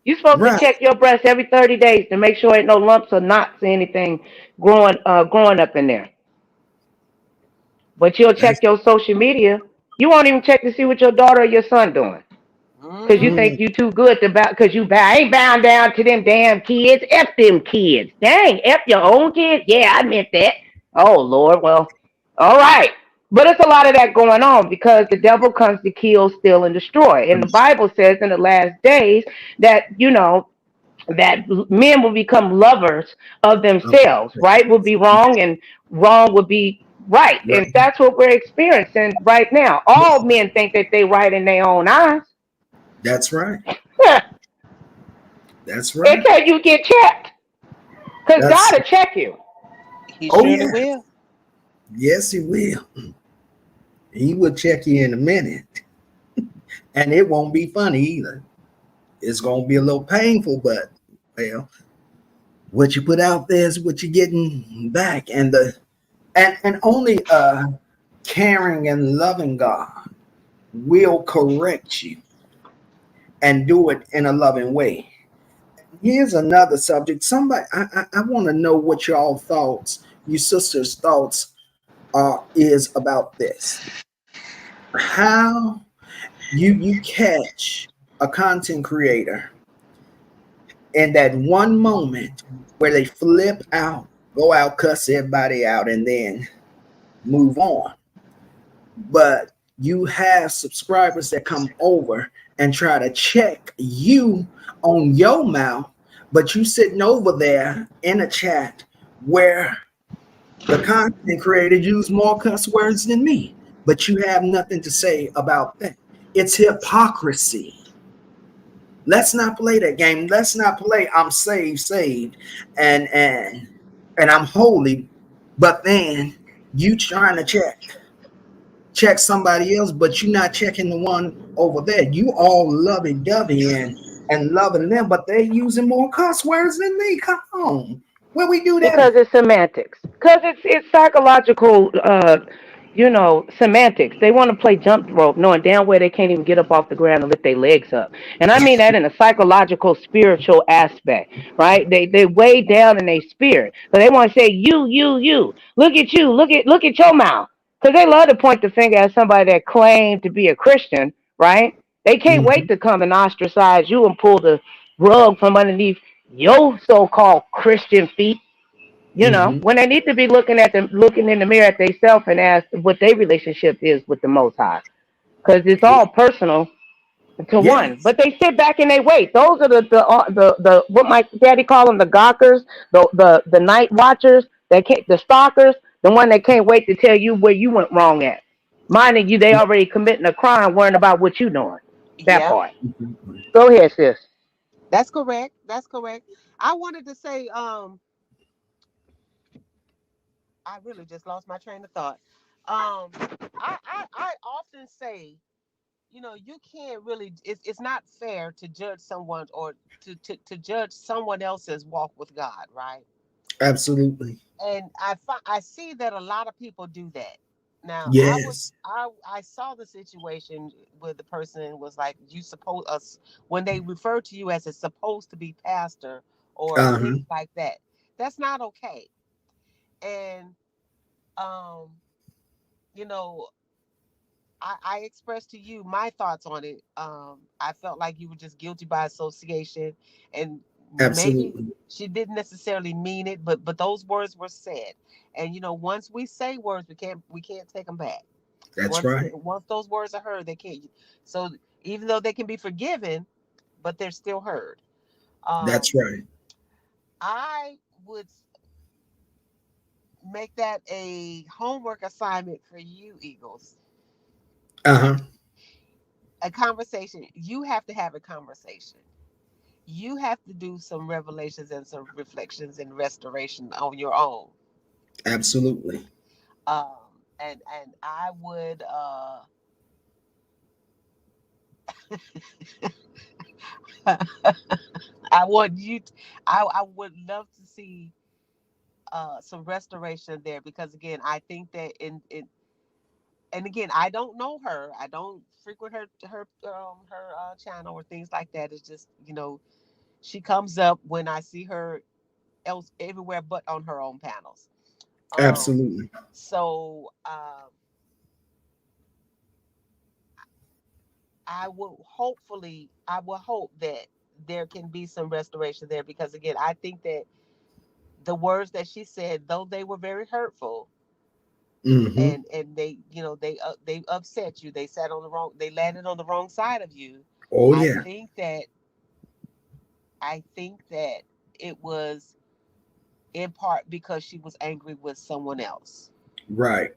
You're supposed to Right. check your breast every 30 days to make sure ain't no lumps or knots or anything growing up in there. But you'll That's check your social media. You won't even check to see what your daughter or your son doing. Cause you Mm-hmm. think mm, you too good to bow. Cause I ain't bound down to them damn kids. F them kids. Dang, F your own kids. Yeah, I meant that. Oh Lord. Well, all right. But it's a lot of that going on because the devil comes to kill, steal, and destroy. And the Bible says in the last days that that men will become lovers of themselves. Right will be wrong, and wrong will be right. right. And that's what we're experiencing right now. All men think that they right in their own eyes. That's right. That's right. Until you get checked. Because God That's will check you. He oh surely yeah. will. Yes, he will. He will check you in a minute. And it won't be funny either. It's gonna be a little painful, but well, what you put out there is what you're getting back. And only caring and loving God will correct you and do it in a loving way. Here's another subject. Somebody, I want to know what y'all thoughts, you sisters' thoughts is about this. How you catch a content creator in that one moment where they flip out, go out, cuss everybody out, and then move on. But you have subscribers that come over and try to check you on your mouth, but you sitting over there in a chat where the content creator used more cuss words than me, but you have nothing to say about that. It's hypocrisy. Let's not play that game. Let's not play I'm saved, and and I'm holy, but then you trying to check somebody else, but you're not checking the one over there. You all lovey dovey and loving them, but they using more cuss words than me. Come on, where we do that Because at? it's semantics. Because it's psychological, semantics. They want to play jump rope, knowing damn well they can't even get up off the ground and lift their legs up. And I mean that in a psychological, spiritual aspect, right? They way down in their spirit, so they want to say you. Look at you. Look at your mouth. Because they love to point the finger at somebody that claimed to be a Christian, right? They can't wait Mhm. to come and ostracize you and pull the rug from underneath your so-called Christian feet, Mhm. when they need to be looking in the mirror at themselves and ask what their relationship is with the Most High, because it's all personal to one. Yes. But they sit back and they wait. Those are the what my daddy call them, the gawkers, the night watchers, the stalkers, the one that can't wait to tell you where you went wrong at. Minding you, they already committing a crime, worrying about what you doing. That Yeah, part. Go ahead, sis. that's correct. That's correct. I wanted to say, I really just lost my train of thought. I often say, you can't really. It's not fair to judge someone or to judge someone else's walk with God, right? Absolutely. And I see that a lot of people do that. Now Yes. I saw the situation where the person was like, you suppose us, when they refer to you as a supposed to be pastor or Uh-huh. things like that. That's not okay. And um, you know, I expressed to you my thoughts on it. I felt like you were just guilty by association, and maybe Absolutely. she didn't necessarily mean it, but those words were said. And once we say words, we can't take them back. That's Once right. once those words are heard, they can't. So even though they can be forgiven, but they're still heard. Um, That's right. I would make that a homework assignment for you, Eagles. Uh-huh. A conversation. You have to have a conversation. You have to do some revelations and some reflections and restoration on your own. Absolutely. And I would I want you to, I would love to see some restoration there because again I think that in and again I don't know her, I don't frequent her channel or things like that. It's just she comes up when I see her else everywhere but on her own panels. um Absolutely. so I will hope that there can be some restoration there because again I think that the words that she said, though they were very hurtful, Mm-hmm. and they upset you, they landed on the wrong side of you. Oh I yeah. think that I think that it was in part because she was angry with someone else. Right.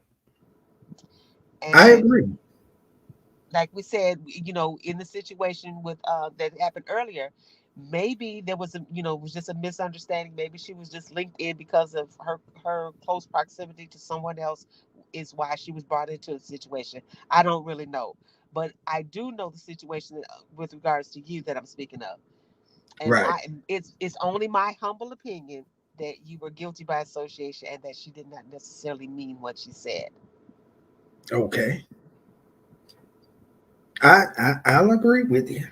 I And agree. like we said, in the situation with that happened earlier, maybe there was it was just a misunderstanding. Maybe she was just linked in because of her close proximity to someone else is why she was brought into the situation. I don't really know, but I do know the situation with regards to you that I'm speaking of, and Right. it's only my humble opinion that you were guilty by association and that she did not necessarily mean what she said. Okay. I'll agree with you.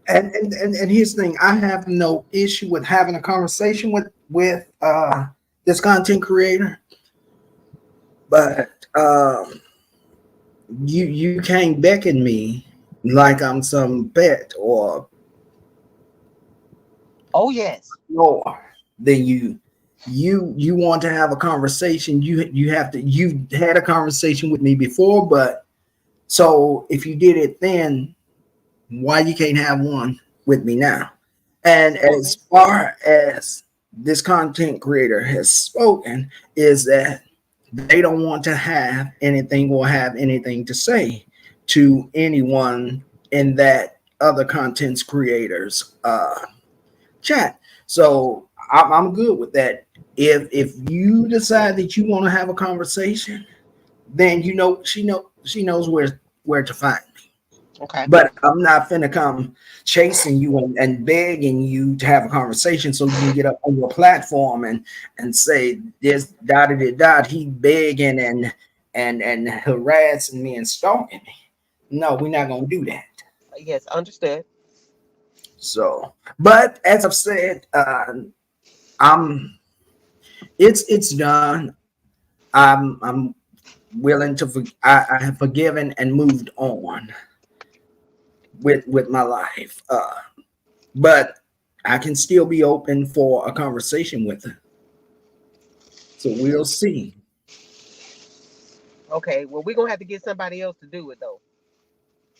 And here's the thing, I have no issue with having a conversation with this content creator, but you can't beckon me like I'm some pet or Oh yes. more than you. You want to have a conversation, you have to, you've had a conversation with me before, but so if you did it then, why you can't have one with me now? And as Absolutely. far as this content creator has spoken, is that they don't want to have anything or have anything to say to anyone in that other content creators chat. So I'm good with that. If you decide that you want to have a conversation, then she knows where to find me. Okay. But I'm not finna come chasing you and begging you to have a conversation so you can get up on your platform and say this dot dot dot he begging and harassing me and stalking me. No, we're not gonna do that. Yes, understood. So, but as I've said, I'm it's done. I'm willing to I have forgiven and moved on with my life. But I can still be open for a conversation with her. So we'll see. Okay, well, we're gonna have to get somebody else to do it though.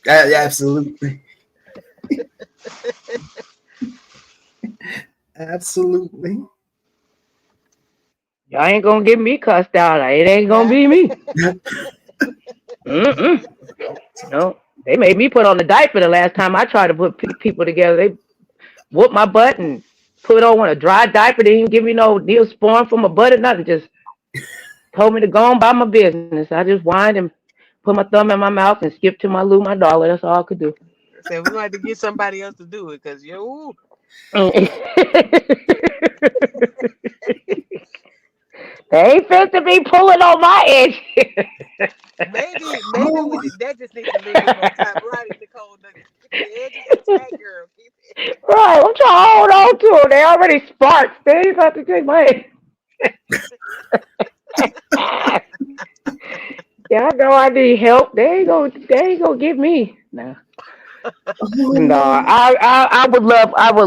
Absolutely. Absolutely. Y'all ain't gonna get me cussed out. It ain't gonna be me. Mm-mm. No, they made me put on the diaper the last time I tried to put people together. They whooped my butt and put on a dry diaper. They didn't give me no Neosporin for my butt or nothing. Just told me to go on by my business. I just whined and put my thumb in my mouth and skipped to my loo, my dollar. That's all I could do. So we're gonna have to get somebody else to do it because you They ain't fit to be pulling on my edge. maybe that just needs to linger for a time, right, Nicole? The edges are tight, girl. Keep it. Right, I'm trying to hold on to them. They already sparked. They ain't about to take my head. Yeah, I know I need help. They ain't gonna give me. No. No, I would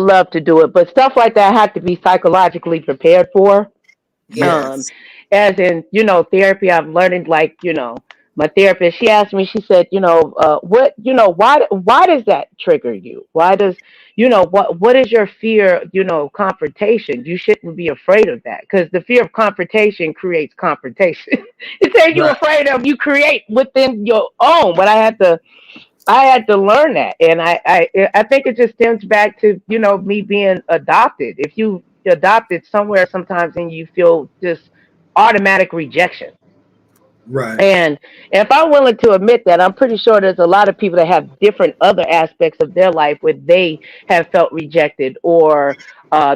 love to do it, but stuff like that I have to be psychologically prepared for. Yes. Um, Yes. as in, therapy, I've learned like, My therapist, she asked me, she said, what, why does that trigger you? Why does, what is your fear, confrontation? You shouldn't be afraid of that because the fear of confrontation creates confrontation. It says you're Right. afraid of, you create within your own. But I had to learn that. And I think it just stems back to, me being adopted. If you adopted somewhere sometimes and you feel just automatic rejection. Right. And if I'm willing to admit that, I'm pretty sure there's a lot of people that have different other aspects of their life where they have felt rejected or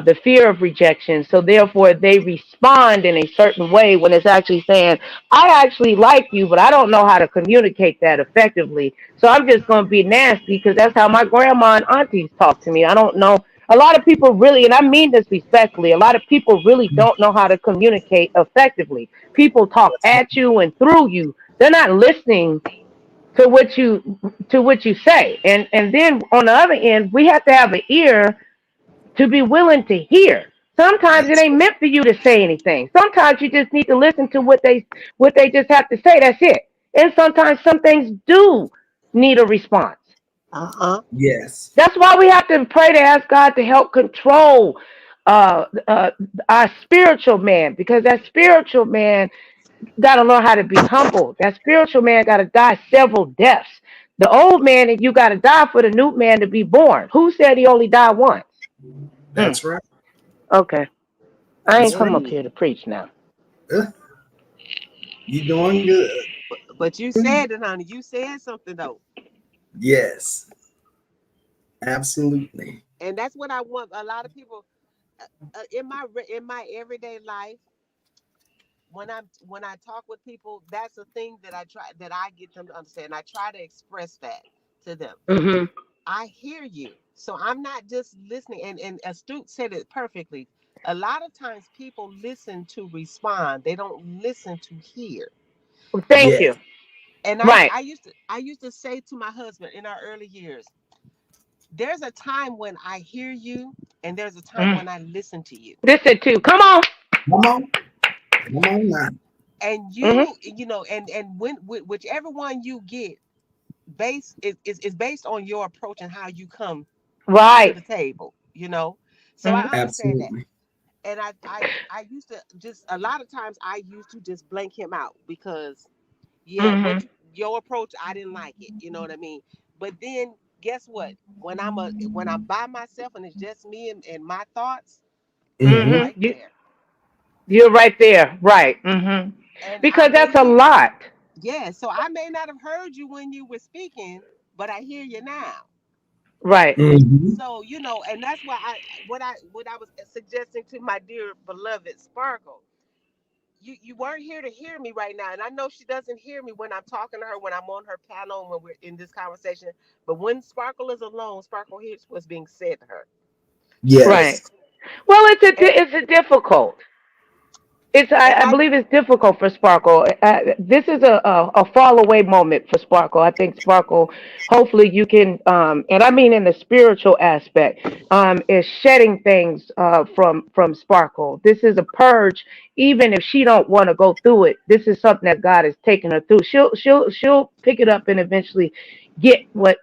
the fear of rejection. So therefore, they respond in a certain way when it's actually saying, I actually like you, but I don't know how to communicate that effectively. So I'm just going to be nasty because that's how my grandma and aunties talk to me. I don't know. A lot of people really, and I mean this respectfully, a lot of people really don't know how to communicate effectively. People talk at you and through you. They're not listening to what you say. And then on the other end, we have to have an ear to be willing to hear. Sometimes it That's ain't meant for you to say anything. Sometimes you just need to listen to what they just have to say. That's it. And sometimes some things do need a response. Uh-huh. yes. That's why we have to pray to ask God to help control uh, uh, our spiritual man, because that spiritual man got to learn how to be humble. That spiritual man got to die several deaths. The old man, and you got to die for the new man to be born. Who said he only died once? Hmm. That's right. Okay. I ain't That's come right. up here to preach now. Uh, you doing good. But you said it, honey. You said something though. Yes. Absolutely. And that's what I want a lot of people in my everyday life when I talk with people, that's the thing that I get them to understand. I try to express that to them. Hmm. I hear you. So I'm not just listening, and Astute said it perfectly. A lot of times people listen to respond. They don't listen to hear. Thank Yes. you. And Right. I used to say to my husband in our early years, there's a time when I hear you and there's a time Mm. when I listen to you. Listen to. Come on. Come on. Come on now. And Hmm. and when whichever one you get is based on your approach and how you come to Right. the table. So I Hmm. understand that. Absolutely. And I used to just a lot of times I used to just blank him out because yeah, Hmm. your approach, I didn't like it. You know what I mean? But then guess what? When I'm by myself and it's just me and my thoughts, I'm Hmm. Hmm. right there. You're right there. Right. Hmm. And I Because may that's a hear lot. yeah, so I may not have heard you when you were speaking, but I hear you now. Right. Hmm. So, and that's why what I was suggesting to my dear beloved Sparkle. You weren't here to hear me right now, and I know she doesn't hear me when I'm talking to her, when I'm on her panel, and when we're in this conversation. But when Sparkle is alone, Sparkle hears what's being said to her. Right. Yes. Well, it's a And it's a difficult. It's and I I believe it's difficult for Sparkle. This is a fall away moment for Sparkle. I think Sparkle, hopefully you can, and I mean in the spiritual aspect, is shedding things from Sparkle. This is a purge. Even if she don't want to go through it, this is something that God has taken her through. She'll pick it up and eventually get what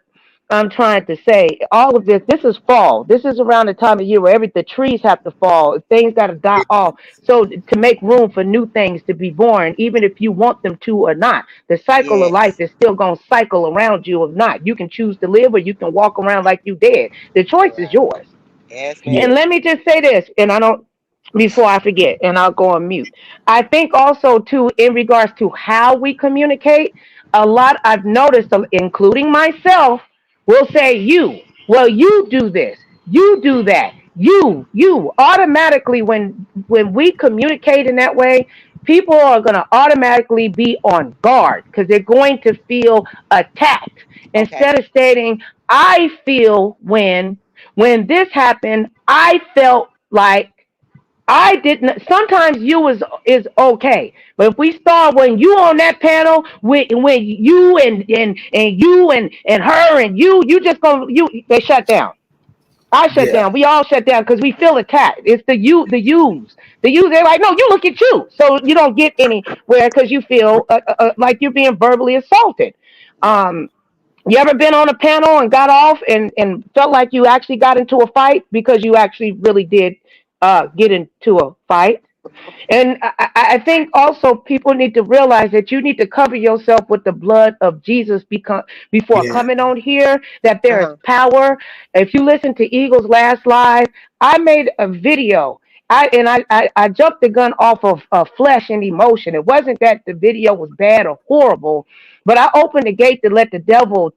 I'm trying to say. All of this is fall. This is around the time of year where the trees have to fall. Things got to die off. So to make room for new things to be born, even if you want them to or not, the cycle of life yes, is still going to cycle around you or not. You can choose to live or you can walk around like you dead. The choice is right, yours. yes, Yeah. And ma'am. let me just say this, and I don't, before I forget, and I'll go on mute. I think also too, in regards to how we communicate, a lot I've noticed, including myself, will say you. Well, you do this, you do that, you. Automatically, when we communicate in that way, people are going to automatically be on guard because they're going to feel attacked. Okay, Instead of stating, I feel when this happened, I felt like I didn't. Sometimes you is okay, but if we start when you on that panel when you and you and her and you just gonna they shut down. I shut Yeah. down. We all shut down because we feel attacked. It's the use. They're like, no, you look at you. So you don't get anywhere because you feel like you're being verbally assaulted. Um, you ever been on a panel and got off and felt like you actually got into a fight because you actually really did get into a fight? And I think also people need to realize that you need to cover yourself with the blood of Jesus before Yeah. coming on here, that there is Uh-huh. power. If you listen to Eagle's last live, I made a video. I jumped the gun off of flesh and emotion. It wasn't that the video was bad or horrible, but I opened the gate to let the devil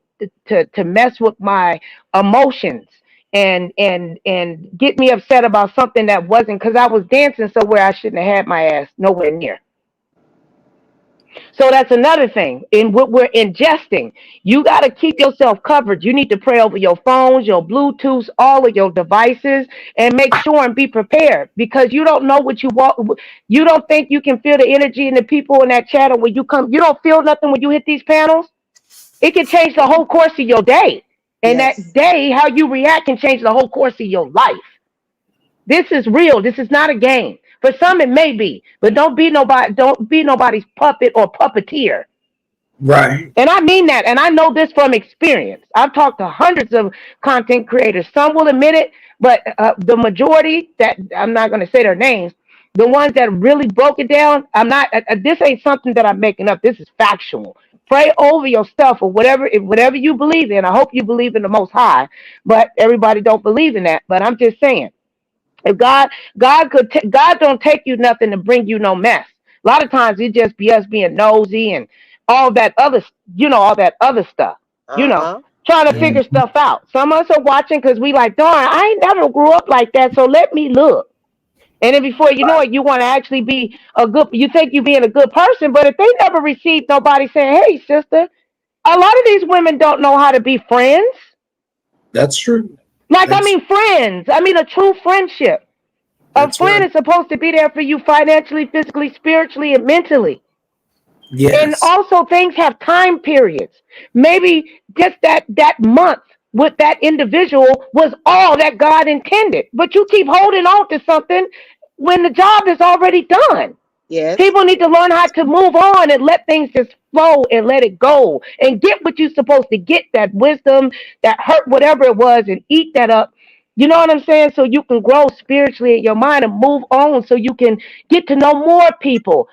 to mess with my emotions and get me upset about something that wasn't, because I was dancing somewhere I shouldn't have had my ass nowhere near. So that's another thing. In what we're ingesting, you got to keep yourself covered. You need to pray over your phones, your Bluetooths, all of your devices, and make sure and be prepared, because you don't know what you want. You don't think you can feel the energy in the people in that channel when you come. You don't feel nothing when you hit these panels. It can change the whole course of your day. And that Yes. day, how you react can change the whole course of your life. This is real. This is not a game. For some, it may be, but don't be nobody. Don't be nobody's puppet or puppeteer. Right. And I mean that. And I know this from experience. I've talked to hundreds of content creators. Some will admit it, but the majority, that I'm not going to say their names, the ones that really broke it down, I'm not. This ain't something that I'm making up. This is factual. Pray over your stuff or whatever, whatever you believe in. I hope you believe in the Most High, but everybody don't believe in that. But I'm just saying, if God don't take you nothing to bring you no mess. A lot of times it just be us being nosy and all that other, all that other stuff, you know, Uh-huh. trying to Mm. figure stuff out. Some of us are watching because we like, darn, I ain't never grew up like that, so let me look. And then before you know Right. it, you want to actually be you think you being a good person, but if they never received nobody saying, hey, sister, a lot of these women don't know how to be friends. That's true. Like, I That's mean, friends. I mean, a true friendship. A that's friend right. is supposed to be there for you financially, physically, spiritually, and mentally. And Yes. also things have time periods. Maybe just that month with that individual was all that God intended. But you keep holding on to something when the job is already done. Yes. People need to learn how to move on and let things just flow and let it go and get what you're supposed to get, that wisdom, that hurt, whatever it was, and eat that up. You know what I'm saying? So you can grow spiritually in your mind and move on so you can get to know more people.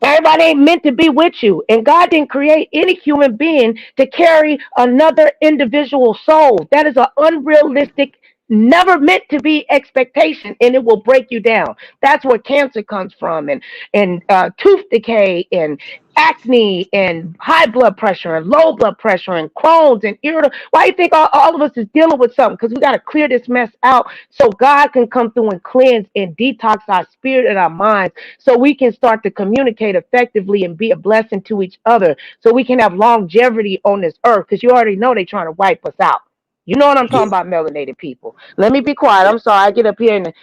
Everybody ain't meant to be with you. And God didn't create any human being to carry another individual soul. That is an unrealistic, never meant to be expectation, and it will break you down. That's where cancer comes from, and tooth decay, and acne, and high blood pressure, and low blood pressure, and Crohn's, and irritable. Why do you think all of us is dealing with something? Because we got to clear this mess out so God can come through and cleanse and detox our spirit and our minds, so we can start to communicate effectively and be a blessing to each other, so we can have longevity on this earth, because you already know they're trying to wipe us out. You know what I'm talking Yeah. about, melanated people. Let me be quiet. I'm sorry. I get up here and,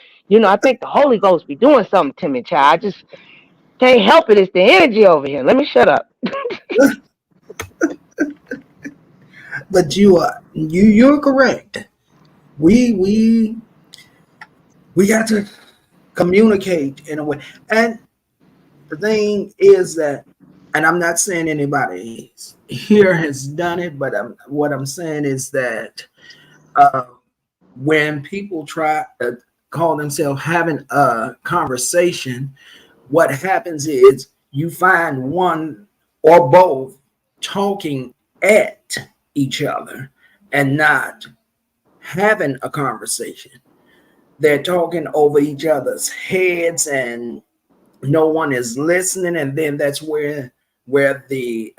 I think the Holy Ghost be doing something to me, child. I just can't help it. It's the energy over here. Let me shut up. But you're correct. We we we got to communicate in a way. And the thing is that, and I'm not saying anybody here has done it, but what I'm saying is that uh, when people try to call themselves having a conversation, what happens is you find one or both talking at each other and not having a conversation. They're talking over each other's heads and no one is listening, and then that's where the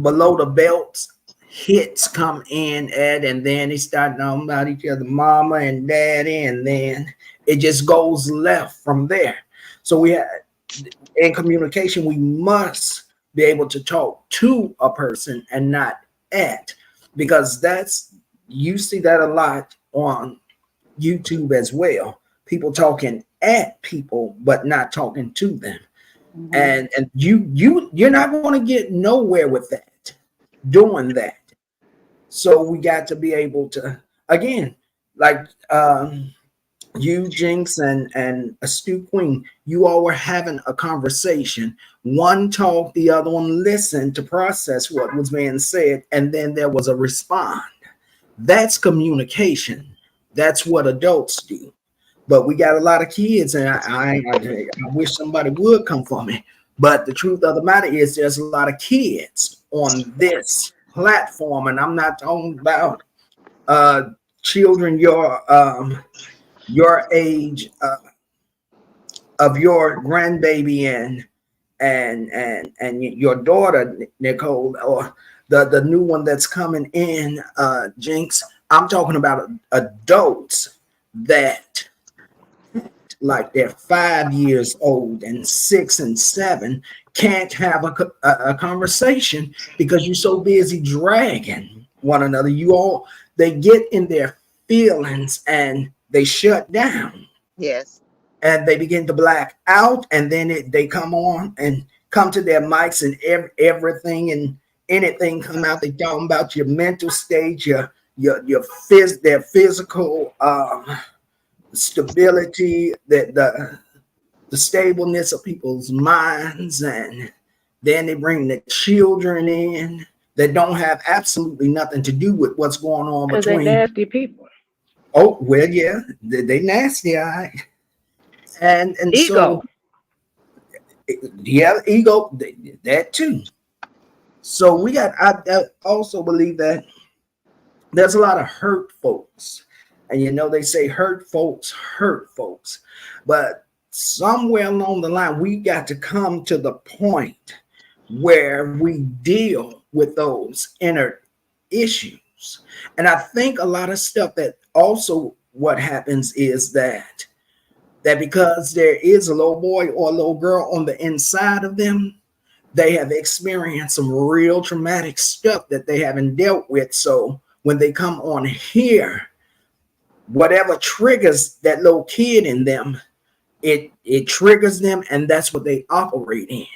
below the belts hits come in at, and then they start talking about each other, mama and daddy, and then it just goes left from there. So we have, in communication, we must be able to talk to a person and not at, because that's, you see that a lot on YouTube as well. People talking at people but not talking to them. Mhm. And you're not going to get nowhere with that, doing that. So we got to be able to again, like you, Jinx, and Astute Queen, you all were having a conversation. One talked, the other one listened to process what was being said, and then there was a response. That's communication. That's what adults do. But we got a lot of kids, and I wish somebody would come for me. But the truth of the matter is, there's a lot of kids on this platform, and I'm not talking about uh, children your age of your grandbaby and your daughter Nicole, or the new one that's coming in, Jinx. I'm talking about adults that like they're 5 years old and 6 and 7 can't have a conversation because you're so busy dragging one another. You all, they get in their feelings and they shut down Yes. and they begin to black out, and then they come on and come to their mics, and everything and anything come out. They talking about your mental state, their physical stability, the stableness of people's minds, and then they bring the children in that don't have absolutely nothing to do with what's going on Because they between. nasty people. Oh well, yeah, they nasty, all right. And Ego. so yeah, ego, that too. So we got. I also believe that there's a lot of hurt folks, and they say hurt folks, but somewhere along the line we got to come to the point where we deal with those inner issues. And I think a lot of stuff that also what happens is that because there is a little boy or a little girl on the inside of them, they have experienced some real traumatic stuff that they haven't dealt with. So when they come on here, whatever triggers that little kid in them, it triggers them, and that's what they operate in.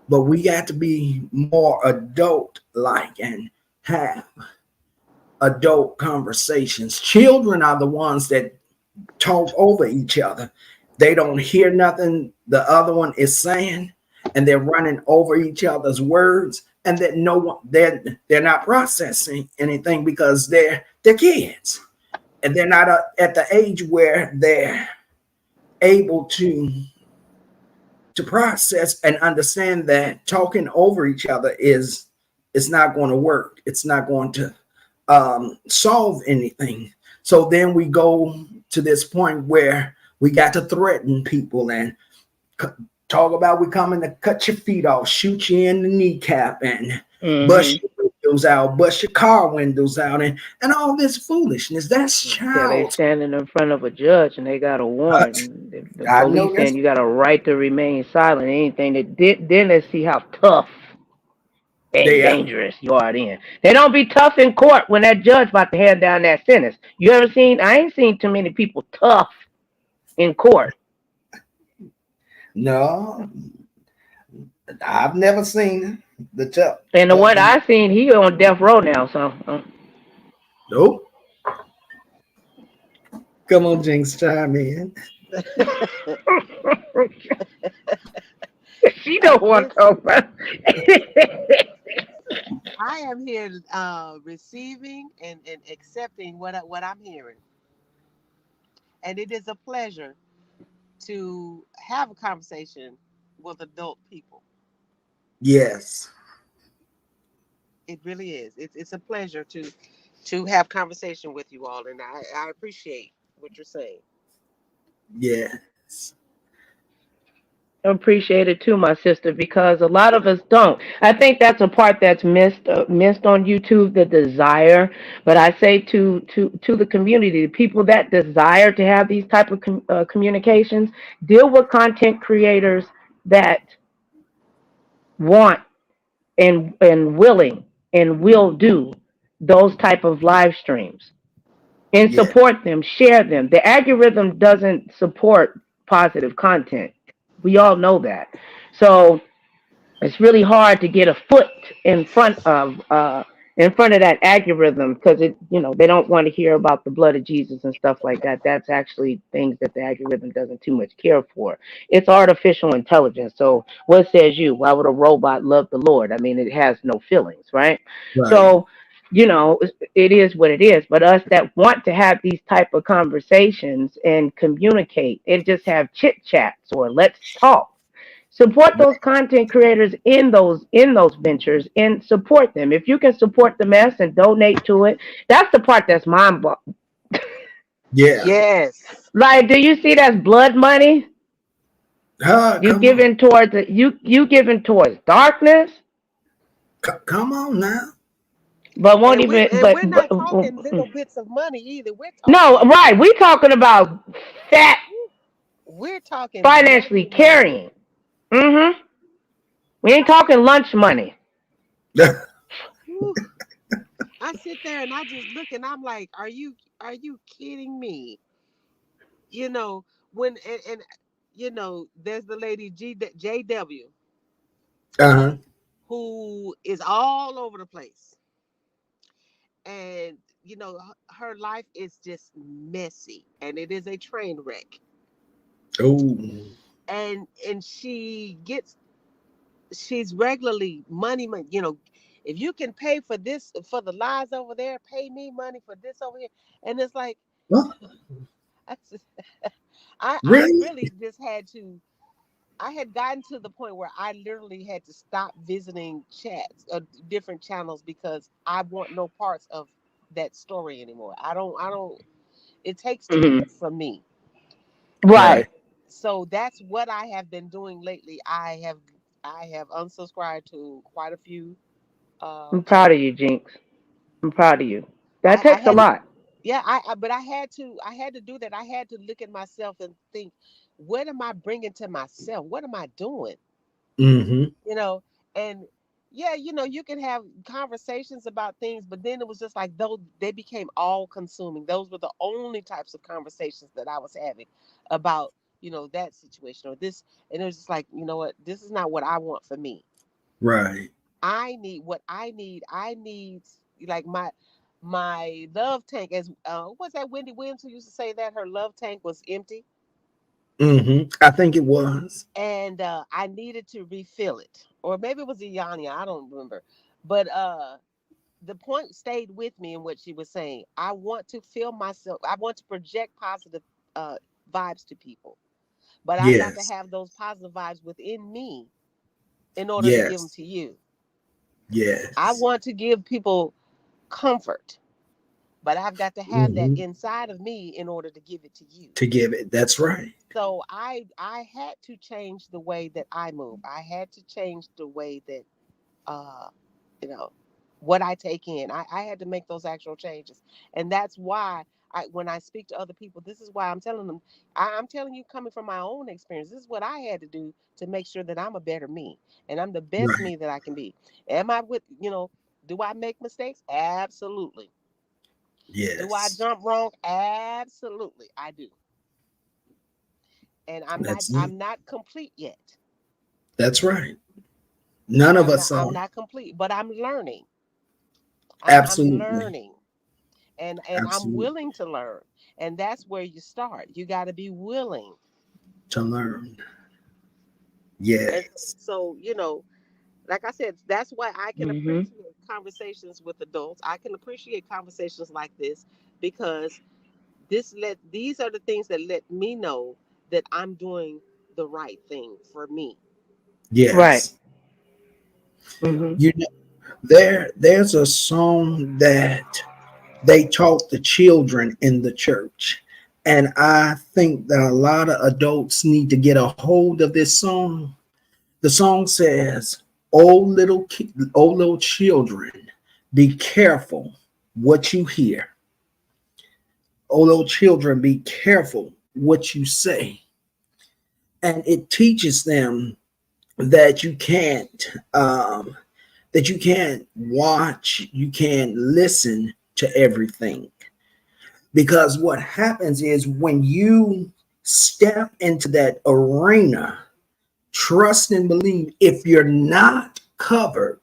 But we got to be more adult like and have adult conversations. Children are the ones that talk over each other. They don't hear nothing the other one is saying, and they're running over each other's words, and that no one they're not processing anything because they're kids, and they're not at the age where they're able to process and understand that talking over each other is not going to work. It's not going to solve anything. So then we go to this point where we got to threaten people and talk about we coming to cut your feet off, shoot you in the kneecap, and bust your windows out, bust your car windows out, and all this foolishness. That's Yeah, they child. standing in front of a judge and they got a warrant. The I police know saying that's you got a right to remain silent. Anything that did, then let's see how tough and they are. dangerous you are. Then they don't be tough in court when that judge about to hand down that sentence. You ever seen? I ain't seen too many people tough in court. No, I've never seen the tough. And the tough one I seen, he on death row now. So nope. Come on, Jinx, chime in. she don't want to talk about. I am here receiving and accepting what I'm hearing. And it is a pleasure to have a conversation with adult people. Yes, It really is. It's a pleasure to have conversation with you all, and I appreciate what you're saying. yes, Appreciate it too, my sister, because a lot of us don't. I think that's a part that's missed on YouTube, the desire. But I say to the community, the people that desire to have these type of communications, deal with content creators that want and willing and will do those type of live streams and yeah, support them, share them. The algorithm doesn't support positive content. We all know that. So it's really hard to get a foot in front of in front of that algorithm, because it, they don't want to hear about the blood of Jesus and stuff like that. That's actually things that the algorithm doesn't too much care for. It's artificial intelligence. So what says you? Why would a robot love the Lord? I mean, it has no feelings, right? Right. So, it is what it is. But us that want to have these type of conversations and communicate, and just have chit chats or let's talk. Support those content creators in those ventures and support them. If you can support the mess and donate to it, that's the part that's mind blowing. Yeah. Yes. Like, do you see that's blood money? You Come on. giving towards you giving towards darkness, Come on now. but won't And we even and we're not talking little bits of money either. We're no, talking right? We talking about fat, we're talking financially money, money. carrying. Mm-hmm. We ain't talking lunch money. Whew. I sit there and I just look and I'm like, are you kidding me? You know, when and there's the lady JW Uh-huh. who is all over the place. And her life is just messy and it is a train wreck. Oh. And she's regularly money, if you can pay for this for the lies over there, pay me money for this over here. And it's like Well, I just, I really? really just had to. I had gotten to the point where I literally had to stop visiting chats, different channels, because I want no parts of that story anymore. I don't. It takes too Mm-hmm. much from me. Right. Right. So that's what I have been doing lately. I have unsubscribed to quite a few I'm proud of channels. you, Jinx. I'm proud of you. That I takes a had to, lot. yeah, but I had to do that. I had to look at myself and think, what am I bringing to myself? What am I doing? Mm-hmm. You know, and yeah, you can have conversations about things, but then it was just like those they became all consuming. Those were the only types of conversations that I was having about, that situation or this, and it was just like, you know what, this is not what I want for me. Right. I need what I need. I need like my love tank, as what's that Wendy Williams who used to say that her love tank was empty, Mm-hmm. I think it was. and I needed to refill it, or maybe it was Ianya, I don't remember, but the point stayed with me in what she was saying. I want to feel myself. I want to project positive uh, vibes to people, but I've got to Yes. have those positive vibes within me in order to give them Yes. to you. I Yes. want to give people comfort, but I've got to have that Mm-hmm. inside of me in order to give it to you. To give it. That's right. So I had to change the way that I move. I had to change the way that uh you know what I take in. I had to make those actual changes. And that's why when I speak to other people, this is why I'm telling them, I'm telling you coming from my own experience, this is what I had to do to make sure that I'm a better me and I'm the best Right. me that I can be. Am I do I make mistakes? Absolutely. Do I Yes. jump wrong? Absolutely, I do. And I'm not That's it. I'm not complete yet. That's right. None of I'm not us I'm are. not complete, but I'm learning. I'm Absolutely. learning. And I'm Absolutely. willing to learn. And that's where you start. You got to be willing. To learn. And Yes. like I said, that's why I can Mm-hmm. appreciate conversations with adults. I can appreciate conversations like this because these are the things that let me know that I'm doing the right thing for me. Right. Yes. Mm-hmm. You know, there's a song that they taught the children in the church. And I think that a lot of adults need to get a hold of this song. The song says, oh little children, be careful what you hear. Oh little children, be careful what you say. And it teaches them that you can't watch, you can't listen to everything. Because what happens is when you step into that arena, trust and believe, if you're not covered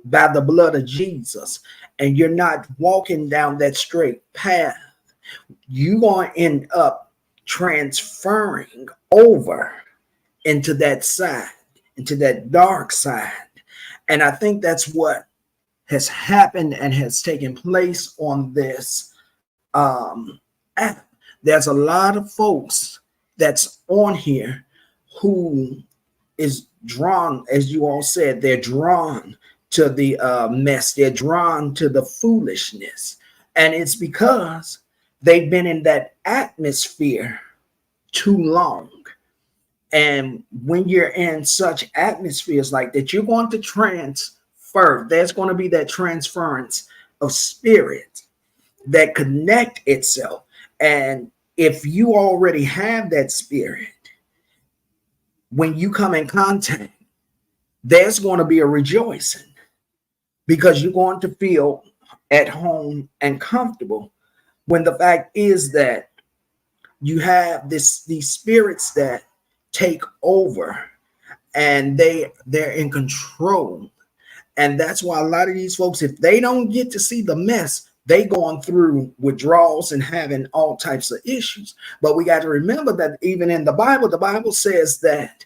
by the blood of Jesus, and you're not walking down that straight path, you're going to end up transferring over into that side, into that dark side. And I think that's what has happened and has taken place on this app. There's a lot of folks that's on here who is drawn, as you all said, they're drawn to the mess, they're drawn to the foolishness. And it's because they've been in that atmosphere too long. And when you're in such atmospheres like that, you're going to transfer. There's going to be that transference of spirit that connect itself. And if you already have that spirit, when you come in contact, there's going to be a rejoicing because you're going to feel at home and comfortable. When the fact is that you have these spirits that take over, and they're in control. And that's why a lot of these folks, if they don't get to see the mess, they going through withdrawals and having all types of issues. But we got to remember that even in the Bible says that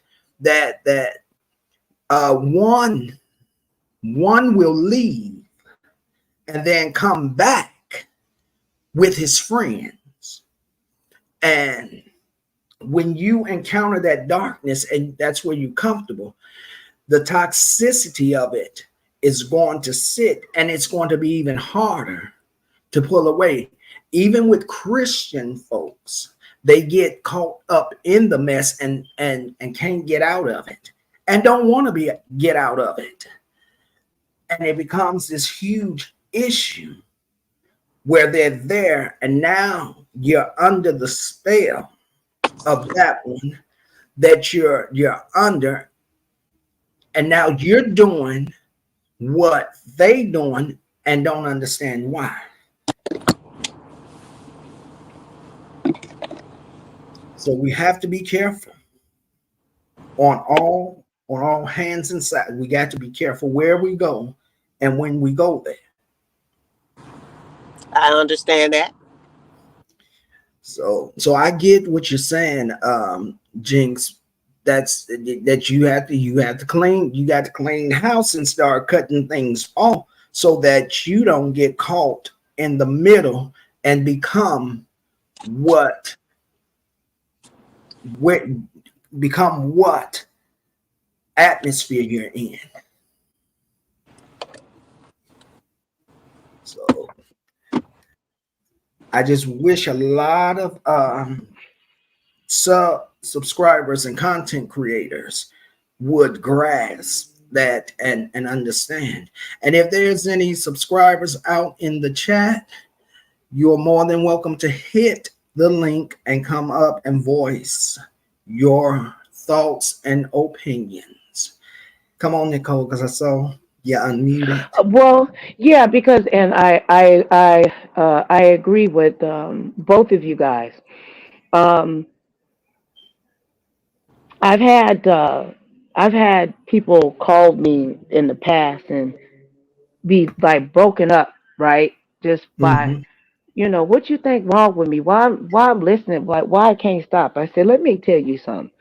one will leave and then come back with his friends. And when you encounter that darkness and that's where you're comfortable, the toxicity of it is going to sit, and it's going to be even harder to pull away. Even with Christian folks, they get caught up in the mess and can't get out of it and don't want to be get out of it. And it becomes this huge issue where they're there, and now you're under the spell of that one that you're under, and now you're doing what they doing and don't understand why. So we have to be careful on all hands and sides. We got to be careful where we go and when we go there. I understand that. So I get what you're saying, Jinx. That's that you have to clean, you got to clean the house and start cutting things off so that you don't get caught in the middle and become what what become what atmosphere you're in. So I just wish a lot of subscribers and content creators would grasp that and understand. And if there's any subscribers out in the chat, you're more than welcome to hit the link and come up and voice your thoughts and opinions. Come on, Nicole, because I saw you unmuted. Well, yeah, because and I agree with both of you guys. Um, I've had I've had people call me in the past and be like broken up, right? Just by Mm-hmm. what you think wrong with me? Why I'm listening? Like why I can't stop? I said, let me tell you something.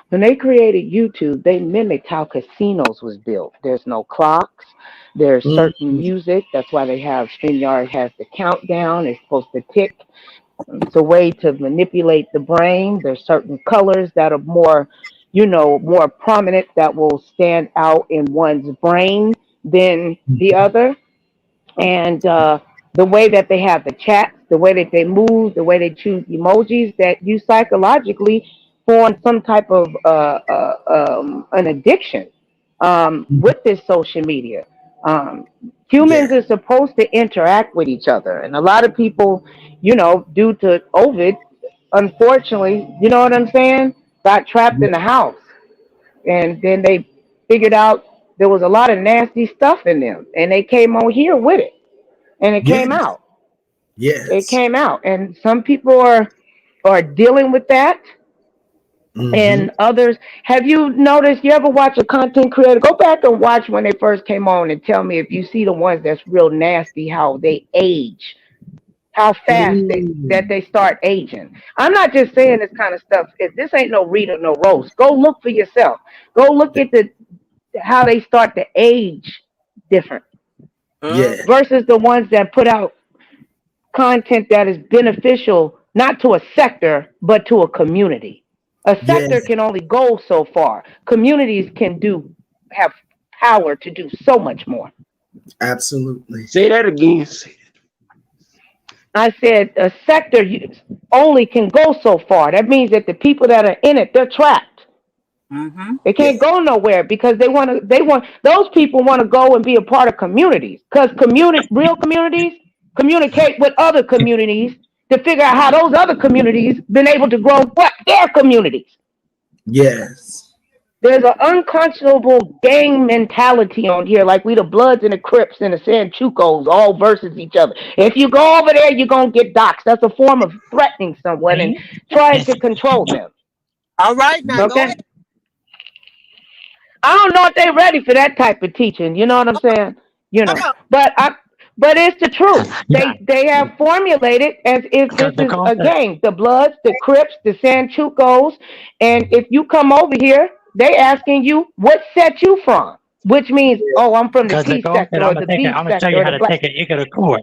When they created YouTube, they mimicked how casinos was built. There's no clocks. There's certain Mm-hmm. music. That's why they have StreamYard has the countdown. It's supposed to tick. It's a way to manipulate the brain. There's certain colors that are more prominent that will stand out in one's brain than the other. And the way that they have the chats, the way that they move, the way they choose emojis, that you psychologically form some type of an addiction with this social media. Um, Yeah. Humans are supposed to interact with each other, and a lot of people, due to COVID, unfortunately, you know what I'm saying, got trapped in the house, and then they figured out there was a lot of nasty stuff in them, and they came on here with it, and it came Yes. out. It Yes. came out, and some people are dealing with that, Mm-hmm. and others. Have you noticed? You ever watch a content creator? Go back and watch when they first came on, and tell me if you see the ones that's real nasty, how they age, how fast that Mm. they start aging. I'm not just saying this kind of stuff. If this ain't no read or no roast, go look for yourself. Go look at the how they start to age different Mm. Yeah, versus the ones that put out content that is beneficial not to a sector but to a community. A yeah, sector can only go so far. Communities can do have power to do so much more. absolutely. Say that again. I said a sector only can go so far. That means that the people that are in it, they're trapped. Mm-hmm. They Yeah, can't go nowhere because they want those people want to go and be a part of communities because real communities communicate with other communities to figure out how those other communities been able to grow what their communities. yes. There's an unconscionable gang mentality on here, like we the Bloods and the Crips and the Sanchucos all versus each other. If you go over there, you're gonna get doxxed. That's a form of threatening someone and trying to control them. All right, now go Okay, ahead. I don't know if they're ready for that type of teaching. You know what I'm saying? You Come know, on. but it's the truth. You got They have formulated as if because this the is a culture. gang. The Bloods, the Crips, the Sanchucos, and if you come over here, they asking you what set you from, which means oh I'm from the Because the C culture. sector or the B I'm gonna show sector you or how the to black. take an ick of the court.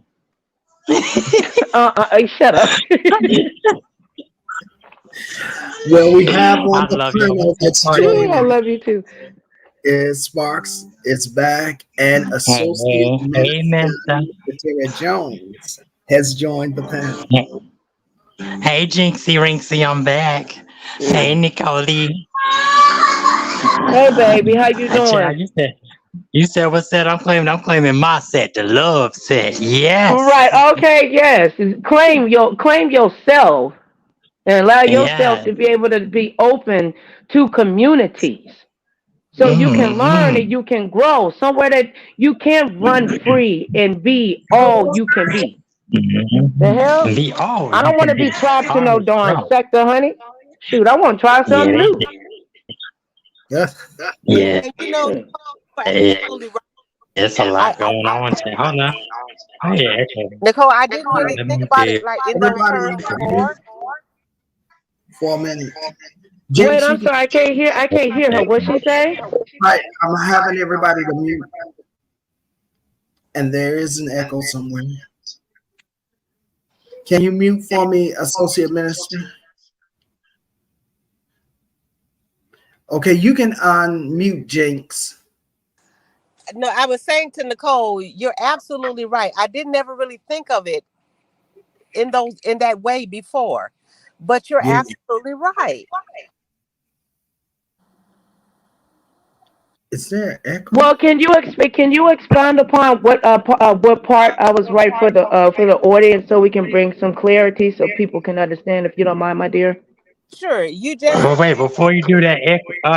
Shut up. Well, we have on I the love y'all. panel What's that that's part in Ooh, I there? joining love you too. is Sparks is back, and Associate Hey, Minister Mister. Katina Jones has joined the panel. Hey, Jinxie Rinksy, I'm back. Hey, Nicole. Hey baby, how you And child, doing? you said what set I'm claiming my set, the love set. Yes. Right. Okay. Yes. Claim yourself and allow yourself Yes. to be able to be open to communities so you can learn and Mm-hmm. you can grow somewhere that you can run free and be all you can be. The hell? Mm-hmm. Be all I you don't want can to be. be trapped in no Always darn grow. sector, honey. Shoot, I want to try Yeah, something they new. did. Yeah, Yeah. And you know, Yeah. you're Yeah. absolutely right. It's a I, lot I, going on. Hold on. Oh, yeah. Okay. Nicole, I didn't really Let think me about it get. like in those everybody terms on mute before. for a minute. Wait, Jinx, you I'm can sorry. I can't hear. I can't hear her. What she say? right. I'm having everybody to mute, and there is an echo somewhere. Can you mute for me, Associate Minister? Okay, you can unmute Jinx. No, I was saying to Nicole, you're absolutely right. I didn't ever really think of it in that way before, but you're Yeah. absolutely right. Is there an echo? Well, can you expound upon what part I was right for the audience so we can bring some clarity so people can understand if you don't mind, my dear. Sure, you just Well, wait, before you do that,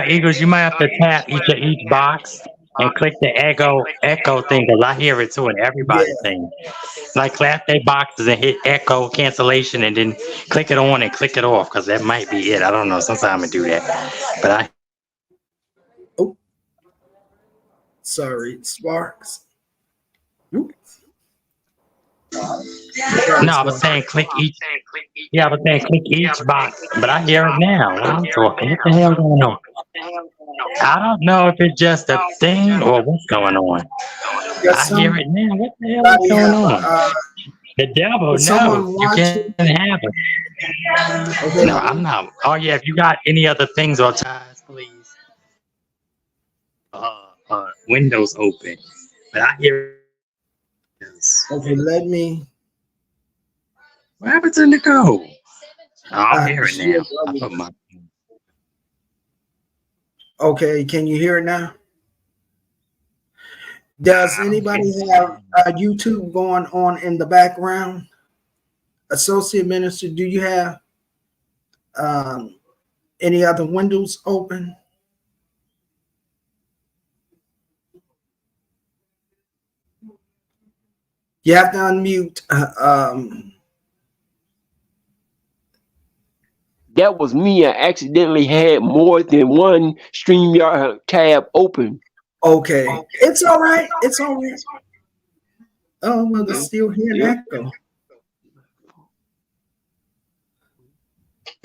Eagles, you might have to tap each box and click the echo thing because I hear it too in Yeah. everybody's thing. Like clap their boxes and hit echo cancellation and then click it on and click it off because that might be it. I don't know. Sometimes I do that, but I hear it now. Oh, sorry, Sparks. Oop, that No, was I was going. saying click each. Yeah, I was saying click each box, but I hear it now while I'm talking. What the hell going on? I don't know if it's just a thing or what's going on. Does I hear it now. What the hell is somebody going have on? The devil, does no, someone you want can't to? have it. No, Okay, I'm not. Oh yeah, if you got any other things or ties, please. Windows open, but I hear it now. okay, let me. What happened to Nicole? Oh, I hear it She now. is I lovely. put my. Okay, can you hear it now? Does I don't anybody hear have it. YouTube going on in the background? Associate Minister, do you have um, any other windows open? You have to unmute That was me. I accidentally had more than one StreamYard tab open. Okay, it's all right. It's all right. Oh well, Yeah. it's still here an Yep. echo.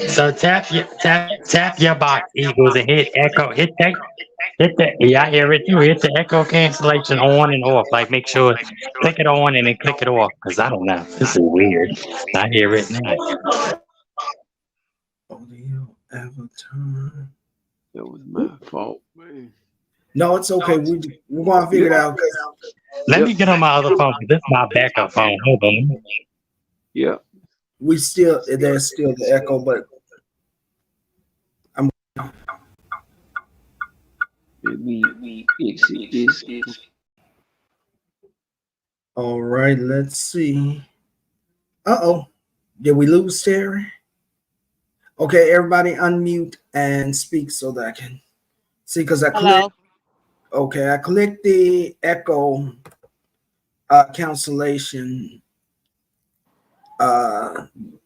So tap your box equals and hit echo. Hit the yeah, I hear it too. Hit the echo cancellation on and off. Like make sure click it on and then click it off. Cause I don't know. This is weird. I hear it now. Audio avatar. That was my fault, man. No, it's okay. We're gonna figure Yep. it out. Let Yep. me get on my other phone. 'Cause this is my backup phone. Hold on. Yep. We still there's still the echo, but I'm Let me exit this. all right. Let's see. Uh-oh. Did we lose Terry? Okay, everybody unmute and speak so that I can see because I clicked. Hello. Okay, I clicked the echo cancellation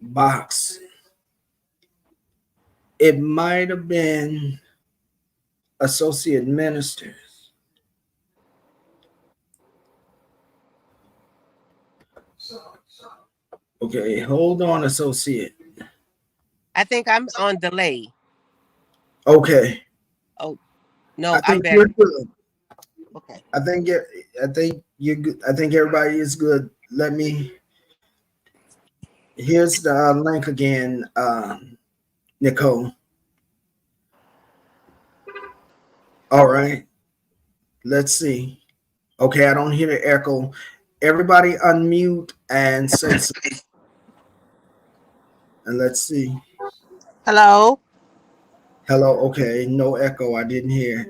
box. It might have been associate ministers. Okay, hold on, associate. I think I'm on delay. Okay, Oh I no, I'm think you're better. good. Okay. I think you're good. I think everybody is good. Let me. Here's the link again, Nicole. All right, let's see. Okay, I don't hear the echo. Everybody unmute and say something. And let's see. Hello. Hello. Okay, no echo. I didn't hear.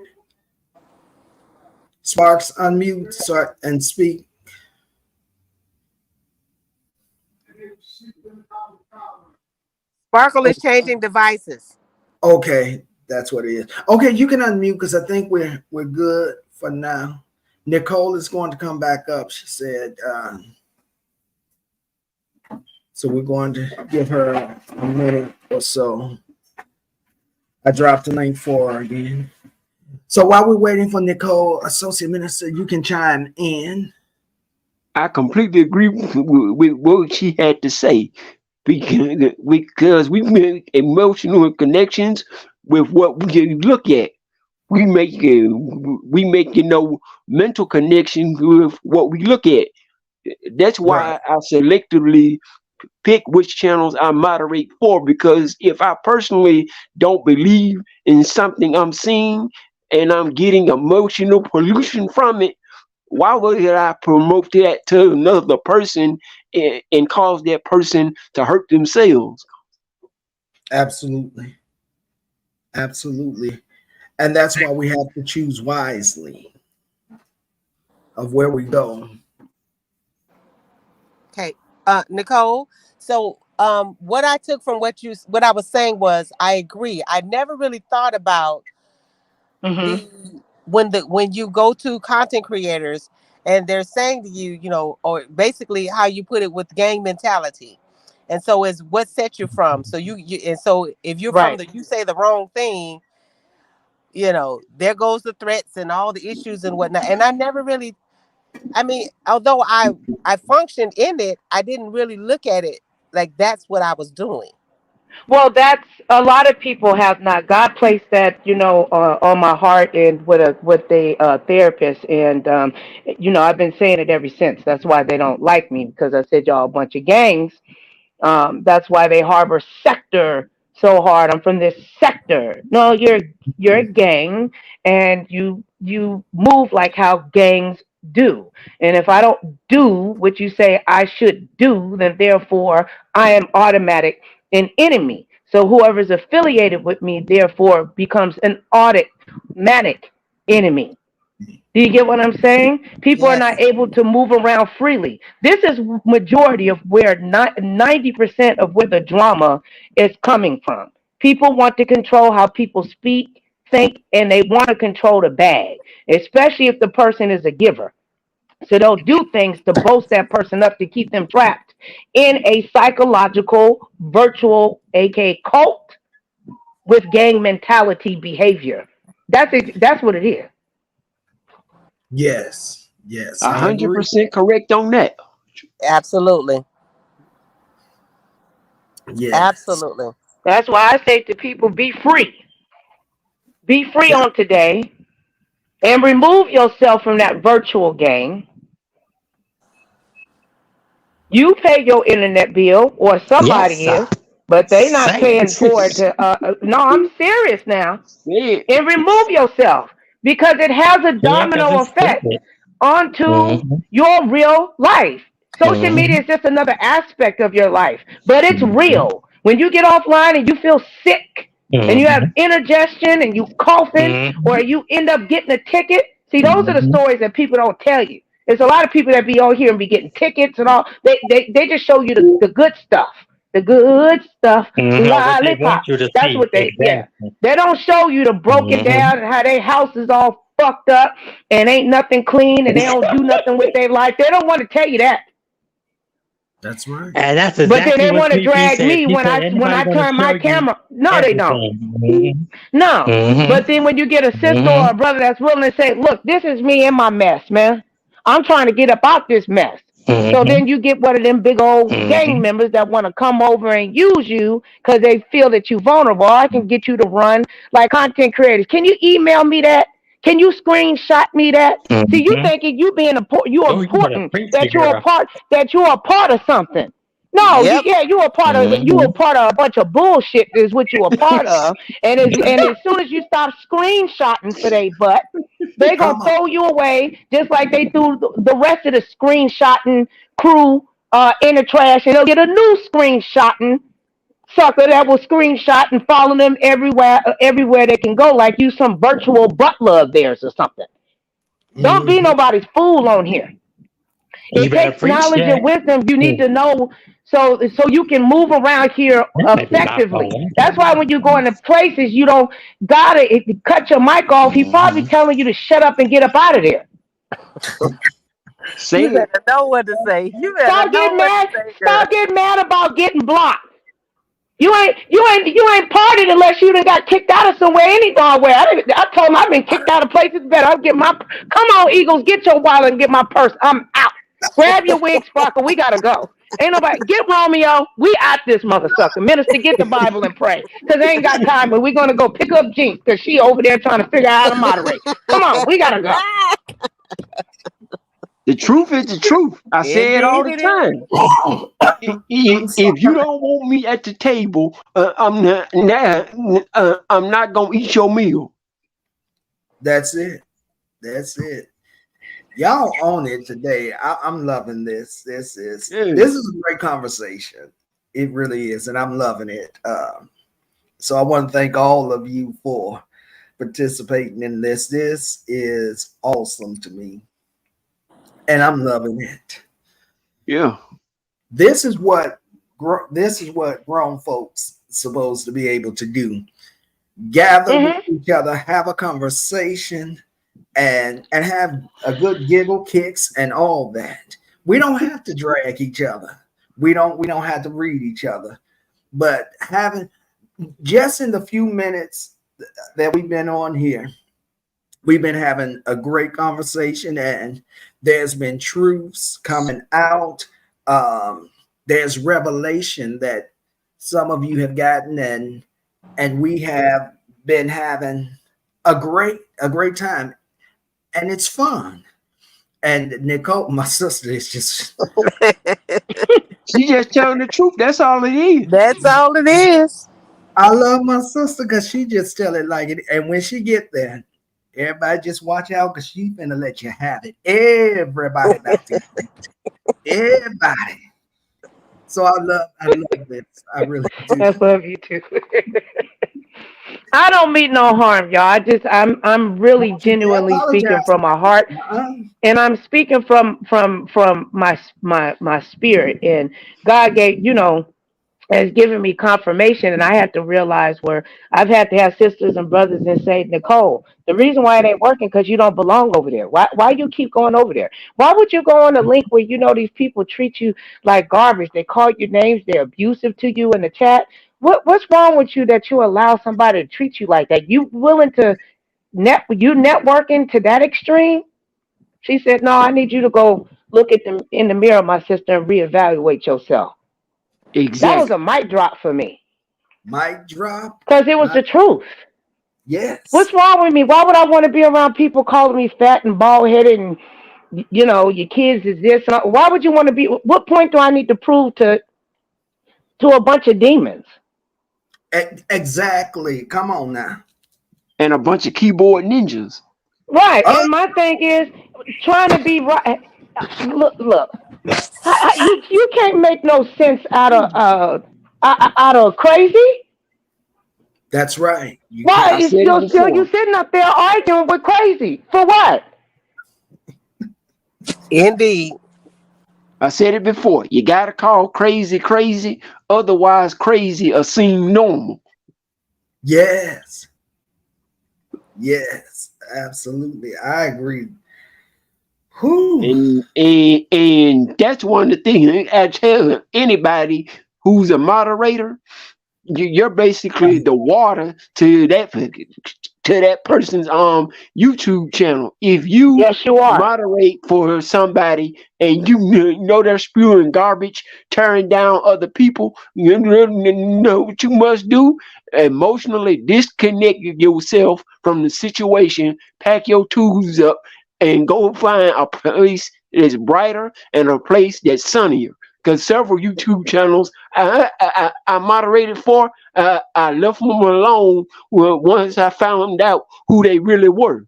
Sparks, unmute and speak. Sparkle Oh, is changing devices. okay, that's what it is. Okay, you can unmute because I think we're good for now. Nicole is going to come back up. She said, so we're going to give her a minute or so. I dropped the link for her again. So while we're waiting for Nicole, Associate Minister, you can chime in. I completely agree with what she had to say because we make emotional connections with what we look at. We make mental connections with what we look at. That's Right. why I selectively pick which channels I moderate for, because if I personally don't believe in something I'm seeing and I'm getting emotional pollution from it, why would I promote that to another person and cause that person to hurt themselves? Absolutely. Absolutely. And that's why we have to choose wisely of where we go. Okay. Nicole. So what I took from what I was saying was I agree. I never really thought about Hmm. the when you go to content creators and they're saying to you, or basically how you put it with gang mentality. And so is what set you from. So you and so if you're from Right. the you say the wrong thing, there goes the threats and all the issues and whatnot. And I never really, I mean, although I functioned in it, I didn't really look at it like that's what I was doing. Well, that's a lot of people have not. God placed that, on my heart and with a therapist, and I've been saying it ever since. That's why they don't like me because I said y'all a bunch of gangs. That's why they harbor sector so hard. I'm from this sector. No, you're a gang, and you move like how gangs do. And if I don't do what you say I should do, then therefore I am automatic an enemy. So whoever's affiliated with me therefore becomes an automatic enemy. Do you get what I'm saying? People are not Yes. able to move around freely. This is majority of where 90% of where the drama is coming from. People want to control how people speak, think, and they want to control the bag, especially if the person is a giver. So they'll do things to boast that person up to keep them trapped in a psychological, virtual, aka cult, with gang mentality behavior. That's what it is. Yes, yes, A I hundred agree. percent correct on that. Absolutely. Yes, Absolutely. That's why I say to people, be free yeah, on today, and remove yourself from that virtual gang. You pay your internet bill, or Yes, somebody sir. is, but they not Say paying for it. it. No, I'm serious now. Say And remove yourself, because it has a Yeah, because domino it's effect stupid. onto Mm-hmm. your real life. Social media Mm-hmm. is just another aspect of your life, but it's Mm-hmm. real. When you get offline and you feel sick and you have Mm-hmm. indigestion and you coughing, or Mm-hmm. you end up getting a ticket, see, those are the Mm-hmm. stories that people don't tell you. There's a lot of people that be on here and be getting tickets and all. They just show you the good stuff. The good stuff. Mm-hmm. What they want Lollipops. you to That's see. what yeah. Exactly. They don't show you the broken Mm-hmm. down and how their house is all fucked up and ain't nothing clean and they don't do nothing with their life. They don't want to tell you that. that's right. And that's But then exactly they what want to PP drag said. me He when said I anybody gonna turn show my you camera. No, they don't. everything. No. But Mm-hmm. then when you get a sister or a Mm-hmm. brother that's willing to say, look, this is me in my mess, man. I'm trying to get up out this mess. So Mm-hmm. then you get one of them big old gang Mm-hmm. members that want to come over and use you because they feel that you're vulnerable. I can get you to run like content creators. Can you email me that? Can you screenshot me that? See, you Mm-hmm. thinking you being important, you're Oh, you better important, preach the that you're a girl. part, that you're a part of something. No, Yep. yeah, you a Mm-hmm. part of a bunch of bullshit is what you a part of. And as soon as you stop screenshotting for they butt, they gonna Come on. throw you away just like they threw the rest of the screenshotting crew in the trash, and they'll get a new screenshotting sucker that will screenshot and follow them everywhere they can go, like you some virtual butler of theirs or something. Don't be Hmm. nobody's fool on here. You It better takes preach knowledge and that. wisdom. You need to That know so you can move around here might be my effectively. phone. That's why when you go into places, you don't gotta cut your mic off. He probably Mm-hmm. telling you to shut up and get up out of there. say You it. better know what to say. You better Stop know getting what to mad. say, girl. Stop getting mad about getting blocked. You ain't partied unless you done got kicked out of somewhere any darn way. I told him I've been kicked out of places better. I'll get my come on, Eagles, get your wallet and get my purse. I'm out. Grab your wig, Sparkle. We gotta go. Ain't nobody get Romeo. We out this mother sucker. Minister, get the Bible and pray. Cause I ain't got time, but we're gonna go pick up Jinx because she over there trying to figure out how to moderate. Come on, we gotta go. The truth is the truth. I say it all Indeed the it is. time. I'm If you sorry. don't want me at the table, I'm not gonna eat your meal. That's it. That's it. Y'all own it today. I'm loving this. Yeah. This is a great conversation. It really is, and I'm loving it. So I want to thank all of you for participating in this. This is awesome to me, and I'm loving it. Yeah. This is what this is what grown folks supposed to be able to do. Gather with Hmm. each other, have a conversation, and have a good giggle, kicks, and all that. We don't have to drag each other. We don't have to read each other. But having just in the few minutes that we've been on here, we've been having a great conversation, and there's been truths coming out. Um, there's revelation that some of you have gotten, and we have been having a great time, and it's fun. And Nicole, my sister, is just She just telling the truth. That's all it is. That's all it is. I love my sister because she just tell it like it. And when she get there, everybody just watch out because she finna let you have it. Everybody about to everybody. So I love this. I really do. I love you too. I don't mean no harm, y'all. I'm really Don't you dare genuinely speaking apologize. from my heart, Uh-uh. and I'm speaking from my spirit. And God gave, has given me confirmation, and I have to realize where I've had to have sisters and brothers and say, Nicole, the reason why it ain't working because you don't belong over there. Why you keep going over there? Why would you go on a link where you know these people treat you like garbage? They call you names, they're abusive to you in the chat. What's wrong with you that you allow somebody to treat you like that? You willing to networking to that extreme? She said, no, I need you to go look at them in the mirror, my sister, and reevaluate yourself. That was Exactly. a mic drop for me Mic drop. because it was My, the truth. yes. What's wrong with me? Why would I want to be around people calling me fat and bald headed and your kids is this? And why would you want to be? What point do I need to prove to a bunch of demons? Exactly. Come on now. And a bunch of keyboard ninjas. Right. Oh, And my thing is trying to be right. Look. You can't make no sense out of crazy. that's right. You Why I can't. is said it still you before. sitting up there arguing with crazy for what? Indeed. I said it before. You gotta call crazy crazy, otherwise crazy will seem normal. Yes. Yes. Absolutely. I agree. Whew. And that's one of the things I tell anybody who's a moderator, you're basically the water to that person's YouTube channel. If you Yes, you are. moderate for somebody and know they're spewing garbage, tearing down other people, you know what you must do? Emotionally disconnect yourself from the situation, pack your tools up, and go find a place that's brighter and a place that's sunnier. Because several YouTube channels I moderated for, I left them alone once I found out who they really were.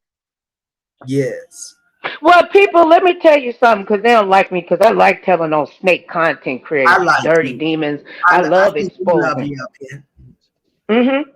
Yes. Well, people, let me tell you something because they don't like me because I like telling those snake content I creators, you like dirty you. demons. I I love think we love exposing. you up here.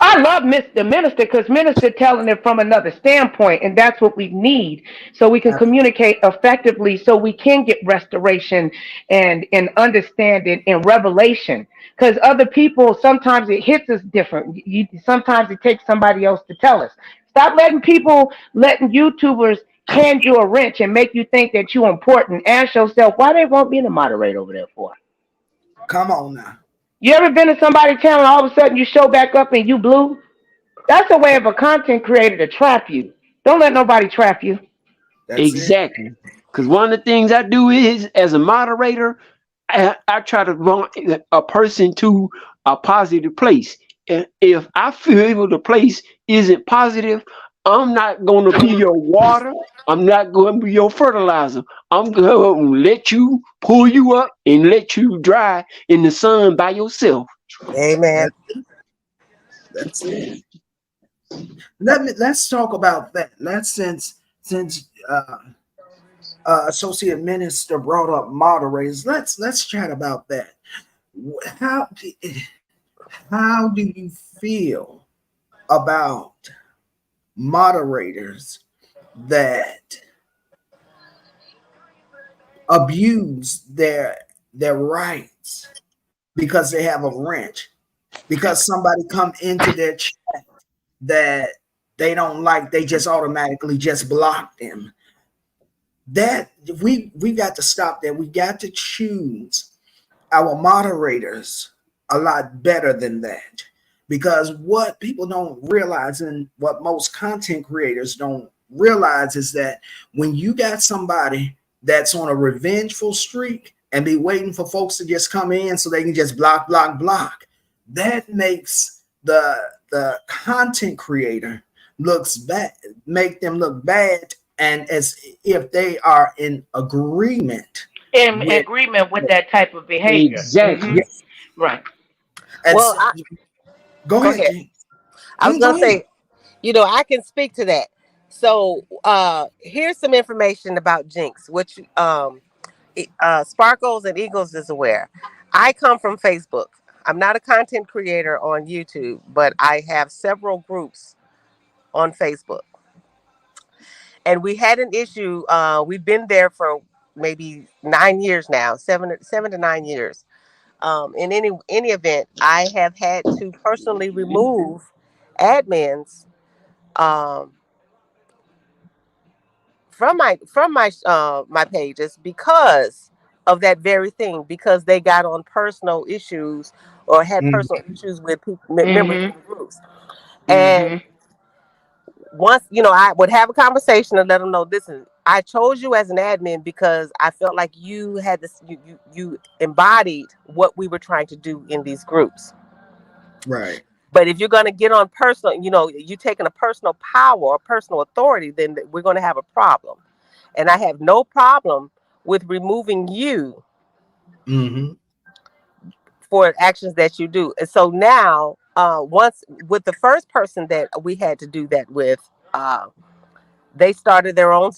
I love the minister because minister telling it from another standpoint, and that's what we need, so we can communicate effectively, so we can get restoration and understanding and revelation. Because other people sometimes it hits us different. Sometimes it takes somebody else to tell us. Stop letting YouTubers hand you a wrench and make you think that you're important. Ask yourself why they won't be the moderator over there for. Come on now. You ever been to somebody's channel and all of a sudden you show back up and you blue? That's a way of a content creator to trap you. Don't let nobody trap you. That's it. Exactly. Because one of the things I do is, as a moderator, I try to run a person to a positive place. If I feel the place isn't positive, I'm not going to be your water. I'm not going to be your fertilizer. I'm going to let you pull you up and let you dry in the sun by yourself. Amen. That, that's it. Let's talk about that. Let's since associate minister brought up moderators. Let's chat about that. How how do you feel about moderators that abuse their rights because they have a wrench, because somebody come into their chat that they don't like, they just automatically just block them. That we got to stop that. We got to choose our moderators a lot better than that, because what people don't realize and what most content creators don't realize is that when you got somebody that's on a revengeful streak and be waiting for folks to just come in so they can just block, that makes the content creator looks bad, make them look bad, and as if they are in agreement In with. agreement with that type of behavior. Exactly. Right. And Well, go go ahead, ahead. James. I was Go gonna ahead. say, I can speak to that. So, here's some information about Jinx, which Sparkles and Eagles is aware. I come from Facebook. I'm not a content creator on YouTube, but I have several groups on Facebook. And we had an issue. We've been there for maybe 9 years now, seven to 9 years. In any event, I have had to personally remove admins um, from my pages because of that very thing, because they got on personal issues or had Mm, personal issues with members Mhm. of the groups. And Mhm. once, I would have a conversation and let them know, listen, I chose you as an admin because I felt like you had this, you embodied what we were trying to do in these groups. right. But if you're going to get on personal, you taking a personal power or personal authority, then we're going to have a problem. And I have no problem with removing you Hmm. for actions that you do. And so now, once with the first person that we had to do that with, they started their own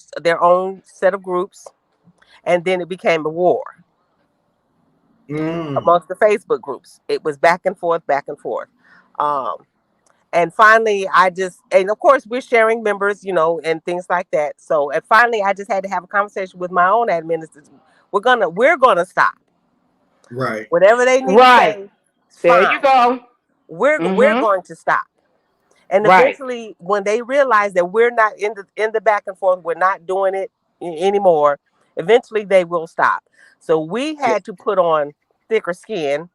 set of groups, and then it became a war Mm, amongst the Facebook groups. It was back and forth, back and forth. Um, and finally, and of course, we're sharing members, and things like that. So, and finally, I just had to have a conversation with my own administrators. We're gonna stop. right. Whatever they need to Right. say, There you fine. go. We're Mhm. going to stop. And Right. eventually, when they realize that we're not in the back and forth, we're not doing it anymore. Eventually, they will stop. So we Yeah. had to put on thicker skin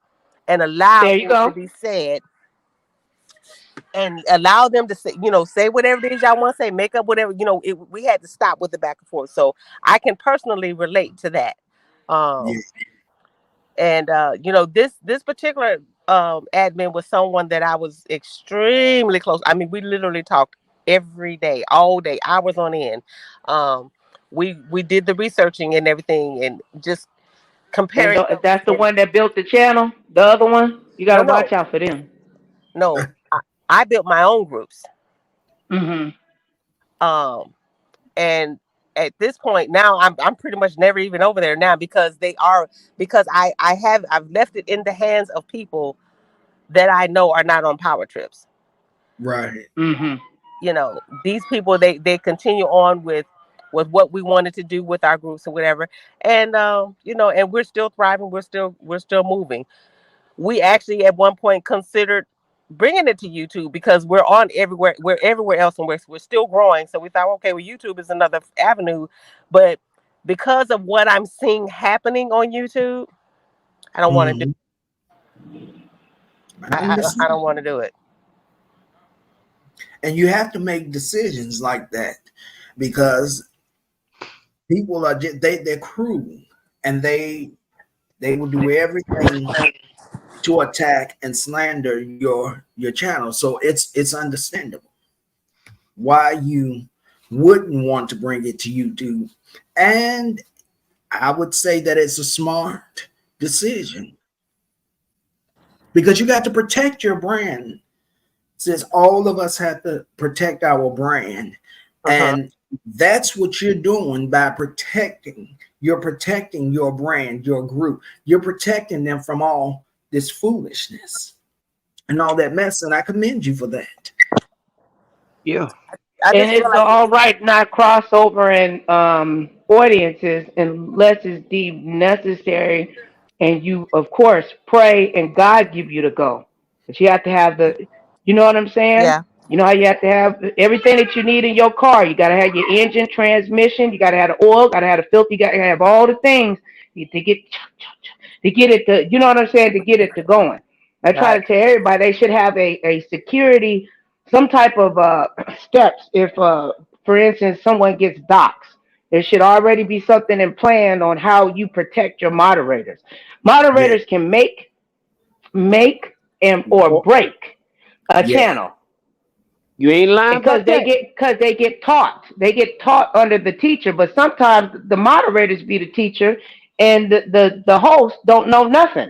and allow There you things to go. be said, and allow them to say whatever it is y'all want to say, make up whatever. We had to stop with the back and forth. So I can personally relate to that. Yeah. Um, and this particular admin was someone that I was extremely close. I mean, we literally talked every day, all day, hours on end. Um, we did the researching and everything, and just And comparing if notes. that's the And one that built the channel, the other one, you got no, to watch no, out for them. no. I built my own groups. Mhm. Um, and at this point now, I'm pretty much never even over there now, because I've left it in the hands of people that I know are not on power trips. Right. Mhm. These people, they continue on with what we wanted to do with our groups or whatever. And and we're still thriving, we're still moving. We actually at one point considered bringing it to YouTube, because we're everywhere else, and we're still growing. So we thought, okay, well, YouTube is another avenue. But because of what I'm seeing happening on YouTube, I don't want to do Hmm. I I understand. don't want to do it. And you have to make decisions like that because people are just they're cruel and they will do everything to attack and slander your channel. So it's understandable why you wouldn't want to bring it to YouTube. And I would say that it's a smart decision because you got to protect your brand. Since all of us have to protect our brand, Uh-huh. and that's what you're doing by you're protecting your brand, your group, you're protecting them from all this foolishness and all that mess, and I commend you for that. Yeah. I And just feel it's like all right not crossover in audiences unless it's deemed necessary, and you of course pray and God give you the go. But you have to have you know what I'm saying? yeah, You know how you have to have everything that you need in your car. You got to have your engine, transmission. You got to have the oil. Got to have the filter. You got to have all the things to get it to. You know what I'm saying? To get it to going. I try right, to tell everybody they should have a security, some type of steps. If, for instance, someone gets doxxed, there should already be something in plan on how you protect your moderators. Yeah. Moderators can make, and or Or- break a yeah. channel You ain't lying because about that. they get taught. They get taught under the teacher, but sometimes the moderators be the teacher, and the host don't know nothing.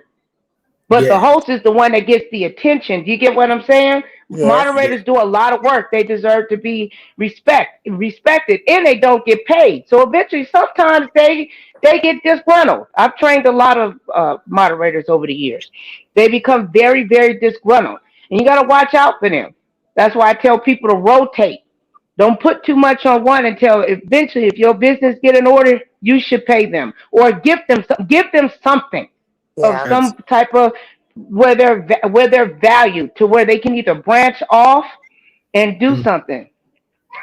But the Yeah. host is the one that gets the attention. Do you get what I'm saying? yes, Yeah. Moderators do a lot of work. They deserve to be respected, and they don't get paid. So eventually, sometimes they get disgruntled. I've trained a lot of moderators over the years. They become very, very disgruntled, and you got to watch out for them. That's why I tell people to rotate. Don't put too much on one until eventually, if your business get in order, you should pay them or give them something. of Yeah. some Abs- type of where they're valued to where they can either branch off and do mm, something.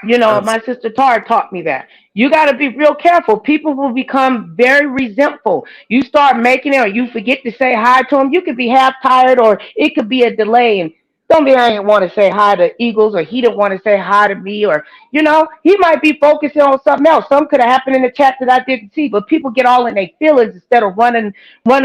You know, abs- my sister Tar taught me that. You got to be real careful. People will become very resentful. You start making it, or you forget to say hi to them. You could be half tired, or it could be a delay. And don't be, I didn't want to say hi to Eagles, or he didn't want to say hi to me, or he might be focusing on something else. Some could have happened in the chat that I didn't see. But people get all in their feelings instead of running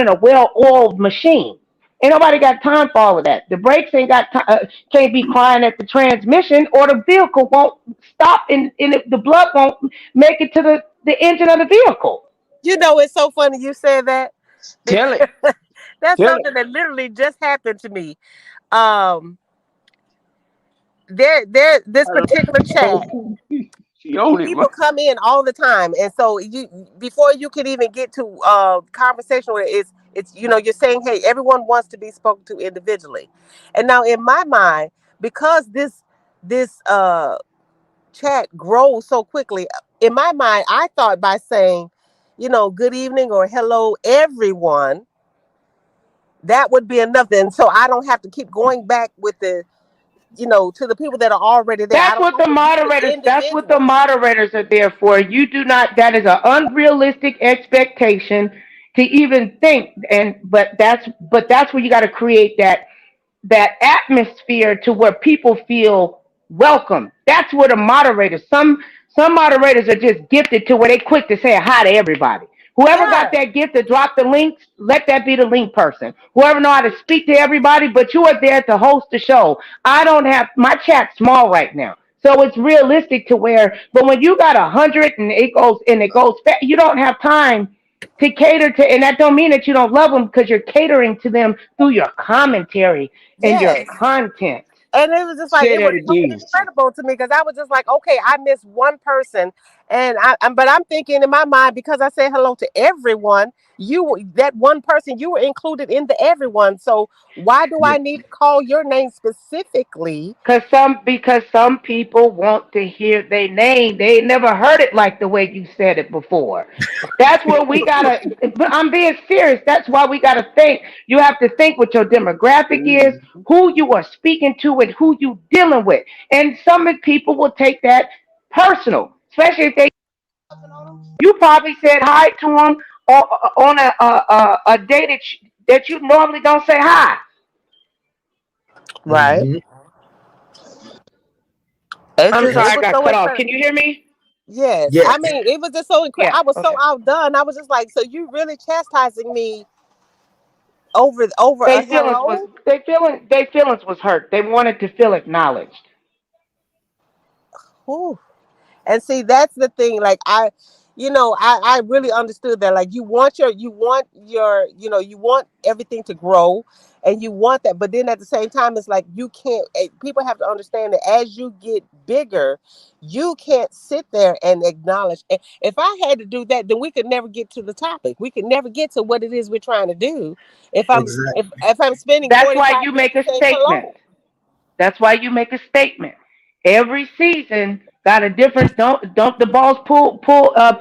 a well-oiled machine. Ain't nobody got time for all of that. The brakes ain't got time, can't be crying at the transmission, or the vehicle won't stop, and the blood won't make it to the engine of the vehicle. You know, it's so funny you said that. Tell it. That's Tell something that literally just happened to me. Um, this particular chat, it. She own it, man. people come in all the time, and so you before you could even get to conversation where it's you're saying, hey, everyone wants to be spoken to individually, and now in my mind, because this chat grows so quickly, in my mind, I thought by saying, good evening or hello everyone, that would be enough. Then so I don't have to keep going back with to the people that are already there. I That's don't what have the to do the moderators. That's what the individuals. moderators are there for. You do not. That is an unrealistic expectation to even think. But that's where you got to create that atmosphere to where people feel welcome. That's where the moderators. Some moderators are just gifted to where they quick to say hi to everybody. Whoever got Yeah. that gift to drop the links, let that be the link person. Whoever know how to speak to everybody, but you are there to host the show. I don't have my chat small right now. So it's realistic to where, but when you got 100 and it goes, you don't have time to cater to, and that don't mean that you don't love them because you're catering to them through your commentary and your Yes. content. And it was just like Say it that was so again. incredible to me because I was just like, okay, I missed one person, and but I'm thinking in my mind because I said hello to everyone. That one person, you were included in the everyone. So why do yeah, I need to call your name specifically? Because some people want to hear their name. They never heard it like the way you said it before. That's where we gotta. But I'm being serious. That's why we gotta think. You have to think what your demographic is, Mhm. who you are speaking to, and who you dealing with. And some people will take that personal, especially if they. You probably said hi to them on a day that you normally don't say hi. Right. mhm. It's I'm just sorry, it I That's was got so cut off. incredible. Can you hear me? Yes, I yes. mean it was just so incredible. Yeah. I was so Okay. outdone. I was just like, so you really chastising me over They a feelings was hello? they feelings was hurt. They wanted to feel acknowledged. Whew. And see, that's the thing. Like I really understood that. Like you want everything to grow, and you want that. But then at the same time, it's like you can't. People have to understand that as you get bigger, you can't sit there and acknowledge. If I had to do that, then we could never get to the topic. We could never get to what it is we're trying to do. If I'm Exactly. if I'm spending That's forty why five you make minutes a saying statement. hello, That's why you make a statement. Every season got a different. Don't the boss pull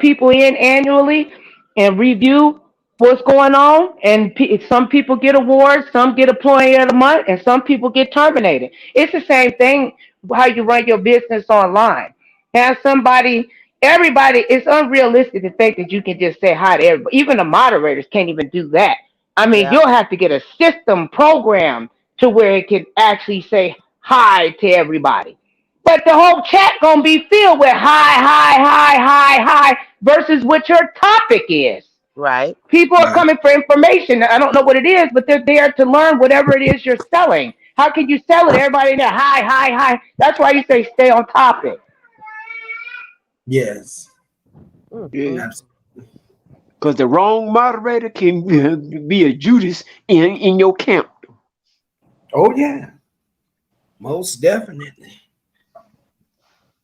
people in annually and review what's going on? And some people get awards, some get employee of the month, and some people get terminated. It's the same thing how you run your business online. Have somebody. Everybody, it's unrealistic to think that you can just say hi to everybody. Even the moderators can't even do that. I mean, yeah, you'll have to get a system program to where it can actually say hi to everybody. But the whole chat gonna be filled with hi, hi, hi, hi, hi, versus what your topic is. right, People are Yeah. coming for information. I don't know what it is, but they're there to learn whatever it is you're selling. How can you sell it? Everybody in there, hi, hi, hi. That's why you say stay on topic. Yes. Yeah. mm. Absolutely. Because the wrong moderator can be a Judas in your camp. Oh yeah. Most definitely.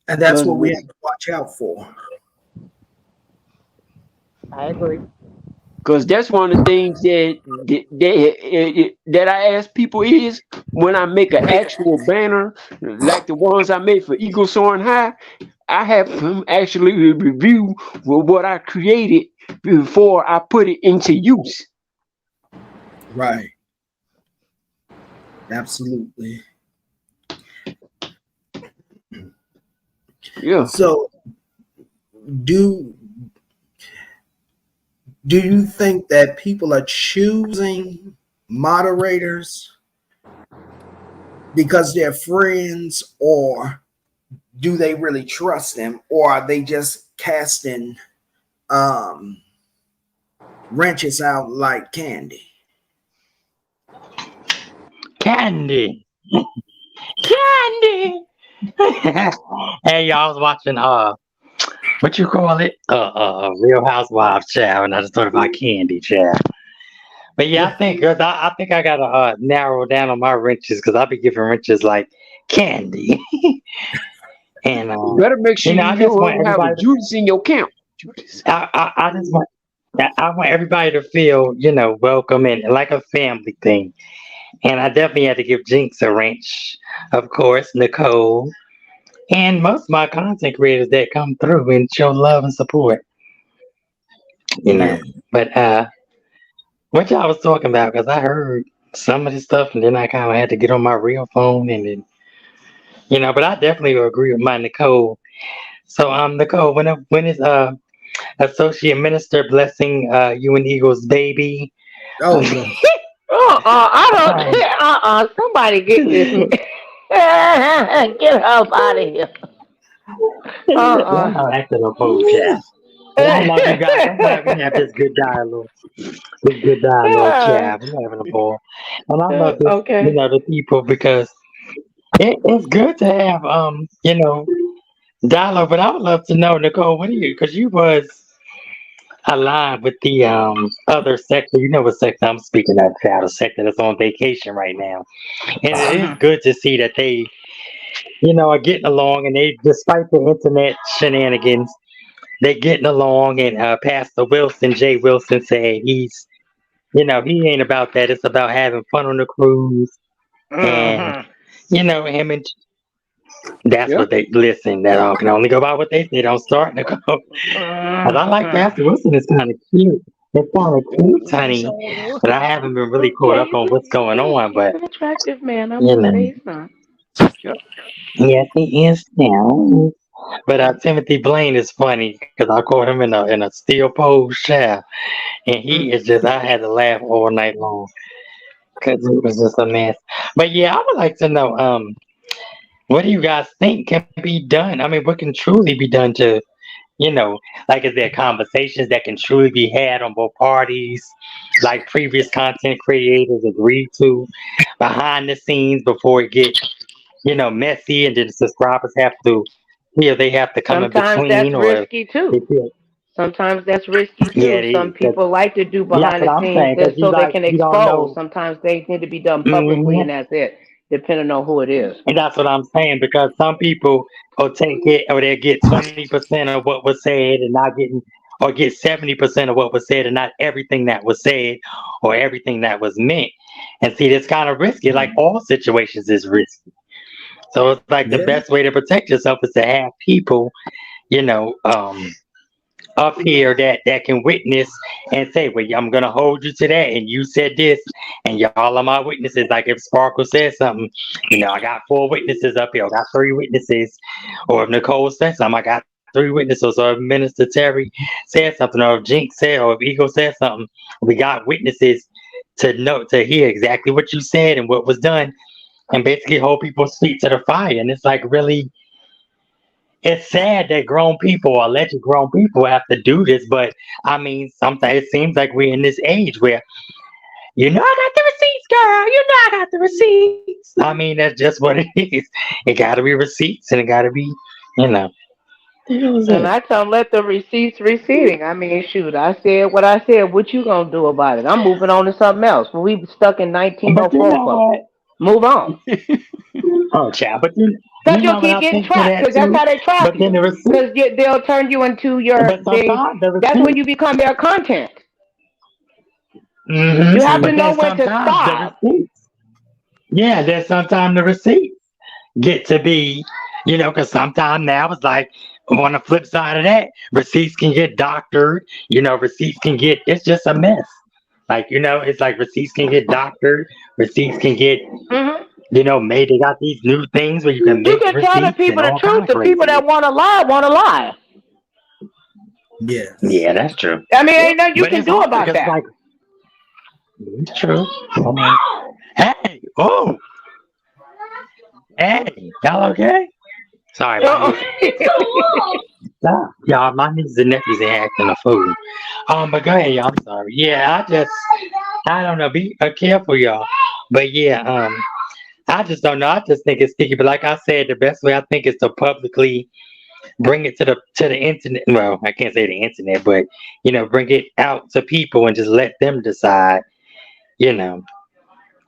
And that's Because what we have to watch out for. I agree. that's one of the things that I ask people is when I make an actual banner like the ones I made for Eagle Soaring High, I have them actually review what I created before I put it into use. Right. Absolutely. Yeah. So do do you think that people are choosing moderators because they're friends, or do they really trust them, or are they just casting um wrenches out like candy? Candy, candy. Hey, y'all, I was watching what you call it? Real Housewives, child, and I just thought about Candy, child. But yeah, I think, 'cause I think I gotta narrow down on my wrenches because I be giving wrenches like candy, and You better make sure I you just want don't have a everybody. Judas in your camp. Judas. I just want. I want everybody to feel, welcome and like a family thing. And I definitely had to give Jinx a wrench, of course, Nicole, and most of my content creators that come through and show love and support, you know. Yeah. But what y'all was talking about, because I heard some of this stuff and then I kind of had to get on my real phone and then, but I definitely agree with my Nicole. So, Nicole, when is Associate Minister blessing you and Eagle's baby? Oh no. I don't. Somebody get this. Get her up out of here. Y'all know acting a fool, chat. But I love you guys. I'm glad we have this good dialogue. This good dialogue, chat. We're having a ball. And I love this, Okay. the people, because it's good to have, dialogue. But I would love to know, Nicole, what do you, because you was aligned with the other sector. You know what sector I'm speaking of, child, a sector that's on vacation right now. And it is Mhm. good to see that they, are getting along and they, despite the internet shenanigans, they getting along. And Pastor Wilson, Jay Wilson, said he ain't about that. It's about having fun on the cruise. And, Mhm. him and that's Yeah. what they listen. That all can only go by what they say. Don't start, Nicole. Cause I like Mhm. Pastor Wilson. It's kind of cute. It's kind of cute, honey. But I haven't been really caught Yeah, up on what's going on. he's But an attractive man. I you won't say know, he's not. Yeah. yes, he is now. But Timothy Blaine is funny because I caught him in a steel pose chair, and he is just. I had to laugh all night long because it was just a mess. But yeah, I would like to know. What do you guys think can be done? I mean, what can truly be done to, you know, like is there conversations that can truly be had on both parties, like previous content creators agreed to behind the scenes before it get, messy, and then the subscribers have to feel they have to come in Sometimes between, that's or risky they too. feel, Sometimes that's risky yeah, too. it Some is. people like to do Yeah, that's behind what the I'm scenes saying, because just so they can you don't expose. know. Sometimes they need to be done publicly, and Hmm. that's it, depending on who it is. And that's what I'm saying, because some people will take it, or they'll get 20% of what was said and not getting, or get 70% of what was said and not everything that was said or everything that was meant. And see, that's kind of risky. Like all situations is risky. So it's like the Yeah. best way to protect yourself is to have people, you know, up here that can witness and say, well, I'm gonna hold you to that, and you said this, and y'all are my witnesses. Like if Sparkle says something, I got 4 witnesses up here, I got 3 witnesses, or if Nicole says something, I got 3 witnesses, or if Minister Terry said something, or if Jinx said, or if Eagle said something, we got witnesses to hear exactly what you said and what was done, and basically hold people's feet to the fire. And it's like really, it's sad that grown people, alleged grown people, have to do this. But I mean, sometimes it seems like we're in this age where, I got the receipts, girl. I got the receipts. I mean, that's just what it is. It got to be receipts, and it got to be, you know. The hell is And that? I tell them let the receipts receipting. I mean, shoot, I said what I said. What you gonna do about it? I'm moving on to something else. We stuck in But you 1904 know for. what? Move on. Oh, child. But you Cause know you'll what keep I getting think to trapped. that Cause that's too. how they trap But then you. the receipt. Cause they'll turn you into But sometimes the That's when receipt. you become their content. You have to But then know when to sometimes the stop. receipts. Yeah, then sometimes the receipts get to be, because sometimes now it's like on the flip side of that, receipts can get doctored, receipts can get, it's just a mess. Like, it's like receipts can get doctored, receipts can get, Hmm. made. They got these new things where you can You make can tell the receipts and people the all kind truth. of The people craziness. that want to lie. Yes. Yeah, that's true. I mean, ain't nothing you But can it's do hard about because, that. like, it's true. I mean, hey, oh, hey, y'all okay? Sorry, my Uh-uh. niece. Stop. Y'all, my nieces and nephews are acting a fool. But go ahead, y'all. I'm sorry. Yeah, I don't know. Be careful, y'all. But yeah, I just don't know. I just think it's sticky. But like I said, the best way I think is to publicly bring it to the internet. Well, I can't say the internet, but bring it out to people and just let them decide. You know,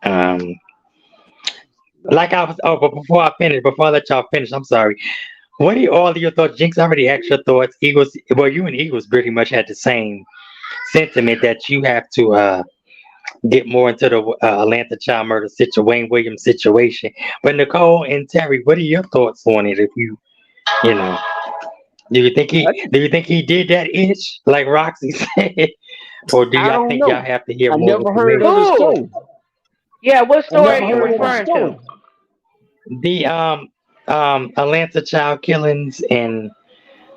um, like I was. Oh, but before I let y'all finish, I'm sorry. What are all of your thoughts? Jinx already asked your thoughts. Eagles. Well, you and Eagles pretty much had the same sentiment that you have to get more into the Atlanta child murder situation, Wayne Williams situation. But Nicole and Terry, what are your thoughts on it? If you know, do you think he did that itch like Roxy said, or do I y'all don't think y'all know. have to hear I more never heard of information? the Who? story. Yeah, what I story never are you heard of the Wow. referring to? story. The Atlanta child killings and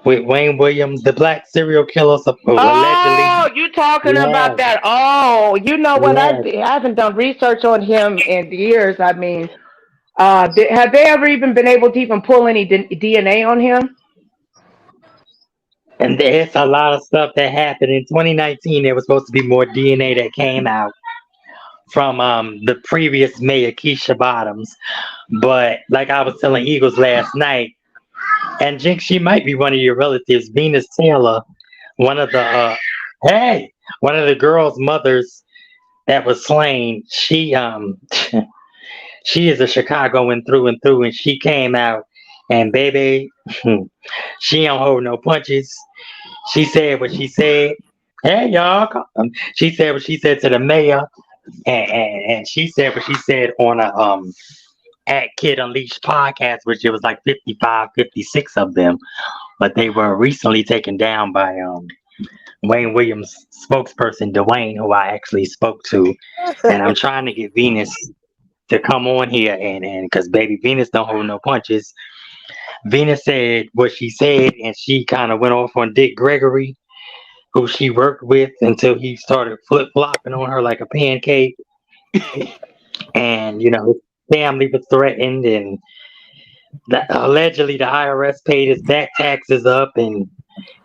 with Wayne Williams, the black serial killer, allegedly. Oh, you talking about Yes, that? Oh, you know what? yes. I haven't done research on him in years. I mean, have they ever even been able to even pull any DNA on him? And there's a lot of stuff that happened in 2019. There was supposed to be more DNA that came out from the previous mayor, Keisha Bottoms. But like I was telling Eagles last night, and Jinx, she might be one of your relatives, Venus Taylor, one of the hey, one of the girls' mothers that was slain. She is a Chicagoan through and through, and she came out and baby, she don't hold no punches. She said what she said. Hey y'all, she said what she said to the mayor, and she said what she said on a at Kid Unleashed podcast, which it was like 55, 56 of them, but they were recently taken down by Wayne Williams spokesperson Dwayne, who I actually spoke to, and I'm trying to get Venus to come on here and because baby Venus don't hold no punches. Venus said what she said, and she kind of went off on Dick Gregory, who she worked with until he started flip flopping on her like a pancake. And his family was threatened, and allegedly the IRS paid his back taxes up, and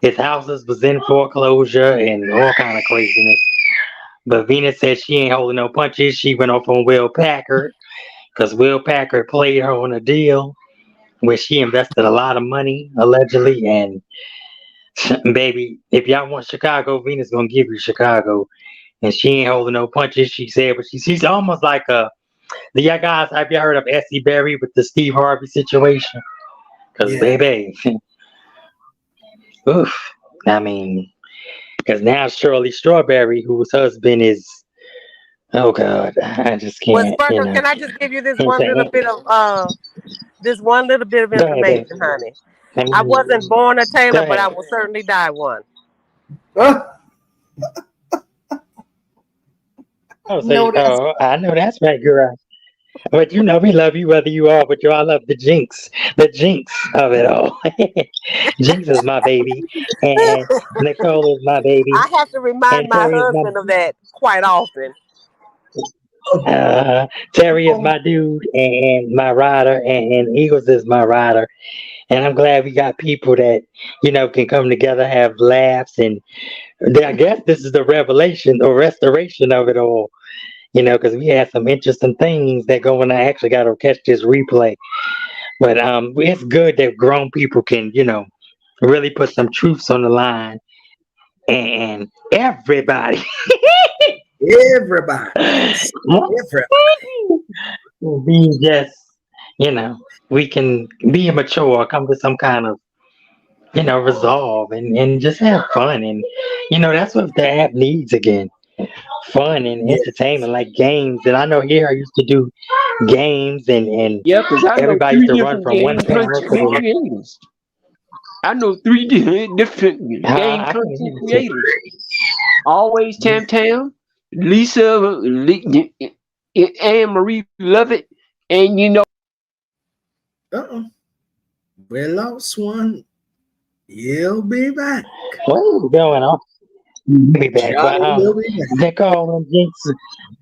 his houses was in foreclosure, and all kind of craziness. But Venus said she ain't holding no punches. She went off on Will Packard because Will Packard played her on a deal where she invested a lot of money allegedly, and baby, if y'all want Chicago, Venus gonna give you Chicago, and she ain't holding no punches. She said, but she's almost like a. Do y'all guys have you heard of Essie Berry with the Steve Harvey situation? Cause Yeah. baby, oof. I mean, cause now Shirley Strawberry, whose husband is, oh God, I just Well, can't, Sparkle, can I just give you And say, this one little bit of go ahead, baby. information, honey? Let I me, wasn't born a go Taylor, but I ahead. will certainly die one. Oh, so No, that's I know that's right, girl. But we love you whether you are, but you all love the jinx of it all. Jinx is my baby, and Nicole is my baby, I have to remind and my husband of that quite often. Terry is my dude, and my rider, and Eagles is my rider. And I'm glad we got people that can come together, have laughs, and I guess this is the revelation or restoration of it all. Because we had some interesting things that go, and I actually got to catch this replay. But it's good that grown people can, really put some truths on the line, and everybody everybody. Everybody. be just, you know, we can be mature, come to some kind of, resolve, and just have fun, and that's what the app needs again. Fun and Yeah. entertainment, like games. And I know here I used to do games, and Yeah, because I know everybody used three to run different from one game camera to content the next. creators. I know three different game I can content hear you. creators. Always Tam Tam, Lisa, Anne Marie Lovett, and Uh-oh. We lost one. He'll be back. What is going on? Be back, but Johnny will be back. Nicole and Jinx,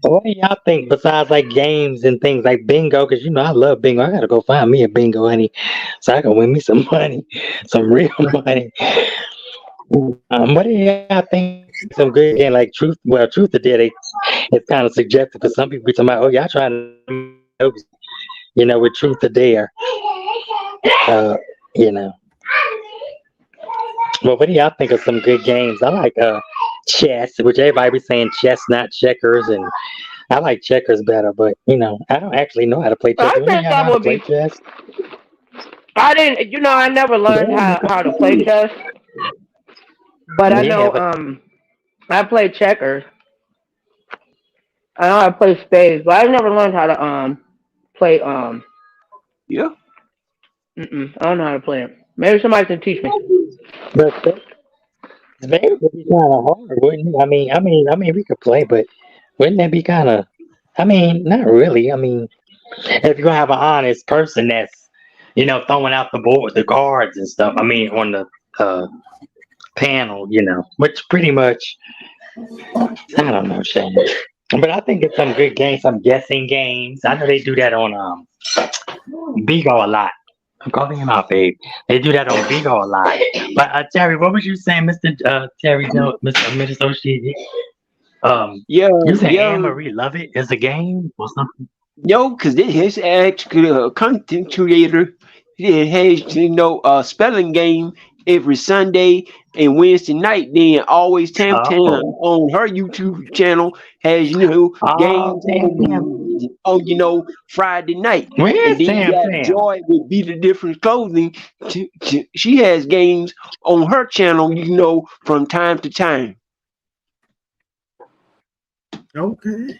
what do y'all think besides like games and things like bingo? Because I love bingo. I gotta go find me a bingo, honey, so I can win me some money, some real money. What do y'all think some good game like truth? Well, truth or dare they? It's kind of suggestive because some people be talking about, oh, y'all trying to make me look nosy, with truth or dare. Uh, you know. Well, what do y'all think of some good games? I like chess, which everybody be saying chess, not checkers, and I like checkers better. But I don't actually know how to play chess. I Do any of think y'all know that how to would play be. chess? I didn't. I never learned how to play chess, but I Yeah, know. but I played checkers. I know I play spades, but I've never learned how to play yeah. I don't know how to play it. Maybe somebody can teach me. but spades would be kind of hard, wouldn't it? I mean, we could play, but wouldn't that be kind of? I mean, not really. I mean, if you have an honest person that's throwing out the board, the cards and stuff. I mean, on the uh, panel, which pretty much I don't know, Shane. But I think it's some good games, some guessing games. I know they do that on Bigo a lot. I'm calling him out, babe. They do that on Bigo a lot. But Terry, what was you saying, Mr. Terry, no, Mr. Associate? Yeah, You said yeah, Anne Marie Love It is a game or something? yo, because this is actually a content creator. It has, spelling game every Sunday and Wednesday night. Then always Tam Oh, on her YouTube channel has, oh, games Tam Tam. on Friday night. Where And is then you Tam got Tam? Joy with Be the Difference Clothing. She has games on her channel, from time to time. Okay.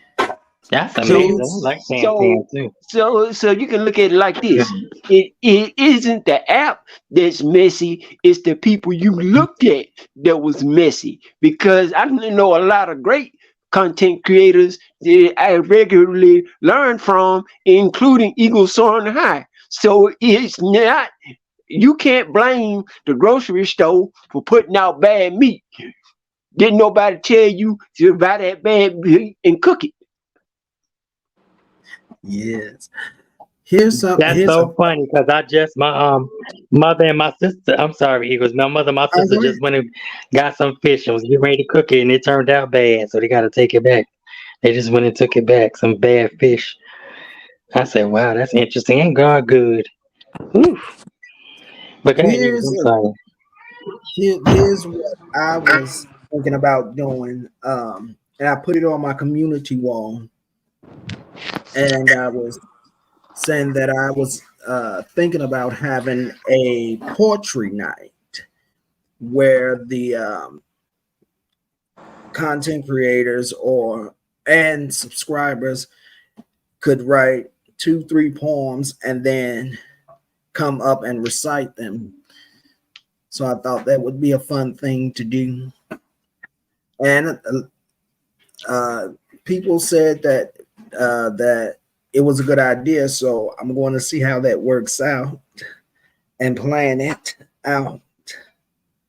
That's So amazing. I Here's like Tam Tam so too. so you can look at it like this. It isn't the app that's messy, it's the people you looked at that was messy. Because I know a lot of great content creators that I regularly learn from, including Eagle Soaring High. So it's not, you can't blame the grocery store for putting out bad meat. Didn't nobody tell you to buy that bad meat and cook it? yes. Here's some. That's Here's a. so funny because I just my mother and my sister. I'm sorry, Eagles. My mother and my sister Go just ahead. went and got some fish and was getting ready to cook it, and it turned out bad, so they got to take it back. They just went and took it back. Some bad fish. I said, "Wow, that's interesting." Ain't God good? Oof. But go ahead, Eagles. Here's I'm a. sorry. Here's what I was thinking about doing. And I put it on my community wall, and I was saying that I was thinking about having a poetry night where the content creators or and subscribers could write 2 3 poems and then come up and recite them. So I thought that would be a fun thing to do. And uh, people said that it was a good idea. So I'm going to see how that works out and plan it out.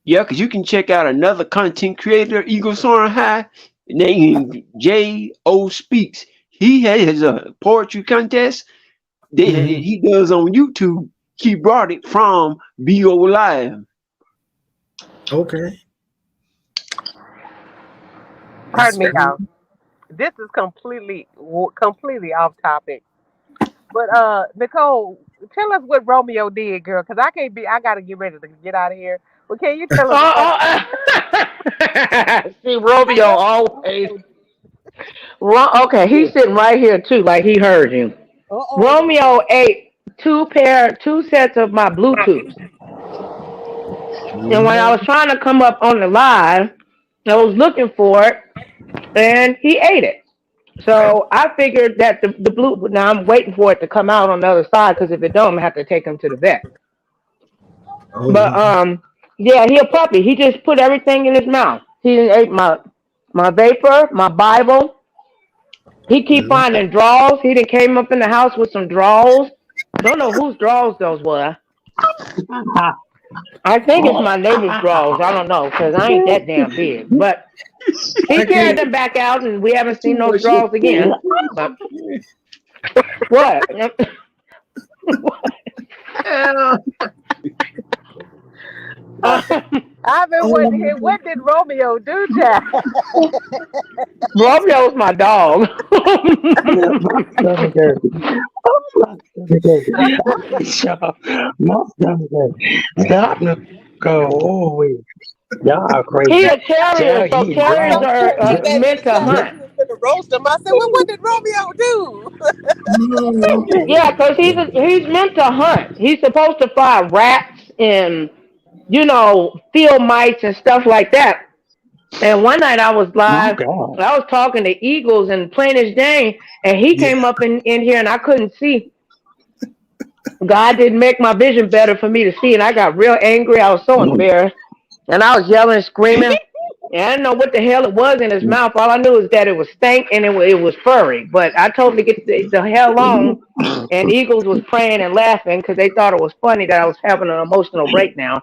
Yeah, because you can check out another content creator, Eagle Soaring High, named J.O. Speaks. He has a poetry contest that Mhm. he does on YouTube. He brought it from BO Live. Okay. Pardon That's me, cool. y'all. This is completely off topic. But Nicole, tell us what Romeo did, girl, because I can't be. I gotta get ready to get out of here. But can you tell us what Oh, Romeo? see, Romeo What always. Romeo Okay, he's did? sitting right here too, like he heard you. Uh oh, Romeo Romeo. ate two sets of my Bluetooths, and when I was Mhm. trying to come up on the live, I was looking for it, and he ate it. So I figured that the blue. Now I'm waiting for it to come out on the other side because if it don't, I'm gonna have to take him to the vet. But Oh, yeah, he a puppy. He just put everything in his mouth. He didn't ate my my vapor, my Bible. He keep finding drawers. He done came up in the house with some drawers. Don't know whose drawers those were. I think it's my neighbor's drawers. I don't know because I ain't that damn big. But he I carried can't. them back out, and we haven't Too seen those much drawers again. But what? Yeah. I've been Oh waiting to my hear what did Romeo do, child? Romeo's my dog. My stomach hurt. Oh, my stomach hurt. Stop. My stomach hurt. Stop to go. Oh, wait. Y'all are He crazy. a terrier, Child, so he I terriers thought are you said meant it to sounded hunt. like you was gonna roast him. I said, well, what did Romeo do? Yeah, because he's meant to hunt. He's supposed to find rats and field mice and stuff like that. And one night I was oh, live, God. I was talking to Eagles and plain as day, and he yeah. came up in here and I couldn't see. God didn't make my vision better for me to see, and I got real angry. I was so embarrassed, and I was yelling and screaming. And I didn't know what the hell it was in his mouth. All I knew is that it was stank and it was furry. But I told him to get the hell on. And Eagles was praying and laughing because they thought it was funny that I was having an emotional breakdown.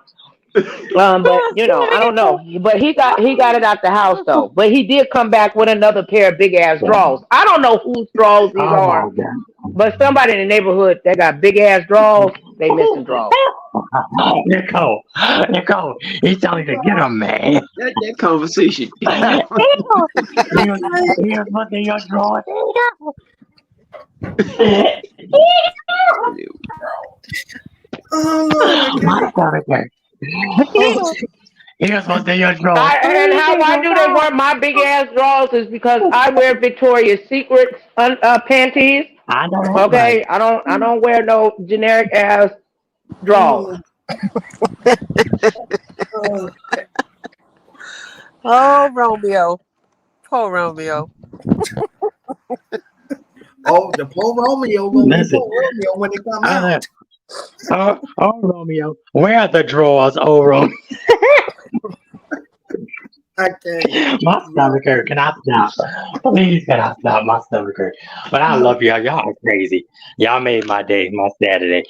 But I don't know. But he got it out the house though. But he did come back with another pair of big ass drawers. I don't know whose drawers these Oh, are, my God. but somebody in the neighborhood that got big ass drawers, they missing drawers. Nicole, Nicole, he's telling you to get him, man. That conversation. Ew. Here's, Okay. here's what they are drawing. Oh Lord, I My can't. stomach hurt. Oh, Here's what they are drawing. And how I knew they weren't my big ass drawers is because I wear Victoria's Secret panties. I know that's right. Okay, I don't wear no generic ass drawers. oh, oh, Oh, Romeo. Poor Romeo. oh, the poor Romeo gonna be Listen, poor Romeo when it come I know. out. Oh, Romeo, where are the drawers? Oh, Romeo, I can't. my stomach hurt. Can I stop? Please, can I stop? My stomach hurt. But I love y'all. Y'all are crazy. Y'all made my day, my Saturday.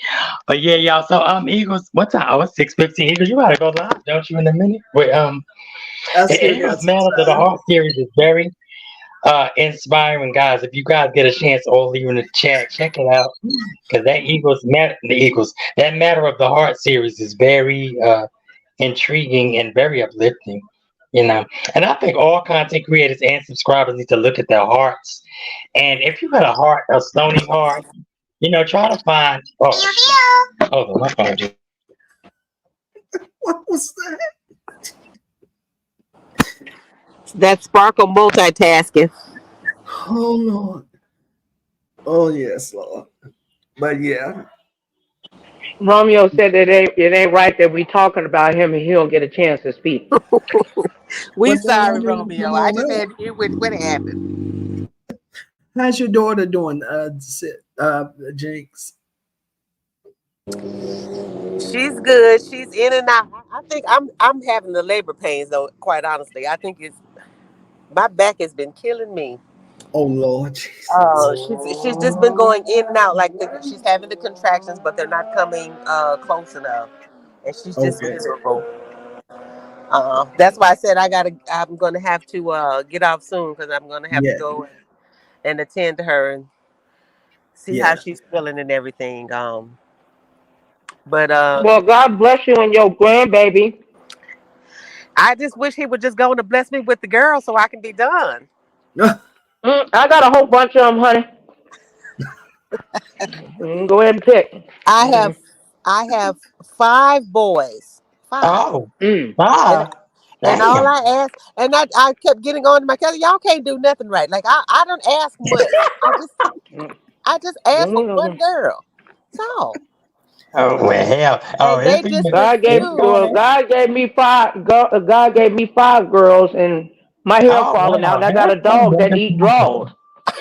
But yeah, y'all. So Eagles, what time? Oh, it's 6:15. Eagles, you gotta go live, don't you? In a minute. Wait, I the still got Eagles some Matter to the time. Heart series is very inspiring, guys. If you guys get a chance, or leave in the chat, check it out. Because that Matter of the Heart series is very intriguing and very uplifting. And I think all content creators and subscribers need to look at their hearts. And if you got a heart, a stony heart, try to find. Oh, my phone just. What was that? That sparkle multitasking. Oh Lord. Oh yes, Lord. But yeah. Romeo said that it ain't right that we talking about him and he don't get a chance to speak. We But that sorry, don't even Romeo. come I on just up. had to hear what happened. How's your daughter doing, Jinx? She's good. She's in and out. I think I'm having the labor pains though. Quite honestly, I think it's my back has been killing me. Oh Lord Jesus. She's just been going in and out. Like she's having the contractions, but they're not coming close enough, and she's just Okay. miserable. That's why I said I'm gonna have to get off soon because I'm gonna have to Yeah. go and attend to her and see how Yeah. she's feeling and everything. But Well, God bless you and your grandbaby. I just wish he would just go on to bless me with the girl so I can be done. I got a whole bunch of them, honey. Go ahead and pick. I have I have 5 boys. 5. Oh, Mm. And ah, all damn. I asked, and I kept getting on to my cousin, y'all can't do nothing right. Like I don't ask much. I just asked for one girl. That's all. Oh, well, hell. Oh, And they it's just even. refused. God gave me five. God gave me 5 girls, and my hair Oh, falling out. wow. And I got a dog that eat draws.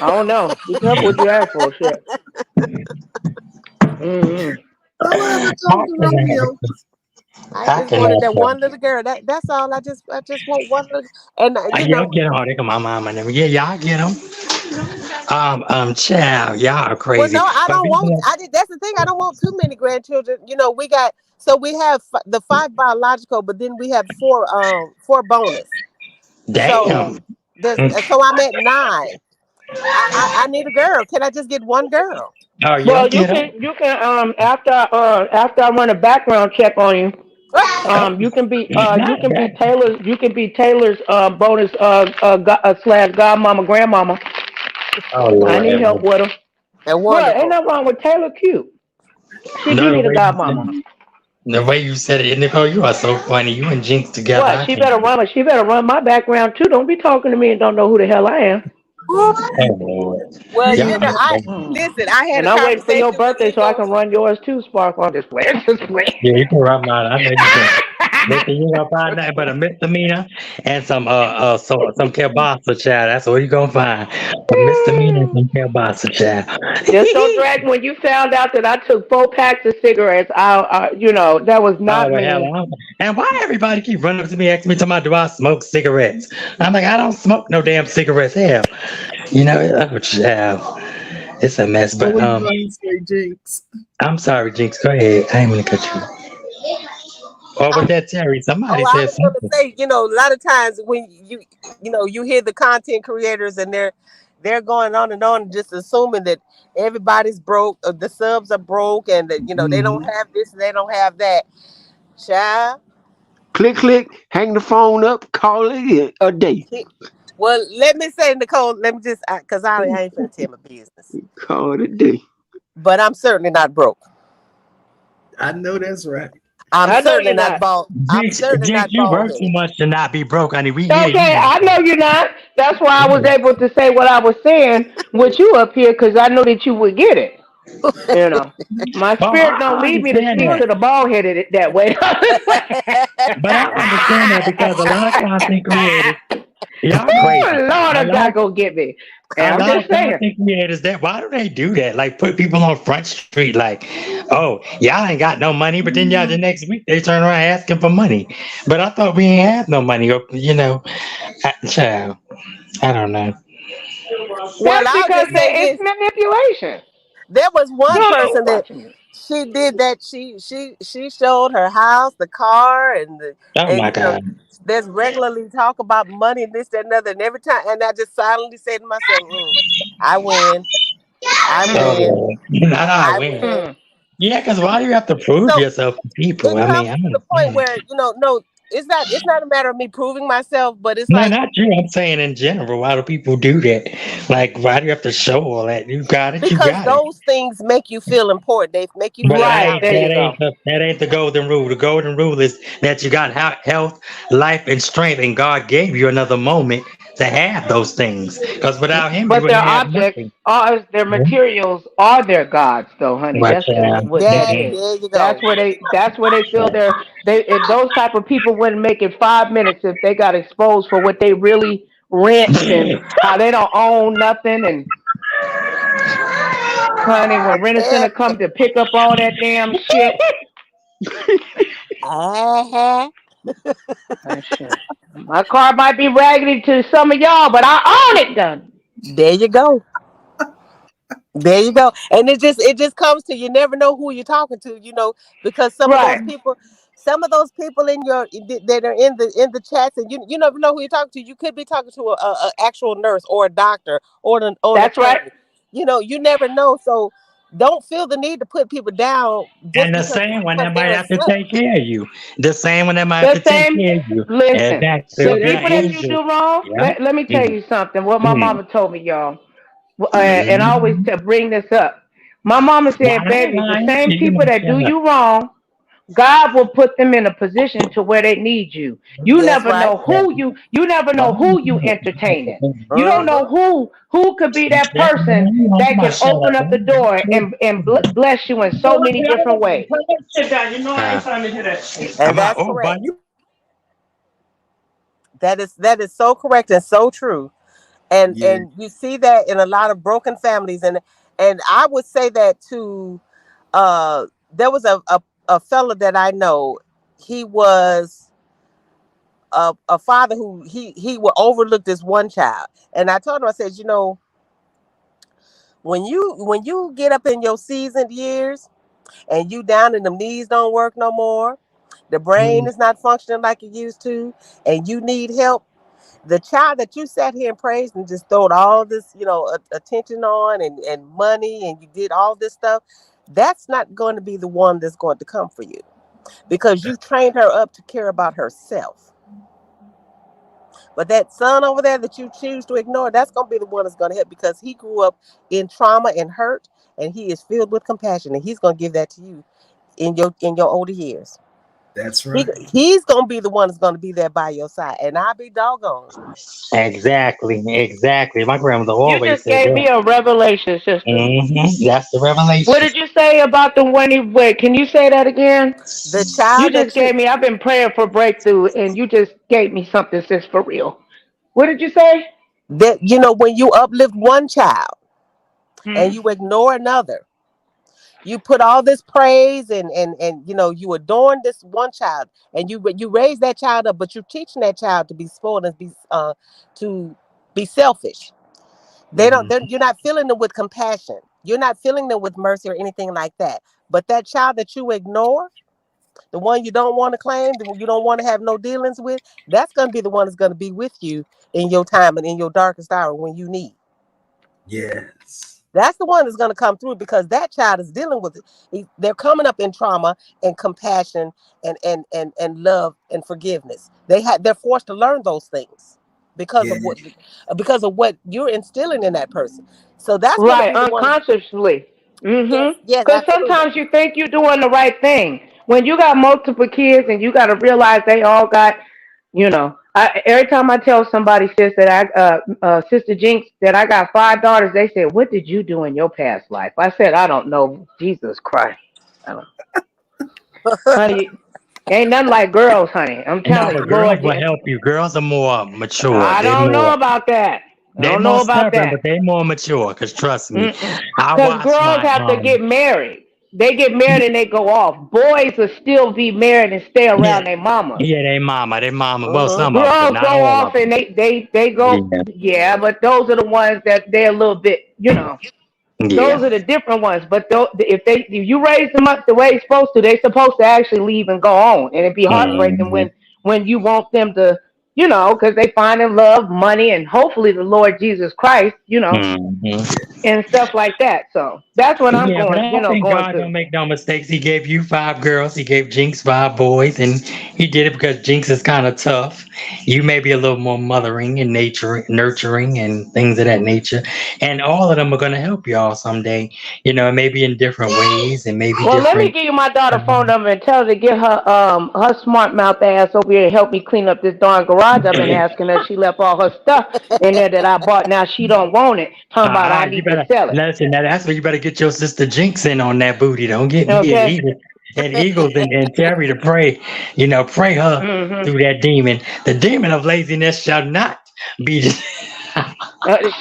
I don't know. Be careful what you ask for, shit. Mm-hmm. Don't ever talk to Romeo. I I just can wanted have that one some. little girl. That's all. I just want one little. And Y'all get them. Oh, they got my mom and them. Yeah, y'all get them. Child, y'all are well, crazy. no, I But don't want. people, I did. That's the thing. I don't want too many grandchildren. We got. So we have the five biological, but then we have four bonus. So damn. there's. So I'm at nine. I need a girl. Can I just get one girl? Oh, you'll Well, you get them. can you can after I run a background check on you, Oh, you not can be that. Taylor's bonus slash godmama grandmama. Oh, I Lord. need help with her. And What? Ain't wonderful. nothing wrong with Taylor. Cute. She No, do need a godmama. the way you said it, Nicole, you are so funny. You and Jinx together. What? I She can't. better run. She better run my background too. Don't be talking to me and don't know who the hell I am. Oh, Lord. Well, Y'all You I are. Mm. listen. I had And a I'm waiting for your conversation with birthday so I Eagles. can run yours too, Sparkle. On display. Display. Yeah, you can rub mine. I know you can. Listen, you gonna find nothing but a misdemeanor and some kielbasa, child. That's what you gonna find. A misdemeanor and some kielbasa, Just don't child. drag. When you found out that I took 4 packs of cigarettes, that was Oh, not well, hell, me. and why everybody keep running up to me asking me, talking about, do I smoke cigarettes? I'm like, I don't smoke no damn cigarettes. Hell, oh, child, it's a mess. what But were you going to say, Jinx? I'm sorry, Jinx. Go ahead. I ain't gonna cut you. Or was that Terry? Oh, Somebody I said was gonna something. say, a lot of times when you hear the content creators and they're going on and on, just assuming that everybody's broke, the subs are broke, and that they don't Hmm. have this and they don't have that. Child, Click, click, hang the phone up, call it a day. well, let me say, Nicole, let me just because I ain't finna tell my business, Call it a day. but I'm certainly not broke. I know that's right. I'm I know certainly you're not not. bald. I'm certainly Jinx, not you bald work too headed. much to not be broke, honey. We hear you Okay, now. I know you're not. That's why I was able to say what I was saying with you up here because I knew that you would get it. You know, my Oh, spirit don't I lead me to understand speak that. to the bald headed that way. But I understand that because a lot of content creators, y'all crazy. Oh Lord, A a lot guy of go get me. And a I'm lot of just saying. content creators that why do they do that? Like put people on Front Street like, oh, y'all ain't got no money, but then y'all the next week they turn around asking for money. But I thought we ain't have no money, or child. I don't know. Well, That's I'll because just say it's this: manipulation. there was one No, person that watching you. she did that. She showed her house, the car, Oh and my God. there's regularly talk about money and this, that, and other. And every time, and I just silently say to myself, "I win, I Oh Mm, win, Lord. Not I I win. win." mm. Yeah, because why do you have to prove So yourself to people? it I mean, comes I to the don't point understand. where no, it's not a matter of me proving myself, but it's No, like not you. I'm saying in general. Why do people do that? Like, why do you have to show all that? You got it. You because got it. those things make you feel important. They make you But feel Right, there you go. validated. that ain't the golden rule. The golden rule is that you got health, life, and strength, and God gave you another moment to have those things. Because without Him, you But their wouldn't have objects nothing. are their materials are their gods, though, honey. But That's just what that That is. there you That's go. where they feel if those type of people wouldn't make it 5 minutes if they got exposed for what they really rent and how they don't own nothing and honey, when rent a center come to pick up all that damn shit. Uh-huh. Shit. My car might be raggedy to some of y'all, but I own it done. There you go. There you go. And it just comes to you never know who you're talking to, because Right. some of those people in your that are in the chats, and you never know who you're talking to. You could be talking to a actual nurse or a doctor or an That's right. attorney. You never know. So don't feel the need to put people down just and the because same one that might they're have to such. take care of you. The same one that might have The to take same. care of you. And Listen, back So the to be that an people that means you angel. do wrong. Yeah. Let me tell Mm, you something. What my mm, mama told me, y'all, and I always mm. bring this up. My mama Well, said, I ain't "Baby, the lying. same You people know, that do shut up. you wrong, God will put them in a position to where they need you. You That's never right. know who you never know who you entertaining. You don't know Mm-hmm. who could be that person that can Shut open up. up the door and bless you in so many different ways." Sit down. You know I ain't trying to hear that shit. I'm And like, that's oh, but correct. you. That is so correct and so true. and yeah. and you see that in a lot of broken families, and I would say that too. There was a fella that I know. he was a father who he would overlook this one child. And I told him, I said, when you get up in your seasoned years and you down and the knees don't work no more, the brain is not functioning like it used to, and you need help. The child that you sat here and praised and just throwed all this, attention on and money, and you did all this stuff, that's not going to be the one that's going to come for you because you trained her up to care about herself. But that son over there that you choose to ignore, that's going to be the one that's going to help because he grew up in trauma and hurt, and he is filled with compassion, and he's going to give that to you in your older years. That's He, right. he's going to be the one that's going to be there by your side, and I'll be doggone. Exactly, exactly. My grandmother You always just said gave that. me a revelation, sister. That's the What revelation. did you say about the one he wait? Can you say that again? The You child just that you gave me. I've been praying for breakthrough, and you just gave me something, sis, for real. What did you say? when you uplift one child and Hmm? you ignore another, you put all this praise and you adorn this one child, and you raise that child up, but you're teaching that child to be spoiled and to be selfish. You're not filling them with compassion, you're not filling them with mercy or anything like that. But that child that you ignore, the one you don't want to claim, the one you don't want to have no dealings with, that's going to be the one that's going to be with you in your time and in your darkest hour when you need. Yes. That's the one that's going to come through because that child is dealing with it. They're coming up in trauma and compassion and love and forgiveness. They're forced to learn those things because Yeah. of what you're instilling in that person. So that's going to Right, be the one. unconsciously. Yes, Mm-hmm. yes, Because absolutely. sometimes you think you're doing the right thing. When you got multiple kids and you got to realize they all got, every time I tell somebody, sis, that Sister Jinx, that I got 5 daughters, they say, "What did you do in your past life?" I said, "I don't know. Jesus Christ. I don't, honey, ain't nothing like girls, honey. I'm No, telling but you, girls Lord. will help you. Girls are more mature. I don't know about that. I They don't more know about stubborn, that. but they more mature. Cause trust me, I Because watched girls my have to get married. They get married and they go off. Boys will still be married and stay yeah, around their mamas. yeah, they mama. Well, Hmm. some of them, but Girls not go all of off and them. they go, Yeah, yeah, but those are the ones that they're a little bit, those yeah. are the different ones. But if you raise them up the way it's supposed to, they're supposed to actually leave and go on. And it'd be heartbreaking Hmm. when you want them to, because they find in love, money, and hopefully the Lord Jesus Christ, Hmm. and stuff like that. So that's what I'm Yeah, but going, I think going God through. don't make no mistakes. He gave you 5 girls. He gave Jinx 5 boys, and he did it because Jinx is kind of tough. You may be a little more mothering and nurturing, and things of that nature. And all of them are going to help y'all someday. Maybe in different ways, and maybe Well, let me different. give you my daughter's phone number and tell her to get her smart mouth ass over here and help me clean up this darn garage. I've been asking her. She left all her stuff in there that I bought. Now she don't want it. Talking about I You need to better sell it. listen. Now that's where you better get your sister Jinx in on that booty. Don't get me and Okay. Eagles and Terry to pray. Pray her Mhm. through that demon. The demon of laziness shall not be.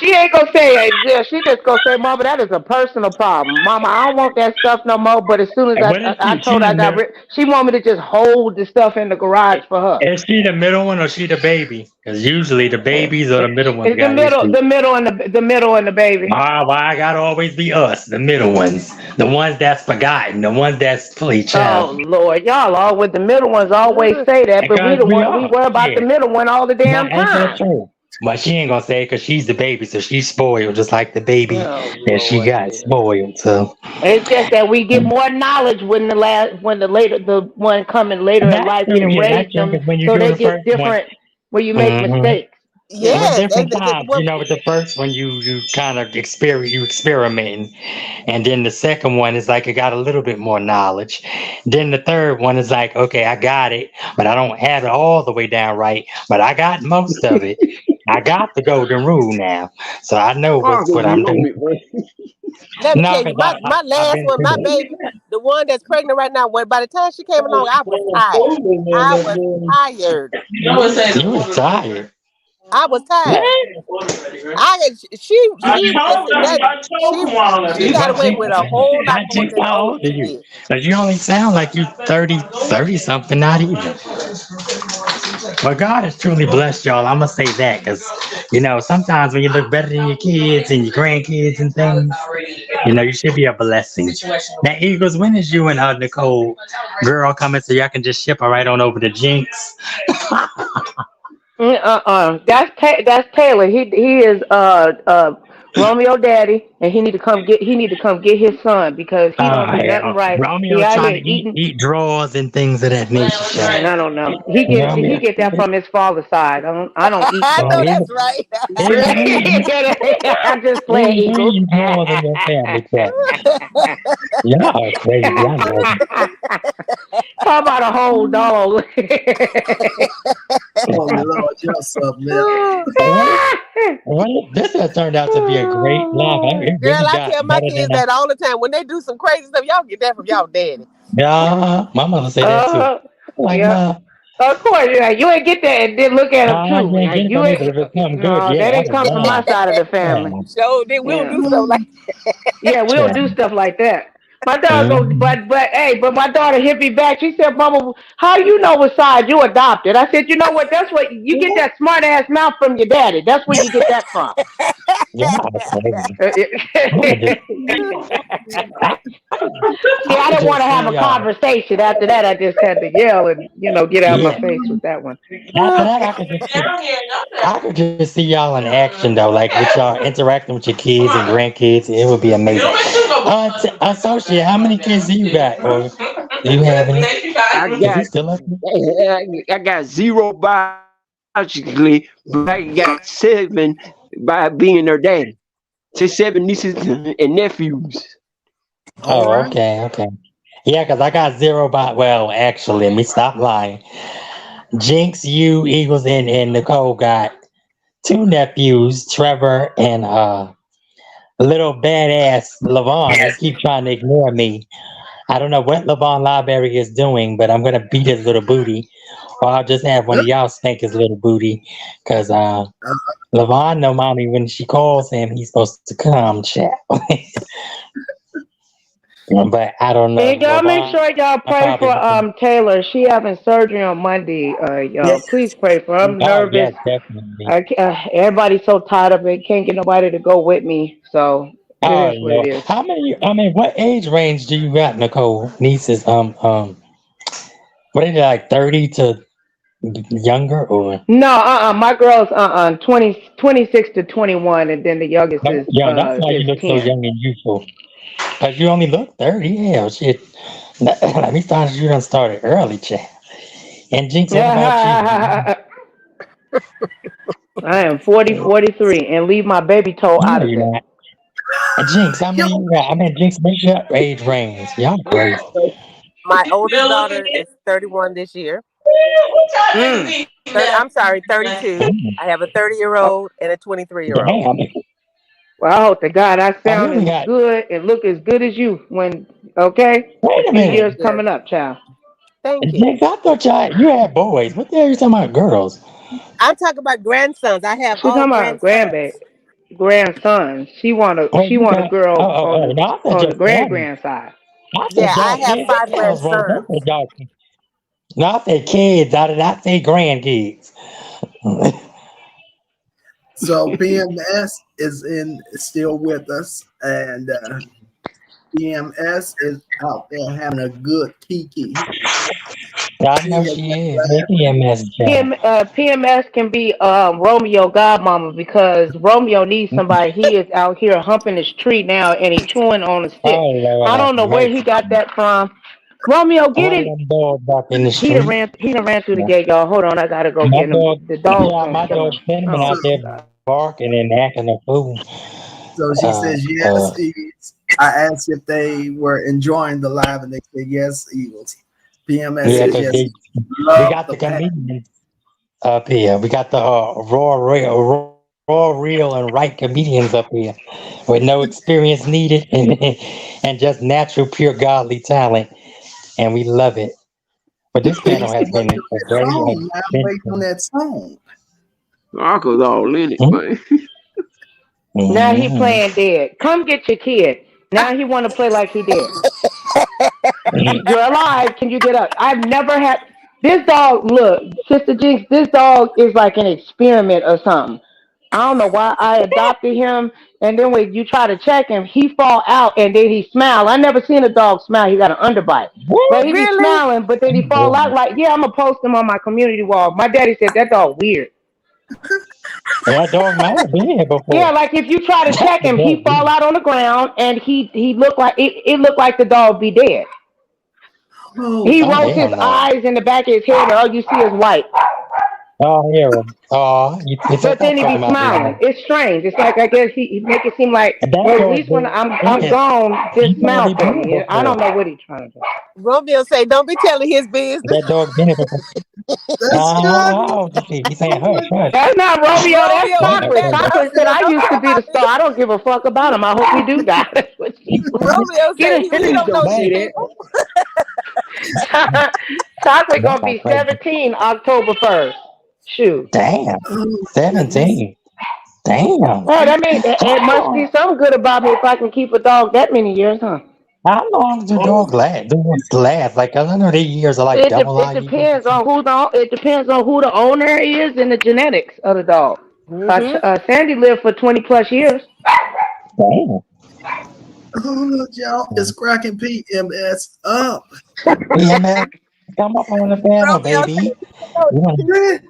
She ain't gonna say it. Yeah, she just gonna say, "Mama, that is a personal problem. Mama, I don't want that stuff no more." But as soon as I, What is I she told her the I got middle? rid, she want me to just hold the stuff in the garage for her. Is she the middle one or she the baby? Because usually the babies or the middle ones It's the got middle, issues. the middle, and the middle and the baby. Why gotta always be us, the middle ones, the ones that's forgotten, the ones that's play child? Oh Lord, y'all all with the middle ones always say that, but we Because the we one we are, worry about the yeah. middle one all the Now, damn ain't that time. true? But she ain't gonna say it because she's the baby, so she's spoiled, just like the baby Oh that she Lord, got Jesus. spoiled. So It's just that we get more knowledge when the one coming later in that's life. We true. done Yeah, that's raised true. them Because when you so do they the get first one, different. Where you make hmm mistakes. Yeah. with Yes, different times, with the first one you kind of experimenting, and then the second one is like I got a little bit more knowledge. Then the third one is like, okay, I got it, but I don't have it all the way down right, but I got most of it. I got the golden rule now, so I know Father, what I'm doing. moment, man. let me No, tell you, because my I've last been one, through my it. baby, the one that's pregnant right now. When by the time she came along, I was tired. I was tired. You was tired. I was tired. She listen that she she got But away Jinx, with a whole lot not more Jinx, than the how older old are two you? did. Because you only sound like you 30 something, not even. But God has truly blessed y'all. I'm going to say that because, sometimes when you look better than your kids and your grandkids and things, you should be a blessing. Now, Eagles, when is you and Nicole girl coming so y'all can just ship her right on over to Jinx? That's Taylor. He is Romeo daddy, and he need to come get his son because he don't do nothing right. He Romeo out trying to here eat eating. eat drawers and things of that nature, And child. I don't know. He Romeo, get that from his father's side. I don't eat I know drawers. Eagles, that's right. Eagles, I'm just playing Eagles, Eagles. eating drawers in your family, child. Y'all are crazy. I love it. How about a whole dog? Oh Lord, y'all something else. Well, this has turned out to be a great live. It Girl, really I got tell my better kids than I. that all the time. When they do some crazy stuff, y'all get that from y'all daddy. Yeah, my mother say that too. uh, Like, yeah. nah, Of course, you ain't get that and then look at them nah, too. you ain't Like, getting you from me, ain't, but if it come good, no, that yeah, ain't I'm come from my down. side of the family. Yeah, So then we don't Yeah. do stuff like Yeah, we don't do yeah. stuff like that. My daughter go, Mm-hmm. but my daughter hit me back. She said, "Mama, how you know what side you adopted?" I said, "You know what? That's what you get that smart ass mouth from your daddy. That's where you get that from." Yeah, crazy. Uh, I could just, I, See, I I could didn't want just to have a see, conversation. After that, I just had to yell and get out my yeah. face with that one. After that, I could just see y'all in action though, like with y'all interacting with your kids and grandkids. It would be amazing. Associate, how many kids do you got? Or do you have any? I Is he got still up there? I got zero biologically, but I got seven by being their daddy. So seven nieces and nephews. All Oh, right. okay, okay. Yeah, because I got zero by, well, actually, let me stop lying. Jinx, you, Eagles, and Nicole got two nephews, Trevor and little badass Levon. He keep trying to ignore me. I don't know what Levon Library is doing, but I'm gonna beat his little booty, or I'll just have one of y'all spank his little booty, cause Levon know mommy when she calls him, he's supposed to come, chat. But I don't know, And y'all make Levon. sure y'all I pray probably for Taylor. She having surgery on Monday. Y'all please Yes. pray for her. I'm oh nervous. yes, definitely. Everybody's so tired of it. Can't get nobody to go with me. So it Oh is what it Lord, is. how many? I mean, what age range do you got, Nicole? Nieces, what are they like, 30 to younger, or No, my girl's 26 to 21, and then the youngest no? Yeah, that's why you is look so 10. young and youthful. Cause you only look 30. Hell, shit. Let me start. You done started early, chat. And Jinx, what about you? I am 40, 43, and leave my baby toe No, out of you're it. not. Jinx, how many Yo, you got? I mean, Jinx, what's your age range? Y'all crazy. my oldest daughter is 31 this year. Mm. I'm sorry, 32. I have a 30-year Oh, old and a 23-year-old. Damn. well, I hope to God I Oh, you sound only as got. good and look as good as you when, okay? A Wait a few Thank minute. years you. coming up, child. Thank you. Jinx, I thought you had boys. What the hell are you talking about, girls? I'm talking about grandsons. I have She all talking about grandsons. grandson. Oh, She you want a got. girl No, I thought on the your family. grand side. I Yeah, thought I y'all have kids 5 was raised. I grandsons. thought y'all. No, I said kids. I did not say grandkids. so PMS is in still with us, and PMS is out there having a good kiki. I She know has she been is. Hey, PMS job. PMS can be Romeo godmama because Romeo needs somebody. He is out here humping his tree now and he chewing on a stick. Oh Lord I have don't know where he mercy. got that from. Romeo, get One of it. them dogs up in the He done street. ran. He done ran through the gate, y'all. Hold on, I gotta go My get him. dog, The dog's yeah, gonna my kill dog him. Cinnamon Oh so out there God. barking and acting a fool. so she Uh, says uh, yes, Eagles. I asked if they were enjoying the live, and they said yes, Eagles. PMS yeah, says cause yes. we Love got the the pack. comedians up here. We got the raw, real, and right comedians up here with no experience needed and just natural, pure, godly talent, and we love it. But this They panel still has been waiting on a that very song. I'm waiting on expensive. that song. Uncle's all in it, man. Now he Mm-hmm. playing dead. Come get your kid. Now he want to play like he dead. You're alive. Can you get up? I've never had this dog. Look, Sister Jinx, this dog is like an experiment or something. I don't know why I adopted him, and then when you try to check him, he fall out and then he smile. I never seen a dog smile. He got an underbite, but he be Really? smiling, but then he fall out like yeah. I'm gonna post him on my community wall. My daddy said that dog weird. That dog might have been here Yeah, before. like if you try to check The him, he dog fall been. out on the ground and he looked like it looked like the dog be dead. He Oh, Oh rolls his hell no. eyes in the back of his head, and all you see is white. Oh here. Oh, you But felt then that he be talking about smiling. there. It's strange. It's like I guess he make it seem like And that well, at dog least when been. I'm Yeah, gone, he just smile probably for been here me. I before. don't know what he's trying to do. Romeo say, don't be telling his business. That dog been here before. that's good. Oh, you see, he's saying hush, hush. That's not Romeo. That's Romeo, That's keep not chocolate. that funny. up. Chocolate said I Don't used tell to be my the star. I business. don't give a fuck about him. I hope he do die. That's what she was. Romeo Get say him. he, His he knees don't don't know do these Man, people. that. Chocolate that's gonna not be crazy. 17 October 1st. Shoot. Damn, Oh goodness. 17. Damn. Well, that mean it How must be long? something good about me if I can keep a dog that many years, huh? How long do Oh, dogs last? Do ones last? Like, 'cause I know their years are like double It our years or depends something. on it depends on who the owner is and the genetics of the dog. Mm-hmm. Sandy lived for 20 plus years. Damn. oh, y'all, it's cracking PMS up. EMS, come up on the panel, Romeo say baby. he don't know You these want? people. Man,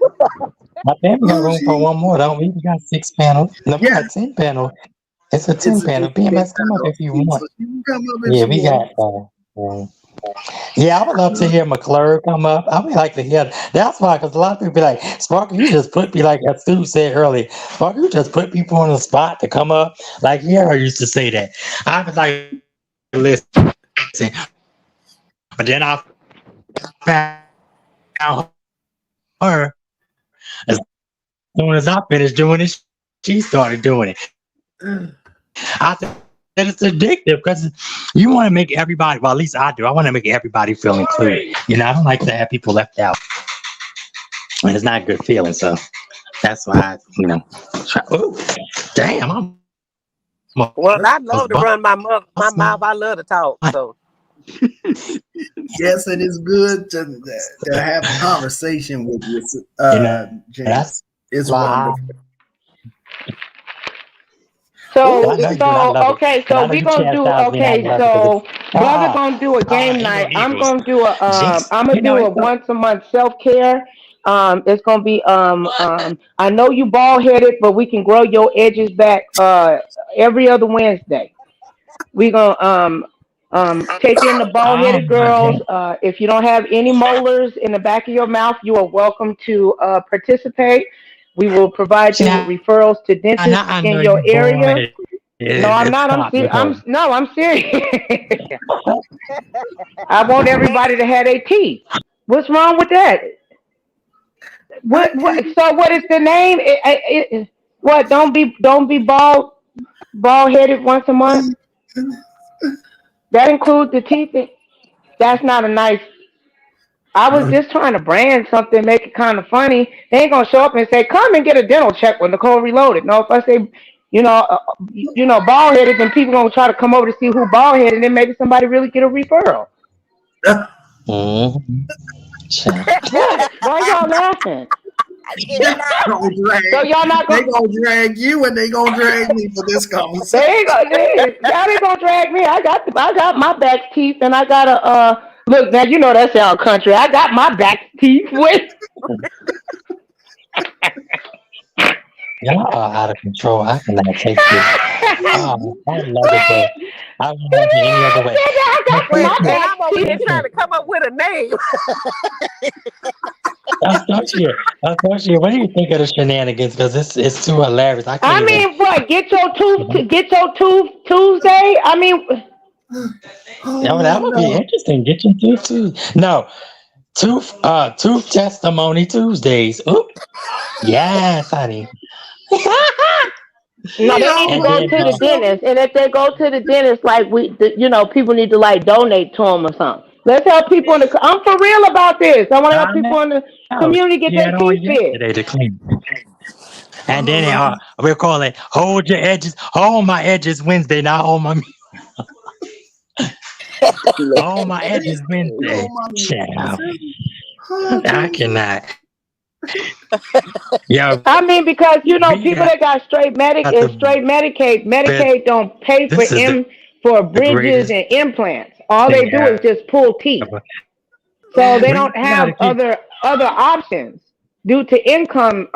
I think we got oh, room for gee. one more, don't we? We got 6 panels. No, we Yeah, got 10 panels. It's a ten it's a panel. 10 PMS, come up panel. if you So want. you can come up if Yeah, you we want. got. Yeah, I would love to hear McClure come up. I would like to hear. That's why, because a lot of people be like, Sparky, you just put me like as Stu said earlier. Sparky, you just put people on the spot to come up. Like, yeah, I used to say that. I was like, listen, but then I found her as soon as I finished doing it. She started doing it. I said it's addictive because you want to make everybody. Well, at least I do. I want to make everybody feel included. You know, I don't like to have people left out, and it's not a good feeling. So that's why try. Ooh, damn! I'm almost Well, bust I my. love to run my mouth. I love to talk. So Yes, it is good to have a conversation with you, You know, that's Jinx. It's why I. wonderful. And So I know you do, and I so love it. okay, And so I know we you gonna do chastise me, and I okay, love it because so it's brother gonna do a game ain't no night. I'm egos. gonna do a Jinx, I'm you gonna know do a it's so. once a month self care. It's gonna be I know you bald headed, but we can grow your edges back every other Wednesday. We gonna take in the bald Oh headed my girls. god. If you don't have any molars in the back of your mouth, you are welcome to participate. We will provide you with See, referrals to now I dentists know in you your boy. area. No, It's I'm not. caught before. I'm no, I'm serious. I want everybody to have their teeth. What's wrong with that? I What? can't. So what is the name? What? Don't be bald headed once a month. That includes the teeth. That's not a nice. I was just trying to brand something, make it kind of funny. They ain't gonna show up and say, "Come and get a dental check when Nicole Reloaded." No, if I say, bald headed, then people gonna try to come over to see who bald headed, and then maybe somebody really get a referral. Mm-hmm. What? Why y'all laughing? get loud. Gonna drag, So y'all not they gonna? gonna drag you and they gonna drag me for this They conversation. ain't gonna. Y'all ain't gonna drag me. I got my back teeth, and I got a. Look now, you know that sound country. I got my back teeth with. Y'all are out of control. I cannot take this. Oh, I love it though. Wait. I would love it any other way. I But got Wait, my Sasha, and back I'm over here teeth. trying Sasha, to come up with a name. Associate, what do you think of the shenanigans? Because it's too hilarious. I can't I even. mean, what? Get your tooth Tuesday. I mean, That Oh would be no. interesting. Get your tooth Tuesday. No, tooth testimony Tuesdays. Oop, yes, honey. no, they need to And go Y'all then to are the so dentist. And if they go to the dentist, like people need to like donate to them or something. Let's help people in the. I'm for real about this. I want to help I people in know the she had on community get their teeth yesterday to fixed. clean. And then Oh, we'll call it hold my edges Wednesday, not hold my hold my edges oh, Wednesday. mommy. Child, Oh, I Jesus. cannot. Yo, I mean, because we people got that got straight medic the and straight Medicaid, best. Medicaid don't pay This is for the bridges greatest and implants. All they thing do is just pull teeth, ever. so they don't We gotta have keep. other options due to income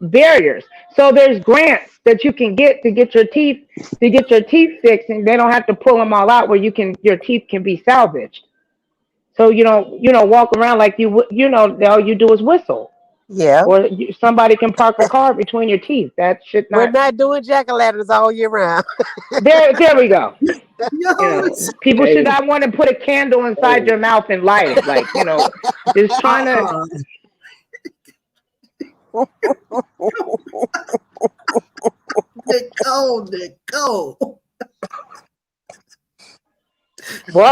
barriers. So there's grants that you can get to get your teeth fixed, and they don't have to pull them all out where your teeth can be salvaged. So walk around like all you do is whistle, Yeah. or somebody can park a car between your teeth. That should We're not. not doing jack-o'-lanterns all year round. There we go. Yo, People should Hey, not want to put a candle inside hey, your mouth and light it. Like, just trying to. uh-uh. They go.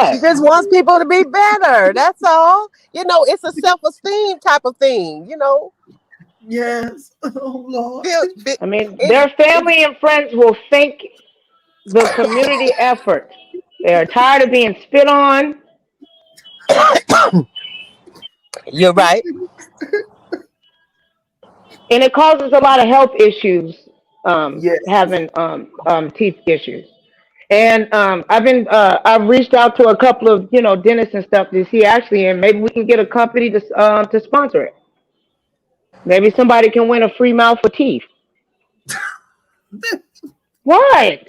She What? just wants people to be better. That's all. It's a self-esteem type of thing. Yes. Oh, Lord. Feel, I mean, it, their it, family and friends will thank the community effort. They are tired of being spit on, you're right. and it causes a lot of health issues. Yes. Having teeth issues. And I've reached out to a couple of dentists and stuff to see actually, and maybe we can get a company to sponsor it. Maybe somebody can win a free mouth for teeth. What?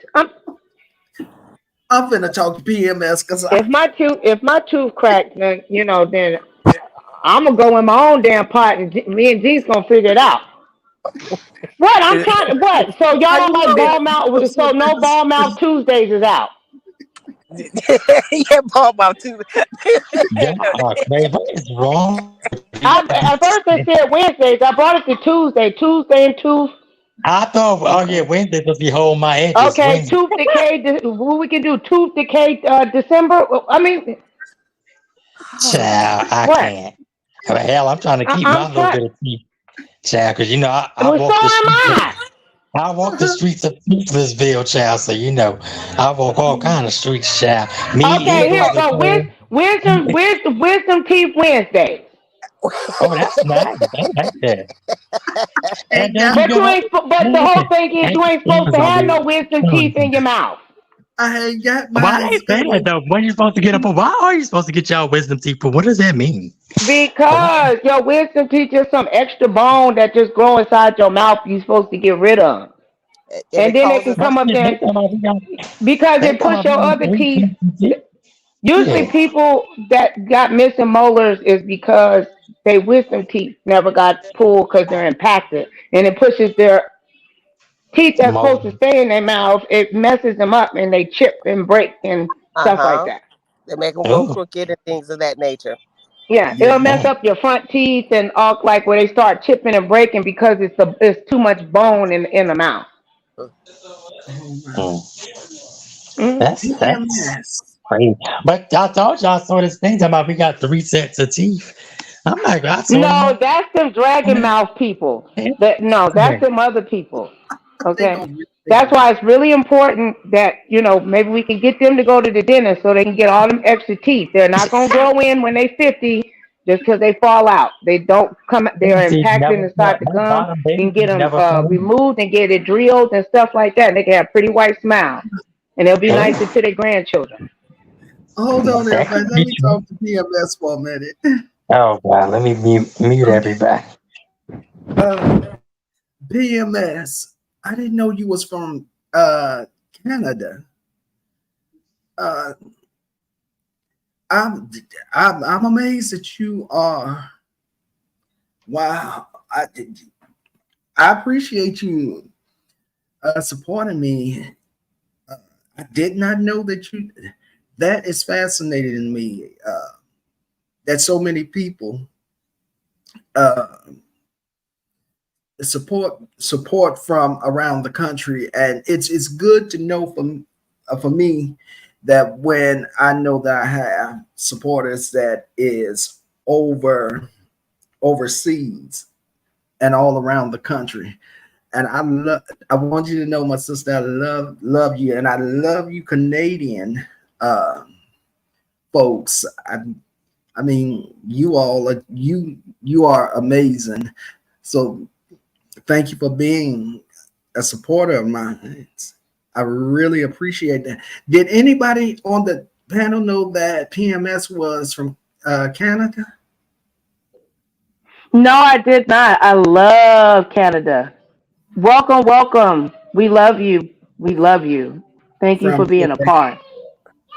I'm finna talk to PMS because If my tooth cracked, then I'm gonna go in my own damn pot, and me and G's gonna figure it out. What? I'm trying to what? So y'all how don't you like know ball mouth? So no ball mouth Tuesdays is out. Yeah, Paul about two. Y'all are crazy. What is wrong with At people? first they said Wednesdays. I brought it to Tuesday. Tuesday and tooth. I thought, oh yeah, Wednesday supposed to be hold my edges. Okay, Wednesday, tooth decay. What we can do? Tooth decay. December. I mean, child, I what? can't. Well, hell, I'm trying to keep I'm my little trying. bit of teeth, child, because I Well, so walk the am streets of I. Toothlessville, child. So I walk all kind of streets, child. Me, Okay, here here goes we the go. third. Wisdom teeth Wednesday. Oh, that's nice. I like that. And ain't then got you But get what? but the whole Listen, thing is you ain't supposed to Amazon, have no baby. wisdom teeth in Amazon. your mouth. I ain't got Why mine, they say that baby. though? When you supposed to get up? Why are you supposed to get y'all wisdom teeth? But what does that mean? Why? Because your wisdom teeth is some extra bone that just grow inside your mouth you're supposed to get rid of. And And it then they can causes. But come up shit, there because they it talking push about we your got other three teeth. teeth and teeth. Usually Yeah. people that got missing molars is because their wisdom teeth never got pulled because they're impacted. And it pushes their teeth that's supposed to Mo- stay in their mouth, it messes them up and they chip and break and stuff like Uh-huh. that. They make them go Oh, crooked and things of that nature. Yeah, it'll Yeah. mess man. up your front teeth and all like where they start chipping and breaking because it's too much bone in the mouth. Oh, my. Hmm. Mm. That's PMS. crazy. But I told y'all I saw this thing talking about we got three sets of teeth. I'm like, I saw it in No, my that's them dragon head. mouth people. That's them other people. They Okay, gonna rip me that's off. why it's really important that maybe we can get them to go to the dentist so they can get all them extra teeth. They're not gonna grow in when they 50 just because they fall out. They don't come. They Them are teeth impacted never inside the my gum. bottom You baby can get teeth them never fall in. removed and get it drilled and stuff like that. And they can have pretty white smiles, and they'll be nicer Oh, to their grandchildren. Hold on, that everybody. could Let be me true. talk to PMS for a minute. Oh God, let me mute Okay. everybody. Uh, PMS. I didn't know you was from Canada. Uh, I'm I'm amazed that you are. Wow. I appreciate you supporting me. Uh, I did not know that you. That is fascinating to me. That so many people uh, support from around the country, and it's good to know for me that when I know that I have supporters that is overseas and all around the country. And I want you to know, my sister, I love you, and I love you, Canadian uh, folks. I mean, you all are you are amazing. So thank you for being a supporter of mine. I really appreciate that. Did anybody on the panel know that PMS was from Canada? No, I did not. I love Canada. Welcome, welcome. We love you. We love you. Thank you for From being a Quebec. part.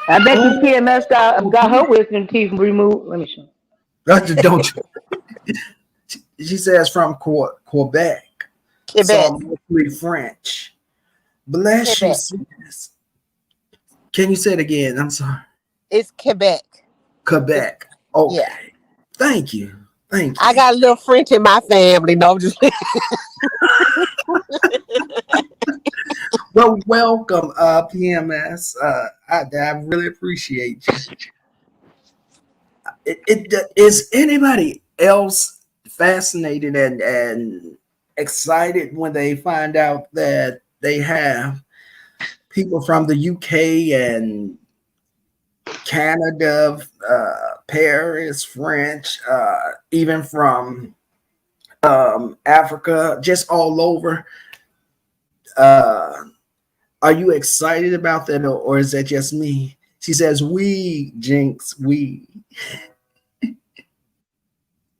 I bet you Oh, PMS got her wisdom teeth removed. Let me show. don't you? She says from Quebec. So Quebec. I'm mostly French. Bless you, Quebec. sis. Can you say it again? I'm sorry. It's Quebec. It's Quebec. yeah. Okay. Thank you. Thank I you. got a little French in my family. No, I'm just Well, welcome, PMS. I really appreciate you. Is anybody else fascinated and excited when they find out that they have people from the UK and Canada, Paris, French, even from Africa, just all over? Uh, are you excited about that, or is that just me? She says, "We Jinx, we."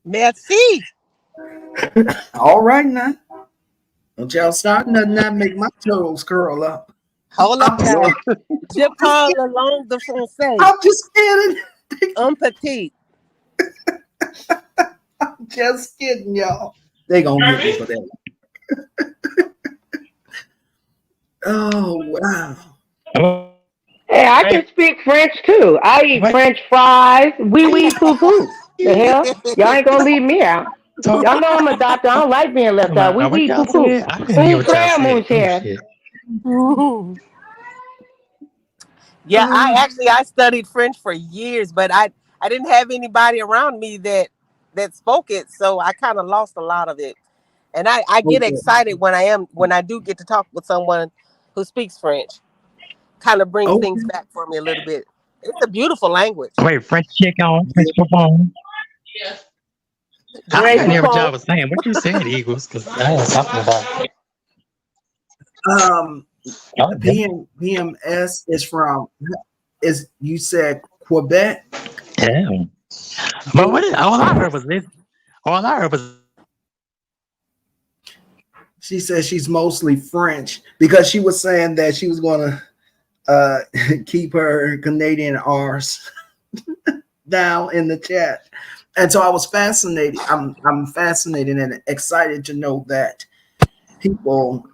merci. All right now, don't y'all start nothing that make my toes curl up. Hold up I'm just, now. Lord, Je just parle kidding. la langue de français. I'm just kidding. Un petit. Just kidding, y'all. They gonna get me for that. Oh wow. Hey, I can speak French too. I eat French fries. Wee wee poo poo. The hell? Y'all ain't gonna leave me out. Y'all know I'm a doctor. I don't like being left out. Wee wee poo poo. Un frère, mon cher. Yeah, Uh, I studied French for years, but I didn't have anybody around me that spoke it, so I kind of lost a lot of it. And I get okay. excited when I do get to talk with someone who speaks French. Kind of brings Okay. things back for me a little bit. It's a beautiful language. Wait, French chicken, French poupon. I Grey couldn't hear what Poupon. y'all was saying. What you said, Eagles? Because I was talking about. Um, Oh, PMS is from, is you said Quebec? damn. But what is, all I heard was this. All I heard was She says she's mostly French because she was saying that she was gonna uh keep her Canadian R's down in the chat. And so I was fascinated. I'm fascinated and excited to know that people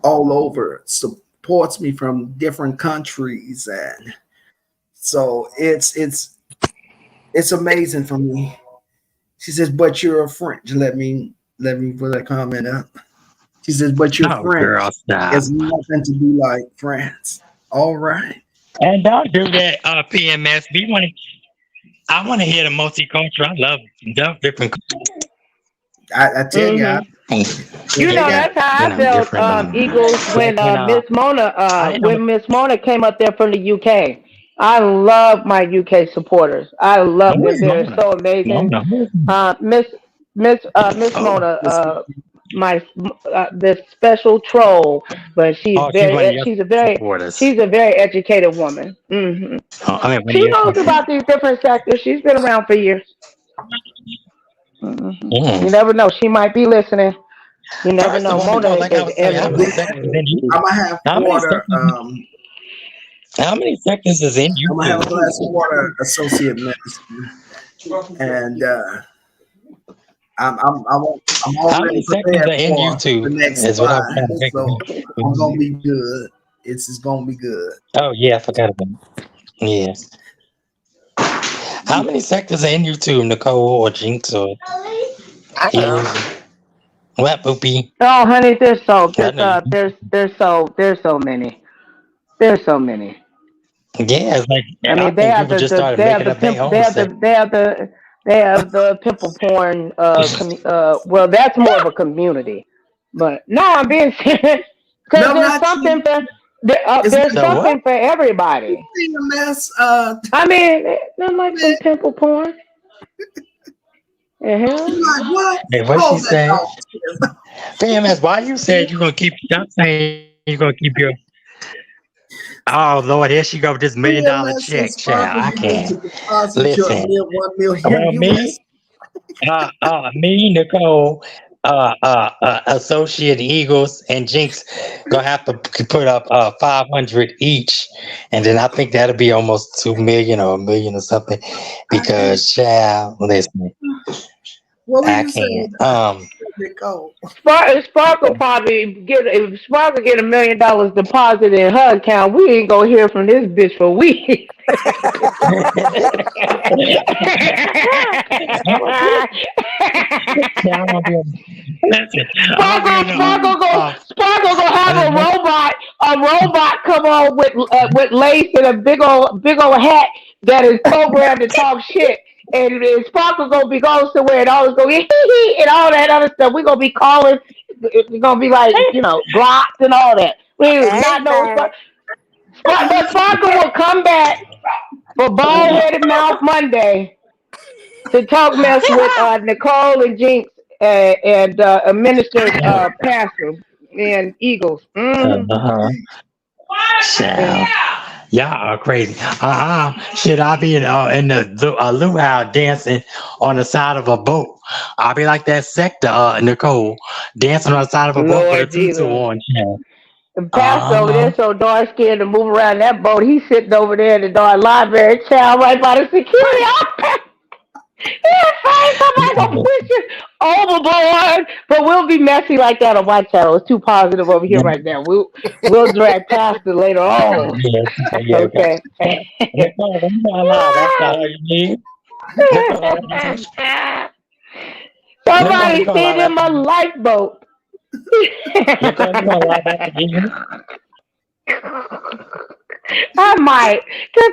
all over supports me from different countries, and so it's amazing for me. She says, "But you're a French." Let me put that comment up. She says, "But you're no, girl, French. stop. It's nothing to be like France." All right, And don't do that, PMS. We want to. I want to hear the multicultural. I love different. I tell you, Mm-hmm. You they know got. that's how You I know, felt, different. Eagles, I didn't know. when Miss Mona came up there from the UK. I love my UK supporters. I love Who them. is They're Mona? so amazing. Mona. Who is Mona? Uh, Miss Miss Oh, Mona, my this special troll, but oh, she's one of your supporters. she's a very educated woman. I mean, one of She your knows supporters. about these different sectors. She's been around for years. You Mm. never know. She might be listening. You never First know. of all, Mona Nicole, like I is was telling you, how many evidently. sectors in you? I'm gonna have How many water. sectors? How many sectors is in I'm gonna have a YouTube? glass of water, associate minister, and I'm How already many sectors prepared are in for the YouTube? next Is what I'm five. trying to So figure I'm gonna out. be good. It's just gonna be good. Oh yeah, I forgot about it. Yes. How many sectors are in YouTube, Nicole or Jinx or I know. Eagles? What, Poopy? Oh, honey, I know you. there's so many. There's so many. Yeah, it's like I I mean, think people just started they have making the up their pimple own sect. they have the pimple porn. Well, that's more of a community. But no, I'm being serious because No, not you. It's there's So what? something for everybody. a mess. I mean, not like some Man, pimple porn. The hell? you like what? Hey, what she Hold that said? thought. VMS, why you said you gonna keep? Stop saying you gonna keep your. Oh Lord, here she go with this $1 million CMS check, and child. I Sparkle can't. begin to deposit your Listen, 1 million well, US. me, Nicole, Associate Eagles, and Jinx gonna have to put up 500 each, and then I think that'll be almost 2 million or a million or something. I can't. Because, child, listen, What were I you saying, can't. Nicole? Sparkle probably get if Sparkle get $1 million deposited in her account. We ain't gonna hear from this bitch for weeks. Yeah, I'm gonna be. Listen, I'm gonna be in the. Sparkle gonna have Uh, a robot come on with lace and a big old hat that is programmed to talk shit. And Sparkle gonna be going somewhere and always go hee hee and all that other stuff. We gonna be calling. It's gonna be like blocked and all that. We do not know Amen. But Sparkle will come back for bald headed mouth Monday to talk mess with Nicole and Jinx and Minister Pastor and Eagles. uh-huh. Child. Y'all are crazy. Should I be in the luau dancing on the side of a boat? I'll be like that sector, Nicole, dancing on the side of a boat with a Lord tutu Jesus. on. Child. The pastor over Uh-huh. there so dark scared to move around that boat. He's sitting over there in the dark library, child, right by the security. He'll find somebody gonna push you overboard. But we'll be messy like that on my channel. It's too positive over here right now. We'll drag past it later on. Yeah, yeah, okay. Okay. Nicole, when you not live, that's all you need. Nicole, Nicole, you Somebody gonna send live him after a me. lifeboat. Nicole, you gonna live after me. I might. Cause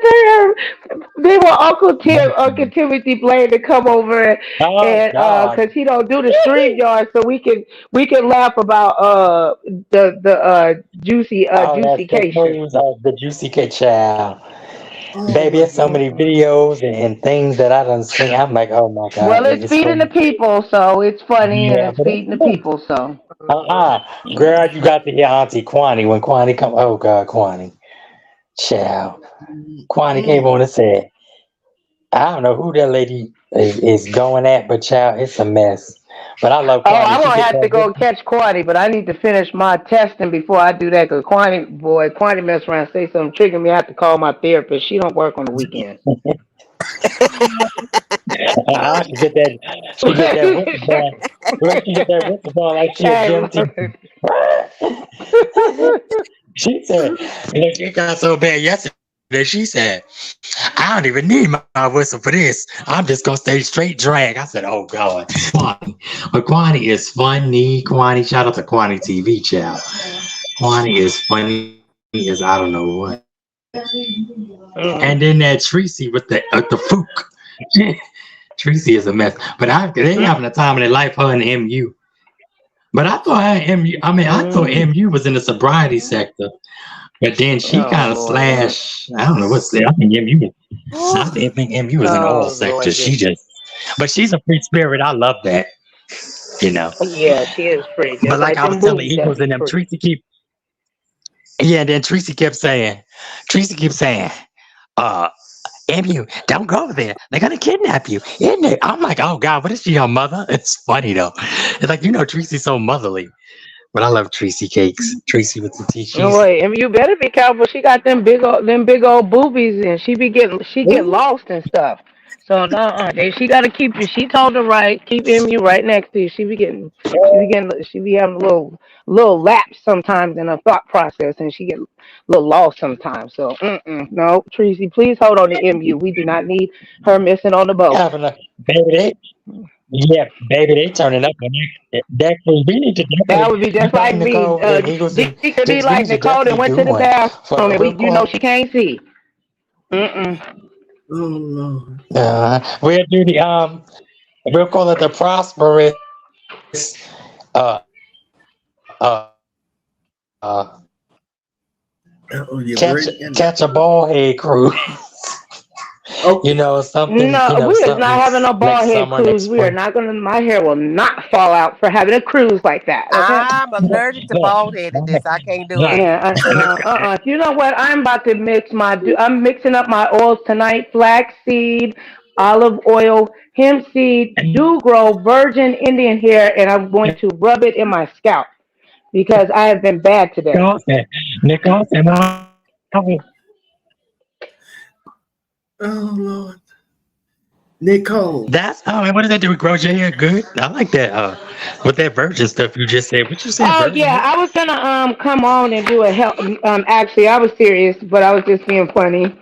they want Uncle Timothy Blaine to come over Oh and God. cause he don't do the stream yard, so we can laugh about the Oh, juicy that cation. news of the Juicy K child. Oh Baby, my there's so God. many videos and things that I done seen. I'm like, oh my Well, God, it's it's feeding the crazy. people, so it's funny and Yeah, it's but feeding the people. So uh-uh. Girl, you got to hear Auntie Kwani when Kwani come. Oh God, Kwani. Child. Kwani came Mm. on and said, I don't know who that lady is going at, but child, it's a mess. But I love oh, Kwani. I'm She gonna get have to that go catch Quantity, but I need to finish my testing before I do that. Cause Quantity mess around, say something, trigger me. I have to call my therapist. She don't work on the weekends. she get that. She get that whistle ball. Look, she get that whistle ball like she a Hey, gym teacher. She said, look, it got so bad yesterday. She said, I don't even need my whistle for this. I'm just gonna stay straight drag. I said, oh God. Kwani. But Kwani is funny. Kwani, shout out to Kwani TV, child. Kwani is funny as I don't know what. And then that Tracy with the fook. Tracy is a mess. But they having a time in their life, her and MU. But I thought I thought MU was in the sobriety sector. But then she kind of oh Lord, slash. I don't know what's there. I think MU was in all oh sectors. Lord, She just, but she's a free spirit. I love that. You know. yeah, she is pretty, But just like like I was them telling boobies Eagles have to and be them, pretty. Yeah. And then Tracy keeps saying, uh, MU, don't go there. They're gonna kidnap you. Isn't it? I'm like, oh God, what is she, your mother? It's funny though. It's like Tracy's so motherly. But I love Tracy cakes. Tracy with the tea. No She's way, and you better be careful. She got them big old boobies, and she get Ooh. lost and stuff. So no, she got to keep you. She told her right, keep MU right next to you. She be having a little lapse sometimes in her thought process, and she get a little lost sometimes. So no, Tracy, please hold on to MU. We do not need her missing on the boat. having a baby. Yeah, baby, they turning up on that cruise. We need to That definitely would be one just thing, like me. Nicole, and Eagles and Jinx would be Jinx. We like need to Nicole that definitely went do to the one bathroom, for and we'll she call. can't see. Mm-mm. Oh Lord. We'll do the we'll call it the prosperous uh Oh, you're catch breaking a up. ball head crew. Okay. Something, No, we is not something having a ball next head summer, cruise. next We are spring. not gonna. My hair will not fall out for having a cruise like that. Okay. I'm allergic to Look, bald headedness. I can't do look, it. Yeah, no, look, You know what? I'm about to I'm mixing up my oils tonight. Flaxseed, olive oil, hemp seed, do grow virgin Indian hair, and I'm going to rub it in my scalp because I have been bad today. Nicole said, Oh Lord, Nicole. that's what does that do? It grows your hair good. I like that. With that virgin stuff you just said. What you said, Oh virgin yeah, hair? I was gonna come on and do a help. Actually, I was serious, but I was just being funny.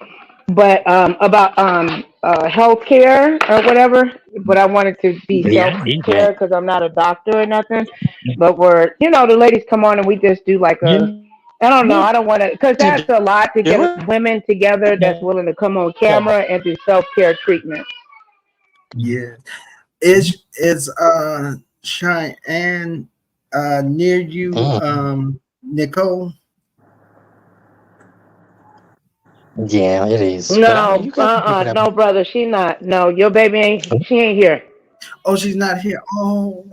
But about healthcare or whatever. But I wanted to be Yeah, self I need care that. because I'm not a doctor or nothing. But we're the ladies come on and we just do like You a I don't know. need I don't want to because to that's a lot to do get it. women together that's willing to come on camera and do self care treatment. Yeah. Is Cheyenne near you, Mm, Nicole? yeah, it is. But No, you got some people that. no, brother, she not. No, your baby ain't. She ain't here. Oh, she's not here. Oh,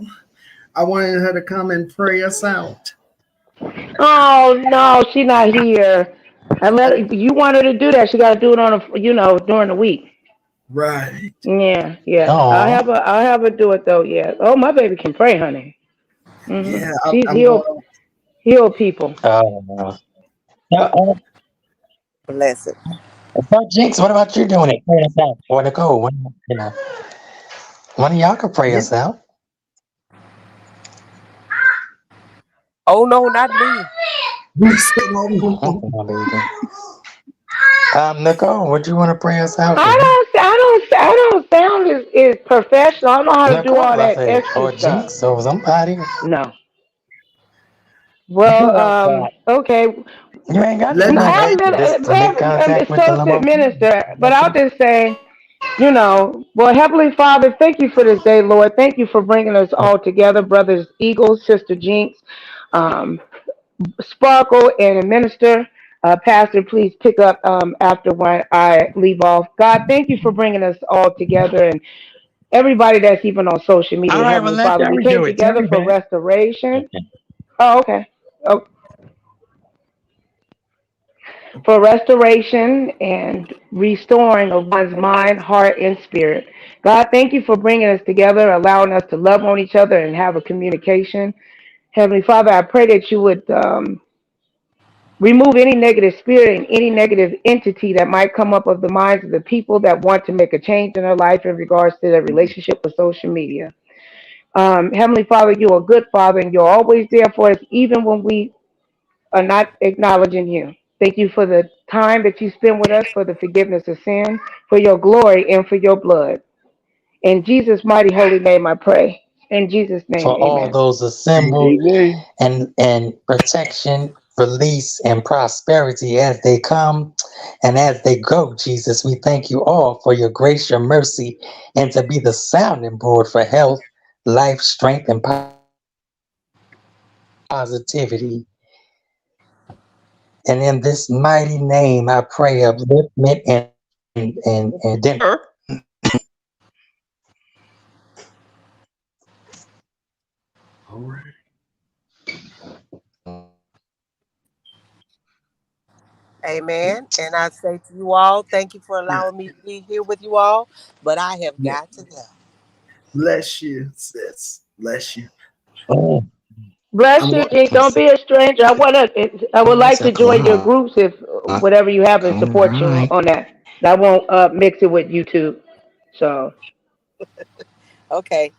I wanted her to come and pray us out. Oh no, she not here. Unless you want her to do that, she got to do it on during the week. Right. Yeah, yeah. Oh, I'll have her do it though. Yeah. Oh, my baby can pray, honey. Yeah, She's I'm going. healed people. uh, uh, Bless it. so Jinx, what about you doing it? Pray us out. Or Nicole, one of y'all can pray Yeah, us out. Oh no, not me. we said no. My baby. Nicole, would you want to pray us out? I don't sound as professional. I don't know how to do all Nicole, I that said, extra or stuff. Jinx, or somebody. No. Well, Oh God, okay. you ain't got to Let do me that say just to make contact with the Associate Lord. minister, but I'll just say, well, Heavenly Father, thank you for this day, Lord. Thank you for bringing us all together, brothers Eagles, Sister Jinx, um, Sparkle, and a minister. Pastor, please pick up after when I leave off. God, thank you for bringing us all together and everybody that's even on social All media, right, well Heavenly let Father. We Terry came do it. together Terry for back. restoration. Okay. Oh, okay. Oh, for restoration and restoring of one's mind, heart, and spirit. God, thank you for bringing us together, allowing us to love on each other and have a communication. Heavenly Father, I pray that you would remove any negative spirit and any negative entity that might come up of the minds of the people that want to make a change in their life in regards to their relationship with social media. Heavenly Father, you're a good Father and you're always there for us, even when we are not acknowledging you. Thank you for the time that you spend with us, for the forgiveness of sin, for your glory, and for your blood. In Jesus' mighty holy name, I pray. In Jesus' name, For all amen. those assembled Amen. and protection, release, and prosperity as they come and as they go, Jesus. We thank you all for your grace, your mercy, and to be the sounding board for health, life, strength, and positivity. And in this mighty name, I pray upliftment and All right. Amen. And I say to you all, thank you for allowing me to be here with you all. But I have Yeah. got to go. Bless you, sis. Bless you. oh, Bless I'm you, going. G. Don't be a stranger. I would like to join your groups if whatever you have and all support you right. on that. I won't mix it with YouTube. So Okay.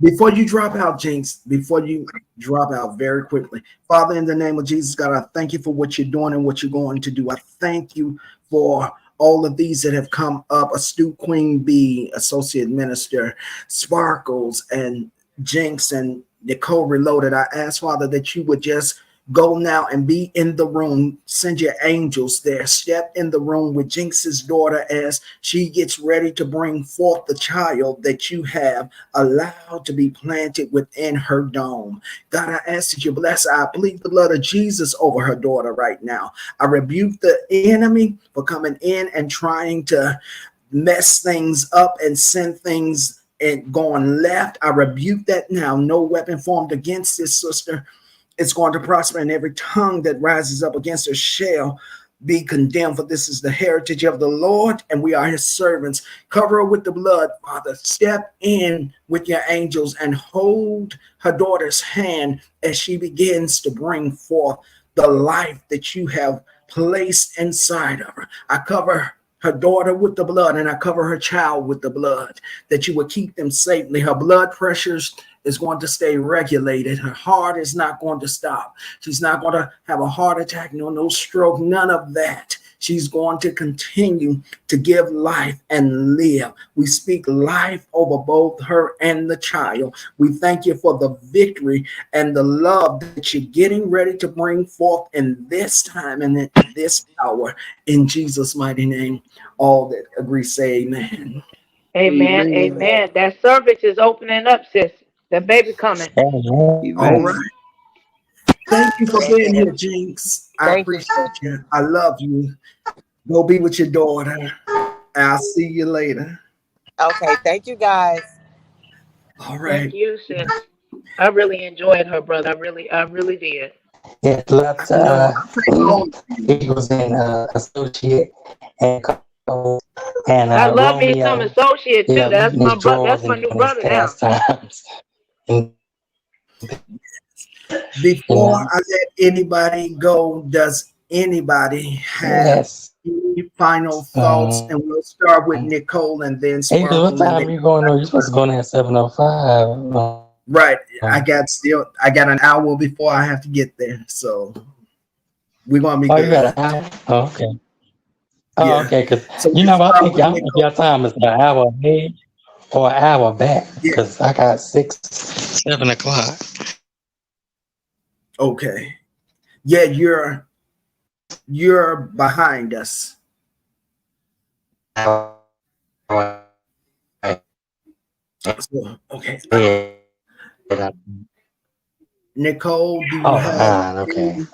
Before you drop out, Jinx, before you drop out very quickly, Father, in the name of Jesus, God, I thank you for what you're doing and what you're going to do. I thank you for all of these that have come up, Astute Queen Bee, Associate Minister, Sparkles, and Jinx, and Nicole Reloaded. I ask, Father, that you would just Go now and be in the room. Send your angels there. Step in the room with Jinx's daughter as she gets ready to bring forth the child that you have allowed to be planted within her dome. God, I ask that you bless her. I plead the blood of Jesus over her daughter right now. I rebuke the enemy for coming in and trying to mess things up and send things and going left. I rebuke that now. No weapon formed against this sister is going to prosper, and every tongue that rises up against her shall be condemned. For this is the heritage of the Lord, and we are his servants. Cover her with the blood, Father. Step in with your angels and hold her daughter's hand as she begins to bring forth the life that you have placed inside of her. I cover her daughter with the blood, and I cover her child with the blood, that you would keep them safely. Her blood pressures is going to stay regulated. Her heart is not going to stop. She's not going to have a heart attack, no stroke, none of that. She's going to continue to give life and live. We speak life over both her and the child. We thank you for the victory and the love that you're getting ready to bring forth in this time and in this hour. In Jesus' mighty name, all that agree say amen. Amen. Amen. Amen. That cervix is opening up, sis. The baby coming. All Amen. right. Thank you for being Amen. here, Jinx. I Thank you. appreciate you. I love you. Go be with your daughter. I'll see you later. Okay, thank you guys. All Thank right. you, sis. I really enjoyed her, brother. I really did. Yes, I lots know. I pray all of you. Eagles and associate and Cole and I love me some Romeo, associate you too. know, That's leaving my his brother. drawers That's my and new doing his brother now. pastimes. And, you Before know, I let anybody go, does anybody have yes. any final thoughts? Um, And we'll start with Nicole and then Eagles, what Sparkle and time then are you going on? You're supposed to go in at 7:05. right. I got an hour before I have to get there. So we're gonna be Oh, you got good. an hour? Oh, okay. Oh, Yeah. okay. Because, So you we'll know, start with I don't know if Nicole. your time is an hour ahead or an hour back. Yeah. Because I got 7 o'clock. Okay. Yeah, you're behind us. Hour So okay. ahead. Nicole, do you Oh, have behind. Okay. any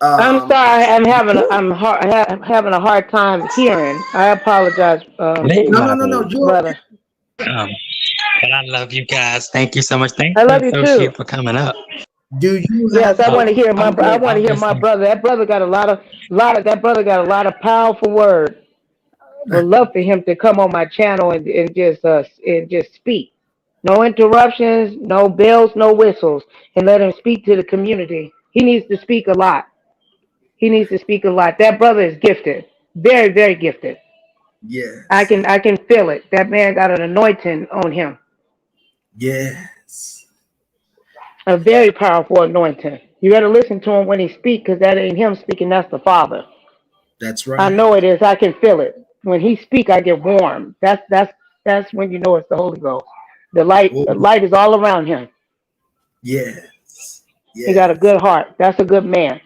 I'm um sorry. I'm having a hard time hearing. I apologize, They no, might. you're brother. Um, but I love you guys. Thank you so much. Thank I you, love you too. Associate, for coming up. do you Yes, have I Oh, want to hear any my. I'm I good. want I to was hear just my saying. brother. That brother got a lot of. That brother got a lot of powerful words. Would love for him to come on my channel and just speak. No interruptions, no bells, no whistles, and let him speak to the community. He needs to speak a lot. He needs to speak a lot. That brother is gifted, very, very gifted. yes. I can feel it. That man got an anointing on him, Yes. a very powerful anointing. You got to listen to him when he speaks, because that ain't him speaking. That's the Father. That's I right. know it is. I can feel it. When he speak, I get warm. That's when you know it's the Holy Ghost. Oh, The light is all around him. yes. He got a Yes. good heart. That's a good man.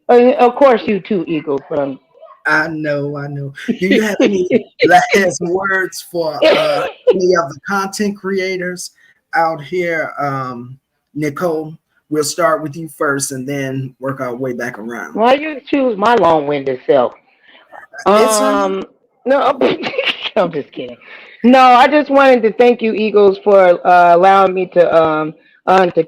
Of course, you too, Eagles. But I know, I know. Do you have any last words for any of the content creators out here? Nicole, we'll start with you first and then work our way back around. why you choose my long-winded self? It's Um, no, I'm just kidding. No, I just wanted to thank you, Eagles, for allowing me to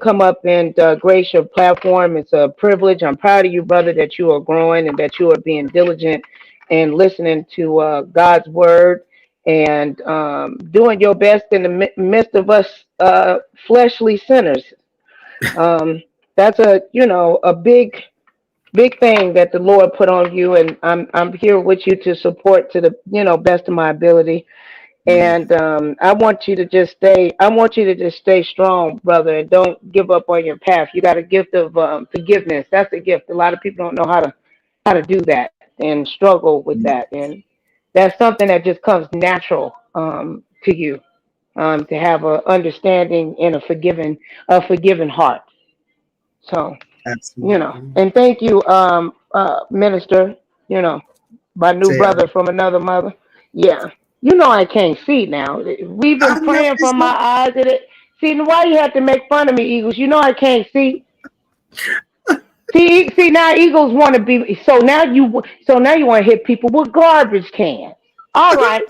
come up and grace your platform. It's a privilege. I'm proud of you, brother, that you are growing and that you are being diligent and listening to God's word and doing your best in the midst of us fleshly sinners. Um, that's a big thing that the Lord put on you, and I'm here with you to support to the best of my ability. yeah, And I want you to just stay strong, brother, and don't give up on your path. You got a gift of forgiveness. That's a gift. A lot of people don't know how to do that and struggle with that, and that's something that just comes natural to you, to have a understanding and a forgiving heart. So Absolutely. And thank you, Minister, you know, my new Terry. brother from another mother. Yeah. I can't see now. We've been I know praying for it's my not. eyes. See, why you have to make fun of me, Eagles? I can't see. See, now Eagles want to be. So now you want to hit people with garbage cans. All right.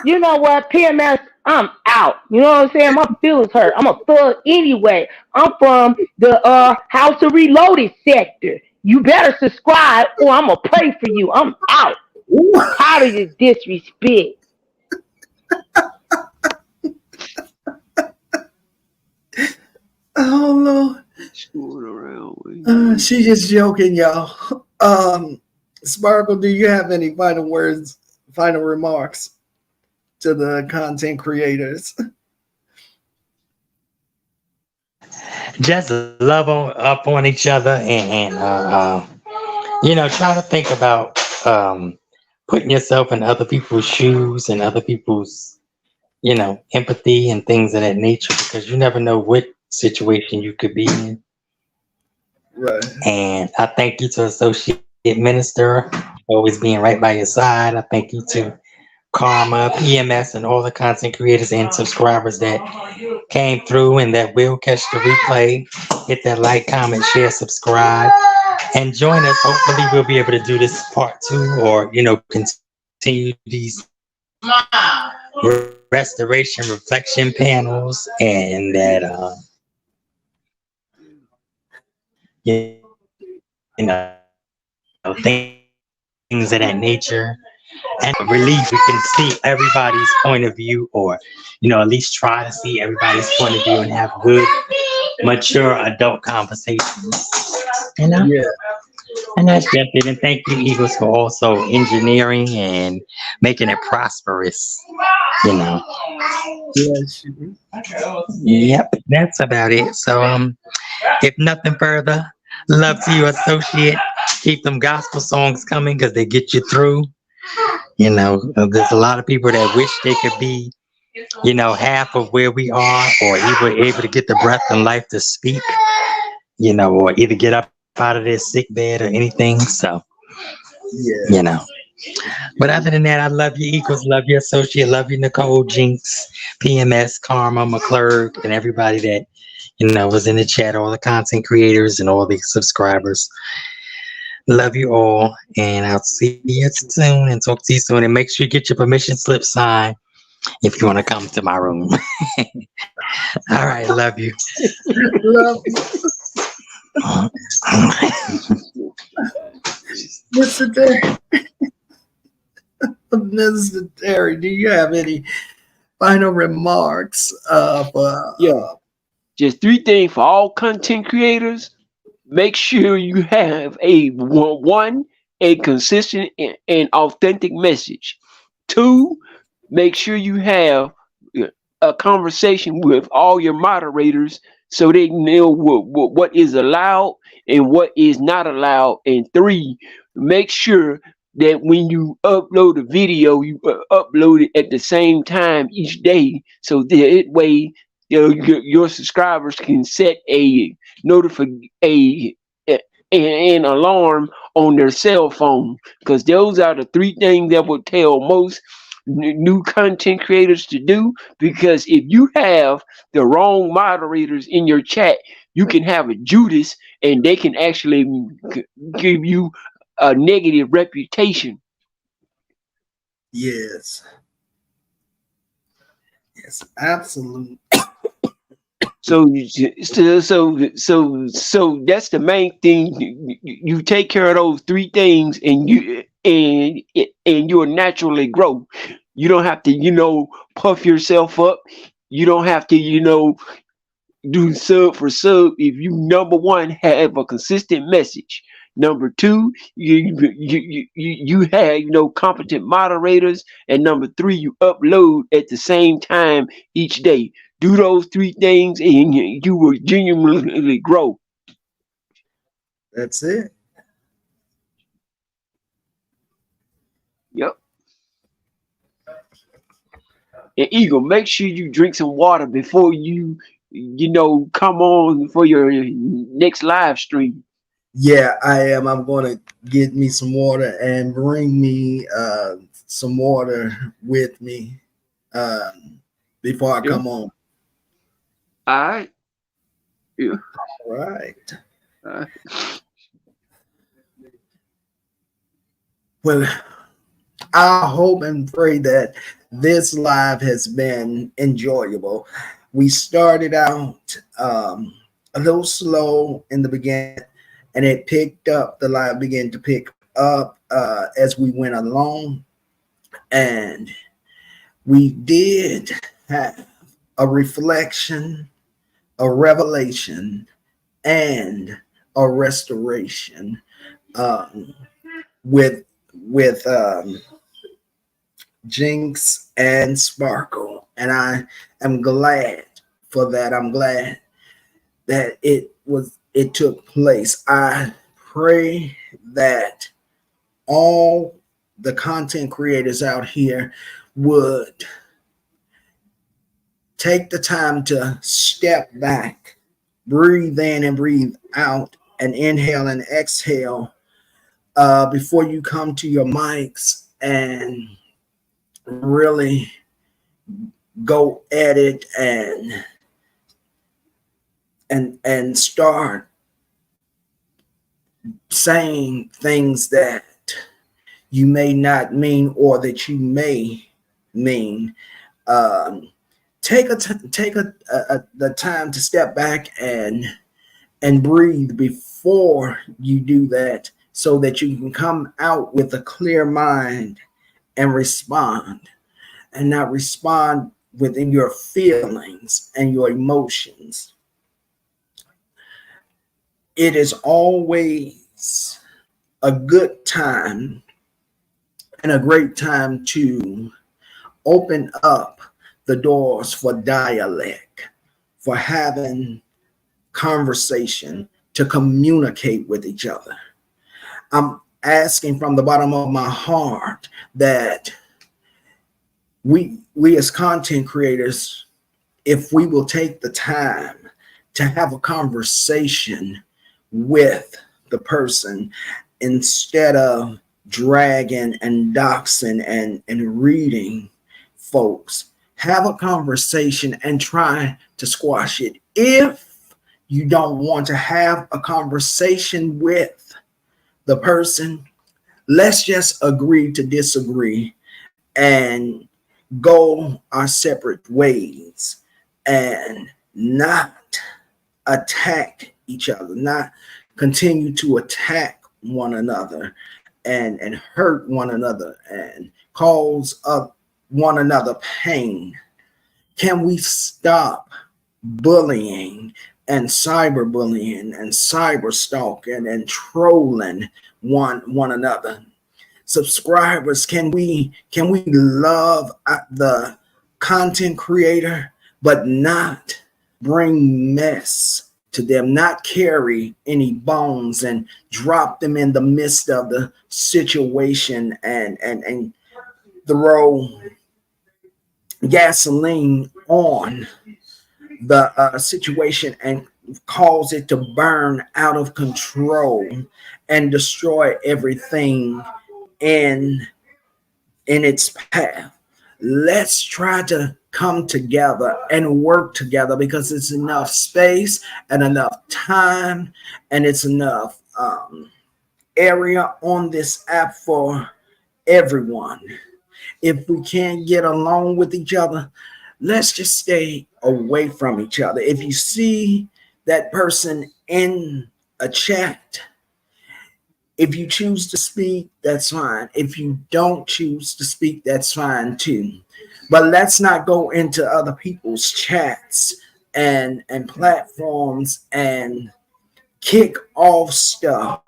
You know what? PMS, I'm out. You know what I'm saying? My feelings hurt. I'm a thug anyway. I'm from the House of Reloaded sector. You better subscribe or I'm gonna pray for you. I'm out. Ooh. Tired of this disrespect. Oh Lord. Screwing around with you. She just joking, y'all. Sparkle, do you have any final words, final remarks to the content creators? Just love up on each other and try to think about putting yourself in other people's shoes and other people's, empathy and things of that nature because you never know what situation you could be in. Right. And I thank you to Associate Minister, always being right by your side. I thank you to Karma, PMS, and all the content creators and subscribers that came through and that will catch the replay. Hit that like, comment, share, subscribe, and join us. Hopefully, we'll be able to do this part two or, continue these restoration reflection panels and that, things of that nature. And relief, we can see everybody's point of view or, at least try to see everybody's point of view and have good, mature adult conversations. You know? Yeah. And that's just it. And thank you, Eagles, for also engineering and making it prosperous. You know. Yes. Yep, that's about it. So, if nothing further, love to you, associate. Keep them gospel songs coming because they get you through. There's a lot of people that wish they could be, half of where we are, or even able to get the breath and life to speak, or either get up out of their sick bed or anything. So, you know. Yes. But other than that, I love you, Equals, love you, Associate, love you, Nicole, Jinx, PMS, Karma, McClurg, and everybody that, was in the chat, all the content creators and all the subscribers. Love you all, and I'll see you soon and talk to you soon. And make sure you get your permission slip signed if you want to come to my room. All right, love you. Love you. Mr. Terry. Mr. Terry, do you have any final remarks Yeah, just three things for all content creators. Make sure you have a consistent and authentic message. Two, make sure you have a conversation with all your moderators so they know what is allowed and what is not allowed. And three, make sure that when you upload a video, you upload it at the same time each day, so that way your subscribers can set a notify an alarm on their cell phone, because those are the three things that will tell most new content creators to do. Because if you have the wrong moderators in your chat, you can have a Judas and they can actually give you a negative reputation. yes. Yes, absolutely. So that's the main thing. You take care of those three things, and you'll naturally grow. You don't have to, puff yourself up. You don't have to, do sub for sub. If you, number one, have a consistent message. Number two, you have competent moderators, and number three, you upload at the same time each day. Do those three things, and you will genuinely grow. That's it. Yep. And Eagle, make sure you drink some water before you come on for your next live stream. Yeah, I am. I'm gonna get me some water and bring me some water with me before I Yeah. come on. All right. Yeah. All right. Uh, Well, I hope and pray that this live has been enjoyable. We started out a little slow in the beginning, and it picked up. The live began to pick up as we went along, and we did have a reflection, a revelation, and a restoration um, with with Jinx and Sparkle, and I am glad for that. I'm glad that it took place. I pray that all the content creators out here would take the time to step back, breathe in and breathe out, and inhale and exhale before you come to your mics and really go at it and start saying things that you may not mean or that you may mean. Um, take the time to step back and breathe before you do that, so that you can come out with a clear mind and respond, and not respond within your feelings and your emotions. It is always a good time and a great time to open up the doors for dialect, for having conversation, to communicate with each other. I'm asking from the bottom of my heart that we as content creators, if we will take the time to have a conversation with the person instead of dragging and doxing and reading folks, have a conversation and try to squash it. If you don't want to have a conversation with the person, let's just agree to disagree and go our separate ways, and not attack each other, not continue to attack one another and hurt one another and cause one another pain. Can we stop bullying and cyberbullying and cyber stalking and trolling one another? Subscribers, can we love the content creator but not bring mess to them, not carry any bones and drop them in the midst of the situation and throw gasoline on the situation and cause it to burn out of control and destroy everything in in its path. Let's try to come together and work together, because it's enough space and enough time, and it's enough area on this app for everyone. If we can't get along with each other, let's just stay away from each other. If you see that person in a chat, if you choose to speak, that's fine. If you don't choose to speak, that's fine too. But let's not go into other people's chats and platforms and kick off stuff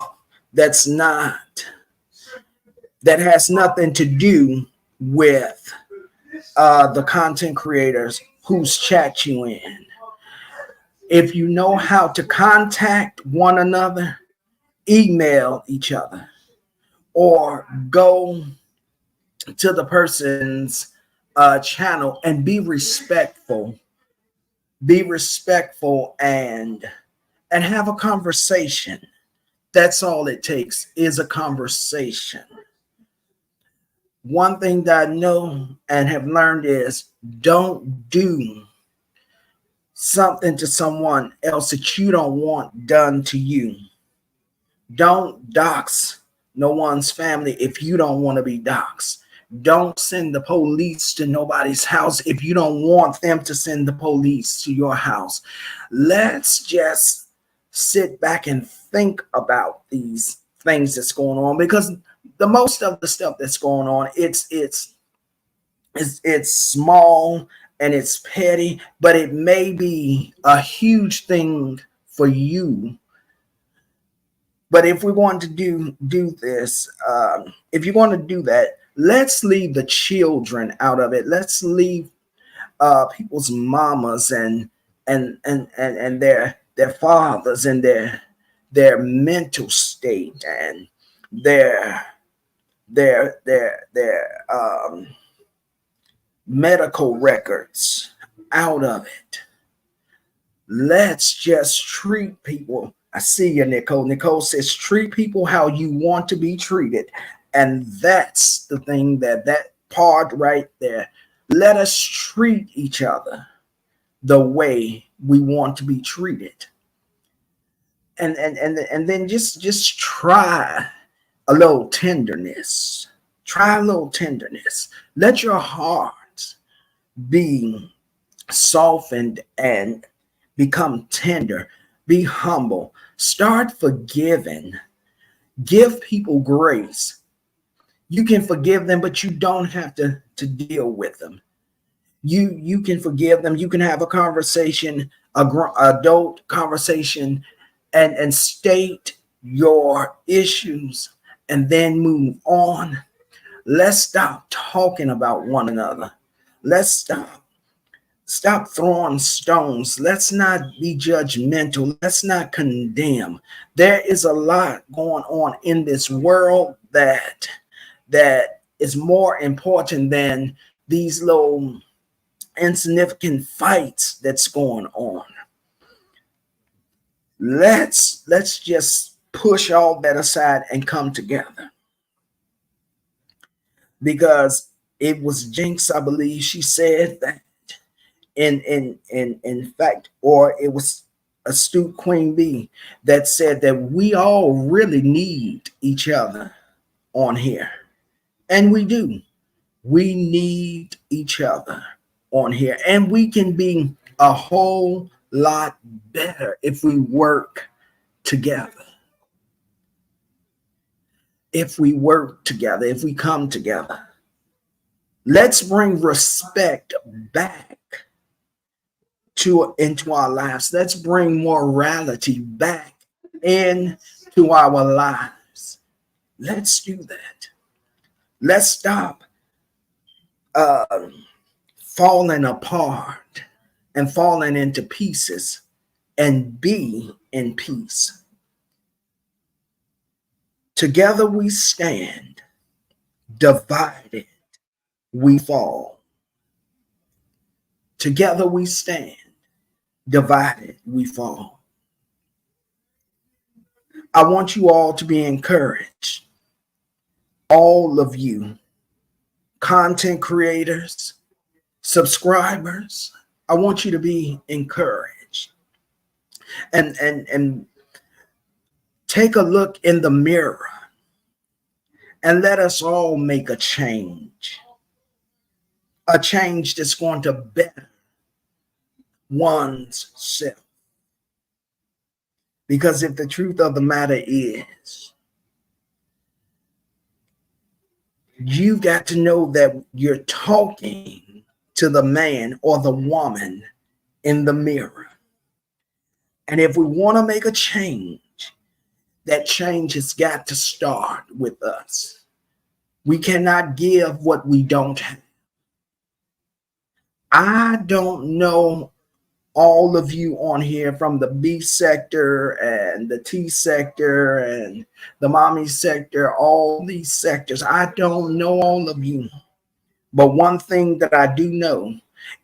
that's not that has nothing to do with the content creators whose chat you in. If you know how to contact one another, email each other or go to the person's channel and be respectful be respectful, and have a conversation. That's all it takes is a conversation. One thing that I know and have learned is don't do something to someone else that you don't want done to you. Don't dox no one's family if you don't want to be doxxed. Don't send the police to nobody's house if you don't want them to send the police to your house. Let's just sit back and think about these things that's going on, because the most of the stuff that's going on, it's small and it's petty, but it may be a huge thing for you. But if we want to do this, if you want to do that, let's leave the children out of it. Let's leave people's mamas and their fathers and their mental state and their their medical records out of it. Let's just treat people. I see you, Nicole. Nicole says, treat people how you want to be treated. And that's the thing, that part right there. Let us treat each other the way we want to be treated. And then just try a little tenderness. Try a little tenderness. Let your heart be softened and become tender. Be humble. Start forgiving. Give people grace. You can forgive them, but you don't have to deal with them. You can forgive them. You can have a conversation, adult conversation, and state your issues and then move on. Let's stop talking about one another. Let's stop throwing stones. Let's not be judgmental. Let's not condemn. There is a lot going on in this world that is more important than these little insignificant fights that's going on. Let's just push all that aside and come together. Because it was Jinx, I believe, she said that in fact, or it was astute Queen Bee that said that we all really need each other on here. And we do. We need each other on here. And we can be a whole lot better if we work together. If we work together, if we come together. Let's bring respect back into our lives. Let's bring morality back into our lives. Let's do that. Let's stop uh, falling apart and falling into pieces and be in peace. Together we stand, divided we fall. Together we stand, divided we fall. I want you all to be encouraged. All of you, content creators, subscribers, I want you to be encouraged. And take a look in the mirror and let us all make a change. A change that's going to better one's self. Because if the truth of the matter is, you've got to know that you're talking to the man or the woman in the mirror. And if we want to make a change, that change has got to start with us. We cannot give what we don't have. I don't know all of you on here from the B sector and the T sector and the mommy sector, all these sectors. I don't know all of you. But one thing that I do know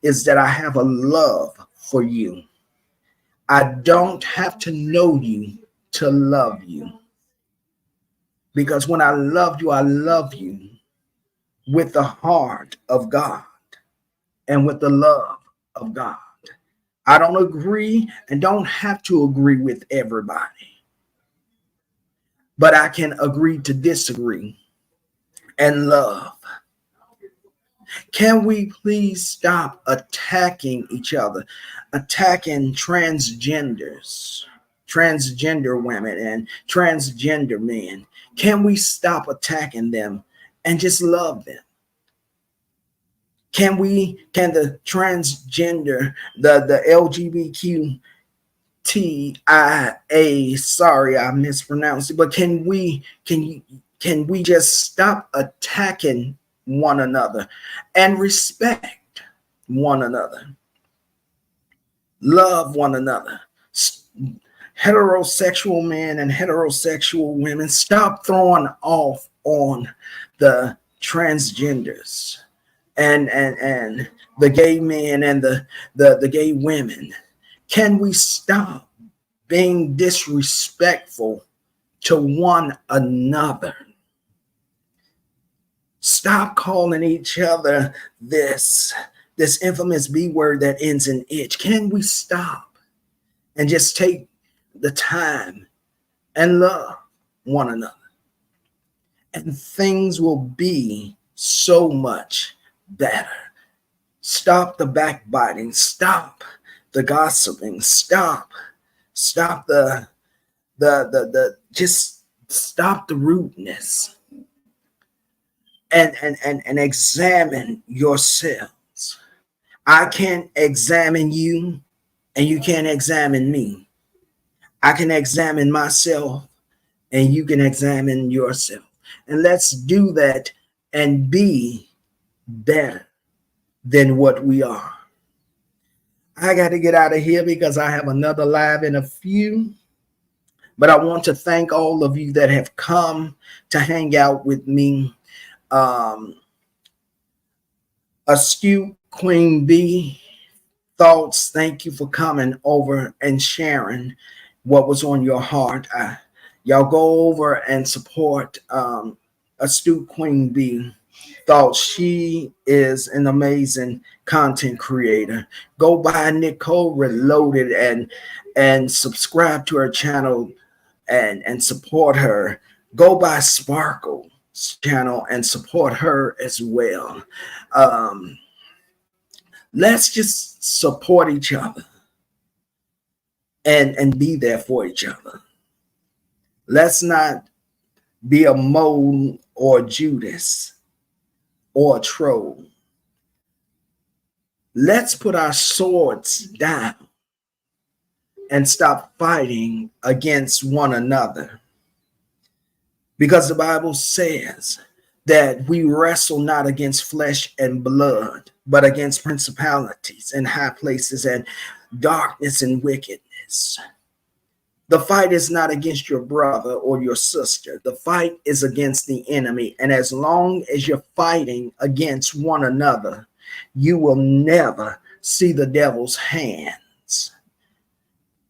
is that I have a love for you. I don't have to know you to love you. Because when I love you with the heart of God and with the love of God. I don't agree and don't have to agree with everybody, but I can agree to disagree and love. Can we please stop attacking each other, attacking transgender women, and transgender men? Can we stop attacking them and just love them? Can the transgender, the LGBTQIA, sorry I mispronounced it, but can we just stop attacking one another and respect one another, love one another? Heterosexual men and heterosexual women, stop throwing off on the transgenders and the gay men and the gay women. Can we stop being disrespectful to one another? Stop calling each other this infamous B word that ends in itch. Can we stop and just take the time and love one another? And things will be so much better. Stop the backbiting, stop the gossiping, stop the just stop the rudeness, and examine yourselves. I can't examine you and you can't examine me. I can examine myself and you can examine yourself. And let's do that and be better than what we are. I got to get out of here because I have another live in a few. But I want to thank all of you that have come to hang out with me. Um, Astute Queen B, Thoughts, thank you for coming over and sharing what was on your heart. Y'all go over and support Astute Queen B, Thoughts. She is an amazing content creator. Go by Nicole Reloaded and subscribe to her channel and support her. Go by Sparkle's channel and support her as well. Um, let's just support each other and be there for each other. Let's not be a mole or Judas or a troll. Let's put our swords down and stop fighting against one another. Because the Bible says that we wrestle not against flesh and blood, but against principalities and high places and darkness and wickedness. The fight is not against your brother or your sister. The fight is against the enemy. And as long as you're fighting against one another, you will never see the devil's hands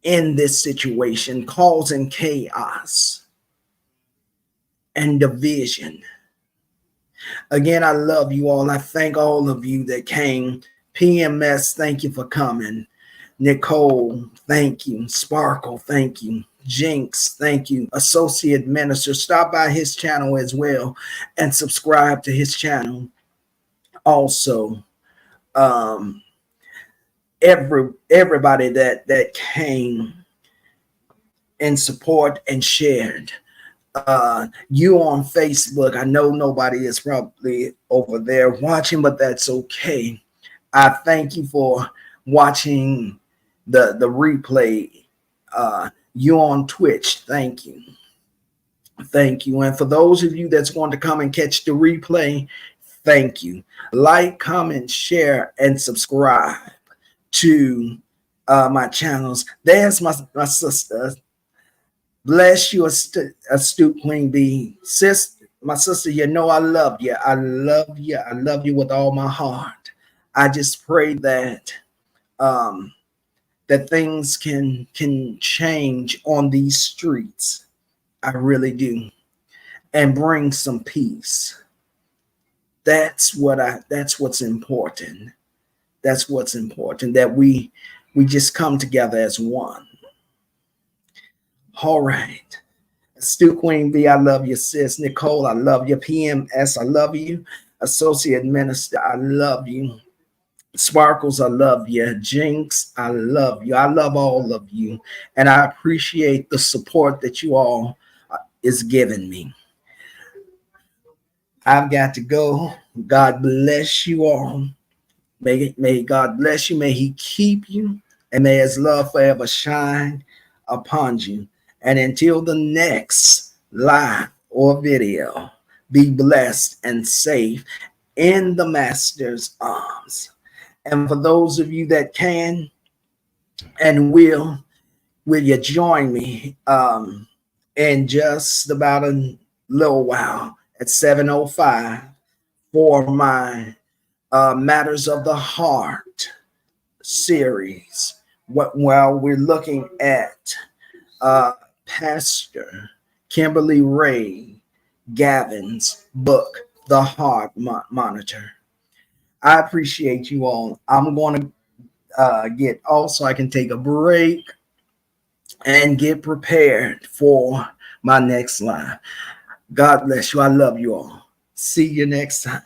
in this situation, causing chaos and division. Again, I love you all. I thank all of you that came. PMS, thank you for coming. Nicole, thank you. Sparkle, thank you. Jinx, thank you. Associate Minister, stop by his channel as well and subscribe to his channel. Also, everybody that came in support and shared. You on Facebook, I know nobody is probably over there watching, but that's okay. I thank you for watching the replay. You on Twitch, thank you. And for those of you that's going to come and catch the replay, thank you. Like, comment, share, and subscribe to my channels. There's my sister. Bless you, Astute Queen B. My sister, you know I love you. I love you. I love you with all my heart. I just pray that that things can change on these streets. I really do, and bring some peace. That's what's important. That's what's important, that we just come together as one. All right. Stu Queen B, I love you, sis. Nicole, I love you. PMS, I love you. Associate Minister, I love you. Sparkles, I love you. Jinx, I love you. I love all of you. And I appreciate the support that you all is giving me. I've got to go. God bless you all. May God bless you. May He keep you. And may His love forever shine upon you. And until the next live or video, be blessed and safe in the Master's arms. And for those of you that can and will you join me in just about a little while at 7:05 for my Matters of the Heart series. While we're looking at Pastor Kimberly Ray Gavin's book, The Heart Monitor. I appreciate you all. I'm going to get off so I can take a break and get prepared for my next live. God bless you. I love you all. See you next time.